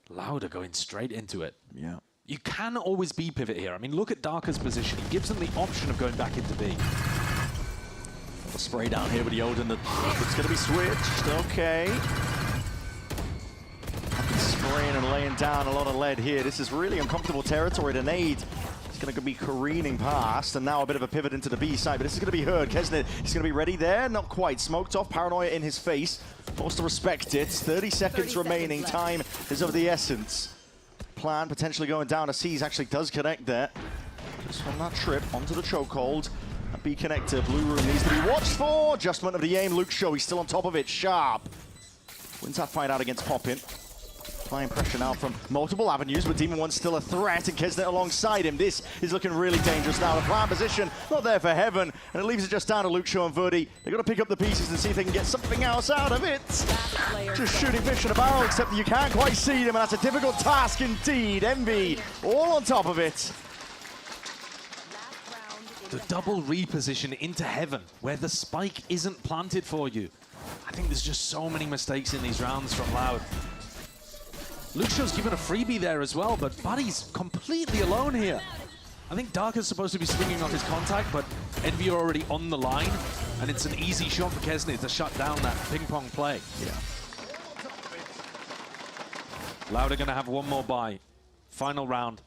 Loud are going straight into it. Yeah. You can always B pivot here. I mean, look at Darker's position. He gives them the option of going back into B. The spray down here with the Odin. It's going to be switched. Okay. Spraying and laying down a lot of lead here. This is really uncomfortable territory. The nade is going to be careening past, and now a bit of a pivot into the B side, but this is going to be heard. Kesnet is going to be ready there. Not quite. Smoked off. Paranoia in his face. Forced to respect it. 30 seconds remaining. Time is of the essence. Plan potentially going down. A C's actually does connect there. Just from that trip onto the chokehold. A B connector. Blue room needs to be watched for. Adjustment of the aim. Luke Show. He's still on top of it. Sharp. Wins that fight out against Poppin. Applying pressure now from multiple avenues, but Demon 1's still a threat, and Kesnet alongside him. This is looking really dangerous now. The plan position, not there for Heaven, and it leaves it just down to Luke Show and Verdi. They've got to pick up the pieces and see if they can get something else out of it. Just shooting fish in a barrel, except that you can't quite see them, and that's a difficult task indeed. Envy all on top of it. The double reposition into Heaven, where the spike isn't planted for you. I think there's just so many mistakes in these rounds from Loud. Luke Show's given a freebie there as well, but Buddy's completely alone here. I think Darker's supposed to be swinging off his contact, but Envy are already on the line, and it's an easy shot for Kesnet to shut down that ping-pong play. Yeah. Loud are going to have one more buy. Final round.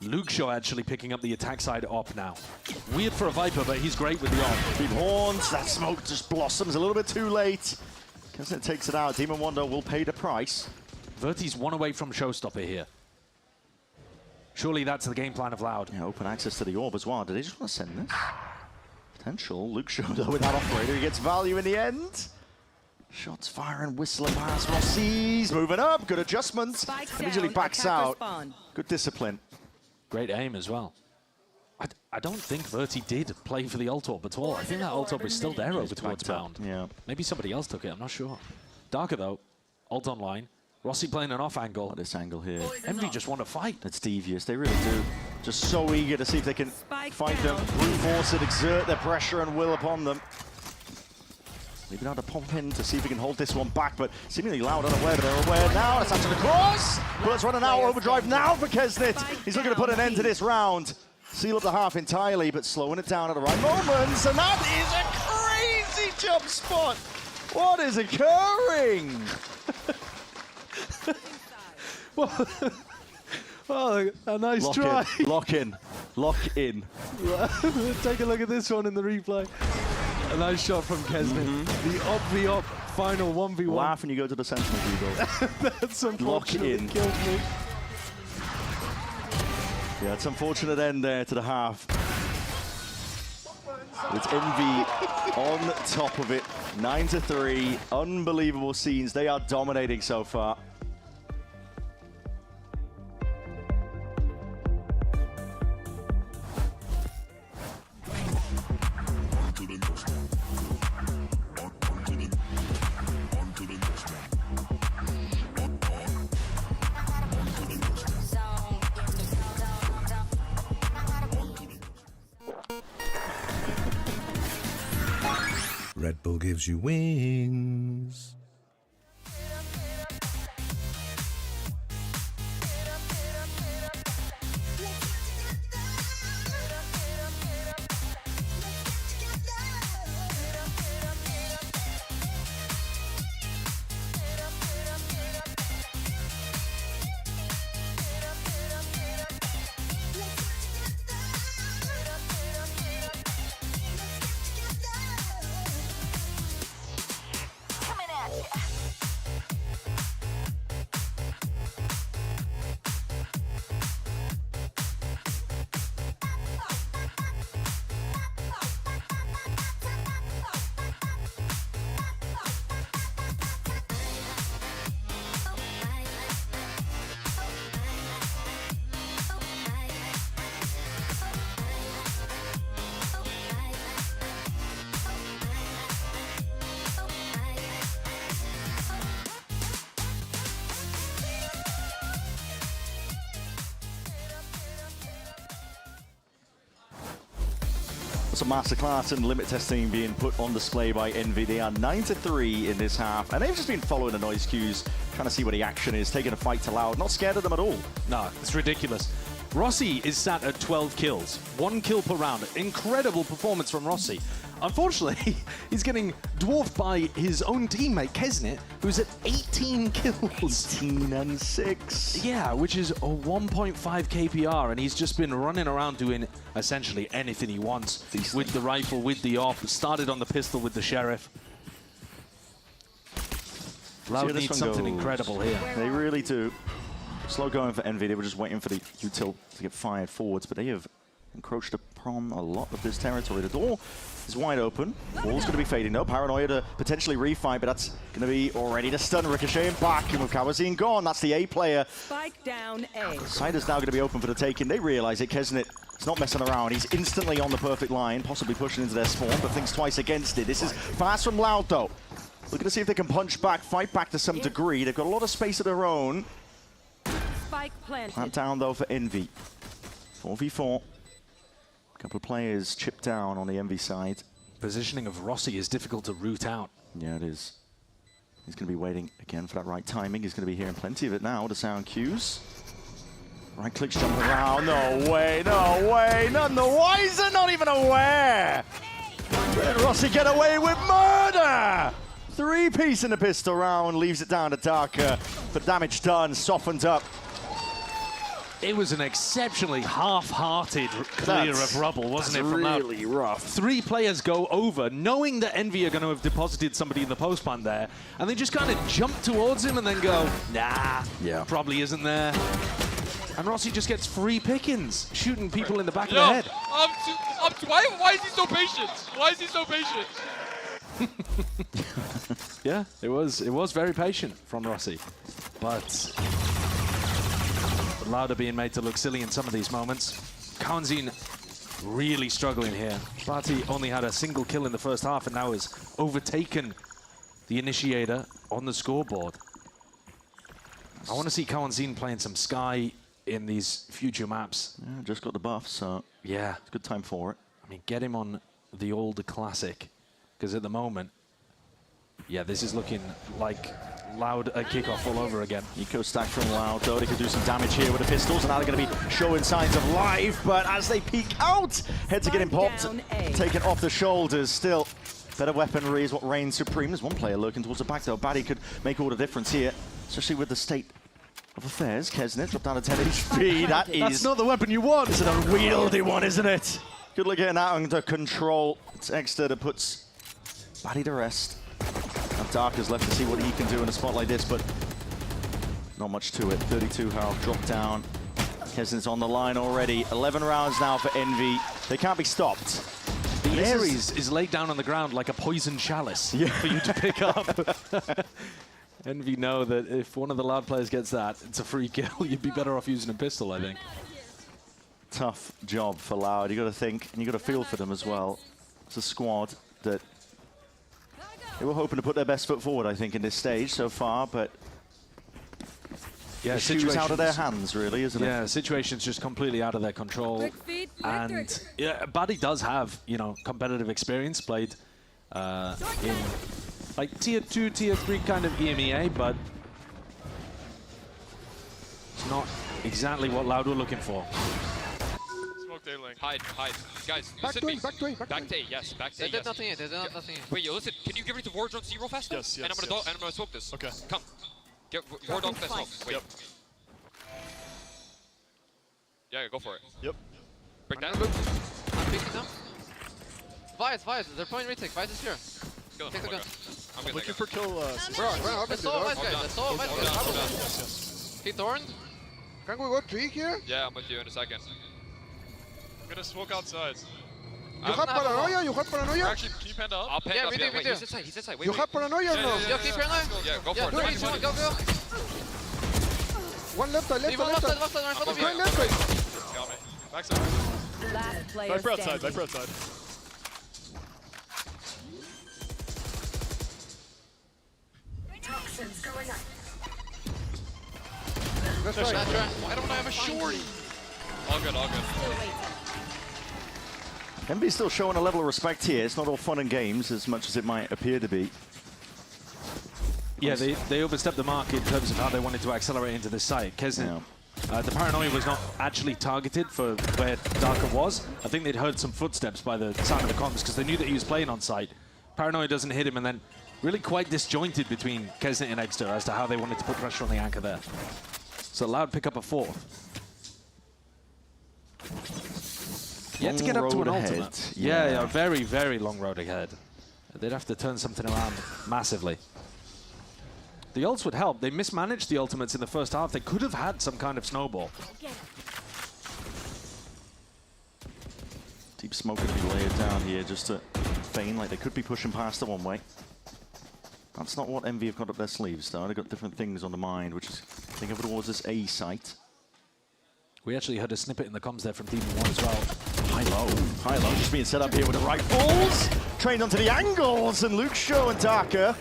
Luke Show actually picking up the attack side op now. Weird for a Viper, but he's great with the op. Deep horns, that smoke just blossoms a little bit too late. Kesnet takes it out. Demon Wonder will pay the price. Verti's one away from Showstopper here. Surely that's the game plan of Loud. Yeah, open access to the orb as well. Do they just want to send this? Potential. Luke Show though with that operator. He gets value in the end. Shots firing, whistling past Rossi's. Moving up. Good adjustments. Immediately backs out. Good discipline. Great aim as well. I don't think Verti did play for the ult orb at all. I think that ult orb is still there over towards Bound. Yeah. Maybe somebody else took it. I'm not sure. Darker though. Ult online. Rossi playing an off angle. This angle here. Envy just want to fight. It's devious. They really do. Just so eager to see if they can fight them, brute force it, exert their pressure and will upon them. Maybe now to pump in to see if he can hold this one back, but seemingly Loud unaware, but they're aware now. That's after the cross. Bullets running out. Overdrive now for Kesnet. He's looking to put an end to this round. Seal up the half entirely, but slowing it down at the right moments. And that is a crazy jump spot. What is occurring? Well, a nice try. Lock in. Lock in. Take a look at this one in the replay. A nice shot from Kesnet. The op final 1v1. Laugh when you go to the Sentinel view. That's unfortunately killed me. Yeah, it's unfortunate end there to the half. It's Envy on top of it. 9-3. Unbelievable scenes. They are dominating so far. Red Bull gives you wings. Awesome masterclass and limit testing being put on display by Envy. They are 9-3 in this half, and they've just been following the noise cues, trying to see where the action is, taking a fight to Loud. Not scared of them at all. No, it's ridiculous. Rossi is sat at 12 kills, 1 kill per round. Incredible performance from Rossi. Unfortunately, he's getting dwarfed by his own teammate, Kesnet, who's at 18 kills. 18 and 6. Yeah, which is a 1.5 KPR, and he's just been running around doing essentially anything he wants with the rifle, with the op. Started on the pistol with the Sheriff. Loud needs something incredible here. They really do. Slow going for Envy. They were just waiting for the util to get fired forwards, but they have encroached upon a lot of this territory. The door is wide open. Wall's going to be fading though. Paranoia to potentially refight, but that's going to be already the stun ricocheting back. And with Kawazine gone, that's the A player. Spike down A. Side is now going to be open for the taking. They realize it. Kesnet is not messing around. He's instantly on the perfect line, possibly pushing into their spawn, but thinks twice against it. This is fast from Loud though. Looking to see if they can punch back, fight back to some degree. They've got a lot of space of their own. Spike planted. Plant down though for Envy. 4v4. A couple of players chipped down on the Envy side. Positioning of Rossi is difficult to root out. Yeah, it is. He's going to be waiting again for that right timing. He's going to be hearing plenty of it now, the sound cues. Right clicks jumping around. No way, no way. None the wiser, not even aware. Did Rossi get away with murder? 3-piece in the pistol round, leaves it down to Darker. But damage done, softened up. It was an exceptionally half-hearted clear of rubble, wasn't it? From really rough. 3 players go over, knowing that Envy are going to have deposited somebody in the post plant there, and they just kind of jump towards him and then go, nah, probably isn't there. And Rossi just gets free pickings, shooting people in the back of the head. Why is he so patient? Why is he so patient? Yeah, it was very patient from Rossi, but Loud are being made to look silly in some of these moments. Kawazine really struggling here. Barty only had a single kill in the first half and now has overtaken the initiator on the scoreboard. I want to see Kawazine playing some Sky in these future maps. Yeah, just got the buff, so yeah, it's a good time for it. I mean, get him on the old classic, because at the moment, yeah, this is looking like Loud a kickoff all over again. Eco stack from Loud, though. They could do some damage here with the pistols, and now they're going to be showing signs of life, but as they peek out, heads are getting popped, taken off the shoulders. Still, better weaponry is what reigns supreme. There's one player lurking towards the back, though. Batty could make all the difference here, especially with the state of affairs. Kesnet dropped down to 10 HP. That's not the weapon you want. It's an unwieldy one, isn't it? Good luck getting that under control. It's Exter that puts Batty to rest. Now Darker's left to see what he can do in a spot like this, but not much to it. 32 health, drop down. Kesnet's on the line already. 11 rounds now for Envy. They can't be stopped. The Ares is laid down on the ground like a poison chalice for you to pick up. Envy know that if one of the Loud players gets that, it's a free kill. You'd be better off using a pistol, I think. Tough job for Loud. You got to think, and you got to feel for them as well. It's a squad that they were hoping to put their best foot forward, I think, in this stage so far, but yeah, the shoe's out of their hands, really, isn't it? Yeah, the situation's just completely out of their control. And yeah, Buddy does have, you know, competitive experience, played in like tier 2, tier 3 kind of EMEA, but it's not exactly what Loud were looking for. Smoke A-link. Hide. Guys, Back listen to to A, me. back to A, back to A. Yes, back to They A, did yes. nothing. They did nothing. Wait, yo, listen. Can you give me the ward on C real fast? Yes, And I'm gonna smoke this. Okay. Come. Get ward off that smoke. Wait. Yep. Yeah, go for it. Yep. Break down. I'm picking them. Vice. They're playing retake. Vice is here. Go. Take the gun. I'm looking for kill. Let's solo Vice, guys. Let's solo Vice, guys. He thorned. Can we go peek here? Yeah, I'm with you in a second. I'm gonna smoke outside. You have paranoia? You have paranoia? Actually, can you panda up? I'll panda up. Yeah, we do. He's inside. Wait, You have paranoia or no? Yo, keep paranoia. Yeah, go for it. 3, 2, 1, go. One left side, Leave one left side, right in front of you. Okay, left side. Got me. Backside. Last player Viper outside, standing. Viper outside. Toxins going up. That's right. Why don't I have a shorty? All good. Envy's still showing a level of respect here. It's not all fun and games as much as it might appear to be. Yeah, they overstepped the mark in terms of how they wanted to accelerate into this site. Kesnet, the paranoia was not actually targeted for where Darker was. I think they'd heard some footsteps by the sound of the comms because they knew that he was playing on site. Paranoia doesn't hit him, and then really quite disjointed between Kesnet and Exter as to how they wanted to put pressure on the anchor there. So Loud pick up a fourth. Yet to get up to an ultimate. Yeah, a very, very long road ahead. They'd have to turn something around massively. The ults would help. They mismanaged the ultimates in the first half. They could have had some kind of snowball. Deep smoke going to be layered down here just to feign like they could be pushing past it one way. That's not what Envy have got up their sleeves, though. They've got different things on the mind, which is thinking towards this A site. We actually heard a snippet in the comms there from Demon 1 as well. High-low just being set up here with the rifles. Trained onto the angles, and Luke Shaw and Darker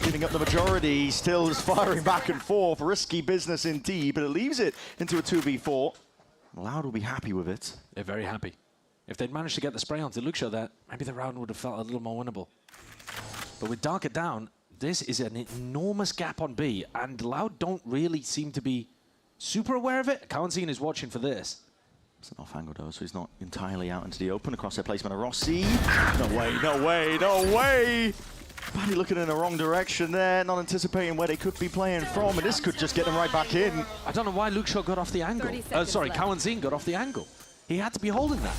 giving up the majority. Still is firing back and forth. Risky business indeed, but it leaves it into a 2v4. Loud will be happy with it. They're very happy. If they'd managed to get the spray onto Luke Shaw there, maybe the round would have felt a little more winnable. But with Darker down, this is an enormous gap on B, and Loud don't really seem to be super aware of it. Kawanzine is watching for this. It's an off-angle though, so he's not entirely out into the open. Across their placement of Rossi. No way, no way, no way! Buddy looking in the wrong direction there, not anticipating where they could be playing from, and this could just get them right back in. I don't know why Luke Shaw got off the angle. Sorry, Kawanzine got off the angle. He had to be holding that.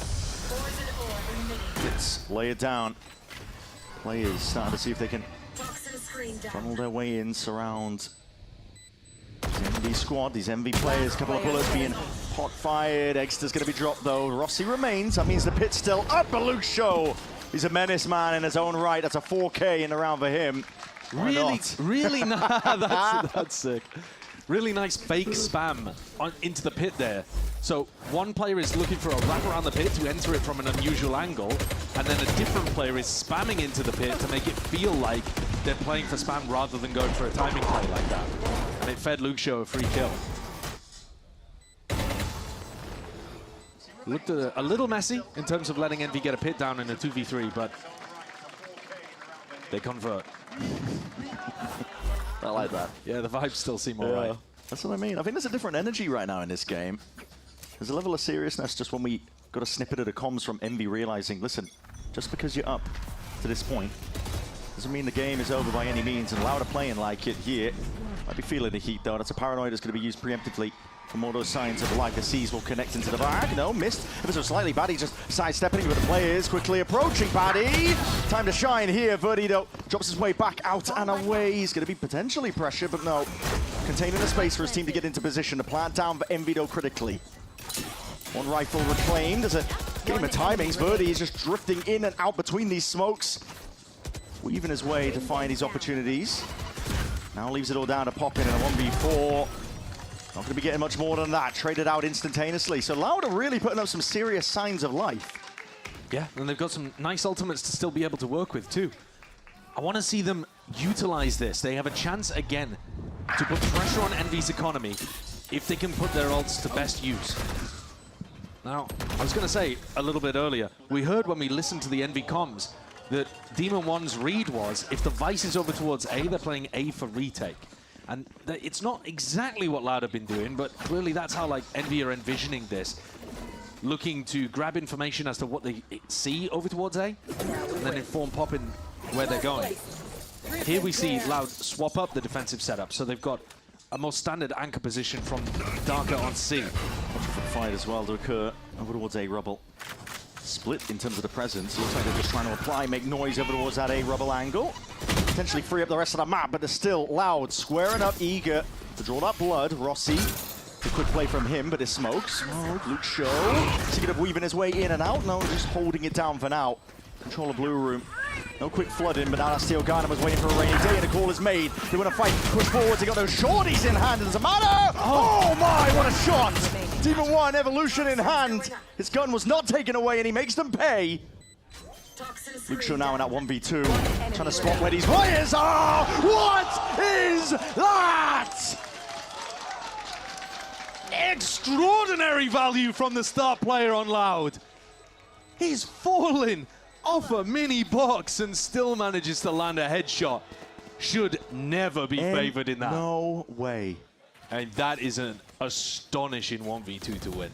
Let's lay it down. Players starting to see if they can funnel their way in, surround this MV squad, these MV players. Couple of bullets being hot fired. Exter's going to be dropped though. Rossi remains. That means the pit's still up. But Luke Shaw, he's a menace man in his own right. That's a 4K in the round for him. Really nice. That's sick. Really nice fake spam into the pit there. So one player is looking for a wrap around the pit to enter it from an unusual angle, and then a different player is spamming into the pit to make it feel like they're playing for spam rather than going for a timing play like that. And it fed Luke Shaw a free kill. Looked a little messy in terms of letting Envy get a pit down in a 2v3, but they convert. I like that. Yeah, the vibes still seem all right. That's what I mean. I think there's a different energy right now in this game. There's a level of seriousness just when we got a snippet of the comms from Envy realizing, listen, just because you're up to this point doesn't mean the game is over by any means, and Loud are playing like it here. Might be feeling the heat though. That's a paranoid that's going to be used preemptively from all those signs of life. The C's will connect into the bag. No, missed. Ever so slightly. Baddy just sidestepping with the players. Quickly approaching Baddy. Time to shine here. Verdi though drops his way back out and away. He's going to be potentially pressured, but no. Containing the space for his team to get into position. The plant down for Envy though critically. One rifle reclaimed. There's a game of timings. Verdi is just drifting in and out between these smokes, weaving his way to find these opportunities. Now leaves it all down to Poppin in a 1v4. Not going to be getting much more than that. Traded out instantaneously. So Loud are really putting up some serious signs of life. Yeah, and they've got some nice ultimates to still be able to work with too. I want to see them utilize this. They have a chance again to put pressure on Envy's economy if they can put their ults to best use. Now, I was going to say a little bit earlier, we heard when we listened to the Envy comms that Demon 1's read was if the Vice is over towards A, they're playing A for retake. And it's not exactly what Loud have been doing, but clearly that's how like Envy are envisioning this. Looking to grab information as to what they see over towards A, and then inform Poppin where they're going. Here we see Loud swap up the defensive setup, so they've got a more standard anchor position from Darker on C. Watch for the fight as well to occur over towards A rubble. Split in terms of the presence. Looks like they're just trying to apply, make noise over towards that A rubble angle. Potentially free up the rest of the map, but they're still Loud, squaring up, eager to draw that blood. Rossi, a quick play from him, but it smokes. Luke Shaw, thinking of weaving his way in and out. No, just holding it down for now. Control of blue room. No quick flooding, but now Steel Garden was waiting for a rainy day, and a call is made. They want to fight, push forward. They got those shorties in hand. It doesn't matter. Oh my, what a shot! Demon 1 Evolution in hand. His gun was not taken away, and he makes them pay. Luke Shaw now in that 1v2, trying to spot where these players are. What is that? Extraordinary value from the star player on Loud. He's falling off a mini box and still manages to land a headshot. Should never be favored in that. No way. And that is an astonishing 1v2 to win.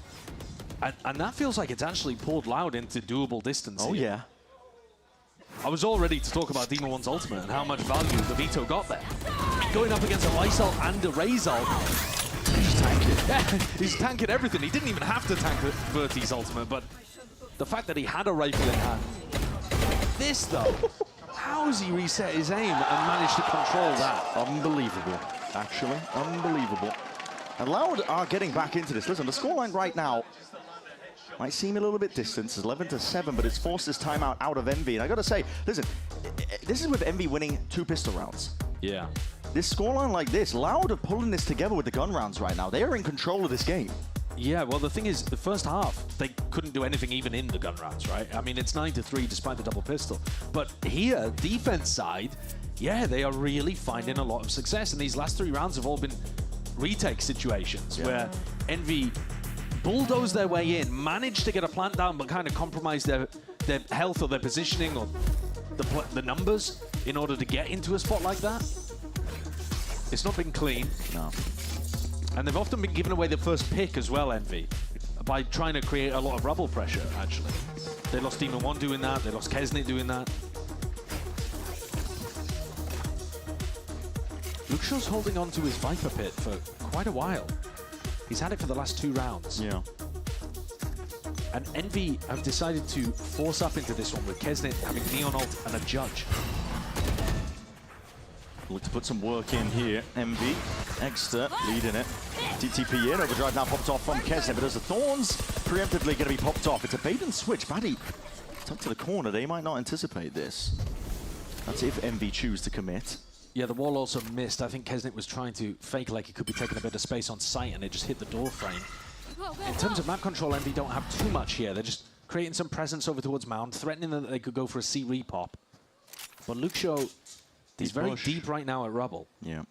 And that feels like it's actually pulled Loud into doable distance. Oh, here. yeah. I was all ready to talk about Demon 1's ultimate and how much value the Vito got there. Going up against a Lysol and a Razor. He's tanking. Yeah, he's tanking everything. He didn't even have to tank Verti's ultimate, but the fact that he had a rifle in hand. This, though, how's he reset his aim and managed to control that? Unbelievable, actually. Unbelievable. And Loud are getting back into this. Listen, the scoreline right now might seem a little bit distant. It's 11-7, but it's forced this timeout out of Envy. And I got to say, listen, this is with Envy winning 2 pistol rounds. Yeah. This scoreline like this, Loud are pulling this together with the gun rounds right now. They are in control of this game. Yeah, well, the thing is, the first half, they couldn't do anything even in the gun rounds, right? I mean, it's 9-3 despite the double pistol. But here, defense side, yeah, they are really finding a lot of success. And these last 3 rounds have all been retake situations where Envy bulldoze their way in, manage to get a plant down, but kind of compromise their health or their positioning or the numbers in order to get into a spot like that. It's not been clean. No. And they've often been giving away the first pick as well, Envy, by trying to create a lot of rubble pressure, actually. They lost Demon 1 doing that, they lost Kesnit doing that. Luxio's holding on to his Viper Pit for quite a while. He's had it for the last 2 rounds. Yeah. And Envy have decided to force up into this one with Kesnit having Neon ult and a Judge. Look to put some work in here. Envy, Exter leading it. TTP in, overdrive now popped off from Kesnit, but as the Thorns preemptively going to be popped off. It's a bait and switch. Batty tucked to the corner. They might not anticipate this. That's if Envy choose to commit. Yeah, the wall also missed. I think Kesnit was trying to fake like he could be taking a bit of space on site, and it just hit the door frame. In terms of map control, Envy don't have too much here. They're just creating some presence over towards Mound, threatening that they could go for a C repop. But Luxio, he's very deep right now at Rubble. Yeah.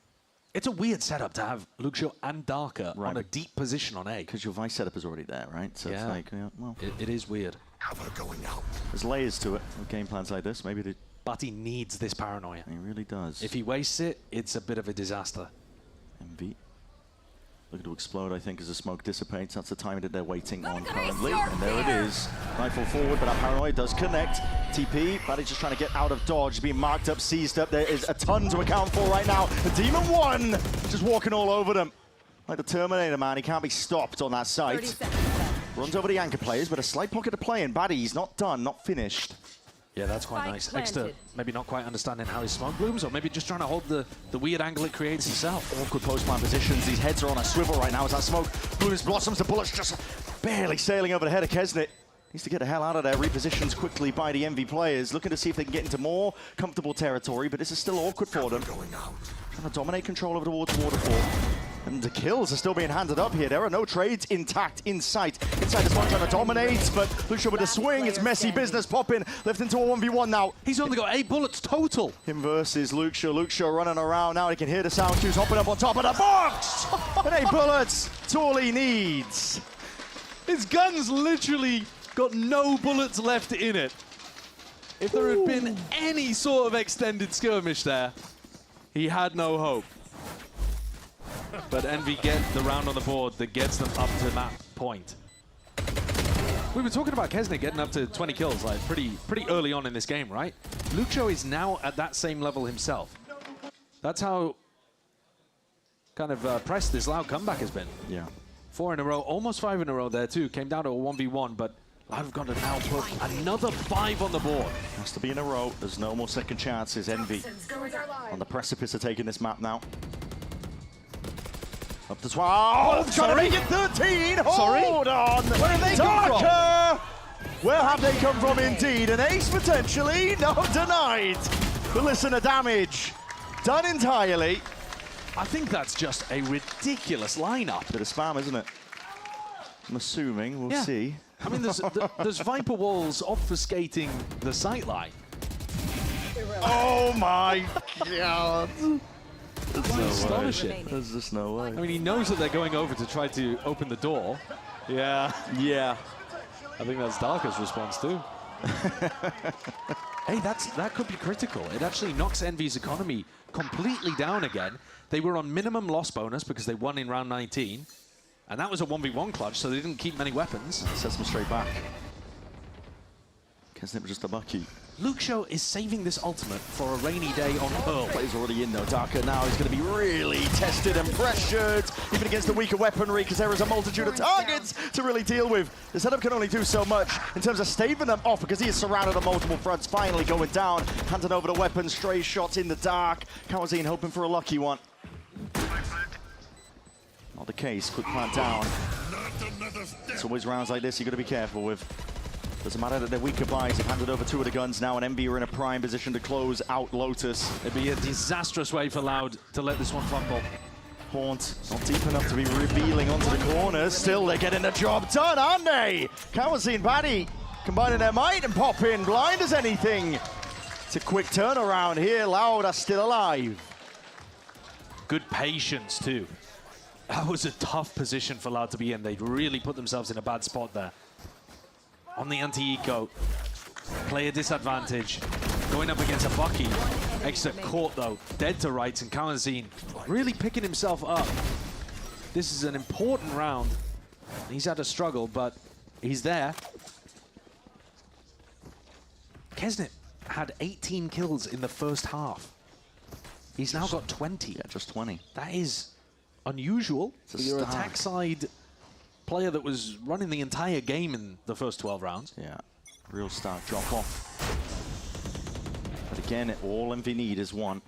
It's a weird setup to have Luxio and Darker on a deep position on A. Because your Vice setup is already there, right? So it's like, yeah, well. It is weird. There's layers to it with game plans like this. Maybe they... But he needs this paranoia. He really does. If he wastes it, it's a bit of a disaster. Envy. Looking to explode, I think, as the smoke dissipates. That's the timing that they're waiting on currently. And there it is. Rifle forward, but that paranoia does connect. TP, Batty's just trying to get out of dodge, being marked up, seized up. There is a ton to account for right now. The Demon 1 just walking all over them. Like the Terminator, man. He can't be stopped on that site. Runs over the anchor players, but a slight pocket of play, and Batty's not done, not finished. Yeah, that's quite nice. Exter maybe not quite understanding how his smoke blooms, or maybe just trying to hold the weird angle it creates himself. Awkward post-plant positions. These heads are on a swivel right now as that smoke blooms, blossoms. The bullets just barely sailing over the head of Kesnit. Needs to get the hell out of there. Repositions quickly by the Envy players, looking to see if they can get into more comfortable territory, but this is still awkward for them. Trying to dominate control over towards waterfall. And the kills are still being handed up here. There are no trades intact in sight. Inside this one trying to dominate, but Luxio with a swing. It's messy business popping. Left into a 1v1 now. He's only got 8 bullets total. Him versus Luxio. Luxio running around now. He can hear the sound cues hopping up on top of the box. And 8 bullets. That's all he needs. His gun's literally got no bullets left in it. If there had been any sort of extended skirmish there, he had no hope. But Envy get the round on the board that gets them up to map point. We were talking about Kesnit getting up to 20 kills like pretty early on in this game, right? Luxio is now at that same level himself. That's how kind of pressed this Loud comeback has been. Yeah. 4 in a row, almost 5 in a row there too. Came down to a 1v1, but Loud have got to now put another 5 on the board. Has to be in a row. There's no more second chances. Envy on the precipice of taking this map now. Up to 12, trying to make it 13, hold on! Where have they come from? Where have they come from indeed? An ace potentially, not denied. The listener damage, done entirely. I think that's just a ridiculous lineup. Bit of spam, isn't it? I'm assuming, we'll see. I mean, there's Viper walls obfuscating the sightline. Oh my God. Quite astonishing. There's just no way. I mean, he knows that they're going over to try to open the door. Yeah. Yeah. I think that's Darker's response too. Hey, that could be critical. It actually knocks Envy's economy completely down again. They were on minimum loss bonus because they won in round 19. And that was a 1v1 clutch, so they didn't keep many weapons. Sets them straight back. Kesnit was just a bucky. Luke Show is saving this ultimate for a rainy day on Pearl. Play's already in though. Darker now is going to be really tested and pressured, even against the weaker weaponry, because there is a multitude of targets to really deal with. The setup can only do so much in terms of staving them off, because he is surrounded on multiple fronts, finally going down, handing over the weapons, stray shots in the dark. Kawazine hoping for a lucky one. Not the case, quick plant down. It's always rounds like this you've got to be careful with. Doesn't matter that they're weaker buys, they've handed over 2 of the guns now, and MB are in a prime position to close out Lotus. It'd be a disastrous way for Loud to let this one fumble. Haunt, not deep enough to be revealing onto the corners. Still, they're getting the job done, aren't they? Kawazine Batty combining their might and pop in, blind as anything. It's a quick turnaround here. Loud are still alive. Good patience, too. That was a tough position for Loud to be in. They'd really put themselves in a bad spot there. On the anti-eco, player disadvantage, going up against a Bucky. Extra caught though, dead to rights, and Kawazine really picking himself up. This is an important round. He's had a struggle, but he's there. Kesnit had 18 kills in the first half. He's now got 20. Yeah, just 20. That is unusual for your attack side player that was running the entire game in the first 12 rounds. Yeah, real start drop off. But again, all MV need is one.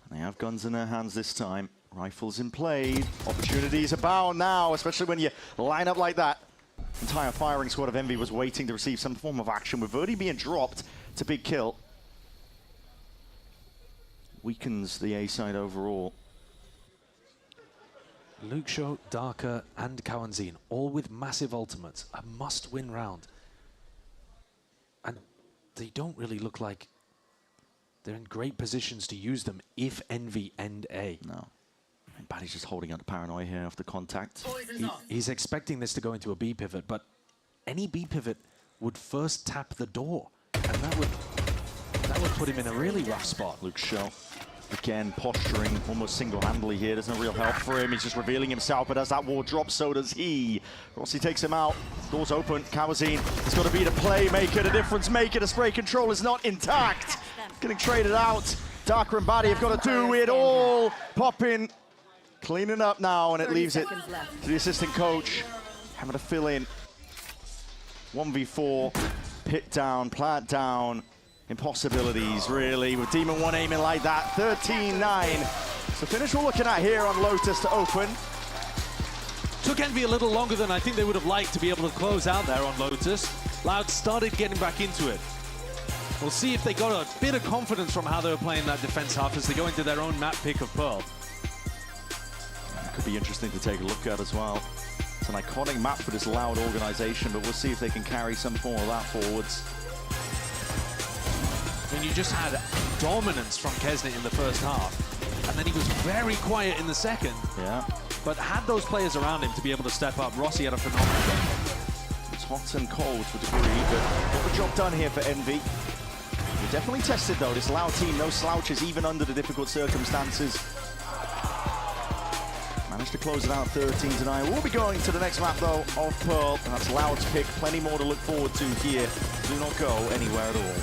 And they have guns in their hands this time. Rifles in play. Opportunities abound now, especially when you line up like that. Entire firing squad of MV was waiting to receive some form of action, with Verdi being dropped to big kill. Weakens the A side overall. Luke Shaw, Darker, and Kawazine, all with massive ultimates. A must-win round. And they don't really look like they're in great positions to use them if Envy end A. No. And Batty's just holding out the paranoia here after contact. He's expecting this to go into a B pivot, but any B pivot would first tap the door, and that would put him in a really rough spot. Luke Shaw. Again, posturing almost single-handedly here. There's no real help for him. He's just revealing himself, but as that wall drops, so does he. Rossi takes him out. Doors open. Kawazine has got to be the playmaker, the difference maker. The spray control is not intact. Getting traded out. Darker and Batty have got to do it all. Popping, cleaning up now, and it leaves it to the assistant coach. Having to fill in. 1v4, pit down, plant down. Impossibilities, really, with Demon 1 aiming like that. 13-9. So finish we're looking at here on Lotus to open. Took Envy a little longer than I think they would have liked to be able to close out there on Lotus. Loud started getting back into it. We'll see if they got a bit of confidence from how they were playing that defense half as they go into their own map pick of Pearl. Could be interesting to take a look at as well. It's an iconic map for this Loud organization, but we'll see if they can carry some form of that forwards. I mean, you just had dominance from Kesnit in the first half, and then he was very quiet in the second. Yeah. But had those players around him to be able to step up, Rossi had a phenomenal game. It's hot and cold to a degree, but got the job done here for Envy. They're definitely tested though, this Loud team, no slouches even under the difficult circumstances. Managed to close it out 13-9. We'll be going to the next map though of Pearl, and that's Loud's pick. Plenty more to look forward to here. Do not go anywhere at all.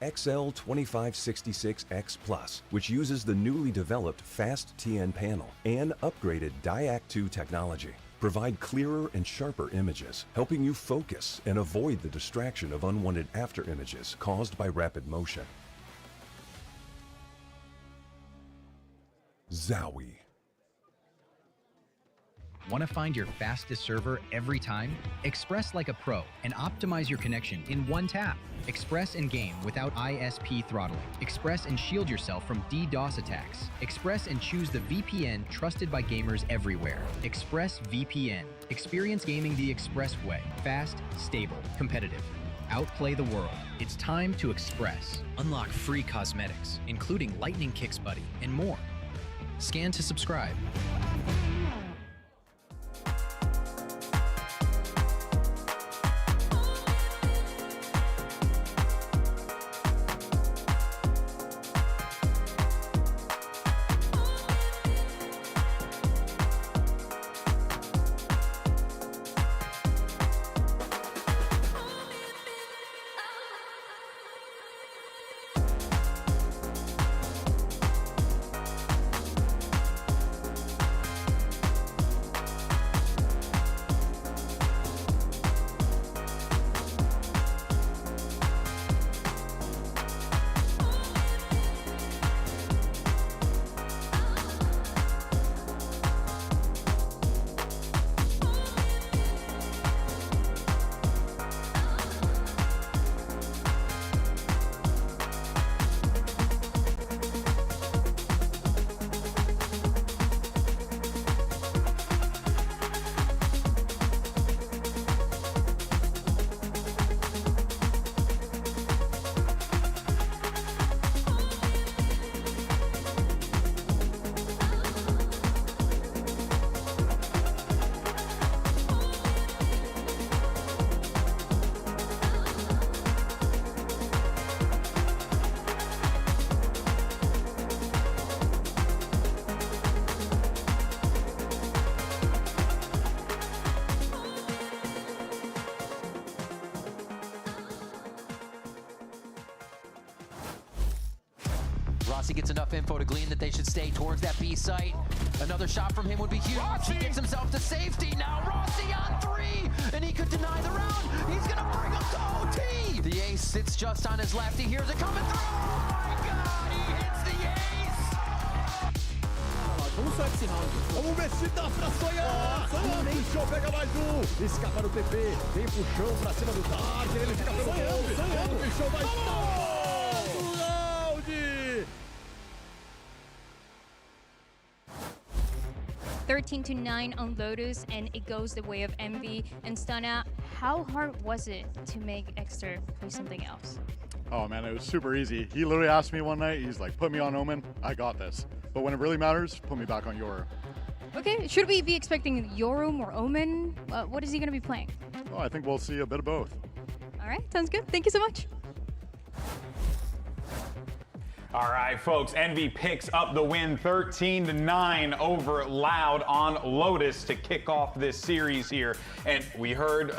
XL2566X Plus, which uses the newly developed Fast TN panel and upgraded Diac2 technology, provide clearer and sharper images, helping you focus and avoid the distraction of unwanted after images caused by rapid motion. Zowie. Want to find your fastest server every time? Express like a pro and optimize your connection in one tap. Express and game without ISP throttling. Express and shield yourself from DDoS attacks. Express and choose the VPN trusted by gamers everywhere. ExpressVPN. Experience gaming the Express way. Fast, stable, competitive. Outplay the world. It's time to Express. Unlock free cosmetics, including Lightning Kicks Buddy and more. Scan to subscribe. Rossi gets enough info to glean that they should stay towards that B site. Another shot from him would be huge. He gets himself to safety. Now Rossi on 3, and he could deny the round. He's gonna bring him to OT. The ace sits just on his left. He hears it coming through. Oh my God, he hits the ace. Bagunça esse round. Vamos ver se dá pra sonhar. Puxou, pega mais um. Escapa no TP. Vem puxão pra cima do Dark. Ele fica pelo sonhando. Puxou mais todo round. 13-9 on Lotus, and it goes the way of Envy. And Stunna, how hard was it to make Exter play something else? Oh man, it was super easy. He literally asked me one night, he's like, put me on Omen, I got this. But when it really matters, put me back on Yoru. Okay, should we be expecting Yoru or Omen? What is he going to be playing? Well, I think we'll see a bit of both. All right, sounds good. Thank you so much. All right, folks, Envy picks up the win 13-9 over Loud on Lotus to kick off this series here. And we heard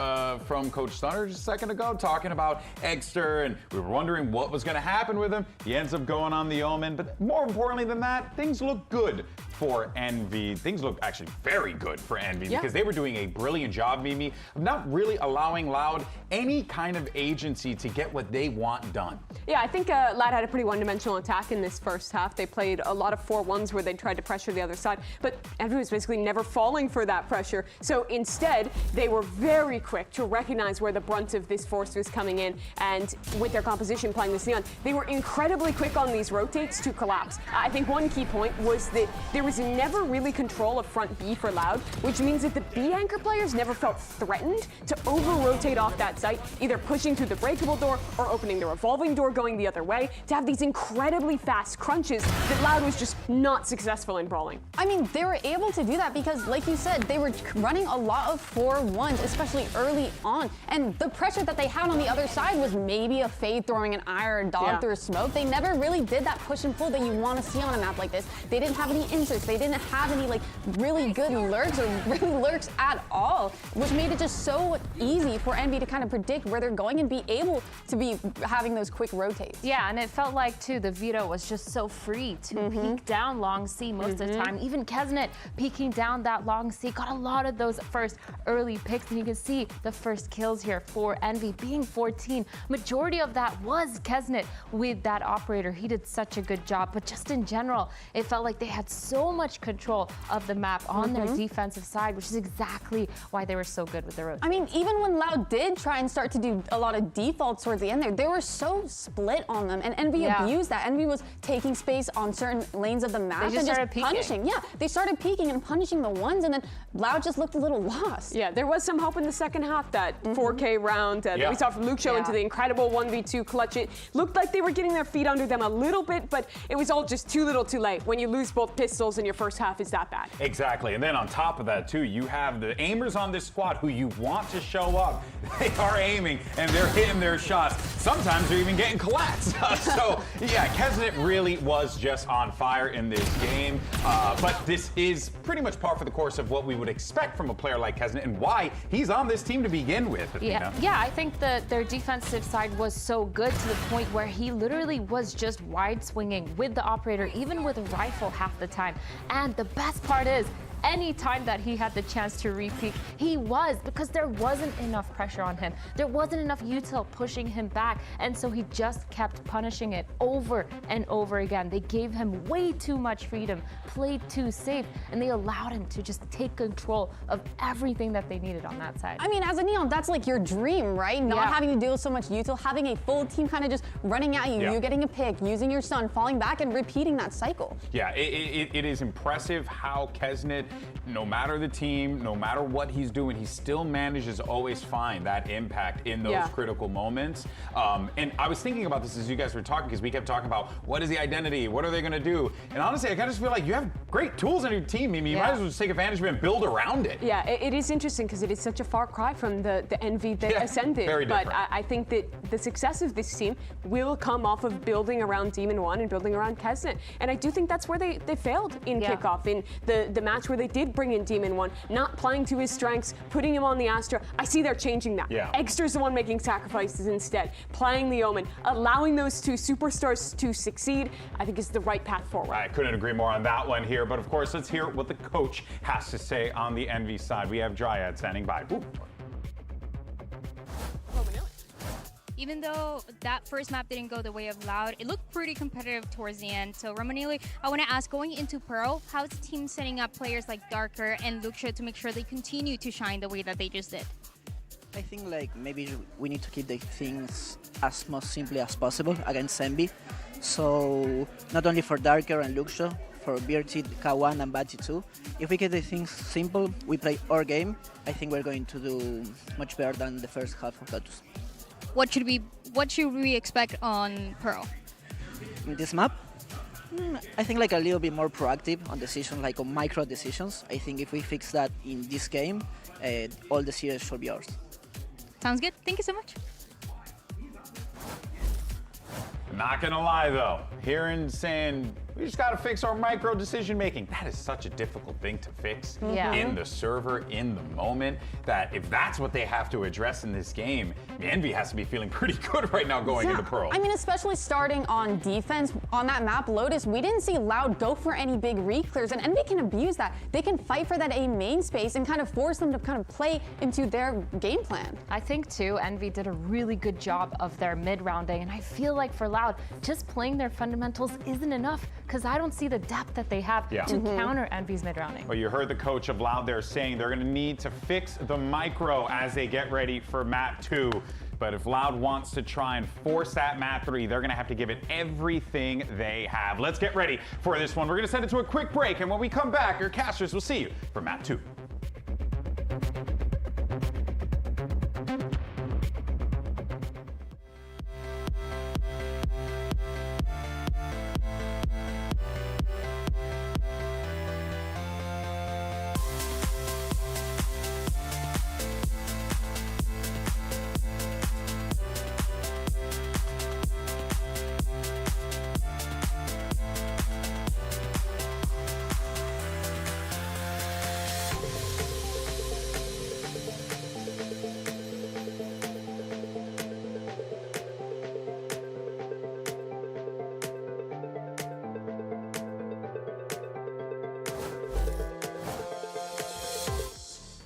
from Coach Stunner just a second ago talking about Exter, and we were wondering what was going to happen with him. He ends up going on the Omen, but more importantly than that, things look good for Envy. Things look actually very good for Envy because they were doing a brilliant job, Mimi, of not really allowing Loud any kind of agency to get what they want done. Yeah, I think Loud had a pretty one-dimensional attack in this first half. They played a lot of 4-1s where they tried to pressure the other side, but Envy was basically never falling for that pressure. So instead, they were very quick to recognize where the brunt of this force was coming in, and with their composition playing this Neon, they were incredibly quick on these rotates to collapse. I think one key point was that there was never really control of front B for Loud, which means that the B anchor players never felt threatened to over-rotate off that site, either pushing through the breakable door or opening the revolving door going the other way, to have these incredibly fast crunches that Loud was just not successful in brawling. I mean, they were able to do that because, like you said, they were running a lot of 4-1s, especially early on. And the pressure that they had on the other side was maybe a Fade throwing an ire or dog through smoke. They never really did that push and pull that you want to see on a map like this. They didn't have any inserts. They didn't have any like really good lurks or really lurks at all, which made it just so easy for Envy to kind of predict where they're going and be able to be having those quick rotates. Yeah, and it felt like, too, the Vito was just so free to peek down long C most of the time. Even Kesnet peeking down that long C got a lot of those first early picks, and you can see the first kills here for Envy being 14. Majority of that was Kesnet with that operator. He did such a good job, but just in general, it felt like they had so much control of the map on their defensive side, which is exactly why they were so good with the rotation. I mean, even when Loud did try and start to do a lot of defaults towards the end there, they were so split on them, and Envy abused that. Envy was taking space on certain lanes of the map and just punishing. Yeah, they started peeking and punishing the ones, and then Loud just looked a little lost. Yeah, there was some hope in the second half. That 4K round that we saw from Luke Show into the incredible 1v2 clutch. It looked like they were getting their feet under them a little bit, but it was all just too little too late. When you lose both pistols in your first half, it's that bad. Exactly, and then on top of that too, you have the aimers on this squad who you want to show up. They are aiming and they're hitting their shots. Sometimes they're even getting collapsed. So yeah, Kesnet really was just on fire in this game. But this is pretty much par for the course of what we would expect from a player like Kesnet and why he's on this team to begin with. Yeah, I think that their defensive side was so good to the point where he literally was just wide swinging with the operator, even with a rifle half the time. And the best part is, any time that he had the chance to re-peek, he was, because there wasn't enough pressure on him. There wasn't enough util pushing him back, and so he just kept punishing it over and over again. They gave him way too much freedom, played too safe, and they allowed him to just take control of everything that they needed on that side. I mean, as a Neon, that's like your dream, right? Not having to deal with so much util, having a full team kind of just running at you, you getting a pick, using your stun, falling back, and repeating that cycle. Yeah, it is impressive how Kesnet, no matter the team, no matter what he's doing, he still manages to always find that impact in those critical moments. And I was thinking about this as you guys were talking, because we kept talking about what is the identity, what are they going to do? And honestly, I kind of just feel like you have great tools on your team. I mean, you might as well just take advantage of it and build around it. Yeah, it is interesting because it is such a far cry from the Envy that ascended. Very different. But I think that the success of this team will come off of building around Demon One and building around Kesnet. And I do think that's where they failed in kickoff, in the match where they did bring in Demon One, not playing to his strengths, putting him on the Astra. I see they're changing that. Extra's the one making sacrifices instead, playing the Omen, allowing those two superstars to succeed, I think is the right path forward. I couldn't agree more on that one here, but of course, let's hear what the coach has to say on the Envy side. We have Dryad standing by. Ooh. Even though that first map didn't go the way of Loud, it looked pretty competitive towards the end. So Romanelli, I want to ask, going into Pearl, how's the team setting up players like Darker and Luxio to make sure they continue to shine the way that they just did? I think like maybe we need to keep the things as most simply as possible against Envy. So not only for Darker and Luxio, for BRT, K1 and Badgie too. If we keep the things simple, we play our game, I think we're going to do much better than the first half of Lotus. What should we expect on Pearl? In this map, I think like a little bit more proactive on decisions, like on micro decisions. I think if we fix that in this game, all the series should be ours. Sounds good. Thank you so much. Not gonna lie though, hearing saying we just gotta fix our micro decision making. That is such a difficult thing to fix in the server, in the moment, that if that's what they have to address in this game, Envy has to be feeling pretty good right now going into Pearl. I mean, especially starting on defense on that map, Lotus, we didn't see Loud go for any big re-clears, and Envy can abuse that. They can fight for that A main space and kind of force them to kind of play into their game plan. I think too, Envy did a really good job of their mid-rounding, and I feel like for Loud, just playing their fundamentals isn't enough, because I don't see the depth that they have to counter Envy's mid-rounding. Well, you heard the coach of Loud there saying they're gonna need to fix the micro as they get ready for map 2. But if Loud wants to try and force that map 3, they're gonna have to give it everything they have. Let's get ready for this one. We're gonna send it to a quick break, and when we come back, your casters will see you for map 2.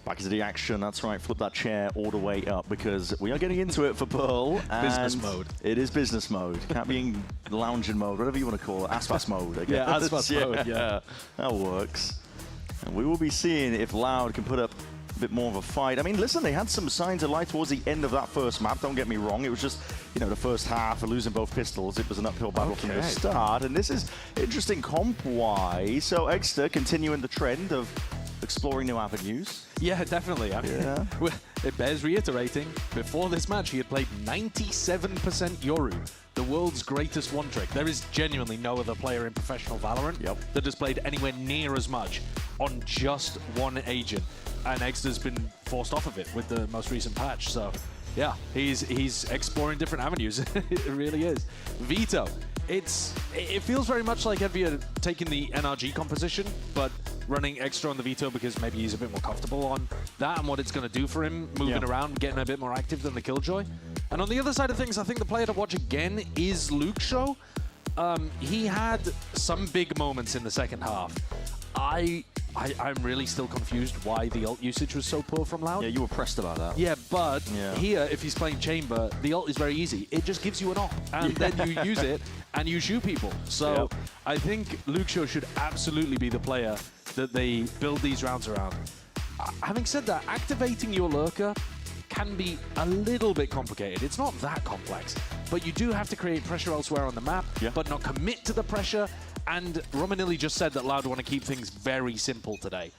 Back into the action, that's right, flip that chair all the way up because we are getting into it for Pearl. Business mode. It is business mode. Can't be in lounging mode, whatever you want to call it. Aspas mode, I guess. Yeah, Aspas mode, yeah. That works. And we will be seeing if Loud can put up a bit more of a fight. I mean, listen, they had some signs of life towards the end of that first map, don't get me wrong. It was just, you know, the first half, losing both pistols. It was an uphill battle from the start. And this is interesting comp-wise. So Exter continuing the trend of exploring new avenues. Yeah, definitely. I mean, it bears reiterating, before this match, he had played 97% Yoru, the world's greatest one trick. There is genuinely no other player in professional Valorant that has played anywhere near as much on just one agent. And Exter's been forced off of it with the most recent patch. So, yeah, he's exploring different avenues. It really is. Vito, it feels very much like Envy are taking the NRG composition, but running extra on the Vito because maybe he's a bit more comfortable on that and what it's going to do for him, moving around, getting a bit more active than the Killjoy. And on the other side of things, I think the player to watch again is Luxo. He had some big moments in the second half. I'm really still confused why the ult usage was so poor from Loud. Yeah, you were pressed about that. Yeah, but here, if he's playing Chamber, the ult is very easy. It just gives you an ult, and then you use it, and you shoot people. So I think Luxo should absolutely be the player that they build these rounds around. Having said that, activating your lurker can be a little bit complicated. It's not that complex, but you do have to create pressure elsewhere on the map, but not commit to the pressure. And Romanilli just said that Loud want to keep things very simple today.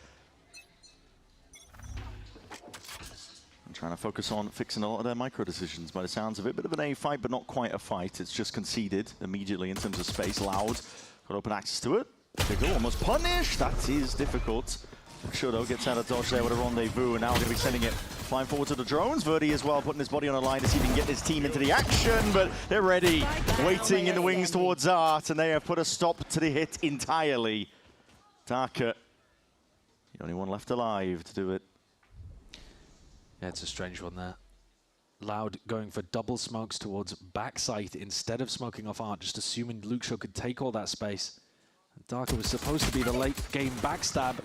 I'm trying to focus on fixing a lot of their micro decisions by the sounds of it. Bit of an A fight, but not quite a fight. It's just conceded immediately in terms of space. Loud got open access to it. They go almost punish. That is difficult. Shodo gets out of dodge there with a rendezvous, and now we're going to be sending it flying forward to the drones. Verdi as well, putting his body on a line to see if he can get his team into the action, but they're ready, waiting in the wings towards Art, and they have put a stop to the hit entirely. Darker, the only one left alive to do it. Yeah, it's a strange one there. Loud going for double smokes towards backside instead of smoking off Art, just assuming Luxo could take all that space. Darker was supposed to be the late game backstab.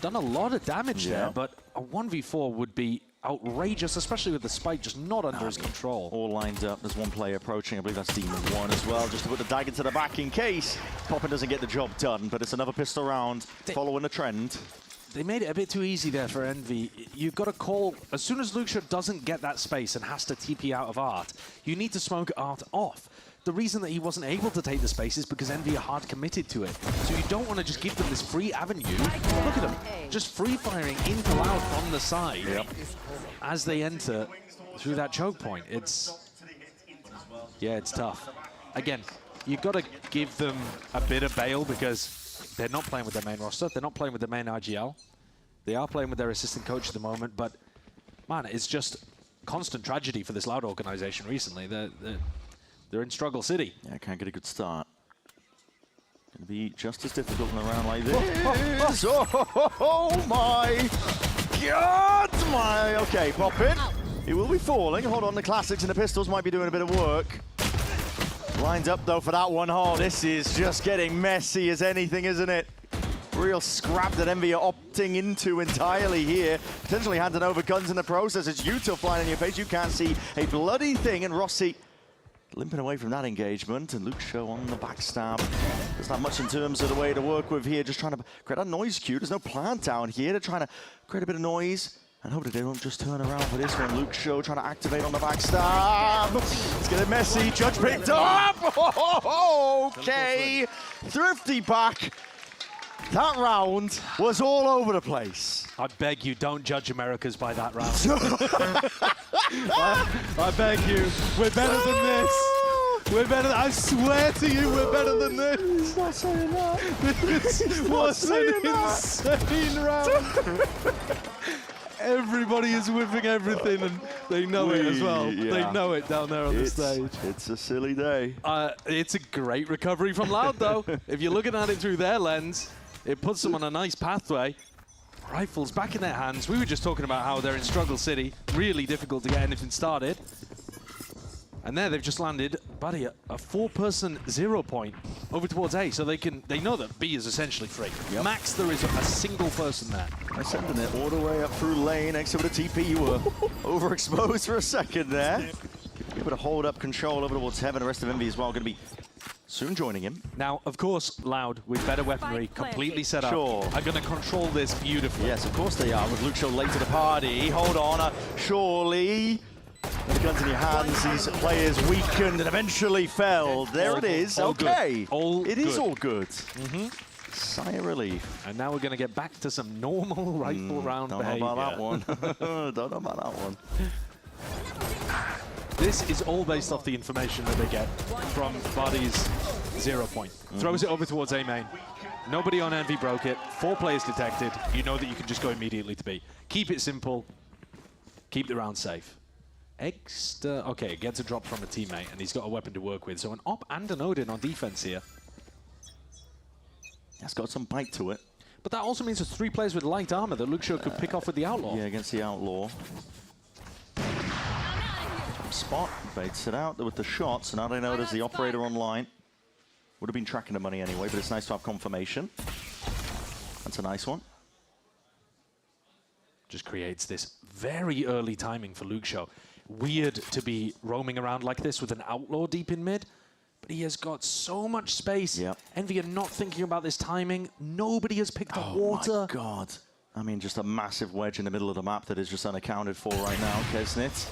Done a lot of damage there, but a 1v4 would be outrageous, especially with the spike just not under his control. All lined up. There's one player approaching. I believe that's Demon 1 as well, just to put the dagger to the back in case Poppin doesn't get the job done. But it's another pistol round, following the trend. They made it a bit too easy there for Envy. You've got to call, as soon as Luxo doesn't get that space and has to TP out of Art, you need to smoke Art off. The reason that he wasn't able to take the space is because Envy are hard committed to it. So you don't want to just give them this free avenue. Look at them, just free firing into Loud from the side as they enter through that choke point. It's tough. Again, you've got to give them a bit of bail because they're not playing with their main roster. They're not playing with their main RGL. They are playing with their assistant coach at the moment, but man, it's just constant tragedy for this Loud organization recently. They're in struggle city. Yeah, can't get a good start. Gonna be just as difficult in a round like this. Oh my God! Okay, Poppin. He will be falling. Hold on, the classics and the pistols might be doing a bit of work. Lined up though for that one. Oh, this is just getting messy as anything, isn't it? Real scrap that Envy are opting into entirely here. Potentially handing over guns in the process. It's Yuto flying in your face. You can't see a bloody thing, and Rossi limping away from that engagement, and Luxo on the backstab. There's not much in terms of the way to work with here, just trying to create that noise cue. There's no plant down here. They're trying to create a bit of noise and hope that they don't just turn around for this one. Luxo trying to activate on the backstab. It's getting messy. Judge picked up. Okay. Thrifty back. That round was all over the place. I beg you, don't judge Americas by that round. I beg you, we're better than this. We're better. I swear to you, we're better than this. He's not saying that. This was an insane round. Everybody is whipping everything, and they know it as well. They know it down there on the stage. It's a silly day. It's a great recovery from Loud, though. If you're looking at it through their lens, it puts them on a nice pathway. Rifles back in their hands. We were just talking about how they're in struggle city. Really difficult to get anything started. And there they've just landed, buddy, a 4-person 0 point over towards A, so they know that B is essentially free. Yep. Max, there is a single person there. They're sending it all the way up through lane. Next over the TP, you were overexposed for a second there. Able to hold up control over towards Heaven. The rest of Envy as well going to be soon joining him. Now, of course, Loud, with better weaponry, completely set up, Sure. are going to control this beautifully. Yes, of course they are. With Luke Show late to the party. Hold on, surely. With the guns in your hands, these players weakened and eventually fell. There it is. All okay. All it is good. all good. Sigh of relief. And now we're going to get back to some normal rifle round behavior. Don't know about that one. Don't know about that one. This is all based off the information that they get from Buddy's 0 point. Throws it over towards A main. Nobody on Envy broke it. 4 players detected. You know that you can just go immediately to B. Keep it simple. Keep the round safe. Extra, okay, gets a drop from a teammate, and he's got a weapon to work with. So an op and an Odin on defense here. That's got some bite to it. But that also means there's 3 players with light armor that Luke Shaw could pick off with the Outlaw. Yeah, against the Outlaw. Spot, baits it out with the shot, so now they know there's the operator online. Would have been tracking the money anyway, but it's nice to have confirmation. That's a nice one. Just creates this very early timing for Luke Shaw. Weird to be roaming around like this with an Outlaw deep in mid, but he has got so much space. Yep. Envy are not thinking about this timing. Nobody has picked up water. Oh my God. I mean, just a massive wedge in the middle of the map that is just unaccounted for right now, Kesnit.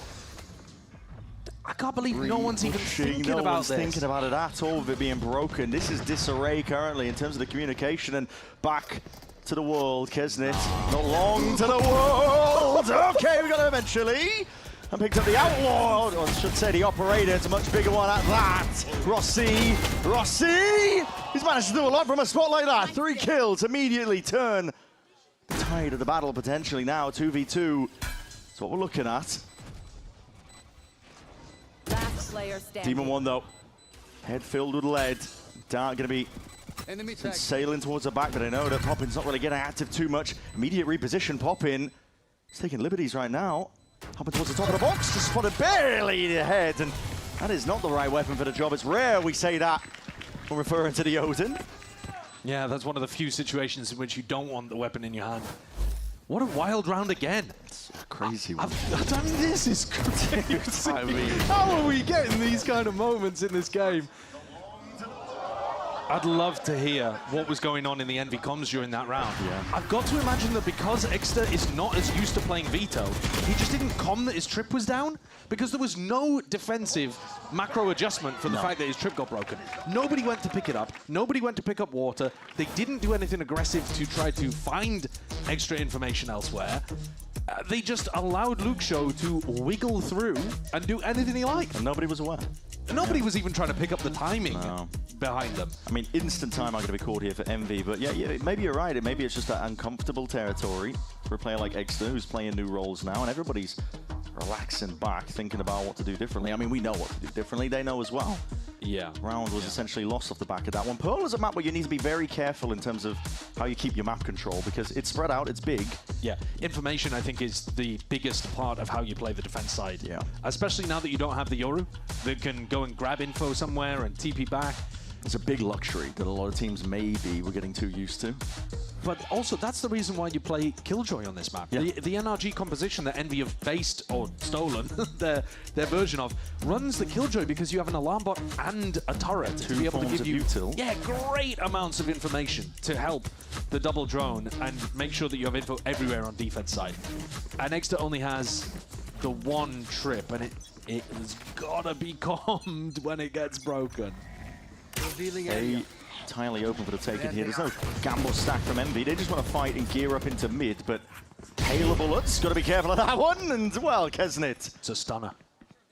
I can't believe no one's even thinking about this. Thinking about it at all, with it being broken. This is disarray currently in terms of the communication, and back to the world, Kesnit. Not long to the world. Okay, we got it eventually. And picked up the Outlaw, or I should say the operator. It's a much bigger one at that. Rossi. He's managed to do a lot from a spot like that. 3 kills immediately turn the tide of the battle potentially now. 2v2. That's what we're looking at. Last player standing. Demon 1 though. Head filled with lead. Dart going to be sailing towards the back, but I know that Poppin's not really getting active too much. Immediate reposition. Poppin. He's taking liberties right now. Hopping towards the top of the box, just spotted barely ahead, and that is not the right weapon for the job. It's rare we say that when referring to the Odin. Yeah, that's one of the few situations in which you don't want the weapon in your hand. What a wild round again. It's a crazy one. I mean, this is crazy. I mean, how are we getting these kind of moments in this game? I'd love to hear what was going on in the Envy comms during that round. Yeah. I've got to imagine that because Exter is not as used to playing Veto, he just didn't comm that his trip was down, because there was no defensive macro adjustment for the fact that his trip got broken. Nobody went to pick it up. Nobody went to pick up water. They didn't do anything aggressive to try to find extra information elsewhere. They just allowed Luke Show to wiggle through and do anything he liked. And nobody was aware. Nobody was even trying to pick up the timing behind them. I mean, instant time I'm going to be called here for Envy, but yeah, maybe you're right. Maybe it's just that uncomfortable territory for a player like Exter, who's playing new roles now, and everybody's relaxing back, thinking about what to do differently. I mean, we know what to do differently. They know as well. Yeah. Round was essentially lost off the back of that one. Pearl is a map where you need to be very careful in terms of how you keep your map control, because it's spread out, it's big. Yeah, information I think is the biggest part of how you play the defense side. Yeah. Especially now that you don't have the Yoru that can go and grab info somewhere and TP back. It's a big luxury that a lot of teams maybe were getting too used to. But also, that's the reason why you play Killjoy on this map. Yeah. The NRG composition that Envy have based or stolen their version of runs the Killjoy because you have an alarm bot and a turret to be able to give you great amounts of information to help the double drone and make sure that you have info everywhere on defense side. And Exter only has the 1 trip, and it has gotta be calmed when it gets broken. Entirely open for the taking here. There's no gamble stack from Envy. They just want to fight and gear up into mid, but hail of bullets. Got to be careful of that one. And, well, Kesnit. It's a stunner.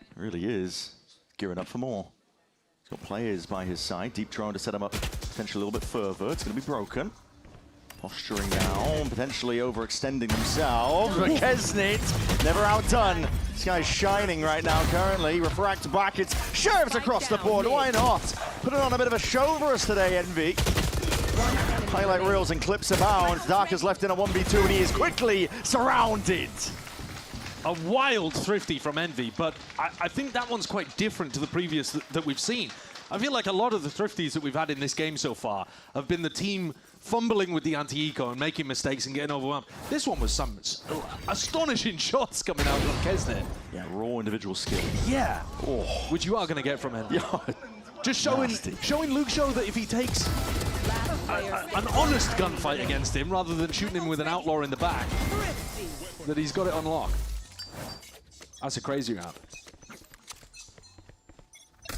It really is. Gearing up for more. He's got players by his side. Deep drone to set him up potentially a little bit further. It's going to be broken. Posturing down, potentially overextending themselves. But Kesnit, never outdone. This guy's shining right now currently. Refract back, it's Sheriffs across the board. Why not? Put it on a bit of a show for us today, Envy. Highlight reels and clips abound. Dark is left in a 1v2 and he is quickly surrounded. a wild thrifty from Envy, but I think that one's quite different to the previous that we've seen. I feel like a lot of the thrifties that we've had in this game so far have been the team fumbling with the anti-eco and making mistakes and getting overwhelmed. This one was some astonishing shots coming out from Kesnet. Yeah, raw individual skill. Yeah, which you are going to get from Envy. Just showing Luke Show that if he takes an honest gunfight against him rather than shooting him with an outlaw in the back, that he's got it on lock. That's a crazy round.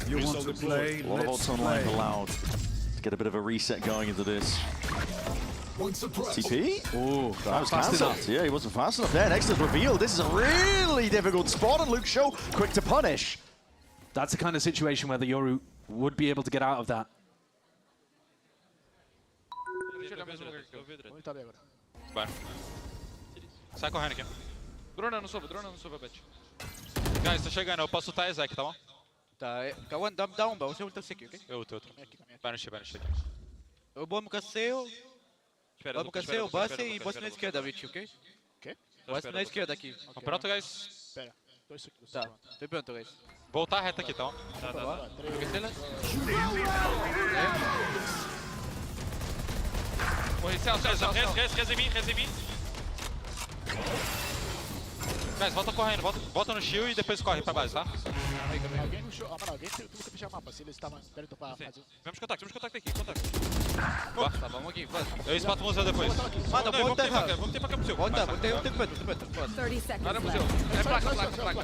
You want to play? A lot of odds online allowed to get a bit of a reset going into this. TP? Oh, that was cancelled. Yeah, he wasn't fast enough there. Next is revealed. This is a really difficult spot, and Luke Show quick to punish. That's the kind of situation where the Yoru would be able to get out of that. Vai. Sai correndo aqui. Drona no sova, Bet. Guys, tá chegando, eu posso ultar Ezek, tá bom? Tá, Kawan, dá um, você ulta aqui, ok? Eu ulto. Vai no X. Eu vou no caceu. Vamos no caceu, base e bosta na esquerda, Rich, ok? Ok. Bosta na esquerda aqui. Pronto, guys? Espera. Tá, tô pronto, guys. Voltar reta aqui, tá bom? Tá. Morri, reza em mim. Guys, volta correndo, volta no shield e depois corre pra base, tá? Alguém no show, mano, alguém tem que puxar o mapa, se eles estavam perto pra fazer. Vamos contato aqui, Tá, vamos aqui, vai. Eu espato o museu depois. Manda, volta errado. Vamos ter pra cá museu. Volta, botei perto. 30 seconds Vai no museu. É placa.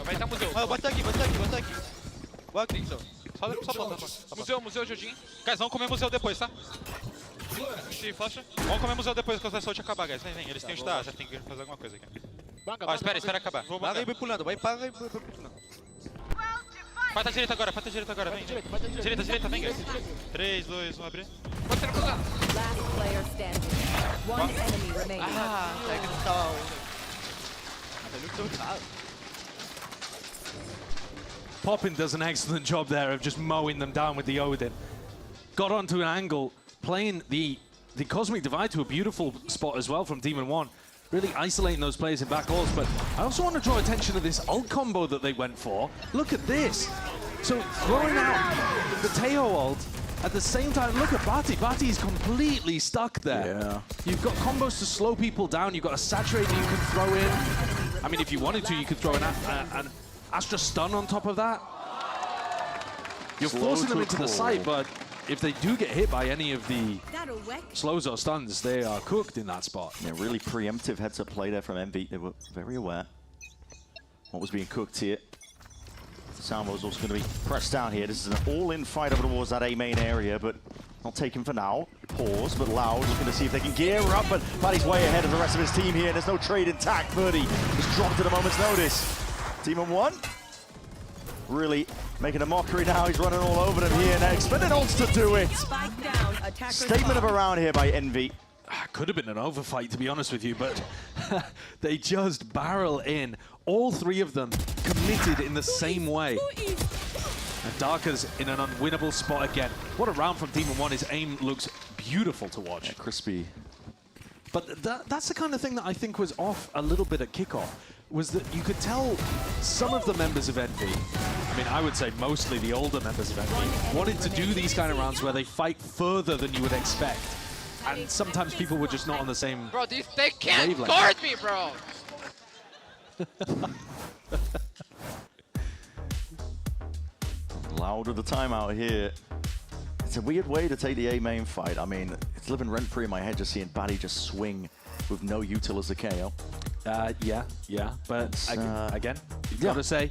Vai estar museu. Bota aqui. Boa, Clinton. Só volta. Museu, Jojin. Guys, vamos comer museu depois, tá? Flash. Vamos comer museu depois quando essa ult acabar, guys. Vem. Eles têm o já tem que fazer alguma coisa aqui. Ó, espera acabar. Para e vai pulando, vai pulando. Vai pra direita agora, vem. Direita, vem, guys. 3, 2, 1, abrir. Last player standing. One enemy remaining. É que não tá. Poppin does an excellent job there of just mowing them down with the Odin. Got onto an angle, playing the Cosmic Divide to a beautiful spot as well from Demon 1. Really isolating those players in back walls, but I also want to draw attention to this ult combo that they went for. Look at this. So throwing out the Teo ult at the same time, look at Bati. Bati is completely stuck there. Yeah. You've got combos to slow people down. You've got a saturator you can throw in. I mean, if you wanted to, you could throw an Astra stun on top of that. You're forcing them into the site, but if they do get hit by any of the slows or stuns, they are cooked in that spot. Yeah, really preemptive heads-up play there from Envy. They were very aware what was being cooked here. Salvo was also going to be pressed down here. This is an all-in fight over towards that A main area, but not taken for now. Pause, but Loud looking to see if they can gear up, but Paddy's way ahead of the rest of his team here. There's no trade intact. 30 was dropped at a moment's notice. Team of 1 really making a mockery now. He's running all over them here next. But it wants to do it. Statement of a round here by Envy. Could have been an overfight, to be honest with you, but they just barrel in. All three of them committed in the same way. And Darker's in an unwinnable spot again. What a round from Demon 1. His aim looks beautiful to watch. Yeah, crispy. But that's the kind of thing that I think was off a little bit at kickoff, was that you could tell some of the members of Envy, I mean, I would say mostly the older members of Envy, wanted to do these kind of rounds where they fight further than you would expect. And sometimes people were just not on the same Bro, they can't wavelength. guard me, bro! Loud with the timeout here. It's a weird way to take the A main fight. I mean, it's living rent-free in my head just seeing Batty just swing with no util as a KO. Yeah, but again, you've got to say,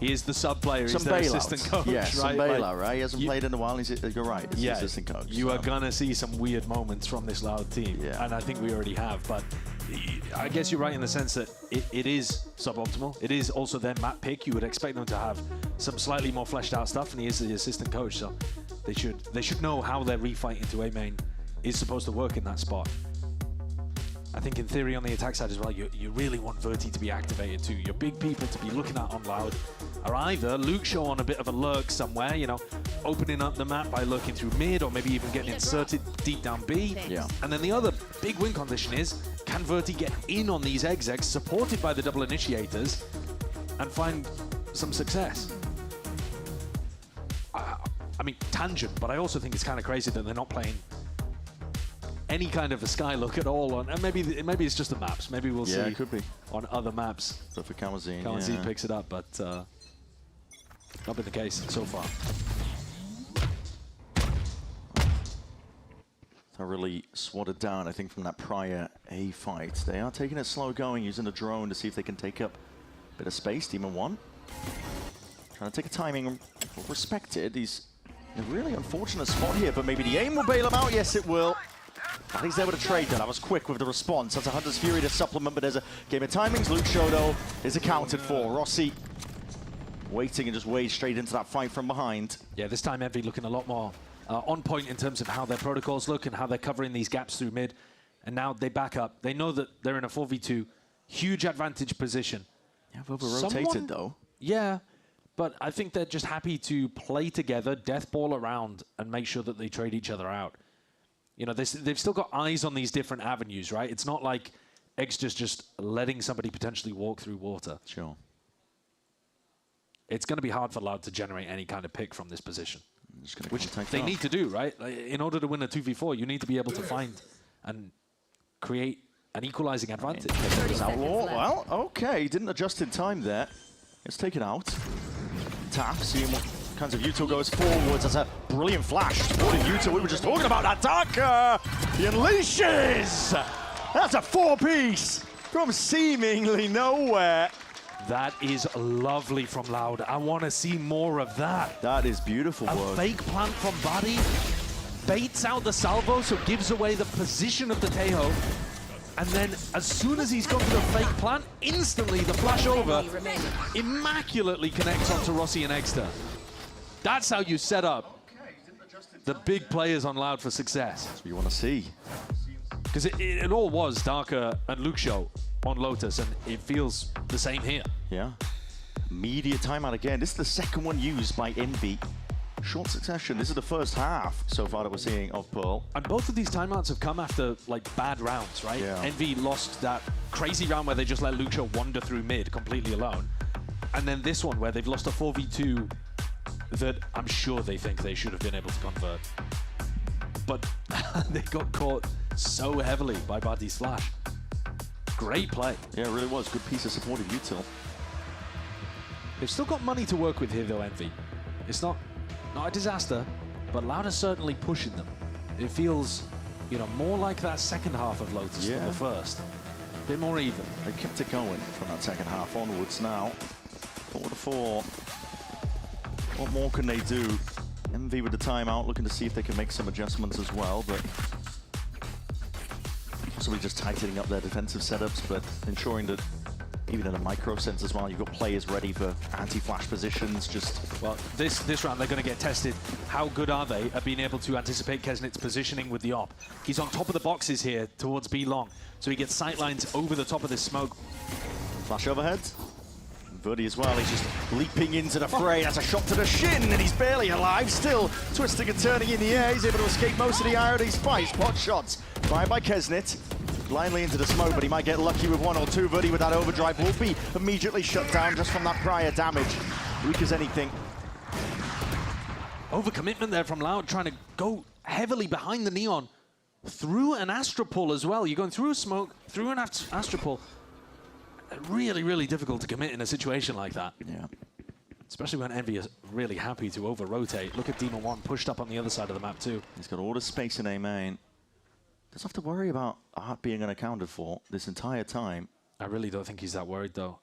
he is the sub-player, he's their assistant coach, yeah, right? some bailout, right? He hasn't played in a while, you're right, he's the assistant coach. You are going to see some weird moments from this Loud team, and I think we already have, but I guess you're right in the sense that it is suboptimal. It is also their map pick. You would expect them to have some slightly more fleshed out stuff, and he is the assistant coach, so they should know how their refight into A main is supposed to work in that spot. I think in theory on the attack side as well, you really want Verti to be activated too. Your big people to be looking at on Loud are either Luke Shaw on a bit of a lurk somewhere, you know, opening up the map by lurking through mid, or maybe even getting inserted deep down B. Yeah. And then the other big win condition is, can Verti get in on these execs, supported by the double initiators, and find some success? I mean, tangent, but I also think it's kind of crazy that they're not playing any kind of a sky look at all. And maybe it's just the maps. Maybe we'll see it could be. On other maps. But for Kamazine, Kamazine picks it up, but not been the case so far. They're really swatted down, I think, from that prior A fight. They are taking it slow going, using the drone to see if they can take up a bit of space. Demon 1 trying to take a timing respected. He's in a really unfortunate spot here, but maybe the aim will bail him out. Yes, it will. At least they would have traded that. I was quick with the response. That's a Hunter's Fury to supplement, but there's a game of timings. Luke Shodo is accounted for. Rossi waiting and just wade straight into that fight from behind. Yeah, this time Envy looking a lot more on point in terms of how their protocols look and how they're covering these gaps through mid. And now they back up. They know that they're in a 4v2. Huge advantage position. Yeah, over-rotated though. Yeah, but I think they're just happy to play together, death ball around, and make sure that they trade each other out. You know, they've still got eyes on these different avenues, right? It's not like Extra's just letting somebody potentially walk through water. Sure. It's going to be hard for Loud to generate any kind of pick from this position, which they off. need to do, right? Like, in order to win a 2v4, you need to be able to find and create an equalizing advantage. Outlaw, well, okay, didn't adjust in time there. Let's take it out. Tap, seeing what kinds of util goes forwards. That's a brilliant flash. Supporting util, we were just talking about that. Darker, he unleashes. That's a 4-piece from seemingly nowhere. That is lovely from Loud. I want to see more of that. That is beautiful A work. fake plant from Buddy. Baits out the salvo, so gives away the position of the Tejo. And then as soon as he's gone to the fake plant, instantly the flash over immaculately connects onto Rossi and Exter. That's how you set up the big players on Loud for success. That's what you want to see. Because it all was Darker and Luke Show on Lotus, and it feels the same here. Yeah. Immediate timeout again. This is the second one used by Envy. Short succession. This is the first half so far that we're seeing of Pearl. And both of these timeouts have come after like bad rounds, right? Yeah. Envy lost that crazy round where they just let Luke Show wander through mid completely alone. And then this one where they've lost a 4v2 that I'm sure they think they should have been able to convert. But they got caught so heavily by Barty's flash. Great play. Yeah, it really was. Good piece of supportive util. They've still got money to work with here though, Envy. It's not a disaster, but Loud is certainly pushing them. It feels, you know, more like that second half of Lotus than the first. A bit more even. They kept it going from that second half onwards now. 4-4. What more can they do? MV with the timeout, looking to see if they can make some adjustments as well, but possibly just tightening up their defensive setups, but ensuring that even in a micro sense as well, you've got players ready for anti-flash positions. Well, this round they're going to get tested. How good are they at being able to anticipate Kesnit's positioning with the op? He's on top of the boxes here towards B long, so he gets sightlines over the top of this smoke. Flash overhead. Verti as well, he's just leaping into the fray. That's a shot to the shin, and he's barely alive. Still twisting and turning in the air. He's able to escape most of the ironies. Fight spot shots fired by Kesnit. Blindly into the smoke, but he might get lucky with one or two. Verti with that overdrive will be immediately shut down just from that prior damage. Weak as anything. Overcommitment there from Loud, trying to go heavily behind the Neon. Through an Astropole as well. You're going through a smoke, through an Astropole. Really, really difficult to commit in a situation like that. Yeah. Especially when Envy is really happy to over-rotate. Look at Demon 1 pushed up on the other side of the map too. He's got all the space in A main. Doesn't have to worry about Art being unaccounted for this entire time. I really don't think he's that worried though.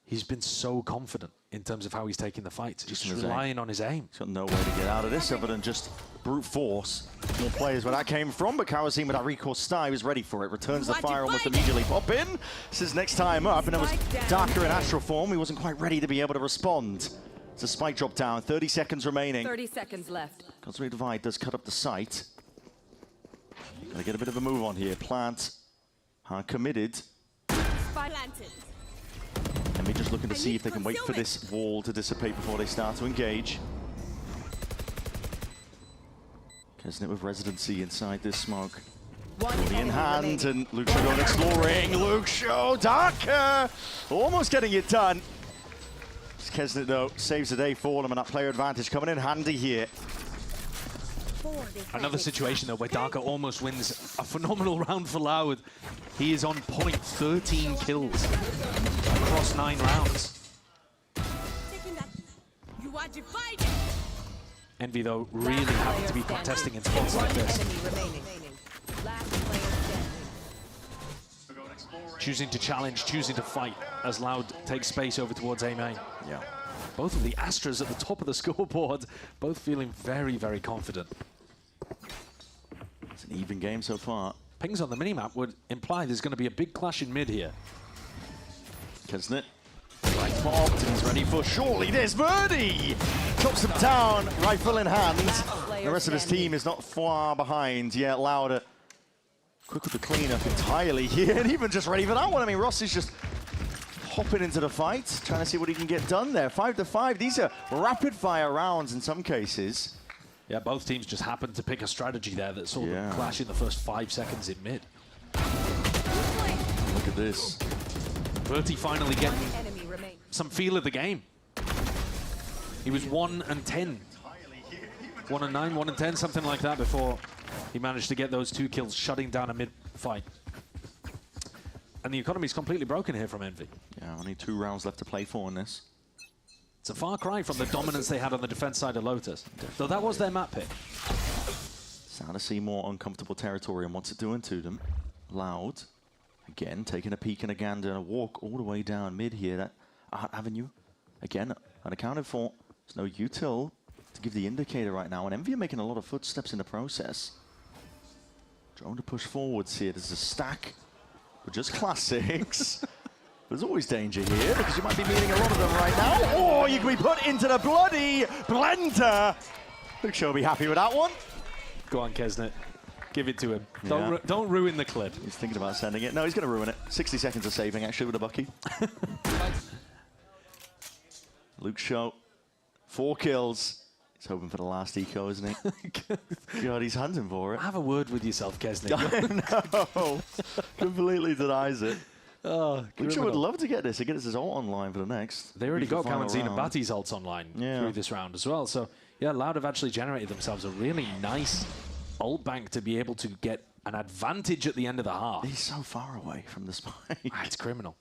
He's been so confident in terms of how he's taking the fights. He's just relying on his aim. He's got no way to get out of this other than just brute force. More players where that came from, but Kawazim with that recourse style was ready for it. Returns the fire almost immediately. Pop in. This is next time up, and it was Darker in Astral form. He wasn't quite ready to be able to respond. It's a spike drop down. 30 seconds remaining. 30 seconds left. Cosmic Divide does cut up the site. Gotta get a bit of a move on here. Plant committed. And we're just looking to see if they can wait for this wall to dissipate before they start to engage. Isn't it with residency inside this smoke? One Body in enemy hand, remaining. and Luke Shaw going exploring. Luke Shaw, Darker! Almost getting it done. Kesnet, though, saves the day for them, and that player advantage coming in handy here. Another situation, though, where Darker almost wins a phenomenal round for Loud. He is on point, 13 kills across 9 rounds. Envy, though, really happy to be contesting in spots like this. Choosing to challenge, choosing to fight, as Loud takes space over towards A main. Yeah. Both of the Astras at the top of the scoreboard, both feeling very, very confident. It's an even game so far. Pings on the minimap would imply there's going to be a big clash in mid here. Kesnet, right popped, and he's ready for surely this birdie! Chops him down, rifle in hand. The rest of his team is not far behind yet. Louder, quick with the cleanup entirely here, and even just ready for that one. I mean, Ross is just hopping into the fight, trying to see what he can get done there. 5-5, these are rapid-fire rounds in some cases. Yeah, both teams just happened to pick a strategy there that saw them clash in the first 5 seconds in mid. Look at this. Bertie finally getting some feel of the game. He was 1-10. 1-9, 1-10, something like that before he managed to get those 2 kills, shutting down a mid fight. And the economy's completely broken here from Envy. Yeah, only 2 rounds left to play for in this. It's a far cry from the dominance they had on the defense side of Lotus. Though that was their map pick. Starting to see more uncomfortable territory, and what's it doing to them? Loud, again, taking a peek and a gander, and a walk all the way down mid here. That avenue, again, unaccounted for. There's no util to give the indicator right now, and Envy are making a lot of footsteps in the process. Drone to push forwards here. There's a stack with just classics. There's always danger here, because you might be meeting a lot of them right now. Or you can be put into the bloody blender. Luke Shaw will be happy with that one. Go on, Kesnet. Give it to him. Yeah. Don't ruin the clip. He's thinking about sending it. No, he's going to ruin it. 60 seconds of saving, actually, with a bucky. Luke Shaw, 4 kills. He's hoping for the last eco, isn't he? God, he's hunting for it. Have a word with yourself, Kesnet. I know. Completely denies it. Oh, Luke Shaw would love to get this. He gets his ult online for the next. They already got final Kamanzine and round. Bati's ults online through this round as well. So, yeah, Loud have actually generated themselves a really nice ult bank to be able to get an advantage at the end of the half. He's so far away from the spike. It's criminal.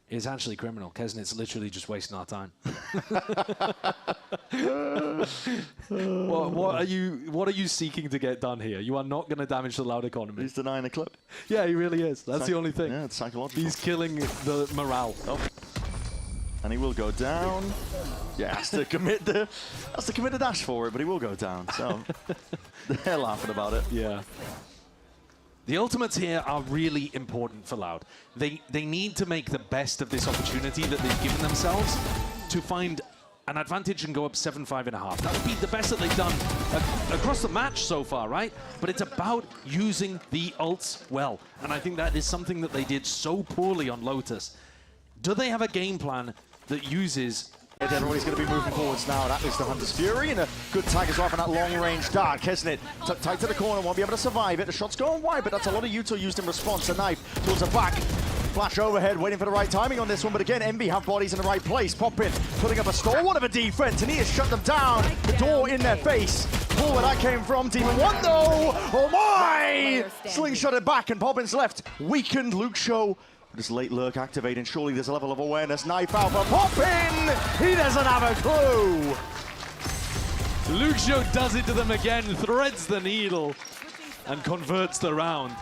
It's actually criminal. Kesnet's literally just wasting our time. What are you seeking to get done here? You are not going to damage the Loud economy. He's denying the clip. Yeah, he really is. That's the only thing. Yeah, it's psychological. He's killing the morale. Oh. And he will go down. Yeah, has to commit the dash for it, but he will go down. So they're laughing about it. Yeah. The ultimates here are really important for Loud. They need to make the best of this opportunity that they've given themselves to find an advantage and go up 7-5.5. That would be the best that they've done across the match so far, right? But it's about using the ults well. And I think that is something that they did so poorly on Lotus. Do they have a game plan that uses... Everybody's going to be moving forwards now. That is the Hunter's Fury, and a good tag as well from that long-range dart. Kesnet tight to the corner, won't be able to survive it. The shot's going wide, but that's a lot of util used in response. The knife towards the back. Flash overhead, waiting for the right timing on this one, but again, Envy have bodies in the right place. Pop in, putting up a stalwart of a defense, and he has shut them down. The door in their face. Pull where that came from. Team 1 though. Oh my! Slingshot it back, and Poppin's left. Weakened Luke Shaw. This late lurk activating, surely there's a level of awareness. Knife out for Poppin! He doesn't have a clue! Luke Shaw does it to them again, threads the needle, and converts the round.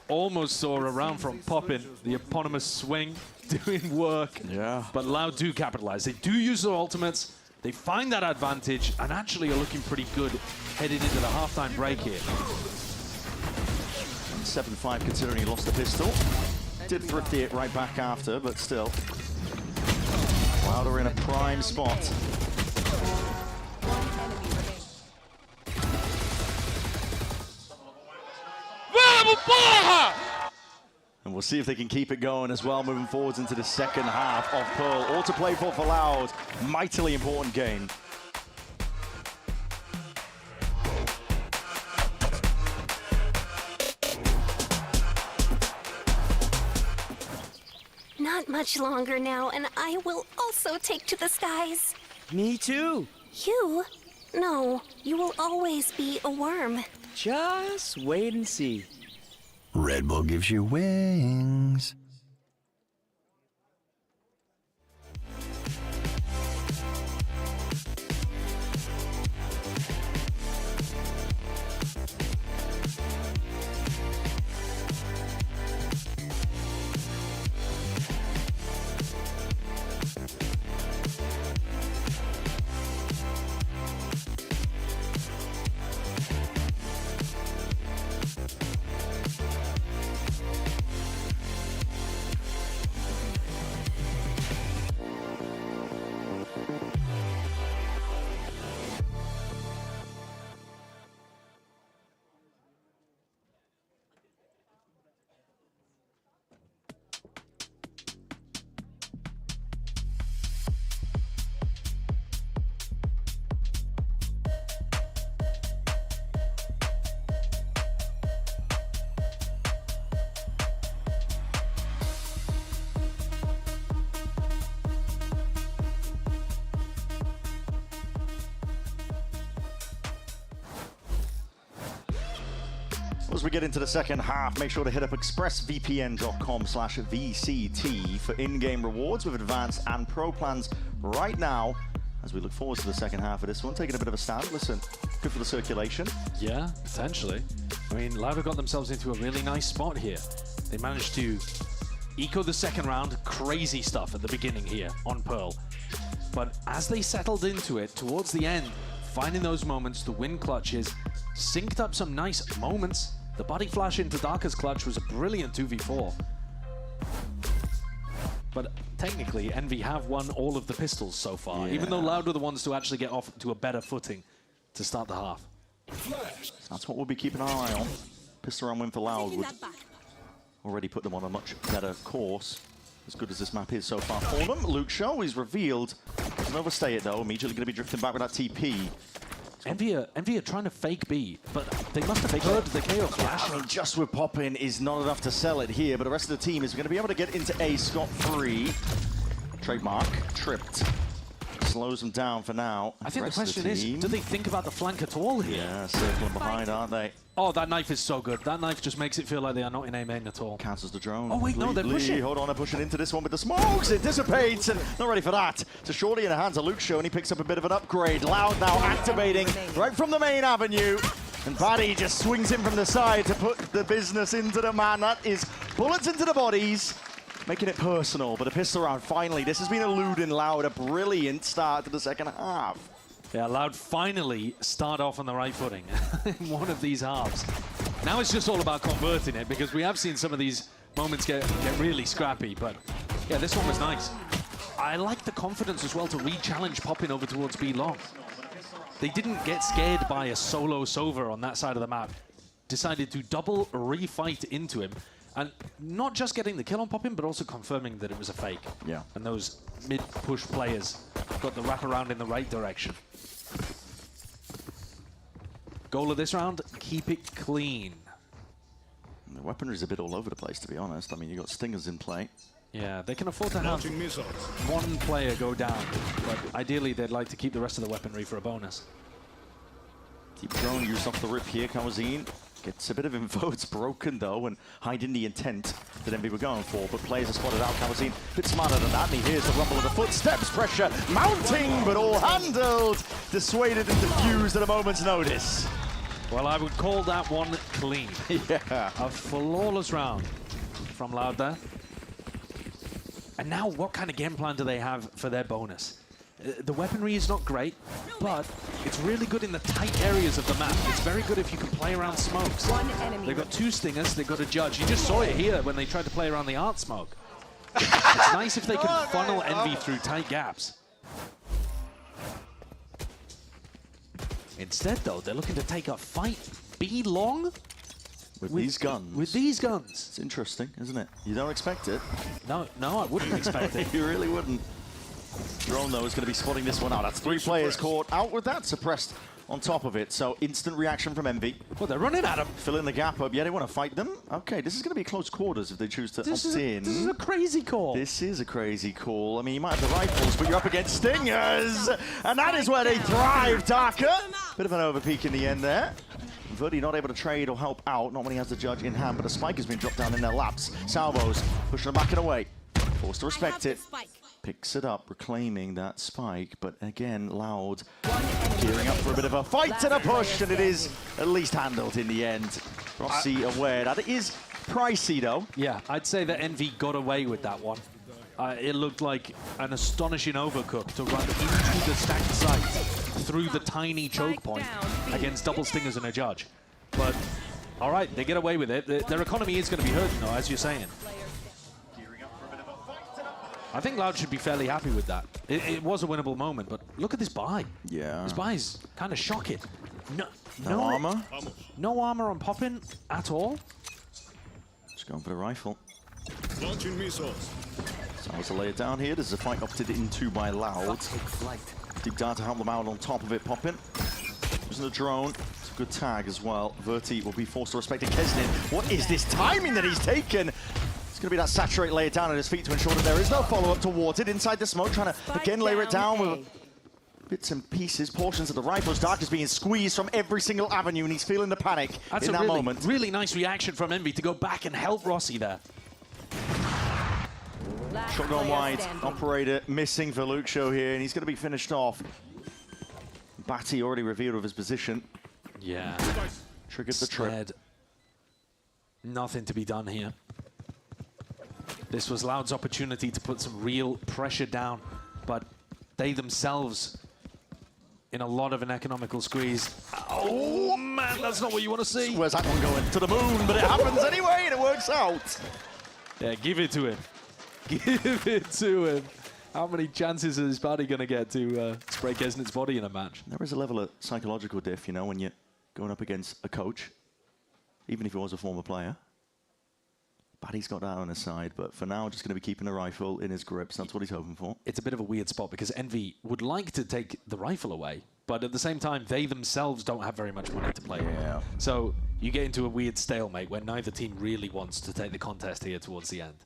Almost saw a round from Poppin, the eponymous swing, doing work. Yeah. But Loud do capitalize. They do use their ultimates, they find that advantage, and actually are looking pretty good headed into the halftime break here. 7-5 considering he lost the pistol. Did thrifty it right back after, but still. Louder in a prime spot. And we'll see if they can keep it going as well, moving forwards into the second half of Pearl. All to play for Loud. Mightily important game. not much longer now, and I will also take to the skies. Me too. You? No, you will always be a worm. Just wait and see. Red Bull gives you wings. As we get into the second half, make sure to hit up expressvpn.com/VCT for in-game rewards with advanced and pro plans right now. As we look forward to the second half of this one, taking a bit of a stand. Listen, good for the circulation. Yeah, potentially. I mean, Lauda got themselves into a really nice spot here. They managed to eco the second round, crazy stuff at the beginning here on Pearl. But as they settled into it towards the end, finding those moments, the win clutches, synced up some nice moments. The body flash into Darker's clutch was a brilliant 2v4. But technically, Envy have won all of the pistols so far, even though Loud were the ones to actually get off to a better footing to start the half. That's what we'll be keeping our eye on. Pistol round win for Loud would already put them on a much better course. As good as this map is so far for them. Luke Shaw is revealed. Doesn't overstay it though, immediately going to be drifting back with that TP. Envy are trying to fake B, but they must have heard the KO flash. I mean, just with popping is not enough to sell it here, but the rest of the team is going to be able to get into A scot-free. Trademark, tripped. Slows them down for now. I think the question is, do they think about the flank at all here? Yeah, circling behind, aren't they? Oh, that knife is so good. That knife just makes it feel like they are not in A main at all. Cancels the drone. Oh wait, no, they're pushing. Hold on, they're pushing into this one with the smokes. It dissipates, and not ready for that. So shortly in the hands of Luke Shaw, and he picks up a bit of an upgrade. Loud now activating right from the main avenue. And Baddy just swings in from the side to put the business into the man. That is bullets into the bodies, making it personal. But a pistol round, finally. This has been eluding Loud. A brilliant start to the second half. Yeah, Loud finally start off on the right footing in one of these halves. Now it's just all about converting it, because we have seen some of these moments get really scrappy. But yeah, this one was nice. I like the confidence as well to re-challenge popping over towards B long. They didn't get scared by a solo Sova on that side of the map. Decided to double refight into him. And not just getting the kill on Poppin, but also confirming that it was a fake. Yeah. And those mid-push players got the wraparound in the right direction. Goal of this round, keep it clean. The weaponry's a bit all over the place, to be honest. I mean, you've got Stingers in play. Yeah, they can afford to have one player go down, but ideally they'd like to keep the rest of the weaponry for a bonus. Deep drone used off the rip here, Kawazine. Gets a bit of info, it's broken though, and hiding the intent that Envy were going for, but players are spotted out. Kawazine a bit smarter than that, and he hears the rumble of the footsteps, pressure mounting, but all handled, dissuaded and diffused at a moment's notice. Well, I would call that one clean. Yeah. A flawless round from Loud there. And now, what kind of game plan do they have for their bonus? The weaponry is not great, but it's really good in the tight areas of the map. It's very good if you can play around smokes. They've got two Stingers, they've got a Judge. You just saw it here when they tried to play around the art smoke. It's nice if they can funnel Envy through tight gaps. Instead, though, they're looking to take a fight B long with these guns. With these guns. It's interesting, isn't it? You don't expect it. No, I wouldn't expect it. You really wouldn't. Drone, though, is going to be spotting this one out. That's three players caught out with that. Suppressed on top of it. So instant reaction from Envy. Well, they're running at him. Filling the gap up. Yeah, they want to fight them. Okay, this is going to be close quarters if they choose to opt in. This is a crazy call. This is a crazy call. I mean, you might have the rifles, but you're up against Stingers. And that is where they thrive, Darker. Bit of an overpeak in the end there. VCT not able to trade or help out, not when he has the judge in hand, but a spike has been dropped down in their laps. Salvos pushing them back and away. Forced to respect it. Picks it up, reclaiming that spike, but again, Loud gearing up for a bit of a fight and a push, and it is at least handled in the end. Rossi aware that it is pricey, though. Yeah, I'd say that Envy got away with that one. It looked like an astonishing overcook to run into the stacked site through the tiny choke point against double Stingers and a judge. But, all right, they get away with it. Their economy is going to be hurting, though, as you're saying. I think Loud should be fairly happy with that. It was a winnable moment, but look at this buy. Yeah. This buy is kind of shocking. No armor. No armor on Poppin at all. Just going for the rifle. Launching missiles. Sounds to lay it down here. There's a fight opted into by Loud. Deep down to help them out on top of it. Poppin. Using the drone. It's a good tag as well. VCT will be forced to respect it. Kesnin. What is this timing that he's taken? It's going to be that saturate, lay it down at his feet to ensure that there is no follow-up towards it. Inside the smoke, trying to again layer it down with bits and pieces, portions of the rifles. Dark is being squeezed from every single avenue, and he's feeling the panic in that moment. Really nice reaction from Envy to go back and help Rossi there. Shotgun wide, operator missing for Luxo here, and he's going to be finished off. Batty already revealed of his position. Yeah. Triggered the trip. Nothing to be done here. This was Loud's opportunity to put some real pressure down, but they themselves in a lot of an economical squeeze. Oh man, that's not what you want to see. Where's that one going? To the moon, but it happens anyway, and it works out. Yeah, give it to him. Give it to him. How many chances is his body going to get to spray Kesnit's body in a match? There is a level of psychological diff, you know, when you're going up against a coach, even if he was a former player. Batty's got that on his side, but for now, just going to be keeping a rifle in his grips. That's what he's hoping for. It's a bit of a weird spot because Envy would like to take the rifle away, but at the same time, they themselves don't have very much money to play with. So you get into a weird stalemate where neither team really wants to take the contest here towards the end.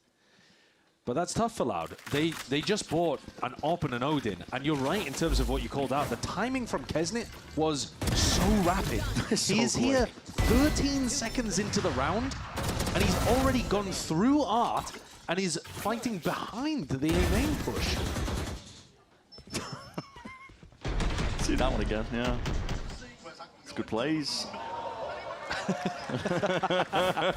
But that's tough for Loud. They just bought an Op and an Odin, and you're right in terms of what you called out. The timing from Kesnit was so rapid. So He's here 13 seconds into the round, and he's already gone through Art, and he's fighting behind the A main push. See that one again, yeah. It's good plays. I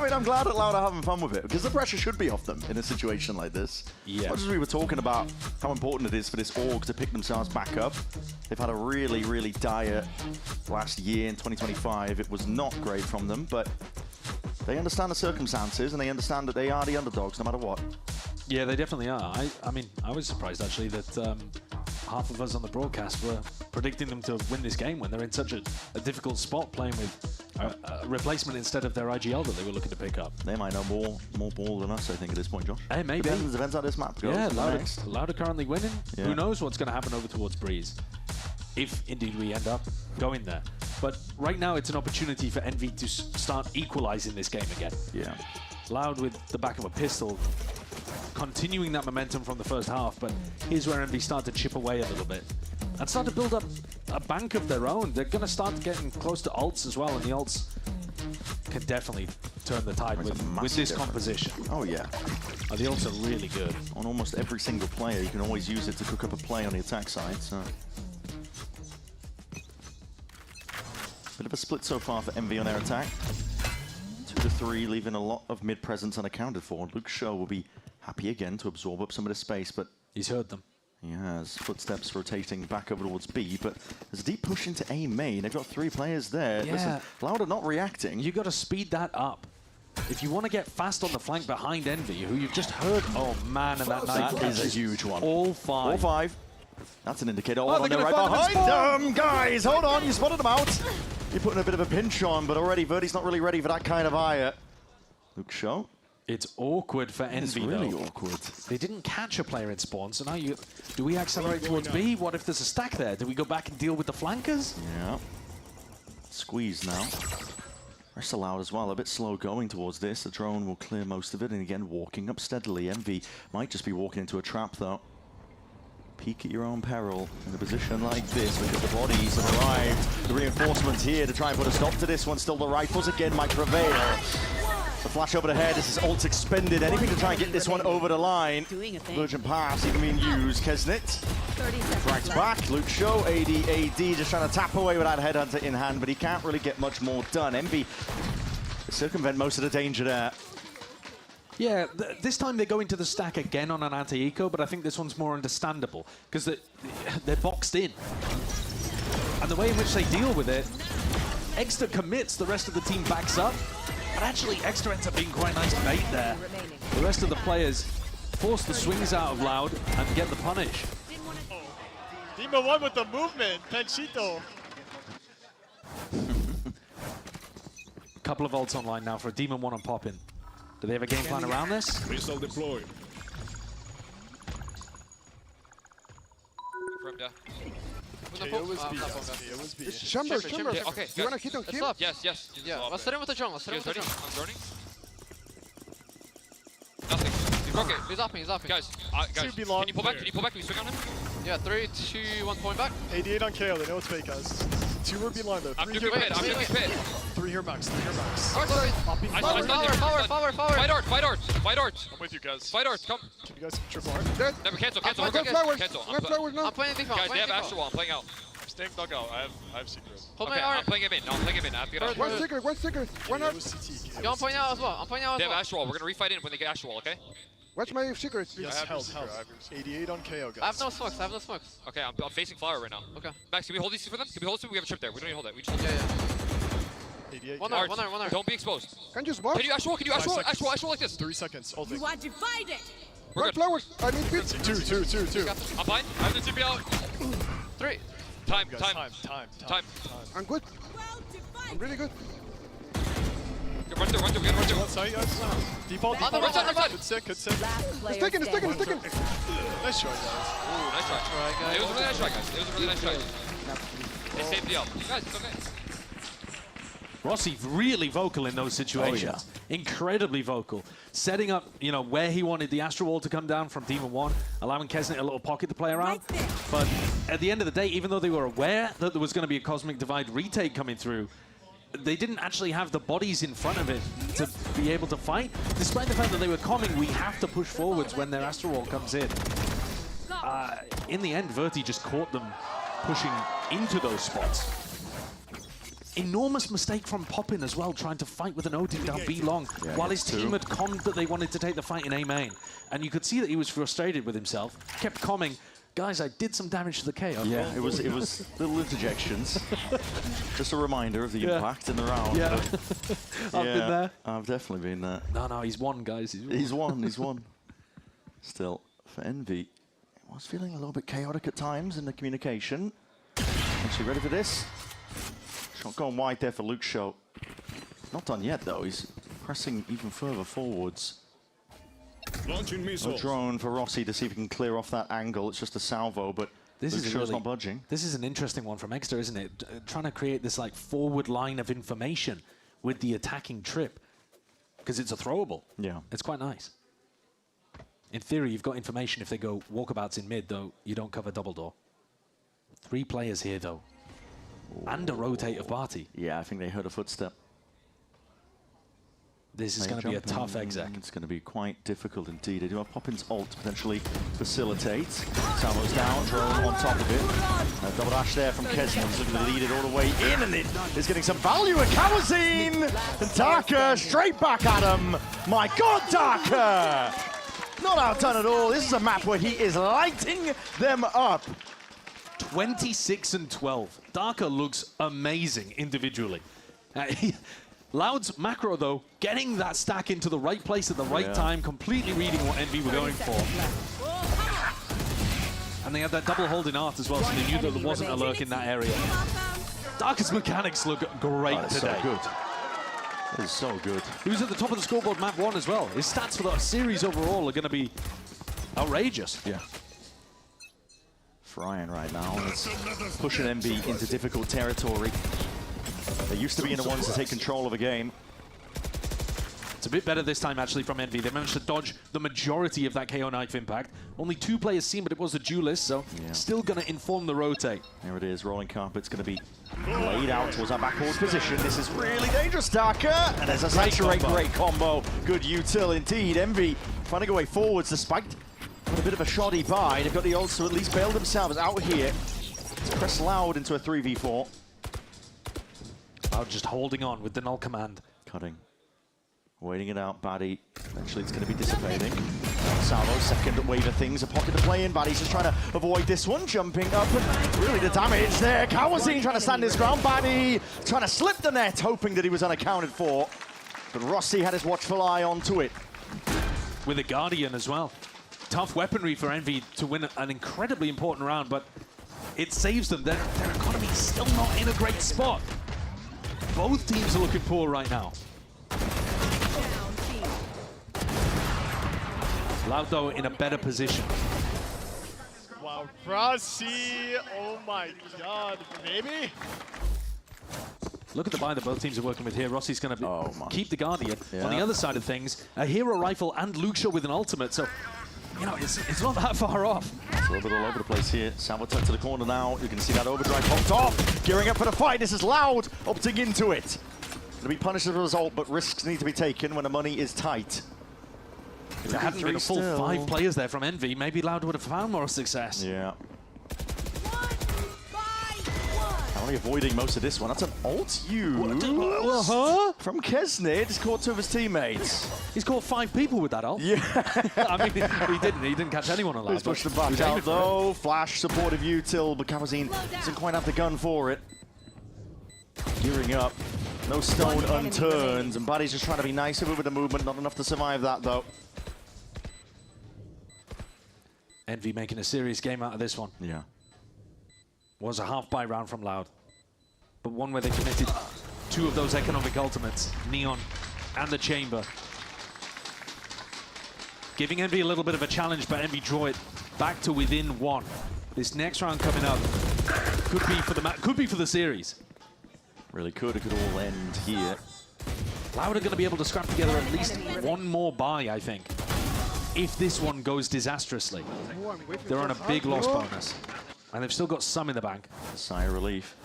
mean, I'm glad that Loud are having fun with it, because the pressure should be off them in a situation like this. Yeah. As much as we were talking about how important it is for this org to pick themselves back up, they've had a really, really dire last year in 2025. It was not great from them, but they understand the circumstances, and they understand that they are the underdogs no matter what. Yeah, they definitely are. I mean, I was surprised, actually, that half of us on the broadcast were predicting them to win this game when they're in such a difficult spot playing with a replacement instead of their IGL that they were looking to pick up. They might know more ball than us, I think, at this point, Josh. Hey, maybe. Depends how this map goes. Yeah, Loud are currently winning. Yeah. Who knows what's going to happen over towards Breeze, if indeed we end up going there. But right now, it's an opportunity for Envy to start equalizing this game again. Yeah. Loud with the back of a pistol, continuing that momentum from the first half, but here's where Envy start to chip away a little bit and start to build up a bank of their own. They're going to start getting close to ults as well, and the ults can definitely turn the tide with this composition. Oh, yeah. The ults are really good. On almost every single player, you can always use it to cook up a play on the attack side, so... Bit of a split so far for Envy on their attack. 2 to 3, leaving a lot of mid presence unaccounted for. Luke Shaw will be happy again to absorb up some of the space, but he's heard them. He has. Footsteps rotating back over towards B, but there's a deep push into A main. They've got 3 players there. Yeah. Listen, Loud are not reacting. You got to speed that up. If you want to get fast on the flank behind Envy, who you've just heard, oh man, and that is a huge one. All 5. All 5. That's an indicator. Oh, On, they're right behind them, guys. Hold on, you spotted them out. You're putting a bit of a pinch on, but already VCT's not really ready for that kind of ire. Luke Shaw. It's awkward for Envy, It's really though. awkward. They didn't catch a player in spawn, so now do we accelerate towards B? What if there's a stack there? Do we go back and deal with the flankers? Yeah. Squeeze now. Rest allowed as well, a bit slow going towards this. The drone will clear most of it, and again, walking up steadily. Envy might just be walking into a trap, though. Peek at your own peril in a position like this, because the bodies have arrived. The reinforcements here to try and put a stop to this one. Still the rifles again might prevail. The flash over the head, this is ult expended. Anything to try and get this one over the line. Virgin pass even being used. Kesnit drags back. Luke Show, AD just trying to tap away with that headhunter in hand, but he can't really get much more done. Envy circumvent most of the danger there. Yeah, this time they go into the stack again on an anti-eco, but I think this one's more understandable because they're boxed in. And the way in which they deal with it, Extra commits, the rest of the team backs up, but actually Extra ends up being quite nice bait there. The rest of the players force the swings out of Loud and get the punish. Demon 1 with the movement, Panchito. Couple of ults online now for a Demon 1 on Poppin. Do they have a game plan around this? Missile deployed. From there. Chamber. Okay, You wanna hit on him? Yes. Yeah, let's hit him with the drone. I'm droning. Nothing. Okay, he's up me. Guys, can you pull back? Can you swing on him? Yeah, 3, 2, 1 point back. 88 on KO, they know it's fake, guys. 2 were behind though. I'm doing pit. 3 here max. Forward. Fight art. I'm with you guys. Fight art, come. Can you guys triple art? Never cancel. I'm going flowers now. I'm playing defense. Guys, they have Astral Wall, I'm playing out. I'm staying dugout, I have secret. Hold Okay, my art. I'm playing him in. I have to get out. One secret. One up. Yo, I'm playing out as well. They have Astral Wall, we're gonna refight in when they get Astral Wall, okay? Watch my secrets. Yes, health. 88 on KO, guys. I have no smokes. Okay, I'm facing flower right now. Okay. Max, can we hold these for them? Can we hold this? We have a trip there. We don't need to hold it. We just Yeah. 88. One there. Don't be exposed. Can you smoke? Can you Astral like this? 3 seconds. Hold it. You are divided. We're good. Flowers. I need bits. 2. I'm fine. I have the TP out. 3. Time. I'm good. I'm really good. Run through. Default. Right side. Good sick. It's taken. Nice try, guys. Nice try. It was a really nice try, guys. They saved the up. Guys, it's okay. Rossi really vocal in those situations. Incredibly vocal. Setting up, where he wanted the Astral Wall to come down from Demon 1, allowing Kesnit a little pocket to play around. But at the end of the day, even though they were aware that there was going to be a Cosmic Divide retake coming through, they didn't actually have the bodies in front of it to be able to fight. Despite the fact that they were coming, we have to push forwards when their Astral Wall comes in. In the end, Verti just caught them pushing into those spots. Enormous mistake from Poppin as well, trying to fight with an Odin down B long, while his team had commed that they wanted to take the fight in A main. And you could see that he was frustrated with himself, kept comming. Guys, I did some damage to the KO. Yeah, it was little interjections. Just a reminder of the impact in the round. Yeah, I've been there. I've definitely been there. No, he's won, guys. He's won. Still, for Envy, it was feeling a little bit chaotic at times in the communication. Actually ready for this? Shot going wide there for Luke Show. Not done yet, though. He's pressing even further forwards. Launching missiles. A drone for Rossi to see if he can clear off that angle. It's just a salvo, but this Luke is Show's not budging. This is an interesting one from Exeter, isn't it? Trying to create this forward line of information with the attacking trip, because it's a throwable. Yeah. It's quite nice. In theory, you've got information if they go walkabouts in mid, though you don't cover double door. 3 players here, though. And a rotate of Barty. Yeah, I think they heard a footstep. This is going to be a tough exec. It's going to be quite difficult indeed. They do have Poppin's ult to potentially facilitate. Salvo's down, drone on top of it. Double dash there from Kesnit. He's looking to lead it all the way in, and it is getting some value at Kawazine! And Darker straight back at him. My God, Darker! Not outdone at all. This is a map where he is lighting them up. 26 and 12. Darker looks amazing individually. Loud's macro, though, getting that stack into the right place at the right time, completely reading what Envy were going for. And they had that double hold in art as well, so they knew that there wasn't a lurk in that area. Darker's mechanics look great today. So good. That is so good. Who's at the top of the scoreboard, map 1 as well. His stats for the series overall are going to be outrageous. Yeah. Frying right now. It's pushing MB into difficult territory. They used to be in the ones to take control of a game. It's a bit better this time, actually, from Envy. They managed to dodge the majority of that KO knife impact. Only 2 players seen, but it was a duelist, so still going to inform the rotate. There it is. Rolling carpet's going to be laid out towards our backward position. This is really dangerous, Darker. And there's a saturate. Great combo. Good util indeed. Envy finding a way forwards despite a bit of a shoddy buy. They've got the ults to at least bail themselves out here. To press Loud into a 3v4. Loud just holding on with the null command. Cutting. Waiting it out, Baddy. Eventually it's going to be dissipating. Salvo, second wave of things, a pocket to play in. Baddy's just trying to avoid this one, jumping up, and really the damage there. Kawazine trying to stand his ground. Baddy trying to slip the net, hoping that he was unaccounted for. But Rossi had his watchful eye onto it. With a Guardian as well. Tough weaponry for Envy to win an incredibly important round, but it saves them. Their economy's still not in a great spot. Both teams are looking poor right now. Loud, though, in a better position. Wow, Rossi, oh my god, maybe? Look at the buy that both teams are working with here. Rossi's going to keep the Guardian. Yeah. On the other side of things, a hero rifle and Luxio with an ultimate, so, you know, it's not that far off. It's a little bit all over the place here. Salvo turned to the corner now. You can see that overdrive popped off. Gearing up for the fight. This is Loud opting into it. To be punished as a result, but risks need to be taken when the money is tight. If there hadn't been a full 5 players there from Envy, maybe Loud would have found more success. Yeah. Only avoiding most of this one. That's an alt use from Kesnid. He's caught 2 of his teammates. He's caught 5 people with that ult. Yeah. I mean, he didn't catch anyone alive. He's pushed them back out though. Flash supportive util, but Kawazine doesn't quite have the gun for it. Gearing up. No stone unturned, and Buddy's just trying to be nicer with the movement. Not enough to survive that though. Envy making a serious game out of this one. Yeah. Was a half-buy round from Loud, but one where they committed 2 of those economic ultimates, Neon and the Chamber. Giving Envy a little bit of a challenge, but Envy draw it back to within 1. This next round coming up could be for the series. Really could. It could all end here. Loud are going to be able to scrap together at least 1 more buy, I think. If this one goes disastrously, they're on a big loss bonus. And they've still got some in the bank. A sigh of relief.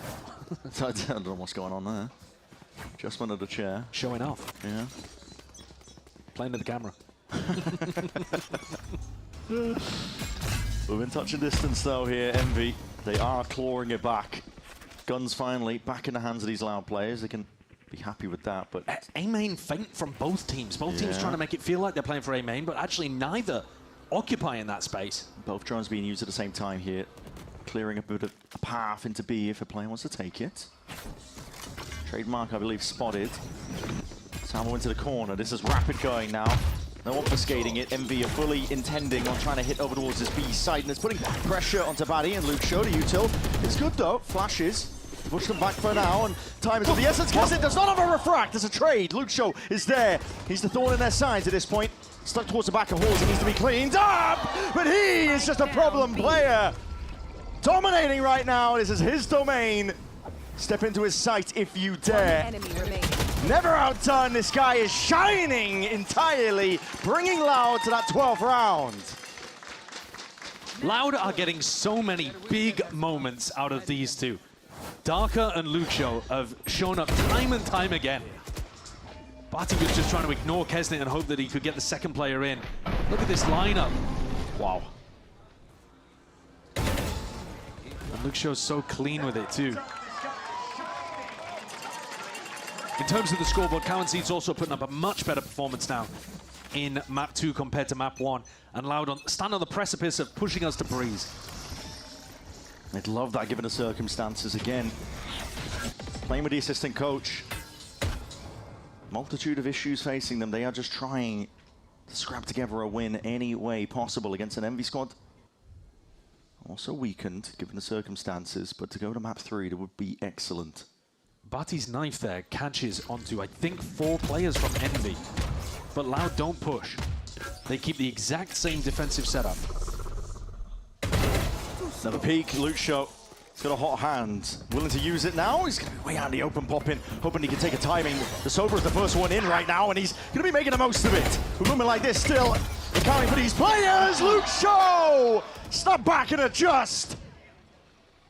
I don't know what's going on there. Adjustment of the chair. Showing off. Yeah. Playing to the camera. Within touching distance though here, Envy. They are clawing it back. Guns finally back in the hands of these Loud players. They can be happy with that, but... A-main feint from both teams. Both teams trying to make it feel like they're playing for A-main, but actually neither occupying that space. Both drones being used at the same time here. Clearing a bit of a path into B if a player wants to take it. Trademark, I believe, spotted. Salvo into the corner. This is rapid going now. No obfuscating it. Envy are fully intending on trying to hit over towards this B side, and it's putting pressure onto Baddy and Luke Show to util. It's good though. Flashes. Push them back for now, and time is of the essence. Kesnid does not have a refract. There's a trade. Luke Show is there. He's the thorn in their sides at this point. Stuck towards the back of Halls. He needs to be cleaned up, but he is just a problem player. Dominating right now. This is his domain. Step into his sight if you dare. Never outdone. This guy is shining entirely, bringing Loud to that 12th round. Loud are getting so many big moments out of these two. Darker and Luxio have shown up time and time again. Barty was just trying to ignore Kesnid and hope that he could get the second player in. Look at this lineup. Wow. And Luxio's so clean with it too. In terms of the scoreboard, Cowanseed's also putting up a much better performance now in map 2 compared to map 1. And Loud stand on the precipice of pushing us to breeze. I'd love that given the circumstances again. Playing with the assistant coach. Multitude of issues facing them. They are just trying to scrap together a win any way possible against an Envy squad. Also weakened given the circumstances, but to go to map 3, that would be excellent. Bati's knife there catches onto, I think, 4 players from Envy. But Loud don't push. They keep the exact same defensive setup. Another peek, Lucho. He's got a hot hand. Willing to use it now. He's way out in the open, popping, hoping he can take a timing. The Sober is the first one in right now, and he's going to be making the most of it. With movement like this still, accounting for these players. Lucho! Snap back and adjust.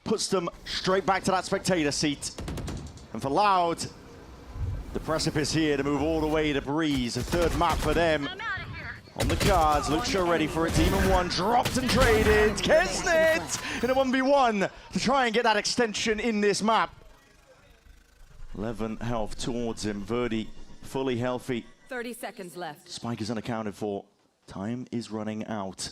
Puts them straight back to that spectator seat. And for Loud, the precipice here to move all the way to Breeze. A third map for them. On the cards, Lucho ready for it. Demon 1 dropped and traded. Kesnet in a 1v1 to try and get that extension in this map. 11 health towards him. Verdi fully healthy. 30 seconds left. Spike is unaccounted for. Time is running out.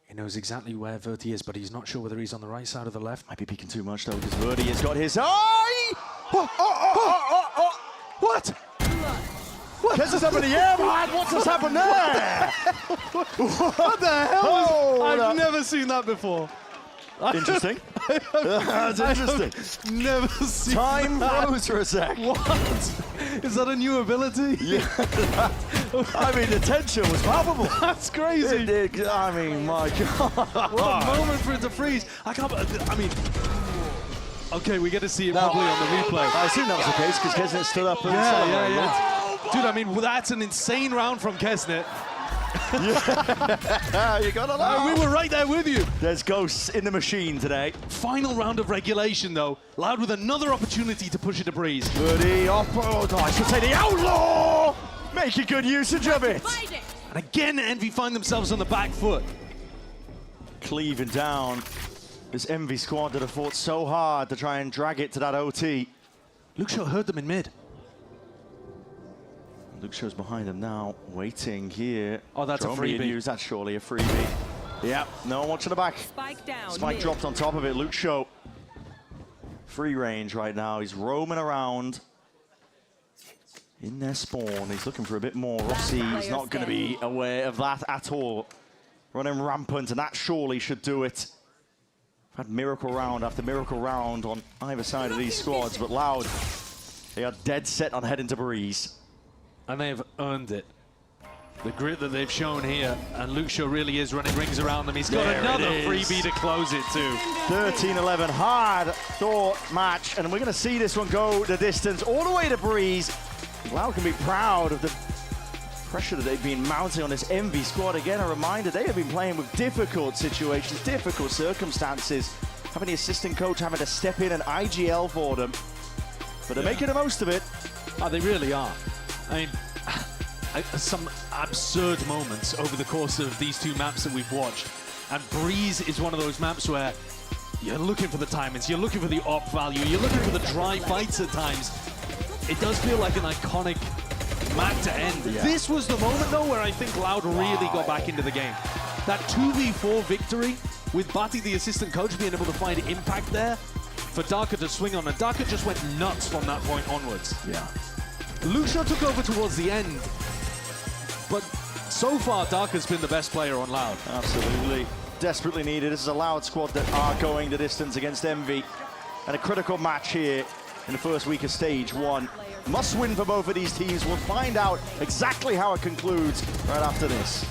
He knows exactly where Verdi is, but he's not sure whether he's on the right side or the left. Might be peeking too much though, because Verdi has got his eye! What? What? This is up in the air, man! What's just happened there? What the hell? I've never seen that before. Interesting. That's interesting. Never seen Time that. froze for a sec. What? Is that a new ability? Yeah. I mean, the tension was palpable. That's crazy. I mean, my God. What a moment for it to freeze. I can't. I mean. Okay, we get to see it probably on the replay. I assume that was the case because Kesnet stood up and yeah. Dude, I mean, that's an insane round from Kesnet. Yeah, you gotta know. We were right there with you. There's ghosts in the machine today. Final round of regulation, though. Loud with another opportunity to push it to Breeze. Verdi off. Oh, I should say the Outlaw! Making good usage of it. And again, Envy find themselves on the back foot. Cleaving down. This Envy squad that have fought so hard to try and drag it to that OT. Lucho heard them in mid. Lucho's behind him now, waiting here. Oh, that's a freebie. News. That's surely a freebie. Yeah, no one watching the back. Spike down. Spike dropped on top of it. Lucho, free range right now. He's roaming around in their spawn. He's looking for a bit more. Rossi's not going to be aware of that at all. Running rampant, and that surely should do it. We've had miracle round after miracle round on either side of these squads, but Loud, they are dead set on heading to Breeze. And they have earned it. The grit that they've shown here, and Lucho really is running rings around them. He's got another freebie to close it too. 13-11, hard thought match, and we're going to see this one go the distance all the way to Breeze. Loud can be proud of the pressure that they've been mounting on this Envy squad. Again, a reminder, they have been playing with difficult situations, difficult circumstances, having the assistant coach having to step in and IGL for them. But they're making the most of it. Oh, they really are. I mean, some absurd moments over the course of these two maps that we've watched. And Breeze is one of those maps where you're looking for the timings, you're looking for the op value, you're looking for the dry fights at times. It does feel like an iconic map to end. Yeah. This was the moment, though, where I think Loud really got back into the game. That 2v4 victory with Bati, the assistant coach, being able to find impact there for Darker to swing on. And Darker just went nuts from that point onwards. Yeah. Lucio took over towards the end, but so far Darker's been the best player on Loud. Absolutely. Desperately needed. This is a Loud squad that are going the distance against Envy. And a critical match here in the first week of Stage 1. Must win for both of these teams. We'll find out exactly how it concludes right after this.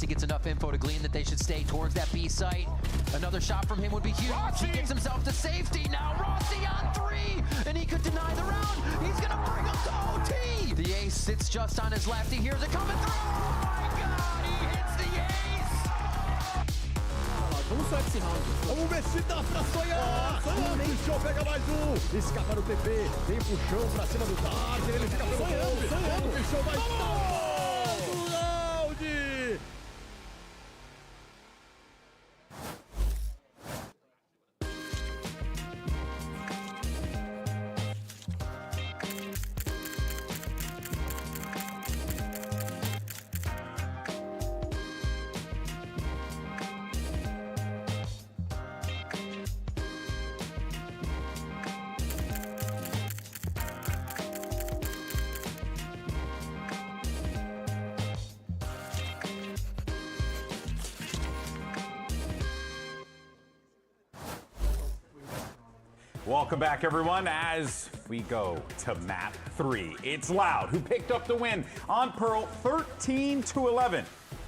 gets enough info to glean that they should stay towards that B site. Another shot from him would be huge. He gets himself to safety. Now Rossi on 3, and he could deny the round. He's gonna bring him to OT. The ace sits just on his left. He hears it coming through. Oh my God, he hits the ace. Vamos só esse round. Vamos ver se dá pra sonhar. Pichou, pega mais um. Escapa no TP. Vem pro chão pra cima do Darker. Ele fica sonhando. Pichou mais um. Round. Welcome back, everyone, as we go to map 3. It's Loud, who picked up the win on Pearl 13-11.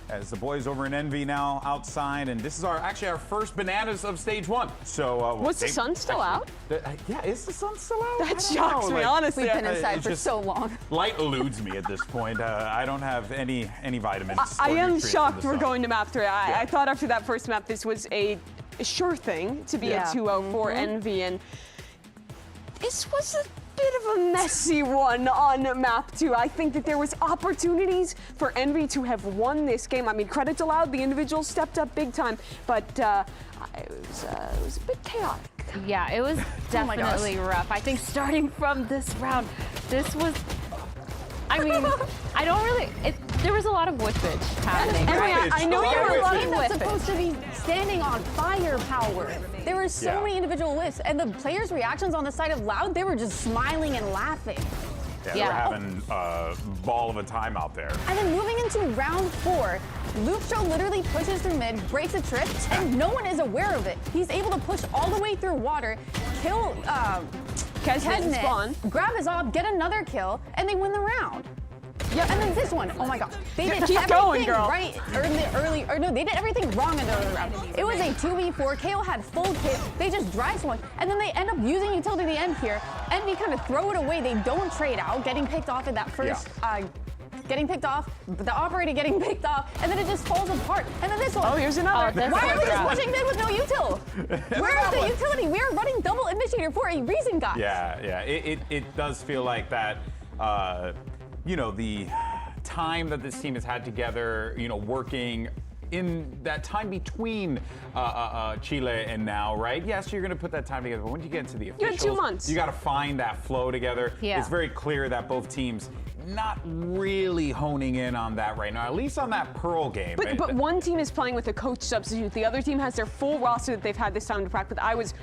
As the boys over in Envy now outside, and this is actually our first bananas of stage 1. So was the sun still out? Yeah, is the sun still out? That shocks me, honestly. We've been inside for so long. Light eludes me at this point. I don't have any vitamins. I am nutrients shocked in the we're sun. going to map 3. I thought after that first map this was a sure thing to be a 2-0 for Envy, and this was a bit of a messy one on map 2. I think that there was opportunities for Envy to have won this game. I mean, credit to Loud, the individuals stepped up big time, but it was a bit chaotic. Yeah, it was definitely rough. I think starting from this round, this was, I mean, I don't really, there was a lot of whippage happening. And I know there you're were a lot a of team that's whippage. supposed to be standing on firepower. There were so many individual whiffs, and the players' reactions on the side of Loud, they were just smiling and laughing. Yeah, they were having a ball of a time out there. And then moving into round 4, Luxo literally pushes through mid, breaks a trip, and no one is aware of it. He's able to push all the way through water, kill Kesnet, grab his op, get another kill, and they win the round. Yeah, and then this one, oh my God. They did Keep everything going, girl. right they did everything wrong in the early round. It was a 2v4, KO had full kit, they just dry swung, and then they end up using utility to the end here. Envy kind of throw it away, they don't trade out, getting picked off in that first, getting picked off, the operator getting picked off, and then it just falls apart. And then this one. Oh, here's another. Why are we just pushing mid with no util? Where is the utility? We are running double initiator for a reason, guys. Yeah, it does feel like that, you know, the time that this team has had together, you know, working in that time between Chile and now, right? Yes, you're going to put that time together, but when you get into the officials, you had 2 months. You got to find that flow together. Yeah. It's very clear that both teams not really honing in on that right now, at least on that Pearl game. But one team is playing with a coach substitute. The other team has their full roster that they've had this time to practice with. I was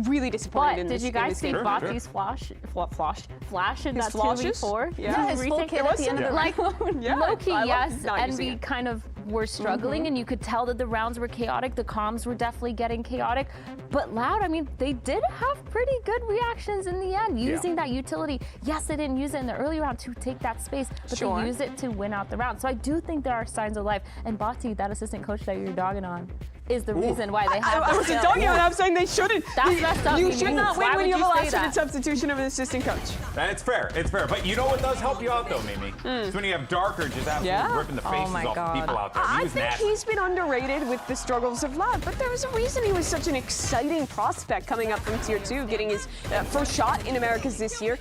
really disappointed in this. Did you guys see Bati's flash in that 2v4? Yeah, his full kill at the end of the like, low-key, yes, Envy it. kind of were struggling, and you could tell that the rounds were chaotic. The comms were definitely getting chaotic. But Loud, I mean, they did have pretty good reactions in the end, using that utility. Yes, they didn't use it in the early round to take that space, but they used it to win out the round. So I do think there are signs of life. And Bati, that assistant coach that you're dogging on, is the reason why they have I wasn't dogging on. I'm saying they shouldn't. That's messed up. You should not win Why when you would have a you say last-minute that? substitution of an assistant coach. It's fair. But you know what does help you out, though, Mimi? It's when you have Darker just absolutely ripping the faces off people out there. I think he's been underrated with the struggles of Loud, but there was a reason he was such an exciting prospect coming up from Tier 2, getting his first shot in Americas this year.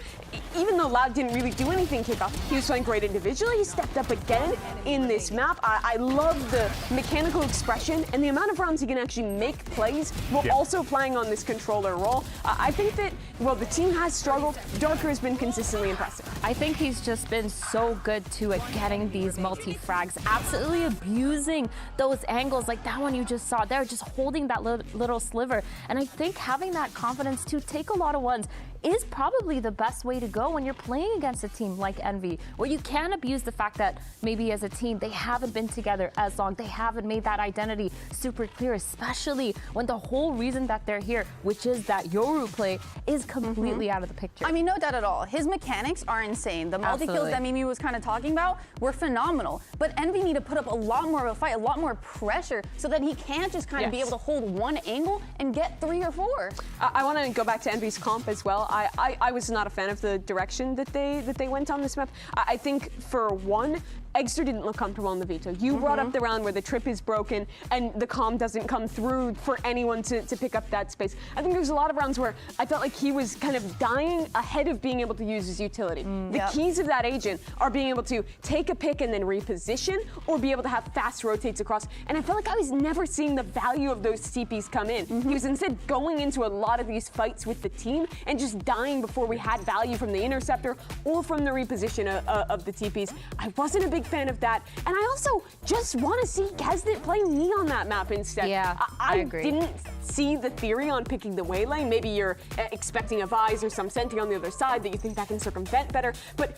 Even though Loud didn't really do anything kickoff, he was playing great individually. He stepped up again in this map. I love the mechanical expression and the amount of rounds he can actually make plays while also playing on this controller role. I think that, well, the team has struggled. Darker has been consistently impressive. I think he's just been so good too at getting these multi-frags, absolutely abusing those angles like that one you just saw. They're just holding that little sliver. And I think having that confidence to take a lot of ones is probably the best way to go when you're playing against a team like Envy, where you can abuse the fact that maybe as a team they haven't been together as long, they haven't made that identity super clear, especially when the whole reason that they're here, which is that Yoru play, is completely out of the picture. I mean, no doubt at all. His mechanics are insane. The multi-kills that Mimi was kind of talking about were phenomenal. But Envy need to put up a lot more of a fight, a lot more pressure, so that he can't just kind of be able to hold one angle and get 3 or 4. I want to go back to Envy's comp as well. I was not a fan of the direction that they went on this map. I think for one, Eggster didn't look comfortable on the veto. You brought up the round where the trip is broken and the comm doesn't come through for anyone to pick up that space. I think there's a lot of rounds where I felt like he was kind of dying ahead of being able to use his utility. The keys of that agent are being able to take a pick and then reposition, or be able to have fast rotates across. And I felt like I was never seeing the value of those CPs come in. He was instead going into a lot of these fights with the team and just dying before we had value from the interceptor or from the reposition of the TPs. I wasn't a big fan of that, and I also just want to see Kesnet play me on that map instead. Yeah, I agree. Didn't see the theory on picking the way lane. Maybe you're expecting a Vise or some Senti on the other side that you think that can circumvent better, but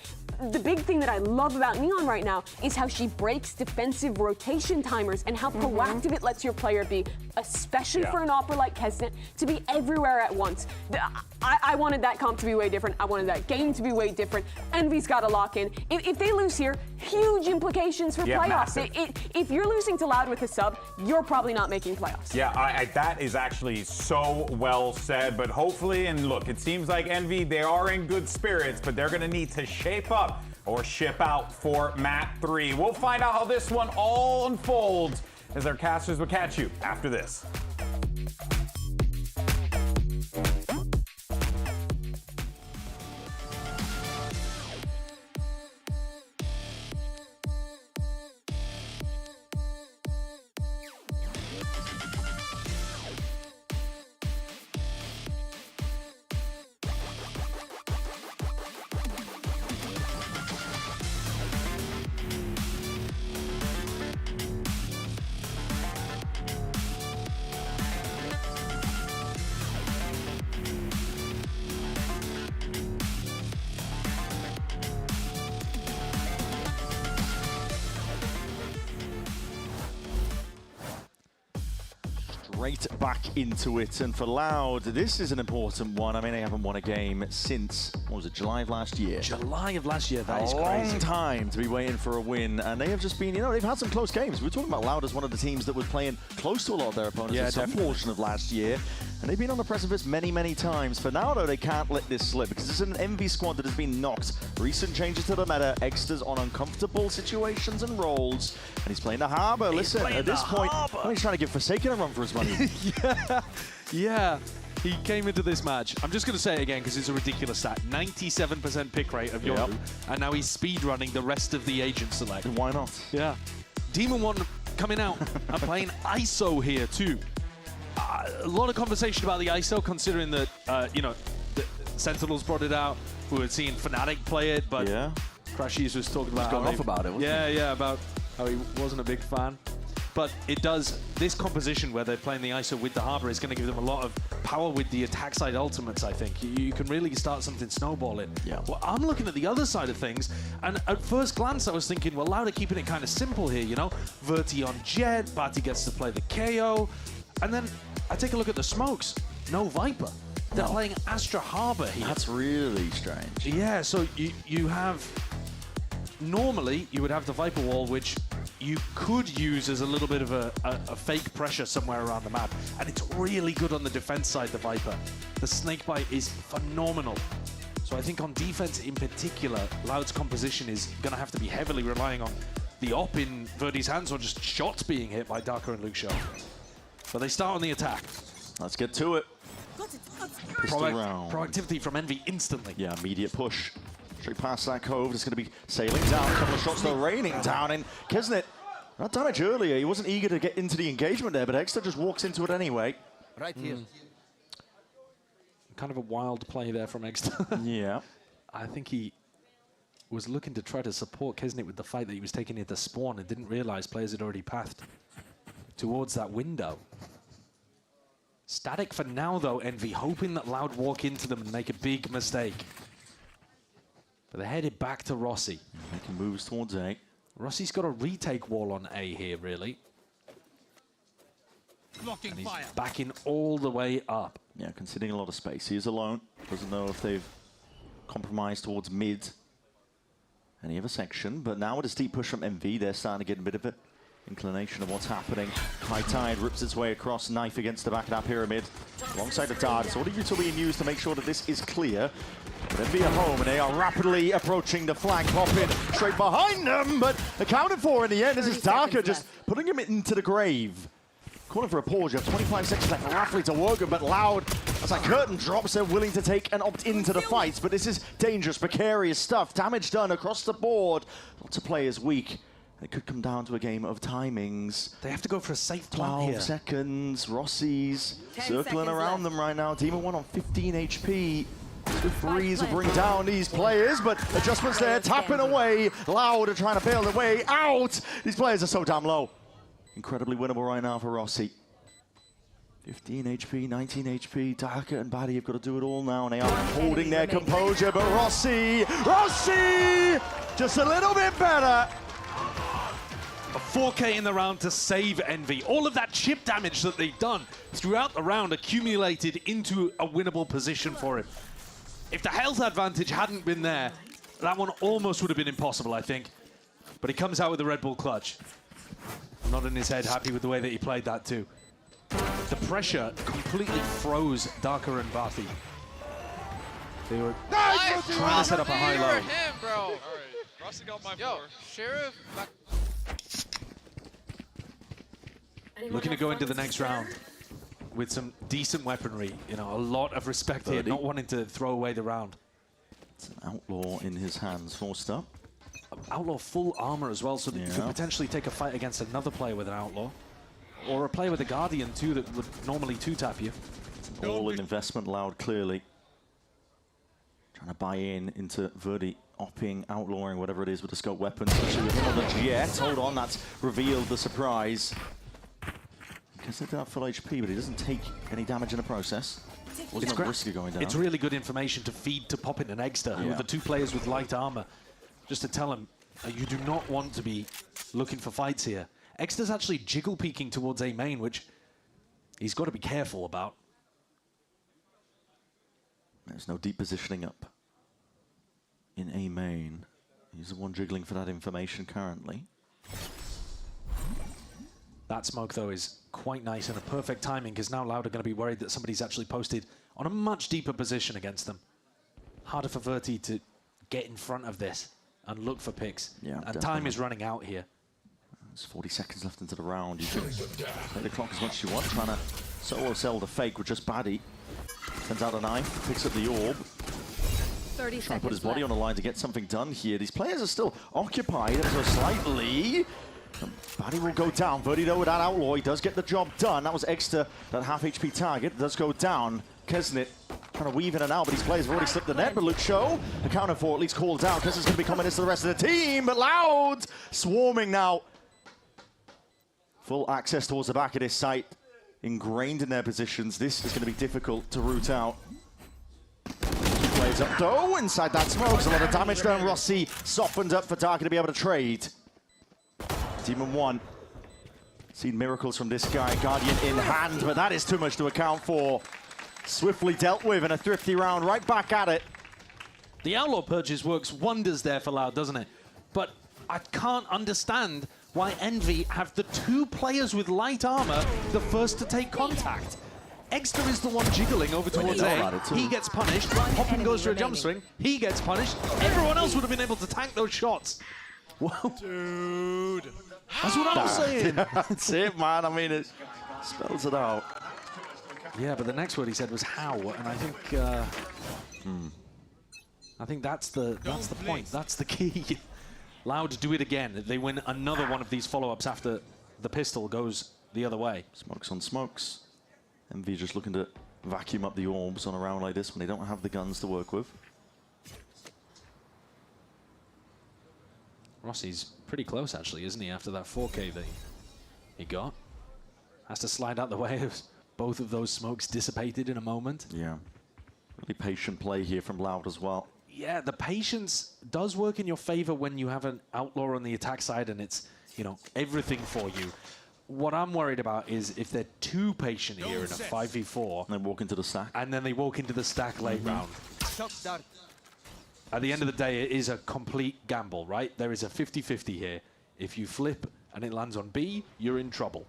the big thing that I love about Neon right now is how she breaks defensive rotation timers and how proactive it lets your player be, especially for an opera like Kesnet, to be everywhere at once. I wanted that comp to be way different. I wanted that game to be way different. Envy's got to lock in. If they lose here, huge implications for playoffs. If you're losing to Loud with a sub, you're probably not making playoffs. Yeah, that is actually so well said, but hopefully, and look, it seems like Envy, they are in good spirits, but they're going to need to shape up or ship out for map 3. We'll find out how this one all unfolds as our casters will catch you after this. Right back into it, and for Loud, this is an important one. I mean, they haven't won a game since, what was it, July of last year? July of last year, that is crazy. A long time to be waiting for a win, and they have just been, they've had some close games. We're talking about Loud as one of the teams that was playing close to a lot of their opponents in some portion of last year, and they've been on the precipice many, many times. For now, though, they can't let this slip, because it's an Envy squad that has been knocked. Recent changes to the meta, Exter's on uncomfortable situations and roles, and he's playing the Harbor. Listen, at this point, he's trying to give Forsaken a run for his money. Yeah, he came into this match. I'm just going to say it again because it's a ridiculous stat. 97% pick rate of Yoru, and now he's speedrunning the rest of the agent select. Why not? Yeah. Demon One coming out and playing ISO here too. A lot of conversation about the ISO, considering that, the Sentinels brought it out. We had seen Fnatic play it, but Crashies was talking about going off about it, wasn't he? Yeah, about how he wasn't a big fan. But it does, this composition where they're playing the ISO with the Harbor is going to give them a lot of power with the attack side ultimates, I think. You can really start something snowballing. Yeah. Well, I'm looking at the other side of things, and at first glance I was thinking, well, Loud are keeping it kind of simple here, Verti on Jet, Barty gets to play the KO, and then I take a look at the smokes. No Viper. They're playing Astra Harbor here. That's really strange. Yeah, so you have... Normally, you would have the Viper wall, which you could use as a little bit of a fake pressure somewhere around the map. And it's really good on the defense side, the Viper. The Snakebite is phenomenal. So I think on defense in particular, Loud's composition is going to have to be heavily relying on the op in Verdi's hands or just shots being hit by Darker and Luxio. But they start on the attack. Let's get to it. Proactivity from Envy instantly. Yeah, immediate push. Straight past that cove, it's going to be sailing down. A couple of shots, though, raining down. And Kesnet, that damage earlier, he wasn't eager to get into the engagement there, but Exter just walks into it anyway. Right here. Kind of a wild play there from Exter. Yeah. I think he was looking to try to support Kesnet with the fight that he was taking at the spawn and didn't realize players had already pathed towards that window. Static for now, though, Envy, hoping that Loud walk into them and make a big mistake. But they're headed back to Rossi. Making moves towards A. Rossi's got a retake wall on A here, really. Blocking and he's fire. backing all the way up. Yeah, conceding a lot of space. He is alone. Doesn't know if they've compromised towards mid. Any other section, but now with a steep push from MV, they're starting to get a bit of an inclination of what's happening. High Tide rips its way across, knife against the back of that pyramid, alongside the Dart. So what are you two being used to make sure that this is clear? But MV are home, and they are rapidly approaching the flank, popping straight behind them, but accounted for in the end. This is Darker just putting him into the grave. Calling for a pause, you have 25 seconds left for Raffley to work him, but Loud, as that curtain drops, they're willing to take and opt into the fights. But this is dangerous, precarious stuff. Damage done across the board. Lots of players weak. It could come down to a game of timings. They have to go for a safe plan 12 here. seconds. Rossi's 10 circling seconds around left. them right now. Demon 1 on 15 HP. Swift Breeze will bring down these players, but adjustments there, tapping away. Loud are trying to bail their way out. These players are so damn low. Incredibly winnable right now for Rossi. 15 HP, 19 HP, Darker and Batty have got to do it all now, and they are holding their composure, but Rossi, just a little bit better. A 4K in the round to save Envy. All of that chip damage that they've done throughout the round accumulated into a winnable position for him. If the health advantage hadn't been there, that one almost would have been impossible, I think. But he comes out with the Red Bull clutch. Nodding his head, happy with the way that he played that too. The pressure completely froze Darker and Bathy. They were trying to set up a high-low. him, bro. All right, Rossi got my Yo, 4. Sheriff. Looking to go into the next round with some decent weaponry. You know, a lot of respect here, not wanting to throw away the round. It's an Outlaw in his hands, forced up. Outlaw full armor as well, so that you could potentially take a fight against another player with an Outlaw. Or a player with a Guardian too that would normally two-tap you. All in investment, Loud clearly. Trying to buy into Verdi, opping, outlawing, whatever it is with the scope weapons, especially with him on the Jet. Hold on, that's revealed the surprise. Because they're full HP, but he doesn't take any damage in the process. Wasn't risky going down. It's really good information to feed to Poppin and Egster, who are the two players with light armor. Just to tell him, you do not want to be looking for fights here. Egster's actually jiggle peeking towards A main, which he's got to be careful about. There's no deep positioning up in A main. He's the one jiggling for that information currently. That smoke, though, is quite nice and a perfect timing, because now Loud are going to be worried that somebody's actually posted on a much deeper position against them. Harder for Verti to get in front of this and look for picks. Yeah, and definitely. time is running out here. There's 40 seconds left into the round. You can play the clock as much as you want, trying to solo sell the fake with just Batty. Sends out a knife, picks up the orb. 30 Trying to put his seconds body on the line to get something done here. These players are still occupied ever so slightly. Batty will go down. Verdi, though, with that Outlaw, he does get the job done. That was Egster, that half HP target. Does go down. Kesnit trying to weave in and out, but these players have already slipped the net. But Luke Show, accounted for, at least called down. Kesnit's going to be coming into the rest of the team, but Loud swarming now. Full access towards the back of this site. Ingrained in their positions. This is going to be difficult to root out. Plays up, though, inside that smoke. There's a lot of damage done. Rossi softened up for Darker to be able to trade. Demon 1. Seen miracles from this guy. Guardian in hand, but that is too much to account for. Swiftly dealt with in a thrifty round. Right back at it. The Outlaw purchase works wonders there for Loud, doesn't it? But I can't understand why Envy have the two players with light armor the first to take contact. Egster is the one jiggling over towards A. He gets punished. Poppin goes for a jump swing. He gets punished. Everyone else would have been able to tank those shots. Whoa. Dude. That's what I'm saying. That's it, man. I mean, it spells it out. Yeah, but the next word he said was how, and I think that's the point. That's the key. Loud to do it again. They win another one of these follow-ups after the pistol goes the other way. Smokes on smokes. MV just looking to vacuum up the orbs on a round like this when they don't have the guns to work with. Rossi's pretty close, actually, isn't he, after that 4K that he got? Has to slide out the way of both of those smokes dissipated in a moment. Yeah. Really patient play here from Loud as well. Yeah, the patience does work in your favor when you have an outlaw on the attack side and it's, you know, everything for you. What I'm worried about is if they're too patient here in a 5v4. And they walk into the stack. And then they walk into the stack late round. At the end of the day, it is a complete gamble, right? There is a 50-50 here. If you flip and it lands on B, you're in trouble.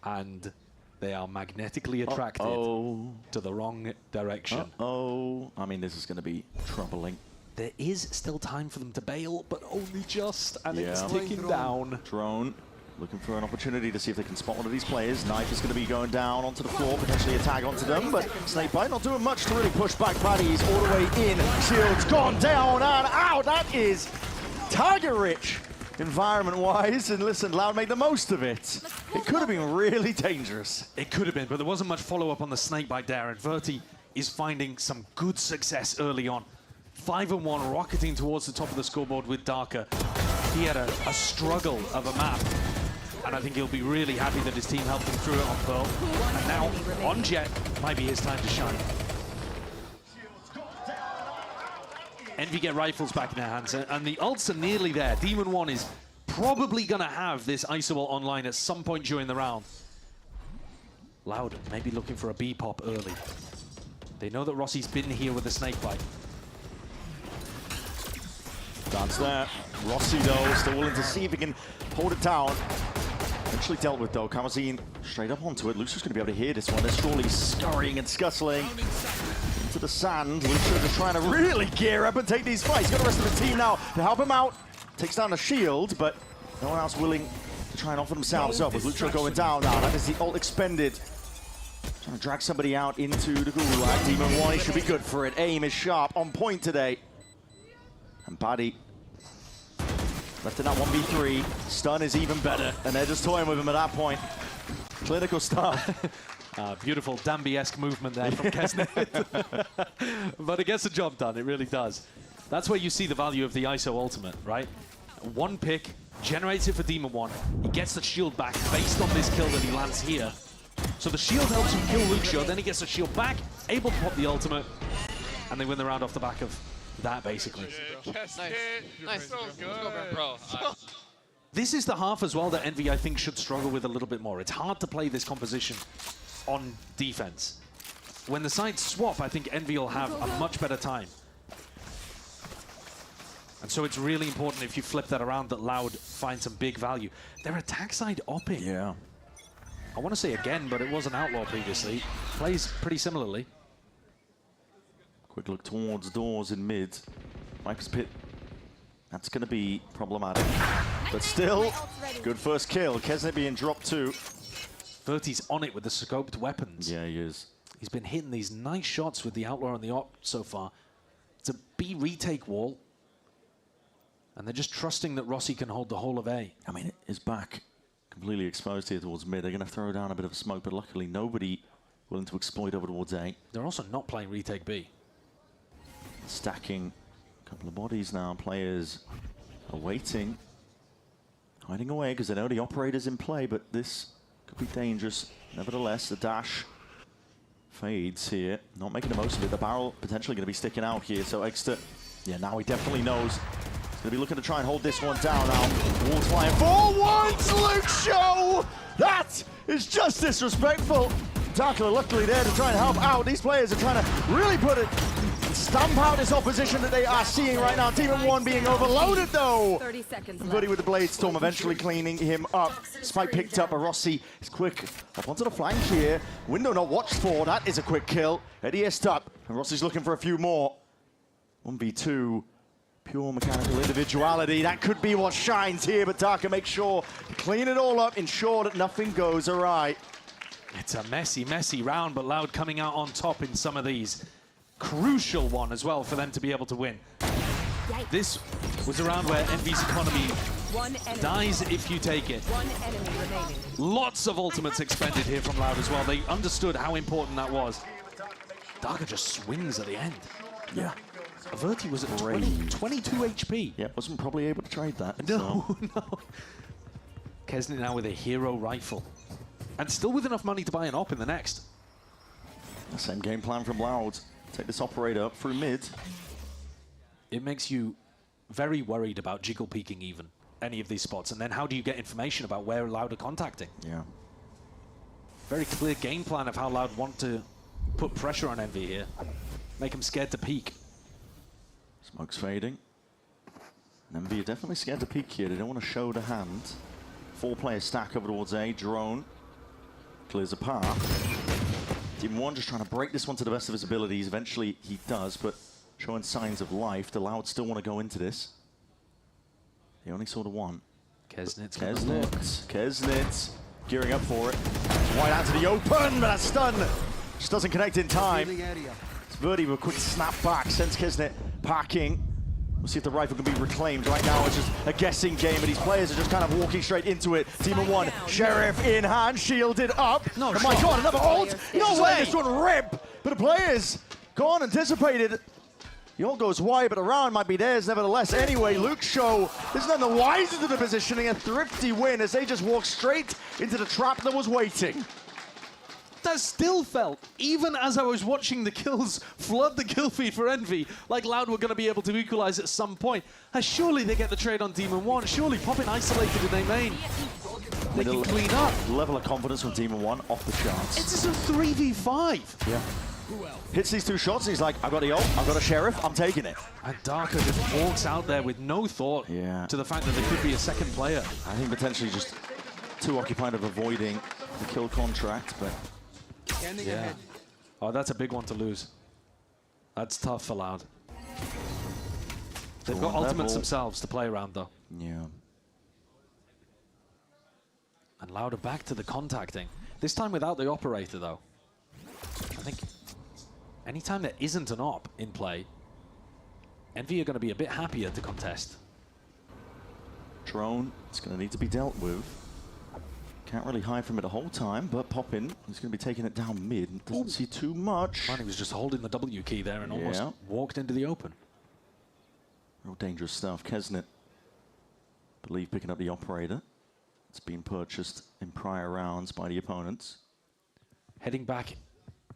And they are magnetically attracted to the wrong direction. I mean, this is going to be troubling. There is still time for them to bail, but only just, and it's ticking down. Drone looking for an opportunity to see if they can spot one of these players. Knife is going to be going down onto the floor, potentially a tag onto them, but Snakebite not doing much to really push back Paddy's all the way in. Shield's gone down and out. That is target-rich environment-wise, and listen, Loud made the most of it. It could have been really dangerous. It could have been, but there wasn't much follow-up on the Snakebite there, and Verti is finding some good success early on. 5-1, rocketing towards the top of the scoreboard with Darker. He had a struggle of a map, and I think he'll be really happy that his team helped him through it on Pearl. And now, on Jet, might be his time to shine. Envy get rifles back in their hands, and the ults are nearly there. Demon 1 is probably going to have this Isobel online at some point during the round. Loud, maybe looking for a B-pop early. They know that Rossi's been here with the Snakebite. Dance there. Rossi, though, still willing to see if he can hold it down. Eventually dealt with, though. Kamazine straight up onto it. Lucia's going to be able to hear this one. They're surely scurrying and scuttling into the sand. Lucia just trying to really gear up and take these fights. Got the rest of the team now to help him out. Takes down a shield, but no one else willing to try and offer themselves up. With Lucia going down now. That is the ult expended. Trying to drag somebody out into the gulag. Demon 1, he should be good for it. Aim is sharp, on point today. And Paddy left in that 1v3. Stun is even better, and they're just toying with him at that point. Clinical stuff. Beautiful Dambi-esque movement there from Kesnet. But it gets the job done, it really does. That's where you see the value of the ISO ultimate, right? One pick, generates it for Demon 1. He gets the shield back based on this kill that he lands here. So the shield helps him kill Lucio, then he gets the shield back, able to pop the ultimate, and they win the round off the back of that, basically. Nice. So good. Bro. This is the half as well that Envy, I think, should struggle with a little bit more. It's hard to play this composition on defense. When the sides swap, I think Envy will have a much better time. And so it's really important if you flip that around that Loud finds some big value. Their attack side opping. Yeah. I want to say again, but it was an outlaw previously. Plays pretty similarly. Quick look towards doors in mid. Viper's Pit. That's going to be problematic. But still, good first kill. Kesnet being dropped too. Verti's on it with the scoped weapons. Yeah, he is. He's been hitting these nice shots with the outlaw and the op so far. It's a B retake wall. And they're just trusting that Rossi can hold the whole of A. I mean, his back completely exposed here towards mid. They're going to throw down a bit of smoke, but luckily nobody willing to exploit over towards A. They're also not playing retake B. Stacking a couple of bodies now. Players are waiting, hiding away because they know the operator's in play, but this could be dangerous. Nevertheless, the dash fades here. Not making the most of it. The barrel potentially going to be sticking out here, so Exter, yeah, now he definitely knows. He's going to be looking to try and hold this one down now. Walls flying forwards, Lucio! That is just disrespectful. Darkler luckily there to try and help out. These players are trying to really put it, stamp out this opposition that they are seeing right now. Demon 1 being overloaded though. 30 seconds left. Buddy with the Blade Storm eventually cleaning him up. Spike picked up, Rossi is quick up onto the flank here. Window not watched for, that is a quick kill. Eddie is up, and Rossi's looking for a few more. 1v2, pure mechanical individuality. That could be what shines here, but Darker makes sure to clean it all up, ensure that nothing goes awry. It's a messy, messy round, but Loud coming out on top in some of these. Crucial one as well for them to be able to win. This was a round where Envy's economy dies if you take it. One enemy remaining. Lots of ultimates expended here from Loud as well. They understood how important that was. Darker just swings at the end. Yeah. Verti was at 22 HP. Yeah, wasn't probably able to trade that. No, no. Kesnet now with a hero rifle. And still with enough money to buy an op in the next. The same game plan from Loud. Take this operator up through mid. It makes you very worried about jiggle peeking even any of these spots. And then how do you get information about where Loud are contacting? Yeah. Very clear game plan of how Loud want to put pressure on Envy here. Make them scared to peek. Smoke's fading. Envy are definitely scared to peek here. They don't want to show the hand. 4-player stack over towards A. Drone clears a path. Team 1 just trying to break this one to the best of his abilities. Eventually he does, but showing signs of life. The Loud still want to go into this. They only saw the one. Kesnit gearing up for it. Wide out to the open, but a stun just doesn't connect in time. It's Verdi with a quick snap back, sends Kesnit packing. We'll see if the rifle can be reclaimed. Right now it's just a guessing game, but these players are just kind of walking straight into it. Team of 1, Sheriff in hand, shielded up. Oh my god, another ult! No way! This one rip! But the players gone and dissipated. The ult goes wide, but the round might be theirs nevertheless. Anyway, Luke Show is none the wiser to the positioning. A thrifty win as they just walk straight into the trap that was waiting. That still felt, even as I was watching the kills flood the kill feed for Envy, like Loud were going to be able to equalize at some point. Surely they get the trade on Demon 1. Surely popping isolated in their main. They can clean up. Level of confidence from Demon 1 off the charts. It's just a 3v5. Yeah. Hits these 2 shots and he's like, I've got the ult, I've got a Sheriff, I'm taking it. And Darker just walks out there with no thought to the fact that there could be a second player. I think potentially just too occupied of avoiding the kill contract, but... Yeah. Oh, that's a big one to lose. That's tough for Loud. They've got ultimates themselves to play around, though. Yeah. And Loud are back to the contacting. This time without the operator, though. I think anytime there isn't an op in play, Envy are going to be a bit happier to contest. Drone is going to need to be dealt with. Can't really hide from it the whole time, but Poppin is going to be taking it down mid. Doesn't see too much. Man, he was just holding the W key there and almost walked into the open. Real dangerous stuff. Kesnit, I believe, picking up the operator. It's been purchased in prior rounds by the opponents. Heading back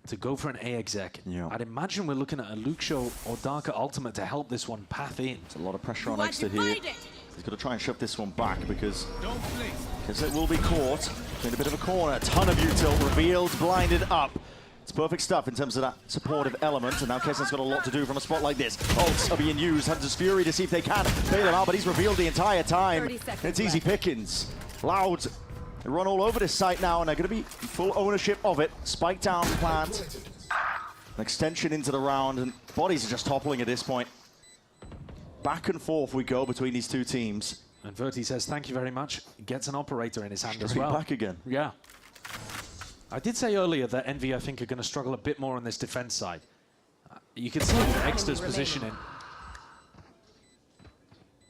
to go for an A exec. I'd imagine we're looking at a Luke Show or Darker ultimate to help this one path in. There's a lot of pressure on Exter here. He's got to try and shove this one back because it will be caught in a bit of a corner. A ton of util revealed, blinded up. It's perfect stuff in terms of that supportive element, and now Kesnit's got a lot to do from a spot like this. Ults are being used, Hunter's Fury to see if they can bail him out, but he's revealed the entire time. It's easy pickings. Loud, they run all over this site now, and they're going to be full ownership of it. Spike down plant. An extension into the round, and bodies are just toppling at this point. Back and forth we go between these 2 teams. And Verti says, thank you very much. Gets an operator in his hand as well. Back again. Yeah. I did say earlier that Envy, I think, are going to struggle a bit more on this defense side. You can see with Exter's positioning.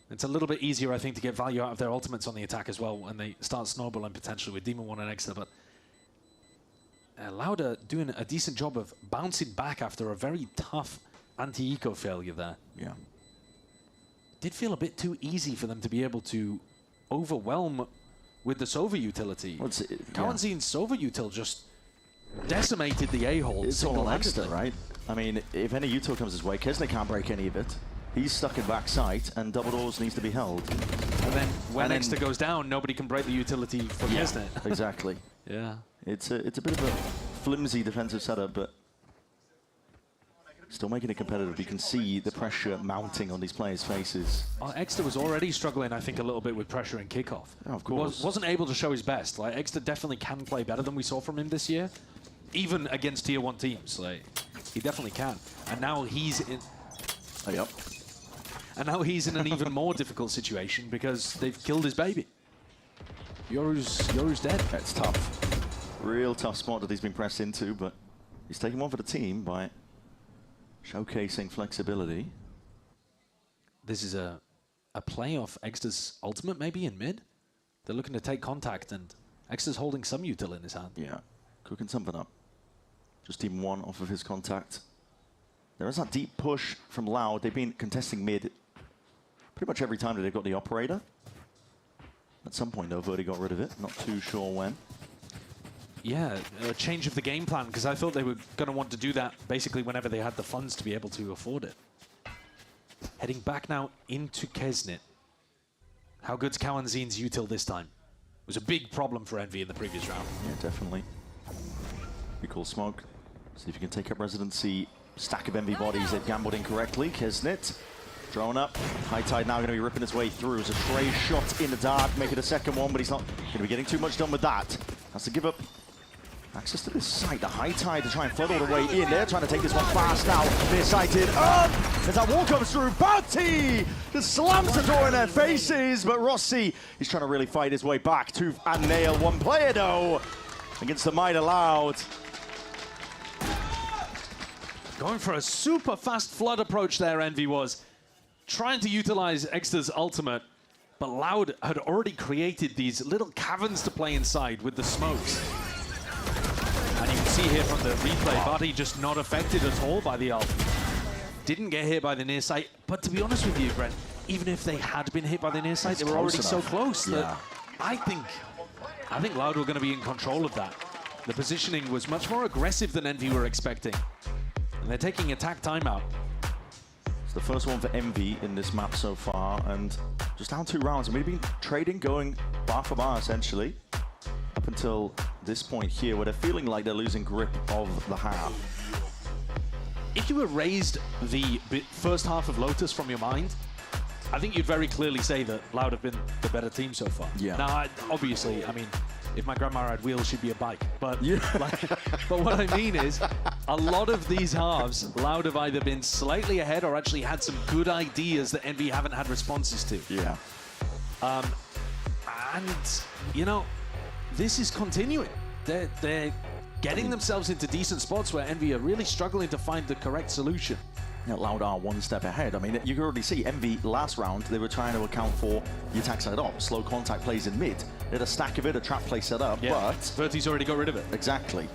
It's a little bit easier, I think, to get value out of their ultimates on the attack as well when they start snowballing potentially with Demon 1 and Exter. But Lauda doing a decent job of bouncing back after a very tough anti-eco failure there. Yeah. Did feel a bit too easy for them to be able to overwhelm with the Sova utility. Kawanzin's Sova util just decimated the A-hole. It's all Exter, right? I mean, if any util comes his way, Kesnit can't break any of it. He's stuck in backside, and double doors needs to be held. And then when Exter goes down, nobody can break the utility for Kesnit. Exactly. Yeah. It's a bit of a flimsy defensive setup, but still making it competitive. You can see the pressure mounting on these players' faces. Exter was already struggling, I think, a little bit with pressure in kickoff. Oh, of course. Wasn't able to show his best. Like, Exter definitely can play better than we saw from him this year, even against tier 1 teams. Like, he definitely can. And now he's in. And now he's in an even more difficult situation because they've killed his baby. Yoru's dead. That's tough. Real tough spot that he's been pressed into, but he's taking one for the team by showcasing flexibility. This is a play off Exter's ultimate maybe in mid. They're looking to take contact, and Exter's holding some util in his hand. Yeah, cooking something up. Just Team 1 off of his contact. There is that deep push from Loud. They've been contesting mid pretty much every time that they've got the operator. At some point, though, Verdi got rid of it. Not too sure when. yeah, a change of the game plan, because I thought they were going to want to do that basically whenever they had the funds to be able to afford it. Heading back now into Kesnit. How good's Kawanzin's util this time? It was a big problem for Envy in the previous round. Yeah, definitely. Pretty cool smoke. See if you can take up residency. Stack of Envy bodies that gambled incorrectly. Kesnit, drone up. High Tide now going to be ripping his way through. As a Trey shot in the dark, make it a second one, but he's not going to be getting too much done with that. Has to give up access to this site. The High Tide to try and flood all the way in there, trying to take this one fast out. Near-sighted up! As that wall comes through, Bounty just slams the door in their faces, but Rossi is trying to really fight his way back. Tooth and Nail, one player though, against the Might Aloud. Going for a super fast flood approach there, Envy was. Trying to utilize Extra's ultimate, but Loud had already created these little caverns to play inside with the smokes. And you can see here from the replay, Buddy just not affected at all by the ult. Didn't get hit by the near sight, but to be honest with you, Brent, even if they had been hit by the near sight, they were already so close that I think Loud were going to be in control of that. The positioning was much more aggressive than Envy were expecting. And they're taking attack timeout. It's the first one for Envy in this map so far, and just down 2 rounds. And we've been trading, going bar for bar, essentially, up until this point here, where they're feeling like they're losing grip of the half. If you erased the first half of Lotus from your mind, I think you'd very clearly say that Loud have been the better team so far. Yeah. Now, obviously, I mean, if my grandma had wheels, she'd be a bike. But, but what I mean is, a lot of these halves, Loud have either been slightly ahead or actually had some good ideas that Envy haven't had responses to. Yeah. And, you know, this is continuing. They're getting themselves into decent spots where Envy are really struggling to find the correct solution. Yeah, Loud are one step ahead. I mean, you can already see Envy last round, they were trying to account for the attack side up. Slow contact plays in mid. They had a stack of it, a trap play set up, but Verti's already got rid of it. Exactly.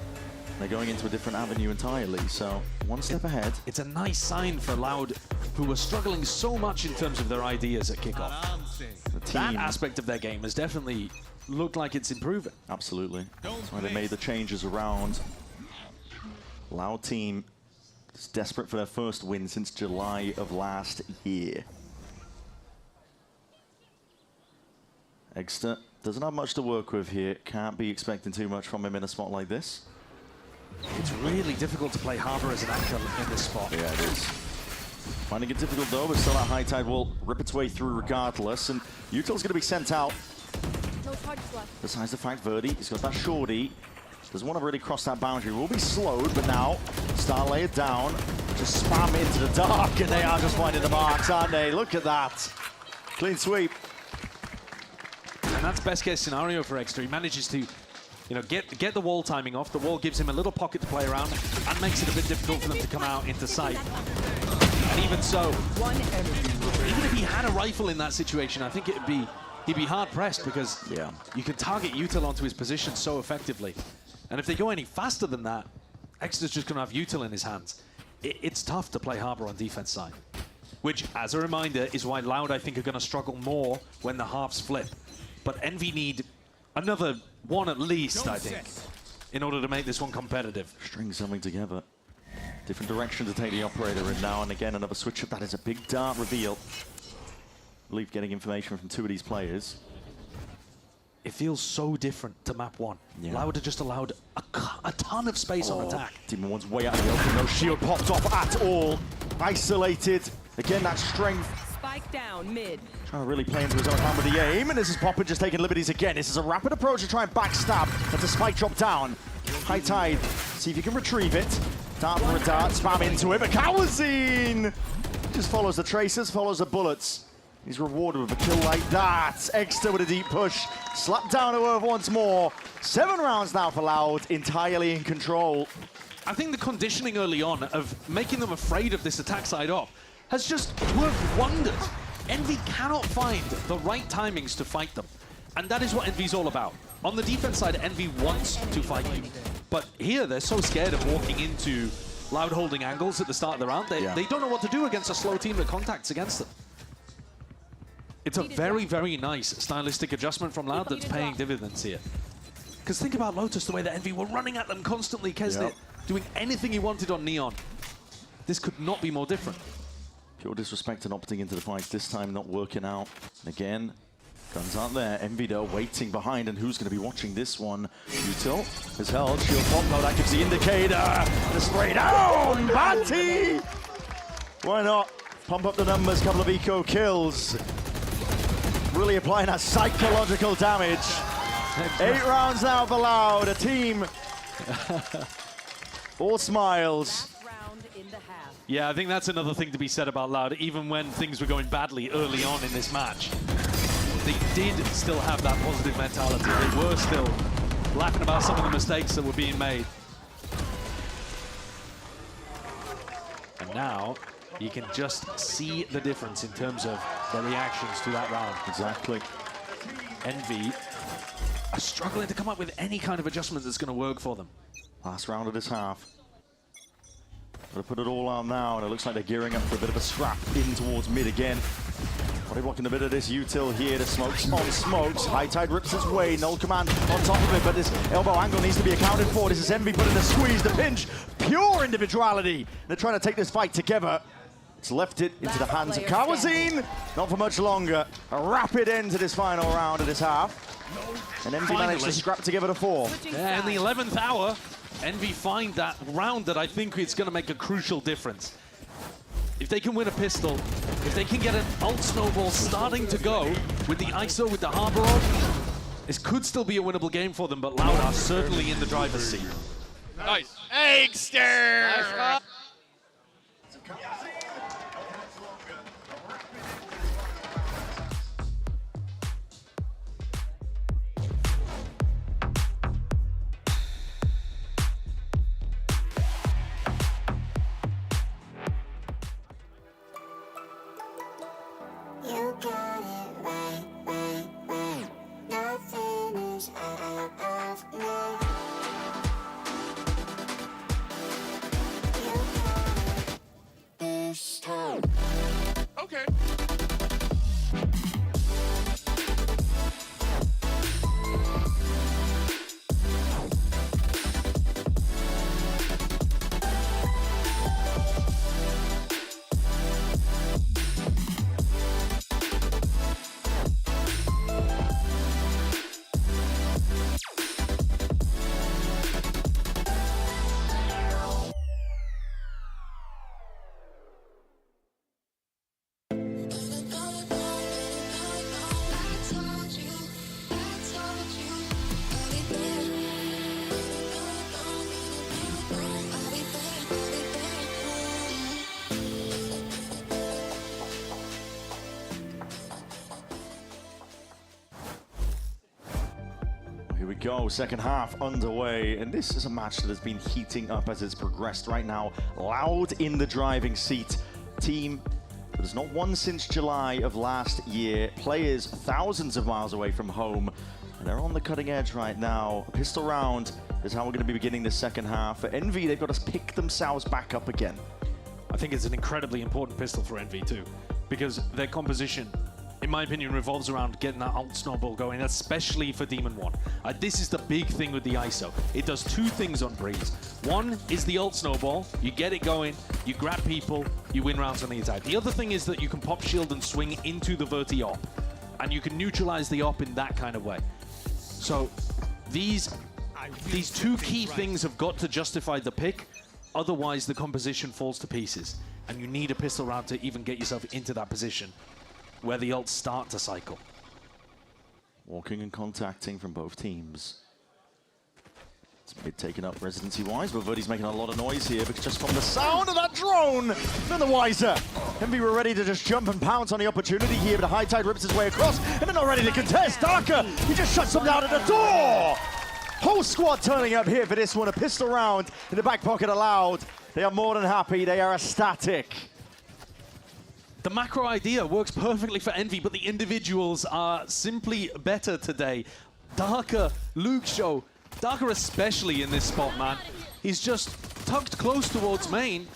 They're going into a different avenue entirely, so one step ahead. It's a nice sign for Loud, who were struggling so much in terms of their ideas at kickoff. That aspect of their game has definitely looked like it's improving. Absolutely. That's why they made the changes around. Loud team is desperate for their first win since July of last year. Exter doesn't have much to work with here. Can't be expecting too much from him in a spot like this. It's really difficult to play Harbor as an anchor in this spot. Yeah, it is. Finding it difficult though, but still that High Tide will rip its way through regardless. And Util's going to be sent out. No targets left. Besides the fact Verdi, he's got that shorty. Doesn't want to really cross that boundary. Will be slowed, but now Star layered down. Just spam into the dark, and they are just finding the marks, aren't they? Look at that. Clean sweep. And that's best case scenario for Extra. He manages to, you know, get the wall timing off. The wall gives him a little pocket to play around and makes it a bit difficult for them to come out into sight. And even so, even if he had a rifle in that situation, I think he'd be hard pressed because you can target Util onto his position so effectively. And if they go any faster than that, Extra's just going to have Util in his hands. It's tough to play Harbor on defense side, which, as a reminder, is why Loud, I think, are going to struggle more when the halves flip. But Envy need another one at least, I think, in order to make this one competitive. String something together. Different direction to take the operator in now, and again, another switch up. That is a big dart reveal. I believe getting information from 2 of these players. It feels so different to map 1. Loud just allowed a ton of space on attack. Demon One's way out of the open. No shield popped off at all. Isolated. Again, that strength. Spike down mid. Trying to really play into his own hand with the aim, and this is Popper just taking liberties again. This is a rapid approach to try and backstab. That's a spike drop down. High Tide, see if you can retrieve it. Dart for a dart, spam into it, but Kawazin just follows the traces, follows the bullets. He's rewarded with a kill like that. Extra with a deep push. Slapped down to earth once more. 7 rounds now for Loud, entirely in control. I think the conditioning early on of making them afraid of this attack side off has just worked wonders. Envy cannot find the right timings to fight them. And that is what Envy's all about. On the defense side, Envy wants to fight you. But here, they're so scared of walking into Loud holding angles at the start of the round. They don't know what to do against a slow team that contacts against them. It's a very, very nice stylistic adjustment from Loud that's paying dividends here. Because think about Lotus, the way that Envy were running at them constantly, Kesnet doing anything he wanted on Neon. This could not be more different. Pure disrespect and opting into the fights, this time not working out. And again, guns aren't there. Envy though waiting behind, and who's going to be watching this one? Util is held, shield pop, no, that gives the indicator. And a spray down, Batty! Why not? Pump up the numbers, couple of eco kills. Really applying that psychological damage. 8 rounds now for Loud, a team. All smiles. Yeah, I think that's another thing to be said about Loud. Even when things were going badly early on in this match, they did still have that positive mentality. They were still laughing about some of the mistakes that were being made. And now you can just see the difference in terms of their reactions to that round. Exactly. Envy are struggling to come up with any kind of adjustment that's going to work for them. Last round of this half. Gonna put it all on now, and it looks like they're gearing up for a bit of a scrap in towards mid again. Body blocking a bit of this Util here. The smokes on smokes. High Tide rips his way. Null command on top of it, but this elbow angle needs to be accounted for. This is Envy putting the squeeze, the pinch. Pure individuality. They're trying to take this fight together. It's left it into the hands of Kawazine. Not for much longer. A rapid end to this final round of this half. And Envy managed to scrap together to 4. Yeah, in the 11th hour, Envy find that round that I think is going to make a crucial difference. If they can win a pistol, if they can get an ult snowball starting to go with the ISO, with the Harbor on, this could still be a winnable game for them, but Loud are certainly in the driver's seat. Nice. Eggster! You got it right, right, right. Nothing is out of me. You got it this time. Okay. Here we go, second half underway, and this is a match that has been heating up as it's progressed right now. Loud in the driving seat. Team that has not won since July of last year. Players thousands of miles away from home, and they're on the cutting edge right now. A pistol round is how we're going to be beginning the second half. For Envy, they've got to pick themselves back up again. I think it's an incredibly important pistol for Envy too, because their composition, in my opinion, revolves around getting that ult snowball going, especially for Demon 1. This is the big thing with the ISO. It does 2 things on Breeze. One is the ult snowball. You get it going, you grab people, you win rounds on the attack. The other thing is that you can pop shield and swing into the Verti op, and you can neutralize the op in that kind of way. So these 2 key things have got to justify the pick, otherwise the composition falls to pieces, and you need a pistol round to even get yourself into that position where the ults start to cycle. Walking and contacting from both teams. It's mid taken up residency-wise, but Verti's making a lot of noise here because just from the sound of that drone, none the wiser. Envy were ready to just jump and pounce on the opportunity here, but High Tide rips his way across, and they're not ready to contest. Darker, he just shuts them down at the door! Whole squad turning up here for this one, a pistol round in the back pocket allowed. They are more than happy, they are ecstatic. The macro idea works perfectly for Envy, but the individuals are simply better today. Darker, Luke Show, Darker especially in this spot, man. He's just tucked close towards main,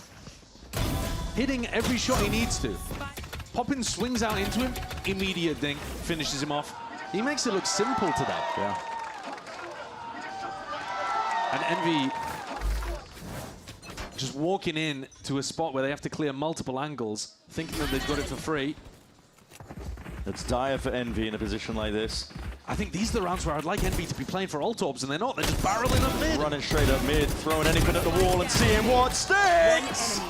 hitting every shot he needs to. Poppin swings out into him, immediate ding, finishes him off. He makes it look simple today. Yeah. And Envy just walking in to a spot where they have to clear multiple angles, thinking that they've got it for free. It's dire for Envy in a position like this. I think these are the rounds where I'd like Envy to be playing for ult orbs, and they're not. They're just barreling up mid. Running straight up mid, throwing anything at the wall and seeing what sticks.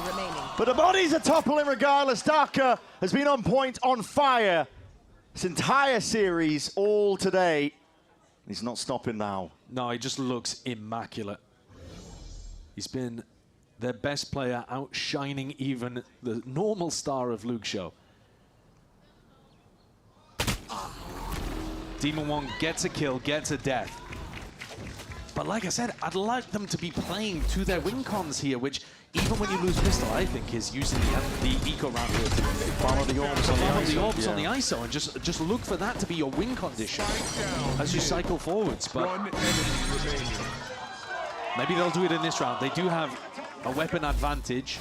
But the bodies are toppling regardless. Darker has been on point, on fire this entire series, all today. He's not stopping now. No, he just looks immaculate. He's been their best player, outshining even the normal star of Luke Show. Demon One gets a kill, gets a death. But like I said, I'd like them to be playing to their win cons here, which even when you lose pistol, I think is using the eco round here to follow the orbs on the ISO. The orbs on the ISO and just look for that to be your win condition as you cycle forwards. But maybe they'll do it in this round. They do have a weapon advantage.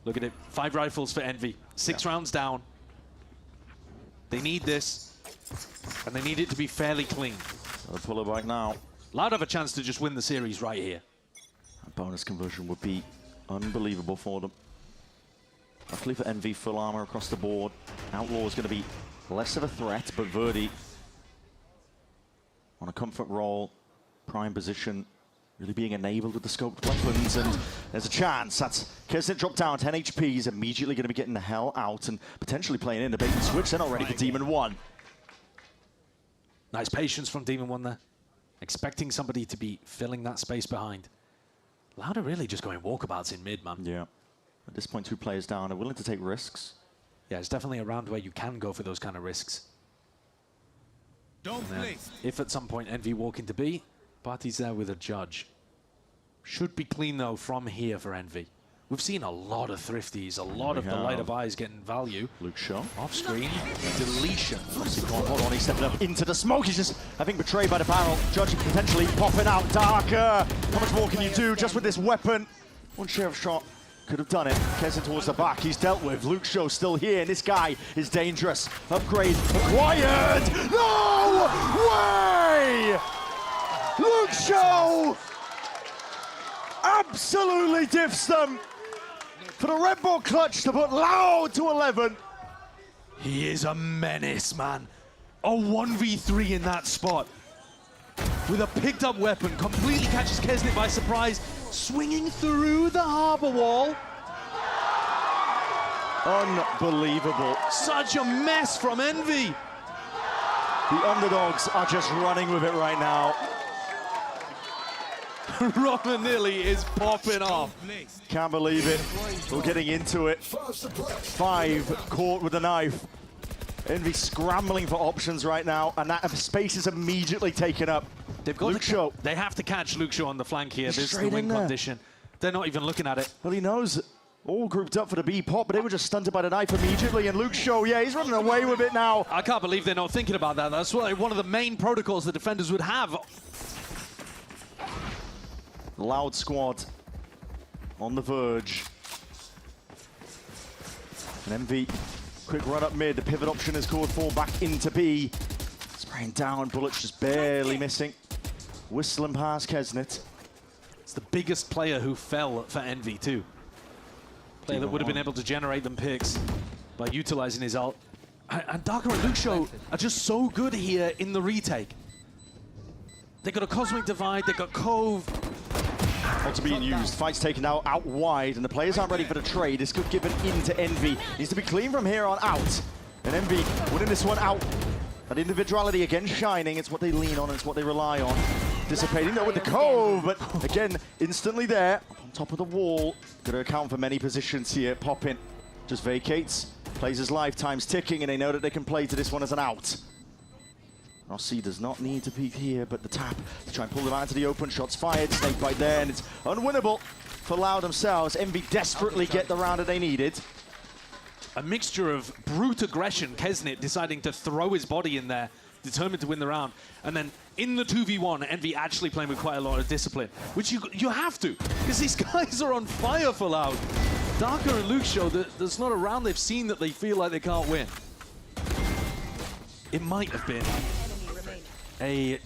Look at it, 5 rifles for Envy, 6 rounds down. They need this. And they need it to be fairly clean. They'll pull it back now. Loud have a chance to just win the series right here. A bonus conversion would be unbelievable for them. Luckily for Envy, full armor across the board. Outlaw is going to be less of a threat, but Verdi on a comfort roll, prime position, really being enabled with the scoped weapons, and there's a chance. That's Kesnet dropped down, 10 HP. He's immediately going to be getting the hell out and potentially playing in the bait and switch. They're not ready for Demon One. Nice patience from Demon One there. Expecting somebody to be filling that space behind. Loud are really just going walkabouts in mid, man. Yeah. At this point, 2 players down are willing to take risks. Yeah, it's definitely a round where you can go for those kind of risks. If at some point Envy walk into B, Party's there with a judge. Should be clean, though, from here for Envy. We've seen a lot of thrifties, a lot of the light of eyes getting value. Luke Shaw. Off screen, deletion. Hold on, he's stepping up into the smoke. He's just, I think, betrayed by the barrel. Judge potentially popping out. Darker. How much more can you do just with this weapon? One sheriff shot could have done it. Kessin towards the back. He's dealt with. Luke Shaw still here, and this guy is dangerous. Upgrade acquired. No way! Luke Shaw absolutely diffs them. For the Red Bull clutch to put Loud to 11. He is a menace, man. A 1v3 in that spot. With a picked up weapon, completely catches Kesnet by surprise, swinging through the harbor wall. Unbelievable. Such a mess from Envy. The underdogs are just running with it right now. Romanilli is popping off. Can't believe it. We're getting into it. 5 caught with a knife. Envy scrambling for options right now, and that space is immediately taken up. They've got Luke Shaw. They have to catch Luke Shaw on the flank here. This is the win condition. They're not even looking at it. Well, he knows. All grouped up for the B pop, but they were just stunted by the knife immediately. And Luke Shaw, yeah, he's running away with it now. I can't believe they're not thinking about that. That's one of the main protocols the defenders would have. Loud squad on the verge. And Envy, quick run up mid. The pivot option is called for back into B. Spraying down, bullets just barely missing. Whistling past Kesnet. It's the biggest player who fell for Envy too. Player that would have been able to generate them picks by utilizing his ult. And Darker and Luke Shaw are just so good here in the retake. They got a Cosmic Divide, they got Cove. Ults are being used, fight's taken out wide, and the players aren't ready for the trade. This could give it into Envy. Needs to be clean from here on out. And Envy winning this one out. That individuality again shining, it's what they lean on, it's what they rely on. Dissipating though with the Cove, but again, instantly there, on top of the wall. Gonna account for many positions here. Poppin just vacates, plays his lifetime's ticking, and they know that they can play to this one as an out. Rossi does not need to peek here, but the tap to try and pull them out into the open. Shots fired, snake bite there, and it's unwinnable for Loud themselves. Envy desperately get the round that they needed. A mixture of brute aggression, Kesnet deciding to throw his body in there, determined to win the round. And then in the 2v1, Envy actually playing with quite a lot of discipline, which you have to, because these guys are on fire for Loud. Darker and Luke Shaw, there's not a round they've seen that they feel like they can't win. It might have been a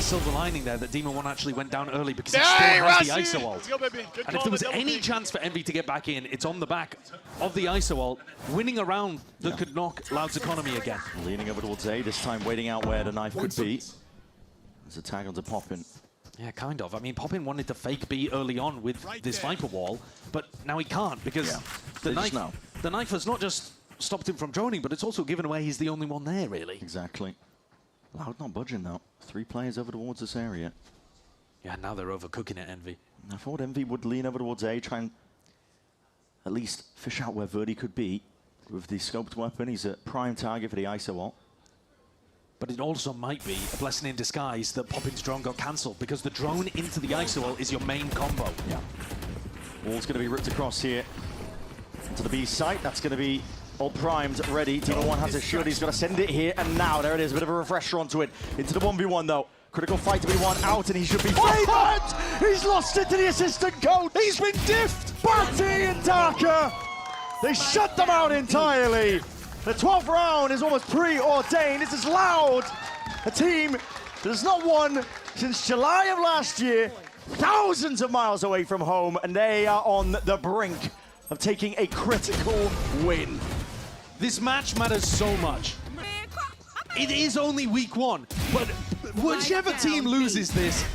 silver lining there that Demon 1 actually went down early because he still has the ISO ult. Let's go, baby. Good And if call, there was double any team. chance for Envy to get back in, it's on the back of the ISO ult, winning a round that could knock Loud's economy again. Leaning over towards A, this time waiting out where the knife could be. There's a tag onto Poppin. Yeah, kind of. I mean, Poppin wanted to fake B early on with this Viper wall, but now he can't because the knife has not just stopped him from droning, but it's also given away he's the only one there, really. Exactly. Loud not budging, though. 3 players over towards this area. Yeah, now they're overcooking it, Envy. I thought Envy would lean over towards A, try and at least fish out where Verdi could be. With the scoped weapon, he's a prime target for the ISO ult. But it also might be a blessing in disguise that Poppin's drone got cancelled because the drone into the ISO ult is your main combo. Yeah. Wall's going to be ripped across here. Into the B site, that's going to be all primed, ready. Demon 1 has a shield, he's got to send it here, and now there it is, a bit of a refresher onto it. Into the 1v1 though. Critical fight to be won out, and he should be favored! He's lost it to the assistant coach! He's been diffed! Batty and Darker! They shut them out entirely! The 12th round is almost preordained. This is Loud, a team that has not won since July of last year, thousands of miles away from home, and they are on the brink of taking a critical win. This match matters so much. It is only week 1, but whichever team loses this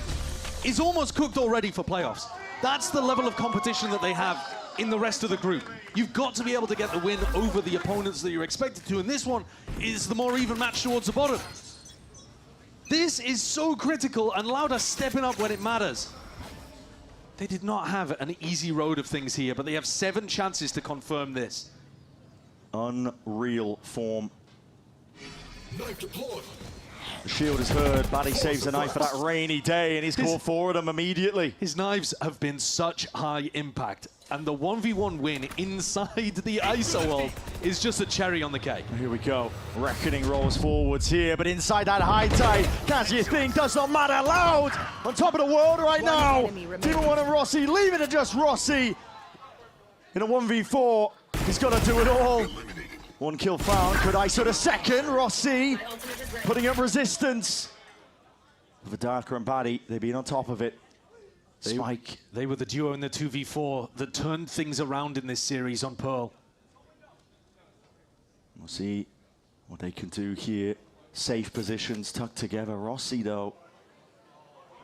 is almost cooked already for playoffs. That's the level of competition that they have in the rest of the group. You've got to be able to get the win over the opponents that you're expected to, and this one is the more even match towards the bottom. This is so critical, and Loud are stepping up when it matters. They did not have an easy road of things here, but they have 7 chances to confirm this. Unreal form. The shield is heard. Batty saves a knife for that rainy day, and he's called forward him immediately. His knives have been such high impact, and the 1v1 win inside the ISO ult is just a cherry on the cake. Here we go. Reckoning rolls forwards here, but inside that high tide, as you think, does not matter. Loud on top of the world right now. Demon 1 and Rossi, leave it to just Rossi. In a 1v4, he's got to do it all. 1 kill found. Could ISO the second? Rossi putting up resistance. With Darker and Batty, they've been on top of it. Spike. They were the duo in the 2v4 that turned things around in this series on Pearl. We'll see what they can do here. Safe positions tucked together. Rossi, though,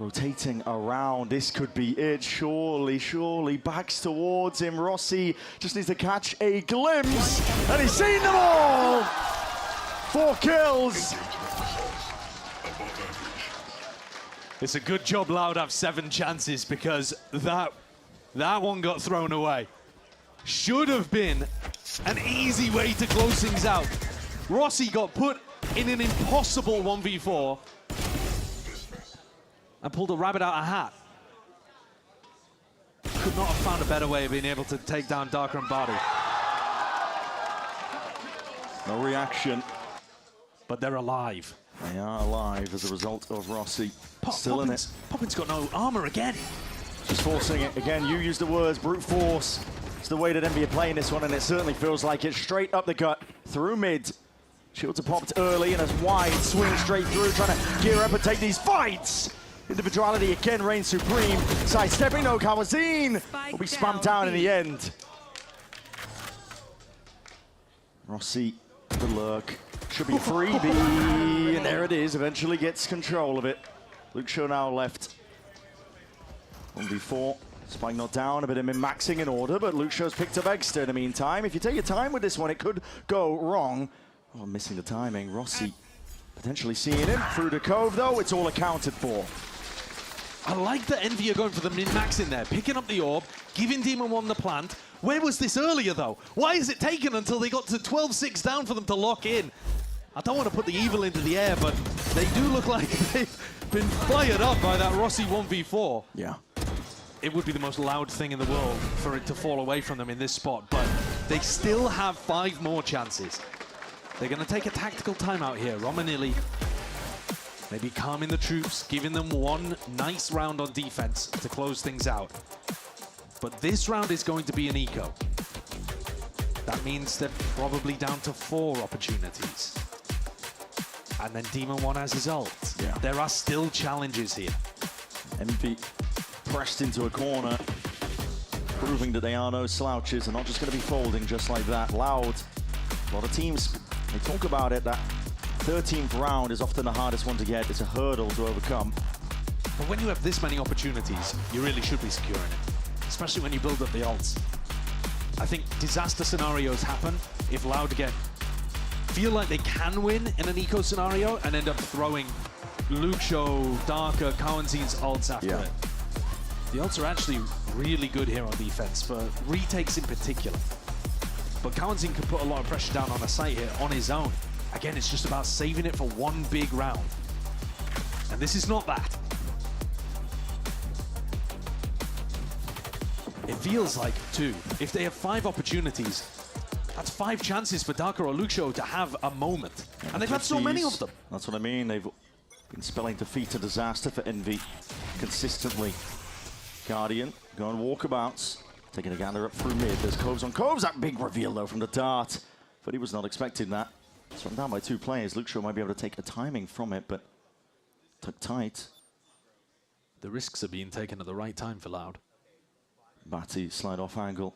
rotating around. This could be it. Surely, surely. Backs towards him. Rossi just needs to catch a glimpse. And he's seen them all. 4 kills. It's a good job Loud have 7 chances because that one got thrown away. Should have been an easy way to close things out. Rossi got put in an impossible 1v4 and pulled a rabbit out of a hat. Could not have found a better way of being able to take down Darker and Batty. No reaction. But they're alive. They are alive as a result of Rossi. Still in it. Poppin's got no armor again. Just forcing it. Again, you use the words brute force. It's the way that Envy are playing this one, and it certainly feels like it. Straight up the gut, through mid. Shields are popped early, and as wide swing straight through, trying to gear up and take these fights. Individuality again reigns supreme. Sidestepping, no Kawazine will be spammed down in the end. Rossi, the lurk. Should be freebie, and there it is. Eventually gets control of it. Luke Shaw now left. 1v4. Spike not down, a bit of min-maxing in order, but Luke Shaw's picked up Exter in the meantime. If you take your time with this one, it could go wrong. Oh, missing the timing. Rossi potentially seeing him through the cove, though. It's all accounted for. I like that Envy are going for the min-max in there, picking up the orb, giving Demon 1 the plant. Where was this earlier, though? Why is it taken until they got to 12-6 down for them to lock in? I don't want to put the evil into the air, but they do look like they've been fired up by that Rossi 1v4. Yeah. It would be the most Loud thing in the world for it to fall away from them in this spot, but they still have 5 more chances. They're going to take a tactical timeout here. Romanilli maybe calming the troops, giving them 1 nice round on defense to close things out. But this round is going to be an eco. That means they're probably down to 4 opportunities. And then Demon One has his ult. Yeah. There are still challenges here. Envy pressed into a corner, proving that they are no slouches and not just going to be folding just like that. Loud. A lot of teams, they talk about it, that 13th round is often the hardest one to get. It's a hurdle to overcome. But when you have this many opportunities, you really should be securing it, especially when you build up the ults. I think disaster scenarios happen if Loud feel like they can win in an eco scenario and end up throwing Luxo, Darker, Cowanzine's ults after it. The ults are actually really good here on defense, for retakes in particular. But Cowanzine can put a lot of pressure down on a site here on his own. Again, it's just about saving it for one big round. And this is not that. It feels like, too, if they have 5 opportunities, that's 5 chances for Darker or Luxo to have a moment. And they've had so many of them. That's what I mean. They've been spelling defeat and disaster for Envy consistently. Guardian going walkabouts, taking a gander up through mid. There's Coves on Coves. That big reveal, though, from the dart. But he was not expecting that. So I'm down by 2 players. Luxo might be able to take the timing from it, but tucked tight. The risks are being taken at the right time for Loud. Batty slide off angle.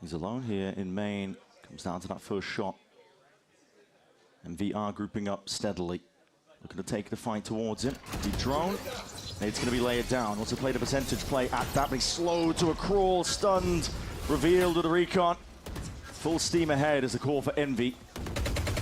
He's alone here in main. Comes down to that first shot. And VR grouping up steadily. Looking to take the fight towards him. Deep drone. It's going to be laid down. Wants to play the percentage play at that. But he's slowed to a crawl. Stunned. Revealed with a recon. Full steam ahead is the call for Envy.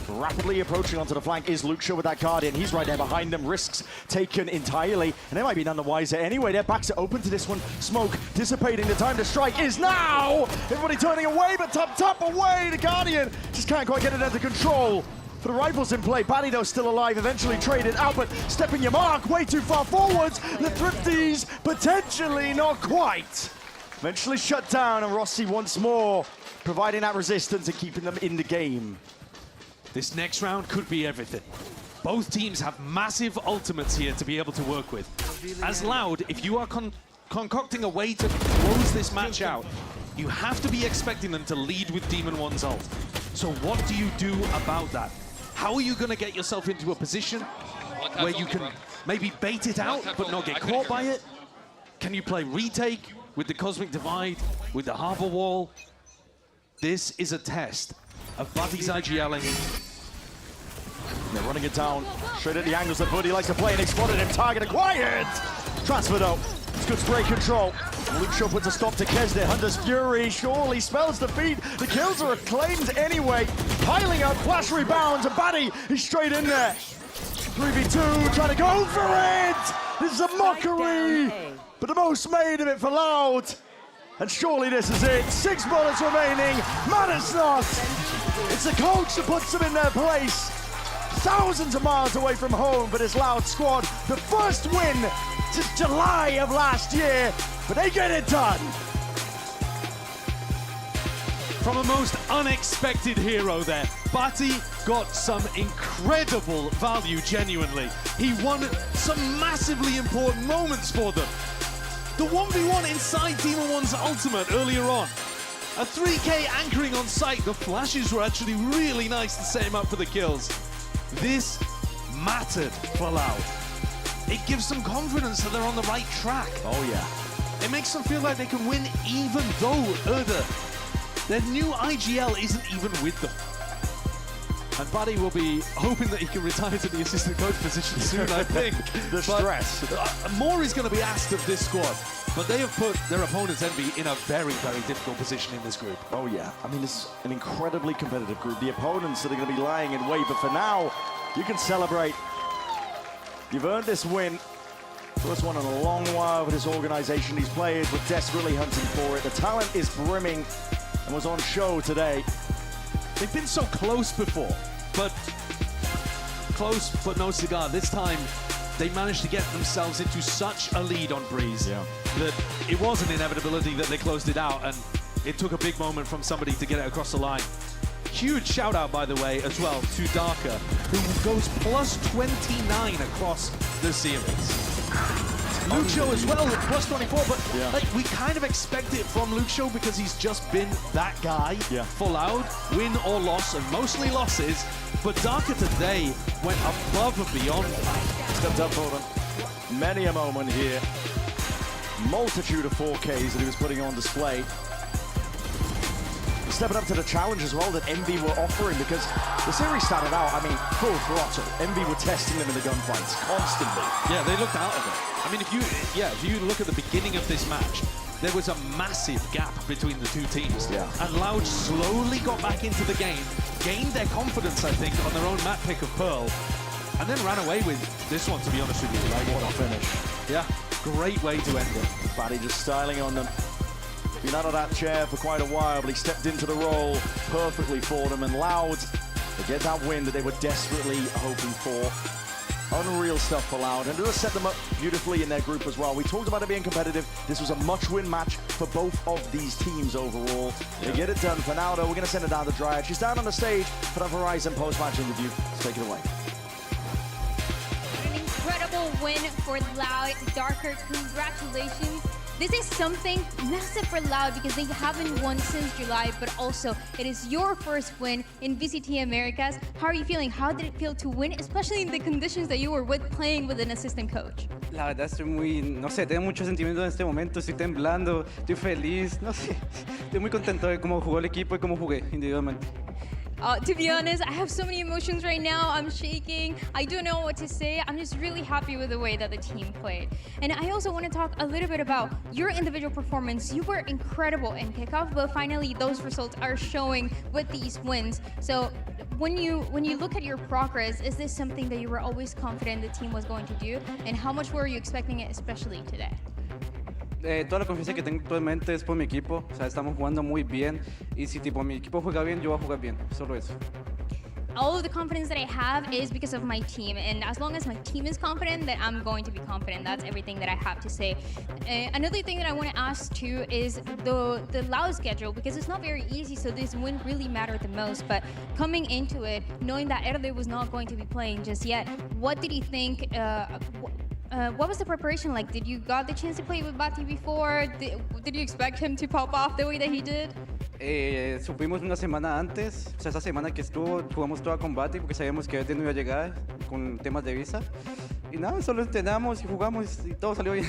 Rapidly approaching onto the flank is Luxo with that Guardian. He's right there behind them. Risks taken entirely. And they might be none the wiser anyway. Their backs are open to this one. Smoke dissipating. The time to strike is now! Everybody turning away, but top away. The Guardian just can't quite get it under control. For the rivals in play, Batty though still alive, eventually traded out, but stepping your mark way too far forwards. The Thrifties potentially not quite. Eventually shut down, and Rossi once more providing that resistance and keeping them in the game. This next round could be everything. Both teams have massive ultimates here to be able to work with. As Loud, if you are concocting a way to close this match out, you have to be expecting them to lead with Demon One's ult. So what do you do about that? How are you going to get yourself into a position where you can maybe bait it out but not get caught by it? Can you play retake with the Cosmic Divide, with the Harbor Wall? This is a test of Batty's IGLing. They're running it down, straight at the angles that Buddy likes to play, and they spotted him. Target acquired! Transfer though. It's good spray control. Luxo puts a stop to Kesdet. Hunter's Fury surely spells defeat. The kills are acclaimed anyway. Piling up, flash rebounds, and Batty is straight in there. 3v2, trying to go for it! This is a mockery! But the most made of it for Loud. And surely this is it. 6 bullets remaining. Matters not. It's the coach that puts them in their place. Thousands of miles away from home for this Loud squad. The first win since July of last year, but they get it done. From a most unexpected hero there, Batty got some incredible value, genuinely. He won some massively important moments for them. The 1v1 inside Demon One's ultimate earlier on. A 3K anchoring on site. The flashes were actually really nice to set him up for the kills. This mattered for Loud. It gives them confidence that they're on the right track. Oh yeah. It makes them feel like they can win even though their new IGL isn't even with them. And Batty will be hoping that he can retire to the assistant coach position soon, I think. The stress. More is going to be asked of this squad. But they have put their opponents, Envy, in a very, very difficult position in this group. Oh yeah, I mean, it's an incredibly competitive group. The opponents that are going to be lying in wait, but for now, you can celebrate. You've earned this win. First one in a long while for this organization. These players were desperately hunting for it. The talent is brimming and was on show today. They've been so close before, but close but no cigar. This time, they managed to get themselves into such a lead on Breeze that it was an inevitability that they closed it out, and it took a big moment from somebody to get it across the line. Huge shout out, by the way, as well to Darker, who goes plus 29 across the series. Luxio as well, plus 24, but like we kind of expect it from Luxio because he's just been that guy for Loud, win or loss, and mostly losses. But Darker today went above and beyond. Stepped up for them. Many a moment here. Multitude of 4Ks that he was putting on display. Stepping up to the challenge as well that Envy were offering, because the series started out, I mean, full throttle. Envy were testing them in the gunfights constantly. Yeah, they looked out of it. I mean, if you look at the beginning of this match, there was a massive gap between the two teams. Yeah. And Loud slowly got back into the game, gained their confidence, I think, on their own map pick of Pearl, and then ran away with this one, to be honest with you. Like, what a finish. Yeah, great way to end it. Batty just styling on them. Been out of that chair for quite a while, but he stepped into the role perfectly for them, and Loud, they get that win that they were desperately hoping for. Unreal stuff for Loud, and it does set them up beautifully in their group as well. We talked about it being competitive. This was a must-win match for both of these teams overall. They get it done. For now, though, we're going to send it down to Dryad. She's down on the stage for the Verizon post-match interview. Let's take it away. An incredible win for Loud. Darker, congratulations. This is something massive for Loud because they haven't won since July, but also it is your first win in VCT Americas. How are you feeling? How did it feel to win, especially in the conditions that you were with, playing with an assistant coach? La verdad estoy muy, no sé, tengo muchos sentimientos en este momento, estoy temblando, estoy feliz, no sé, estoy muy contento de cómo jugó el equipo y cómo jugué individualmente. To be honest, I have so many emotions right now. I'm shaking. I don't know what to say. I'm just really happy with the way that the team played. And I also want to talk a little bit about your individual performance. You were incredible in kickoff, but finally those results are showing with these wins. So when you look at your progress, is this something that you were always confident the team was going to do? And how much were you expecting it, especially today? Toda la confianza que tengo actualmente es por mi equipo, o sea, estamos jugando muy bien y si tipo mi equipo juega bien, yo voy a jugar bien, solo eso. All of the confidence that I have is because of my team, and as long as my team is confident, then I'm going to be confident. That's everything that I have to say. Another thing that I want to ask too is the Loud schedule, because it's not very easy, so this win really mattered the most. But coming into it, knowing that Erde was not going to be playing just yet, what did he think? What was the preparation like? Did you got the chance to play with Bati before? Did you expect him to pop off the way that he did? Supimos una semana antes, o sea, esa semana que estuvo, jugamos toda con Bati porque sabíamos que no iba a llegar con temas de visa. Y nada, solo entrenamos y jugamos y todo salió bien.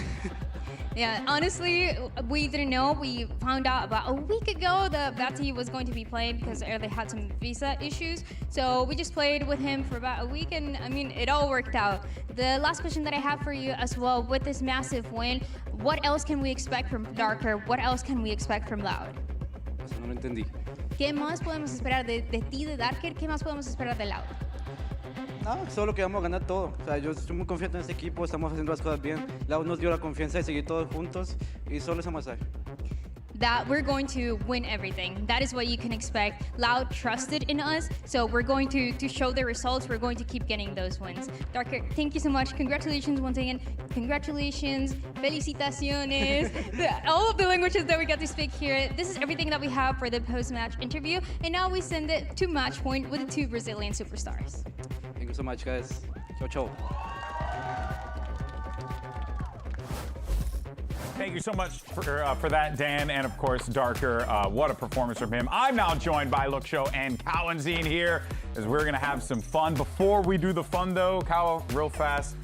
Yeah, honestly, we didn't know. We found out about a week ago that Bati was going to be playing because they had some visa issues. So we just played with him for about a week, and I mean, it all worked out. The last question that I have for you as well, with this massive win, what else can we expect from Darker? What else can we expect from Loud? Eso no lo entendí. ¿Qué más podemos esperar de ti, de Darker? ¿Qué más podemos esperar de Loud? Nada, solo que vamos a ganar todo. O sea, yo estoy muy confiante en este equipo, estamos haciendo las cosas bien. Loud nos dio la confianza de seguir todos juntos y solo eso más hay. That we're going to win everything. That is what you can expect. Loud trusted in us, so we're going to show the results. We're going to keep getting those wins. Darker, thank you so much. Congratulations once again. Congratulations. Felicitaciones. All of the languages that we got to speak here. This is everything that we have for the post-match interview. And now we send it to match point with the two Brazilian superstars. Thank you so much, guys. Ciao, ciao. Thank you so much for that, Dan, and of course, Darker. What a performance from him. I'm now joined by Luxio and Cowanzine here, as we're gonna have some fun. Before we do the fun though, Cow, real fast,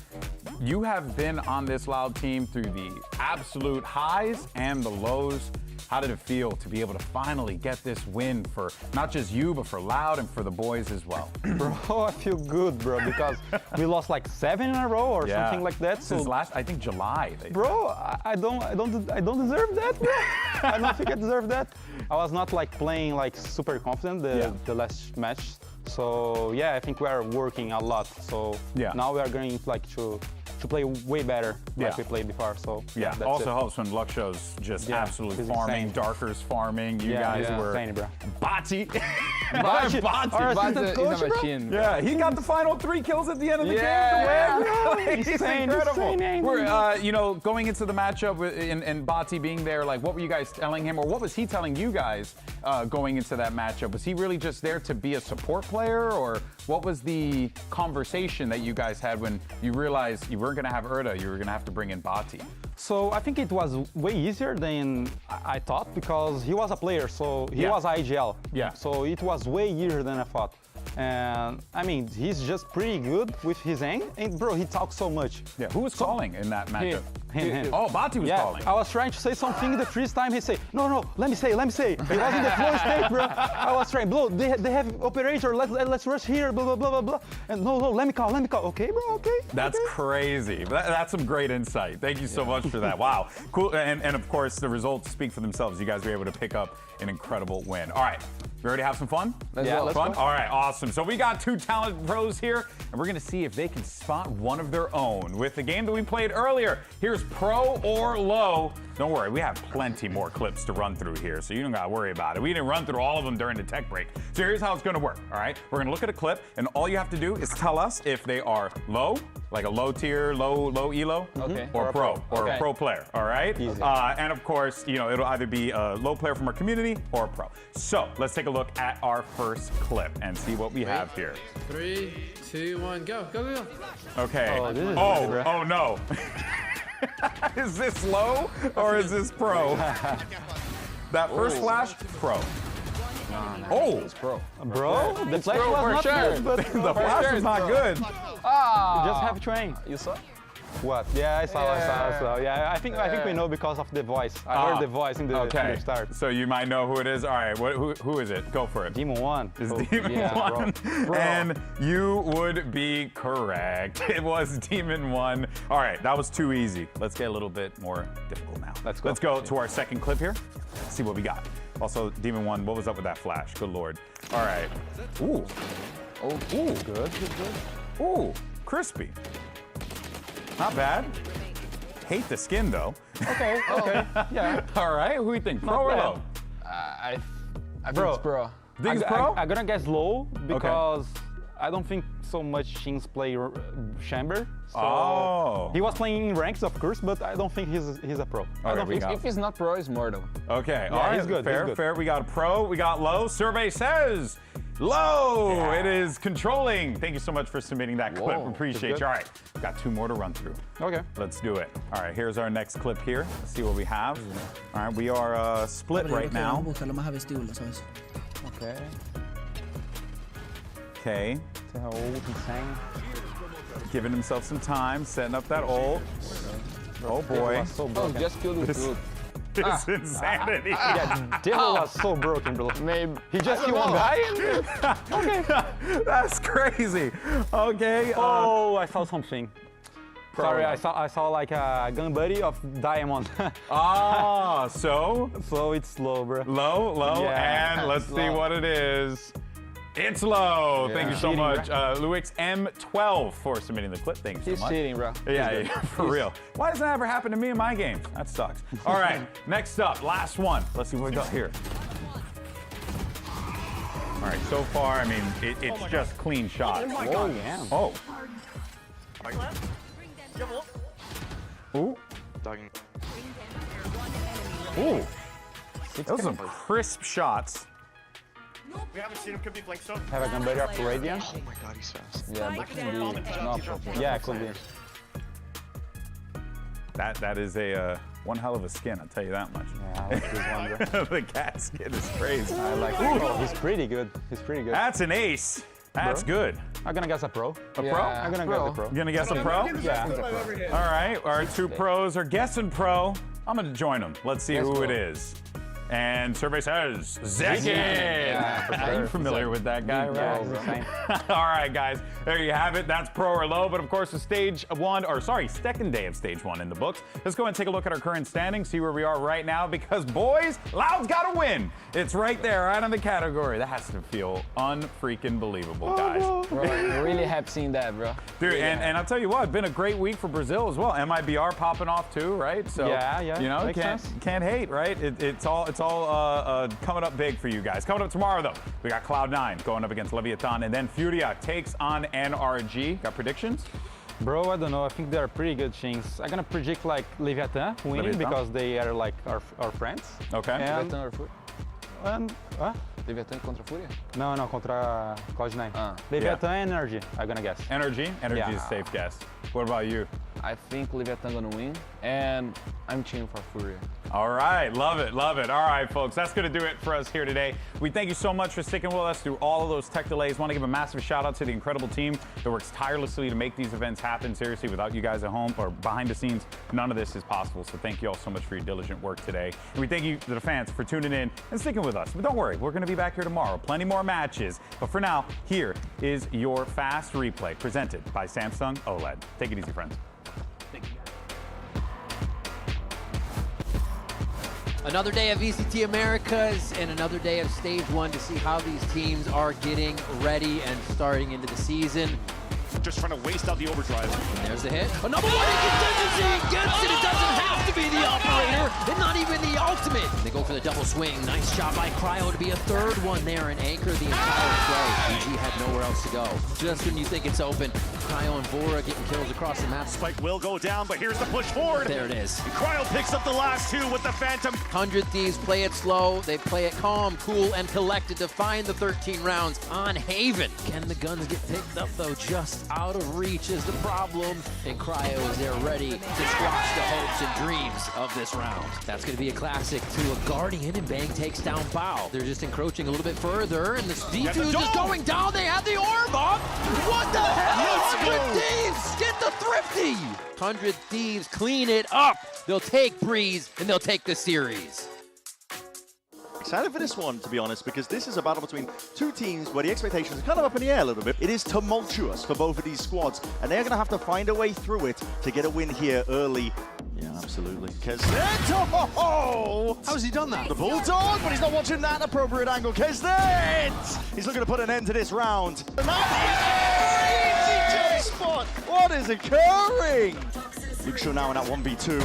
you have been on this Loud team through the absolute highs and the lows. How did it feel to be able to finally get this win for not just you, but for Loud and for the boys as well? Bro, I feel good, bro, because we lost like 7 in a row or something like that. Since last, I think July. Bro, I don't deserve that, bro. I don't think I deserve that. I was not like playing like super confident the last match. So yeah, I think we are working a lot. So now we are going like to play way better like we played before. So that's also helps when Luxio's just absolutely farming, Darker's farming. You guys were insane, bro. Bati. Our assistant coach, bro. Yeah, he got the final 3 kills at the end of the game to win. He's incredible. We're, you know, going into the matchup and Bati being there, like, what were you guys telling him, or what was he telling you guys going into that matchup? Was he really just there to be a support player, or what was the conversation that you guys had when you realized you weren't going to have Erda, you were going to have to bring in Bati? So I think it was way easier than I thought, because he was a player, so he was IGL. Yeah. So it was way easier than I thought. And I mean, he's just pretty good with his aim. And bro, he talks so much. Yeah. Who was calling in that matchup? Him. Oh, Bati was calling. I was trying to say something the first time. He say, no, let me say. He was in the floor state, bro. I was trying, bro. They have operator. Let's rush here. Blah blah blah blah blah. And no, let me call. Okay, bro. Okay. That's crazy. That's some great insight. Thank you so much for that. Wow. Cool. And of course, the results speak for themselves. You guys were able to pick up an incredible win. All right. We ready to have some fun? Let's go. All right, awesome. So we got 2 talented pros here, and we're going to see if they can spot one of their own with the game that we played earlier. Here's pro or low. Don't worry, we have plenty more clips to run through here, so you don't got to worry about it. We didn't run through all of them during the tech break. So here's how it's going to work, all right? We're going to look at a clip, and all you have to do is tell us if they are low, like a low tier, low elo, or pro, or a pro player, all right? Easy. And of course, you know, it'll either be a low player from our community or a pro. So let's take a look at our first clip and see what we have here. 3, 2, 1, go. Okay. Oh, this is oh no. Is this low or is this pro? That first flash, pro. Oh, it's pro. Bro, the flash was not good, but the flash was not good. You just have to aim. You saw? What? Yeah, I saw. Yeah, I think we know because of the voice. I heard the voice in the start. So you might know who it is. All right, who is it? Go for it. Demon 1. It's Demon 1. Bro. And you would be correct. It was Demon 1. All right, that was too easy. Let's get a little bit more difficult now. Let's go to our second clip here. Let's see what we got. Also, Demon 1, what was up with that flash? Good Lord. All right. Ooh. Oh, ooh. Good. Ooh, crispy. Not bad. Hate the skin though. Okay. Yeah. All right. Who do you think? Pro or low? I think it's pro. Think it's pro? I'm gonna guess low because I don't think so much teams play chamber. So he was playing in ranks, of course, but I don't think he's a pro. If he's not pro, he's mortal. Okay. Yeah, all right. he's good. Fair. We got a pro. We got low. Survey says low. Yeah. It is controlling. Thank you so much for submitting that clip. Appreciate you. All right. Got 2 more to run through. Okay. Let's do it. All right. Here's our next clip here. Let's see what we have. All right. We are split right now. Okay. Okay. Giving himself some time, setting up that ult. Oh boy. Just killed the group. It's insanity. Yeah, Devil was so broken, bro. Maybe. He just killed one guy. Okay. That's crazy. Okay. Oh, I saw something. Sorry, I saw like a gun buddy of Diamond. So it's low, bro. Low, Yeah, and let's see what it is. It's low. Thank you so much, Luix M12 for submitting the clip. Thank you so much. He's cheating, bro. Yeah, for real. Why does that ever happen to me in my games? That sucks. All right, next up, last one. Let's see what we got here. All right, so far, I mean, it's just clean shots. Oh, yeah. Oh. Ooh. Ooh. Those are some crisp shots. We haven't seen him. Could be flank still. Have a gun buddy up to Radiant. Oh my god, he's fast. Yeah, but could be not pro. Yeah, could be. That is a one hell of a skin, I'll tell you that much. Yeah, I like this one, bro. The cat skin is crazy. I like it. Oh, he's pretty good. That's an ace. That's good. I'm gonna guess a pro. A pro? I'm gonna guess a pro. You're gonna guess a pro? Yeah. All right, our 2 pros are guessing pro. I'm gonna join them. Let's see who it is. And survey says Zekin. Yeah, Are you familiar with that guy, right? Yeah, All right, guys. There you have it. That's pro or low. But of course, the second day of stage 1 in the books. Let's go and take a look at our current standings, see where we are right now. Because boys, Loud's got to win. It's right there, right on the category. That has to feel unfreaking believable, guys. Bro, I really have seen that, bro. Dude, and I'll tell you what, it's been a great week for Brazil as well. MIBR popping off too, right? So yeah. you know, can't hate, right? It's all it's all coming up big for you guys. Coming up tomorrow, though, we got Cloud9 going up against Leviathan, and then FURIA takes on NRG. Got predictions? Bro, I don't know. I think they're pretty good teams. I'm gonna predict like Leviathan winning because they are like our friends. Okay. And, Leviathan contra FURIA? No, contra Cloud9. Leviathan and Energy, I'm gonna guess. Energy is a safe guess. What about you? I think Leviathan gonna win, and I'm cheering for FURIA. All right, love it, love it. All right, folks, that's going to do it for us here today. We thank you so much for sticking with us through all of those tech delays. Want to give a massive shout out to the incredible team that works tirelessly to make these events happen. Seriously, without you guys at home or behind the scenes, none of this is possible. So thank you all so much for your diligent work today. And we thank you to the fans for tuning in and sticking with us. But don't worry, we're going to be back here tomorrow. Plenty more matches. But for now, here is your fast replay presented by Samsung OLED. Take it easy, friends. Another day of VCT Americas and another day of Stage 1 to see how these teams are getting ready and starting into the season. Just trying to waste out the overdrive. And there's the hit. Another one in contingency. Gets it. It doesn't have to be the operator and not even the ultimate. They go for the double swing. Nice shot by Cryo to be a third one there and anchor the entire play. EG had nowhere else to go. Just when you think it's open, Cryo and Vora getting kills across the map. Spike will go down, but here's the push forward. There it is. Cryo picks up the last two with the Phantom. 100 Thieves play it slow. They play it calm, cool, and collected to find the 13 rounds on Haven. Can the guns get picked up, though? Just out of reach is the problem. And Cryo is there ready to squash the hopes and dreams of this round. That's going to be a classic to a Guardian, and Bang takes down Bao. They're just encroaching a little bit further, and the D2 is going down. They have the orb up. What the hell? 100 Thieves get the thrifty. 100 Thieves clean it up. They'll take Breeze, and they'll take the series. Excited for this one, to be honest, because this is a battle between two teams where the expectations are kind of up in the air a little bit. It is tumultuous for both of these squads, and they're going to have to find a way through it to get a win here early. Yeah, absolutely. Kesnet! Oh! How's he done that? The Bulldog, but he's not watching that appropriate angle. Kesnet! He's looking to put an end to this round. Spot. What is occurring? Luxio now in that 1v2,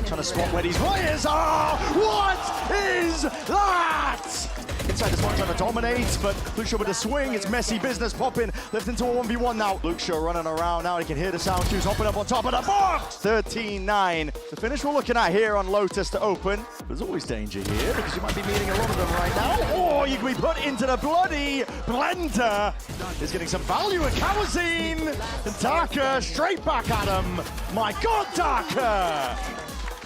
trying to spot where these players are. What is that? Inside this one trying to dominate, but Luxio with a swing. It's messy business popping. Left into a 1v1 now. Luxio running around now. He can hear the sound cues hopping up on top of the box. 13-9. The finish we're looking at here on Lotus to open. There's always danger here because you might be meeting a lot of them right now. Or you can be put into the bloody blender. He's getting some value at Kawazine. And Taka straight back at him. My God, Taka!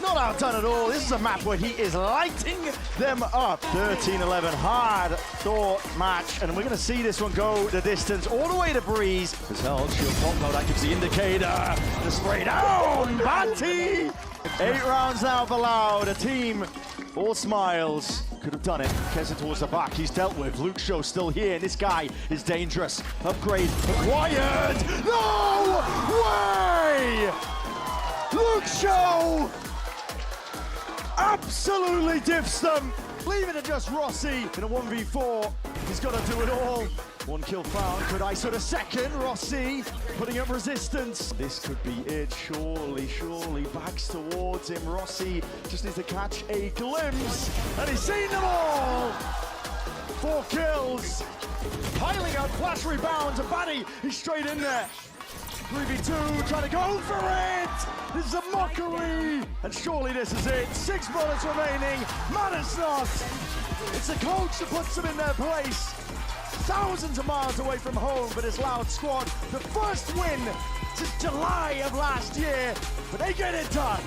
Not outdone at all. This is a map where he is lighting them up. 13-11, hard thought match. And we're going to see this one go the distance all the way to Breeze. As hell, shield pop mode, that gives the indicator. The spray down, Batty! 8 rounds now for Loud. A team, all smiles. Could have done it. Keza towards the back. He's dealt with. Luxio still here. This guy is dangerous. Upgrade acquired. No way! Luxio absolutely diffs them. Leave it to just Rossi in a 1v4. He's got to do it all. One kill found. Could ISO the second. Rossi putting up resistance. This could be it. Surely, surely. Backs towards him. Rossi just needs to catch a glimpse. And he's seen them all. 4 kills. Piling up flash rebounds. And Batty is straight in there. 3v2, trying to go for it! This is a mockery! And surely this is it. 6 bullets remaining. Man, it's not! It's the coach that puts them in their place. Thousands of miles away from home for this Loud squad. The first win since July of last year, but they get it done.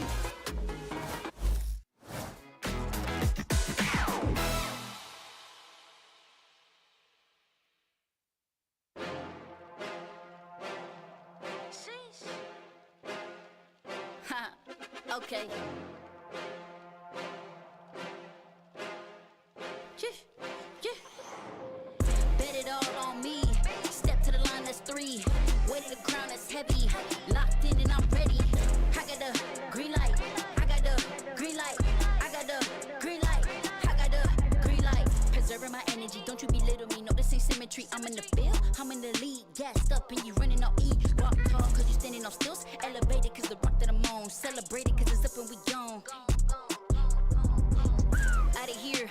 Okay. Bet it all on me. Step to the line, that's 3. Weight of the crown, that's heavy. Locked in and I'm ready. I got the green light. I got the green light. I got the green light. I got the green light. Preserving my energy, don't you belittle me. No, this ain't symmetry. I'm in the field, I'm in the lead. Gassed up and you running on E. Walk tall cause you standing on stilts. Elevated cause the rock that I'm on. Celebrated cause it's up and we gone. Out of here,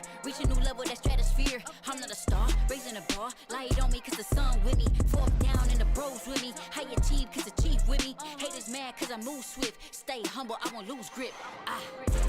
star. Light on me cause the sun with me. Fork down and the bros with me. High achieve cause the chief with me. Haters mad cause I move swift. Stay humble, I won't lose grip.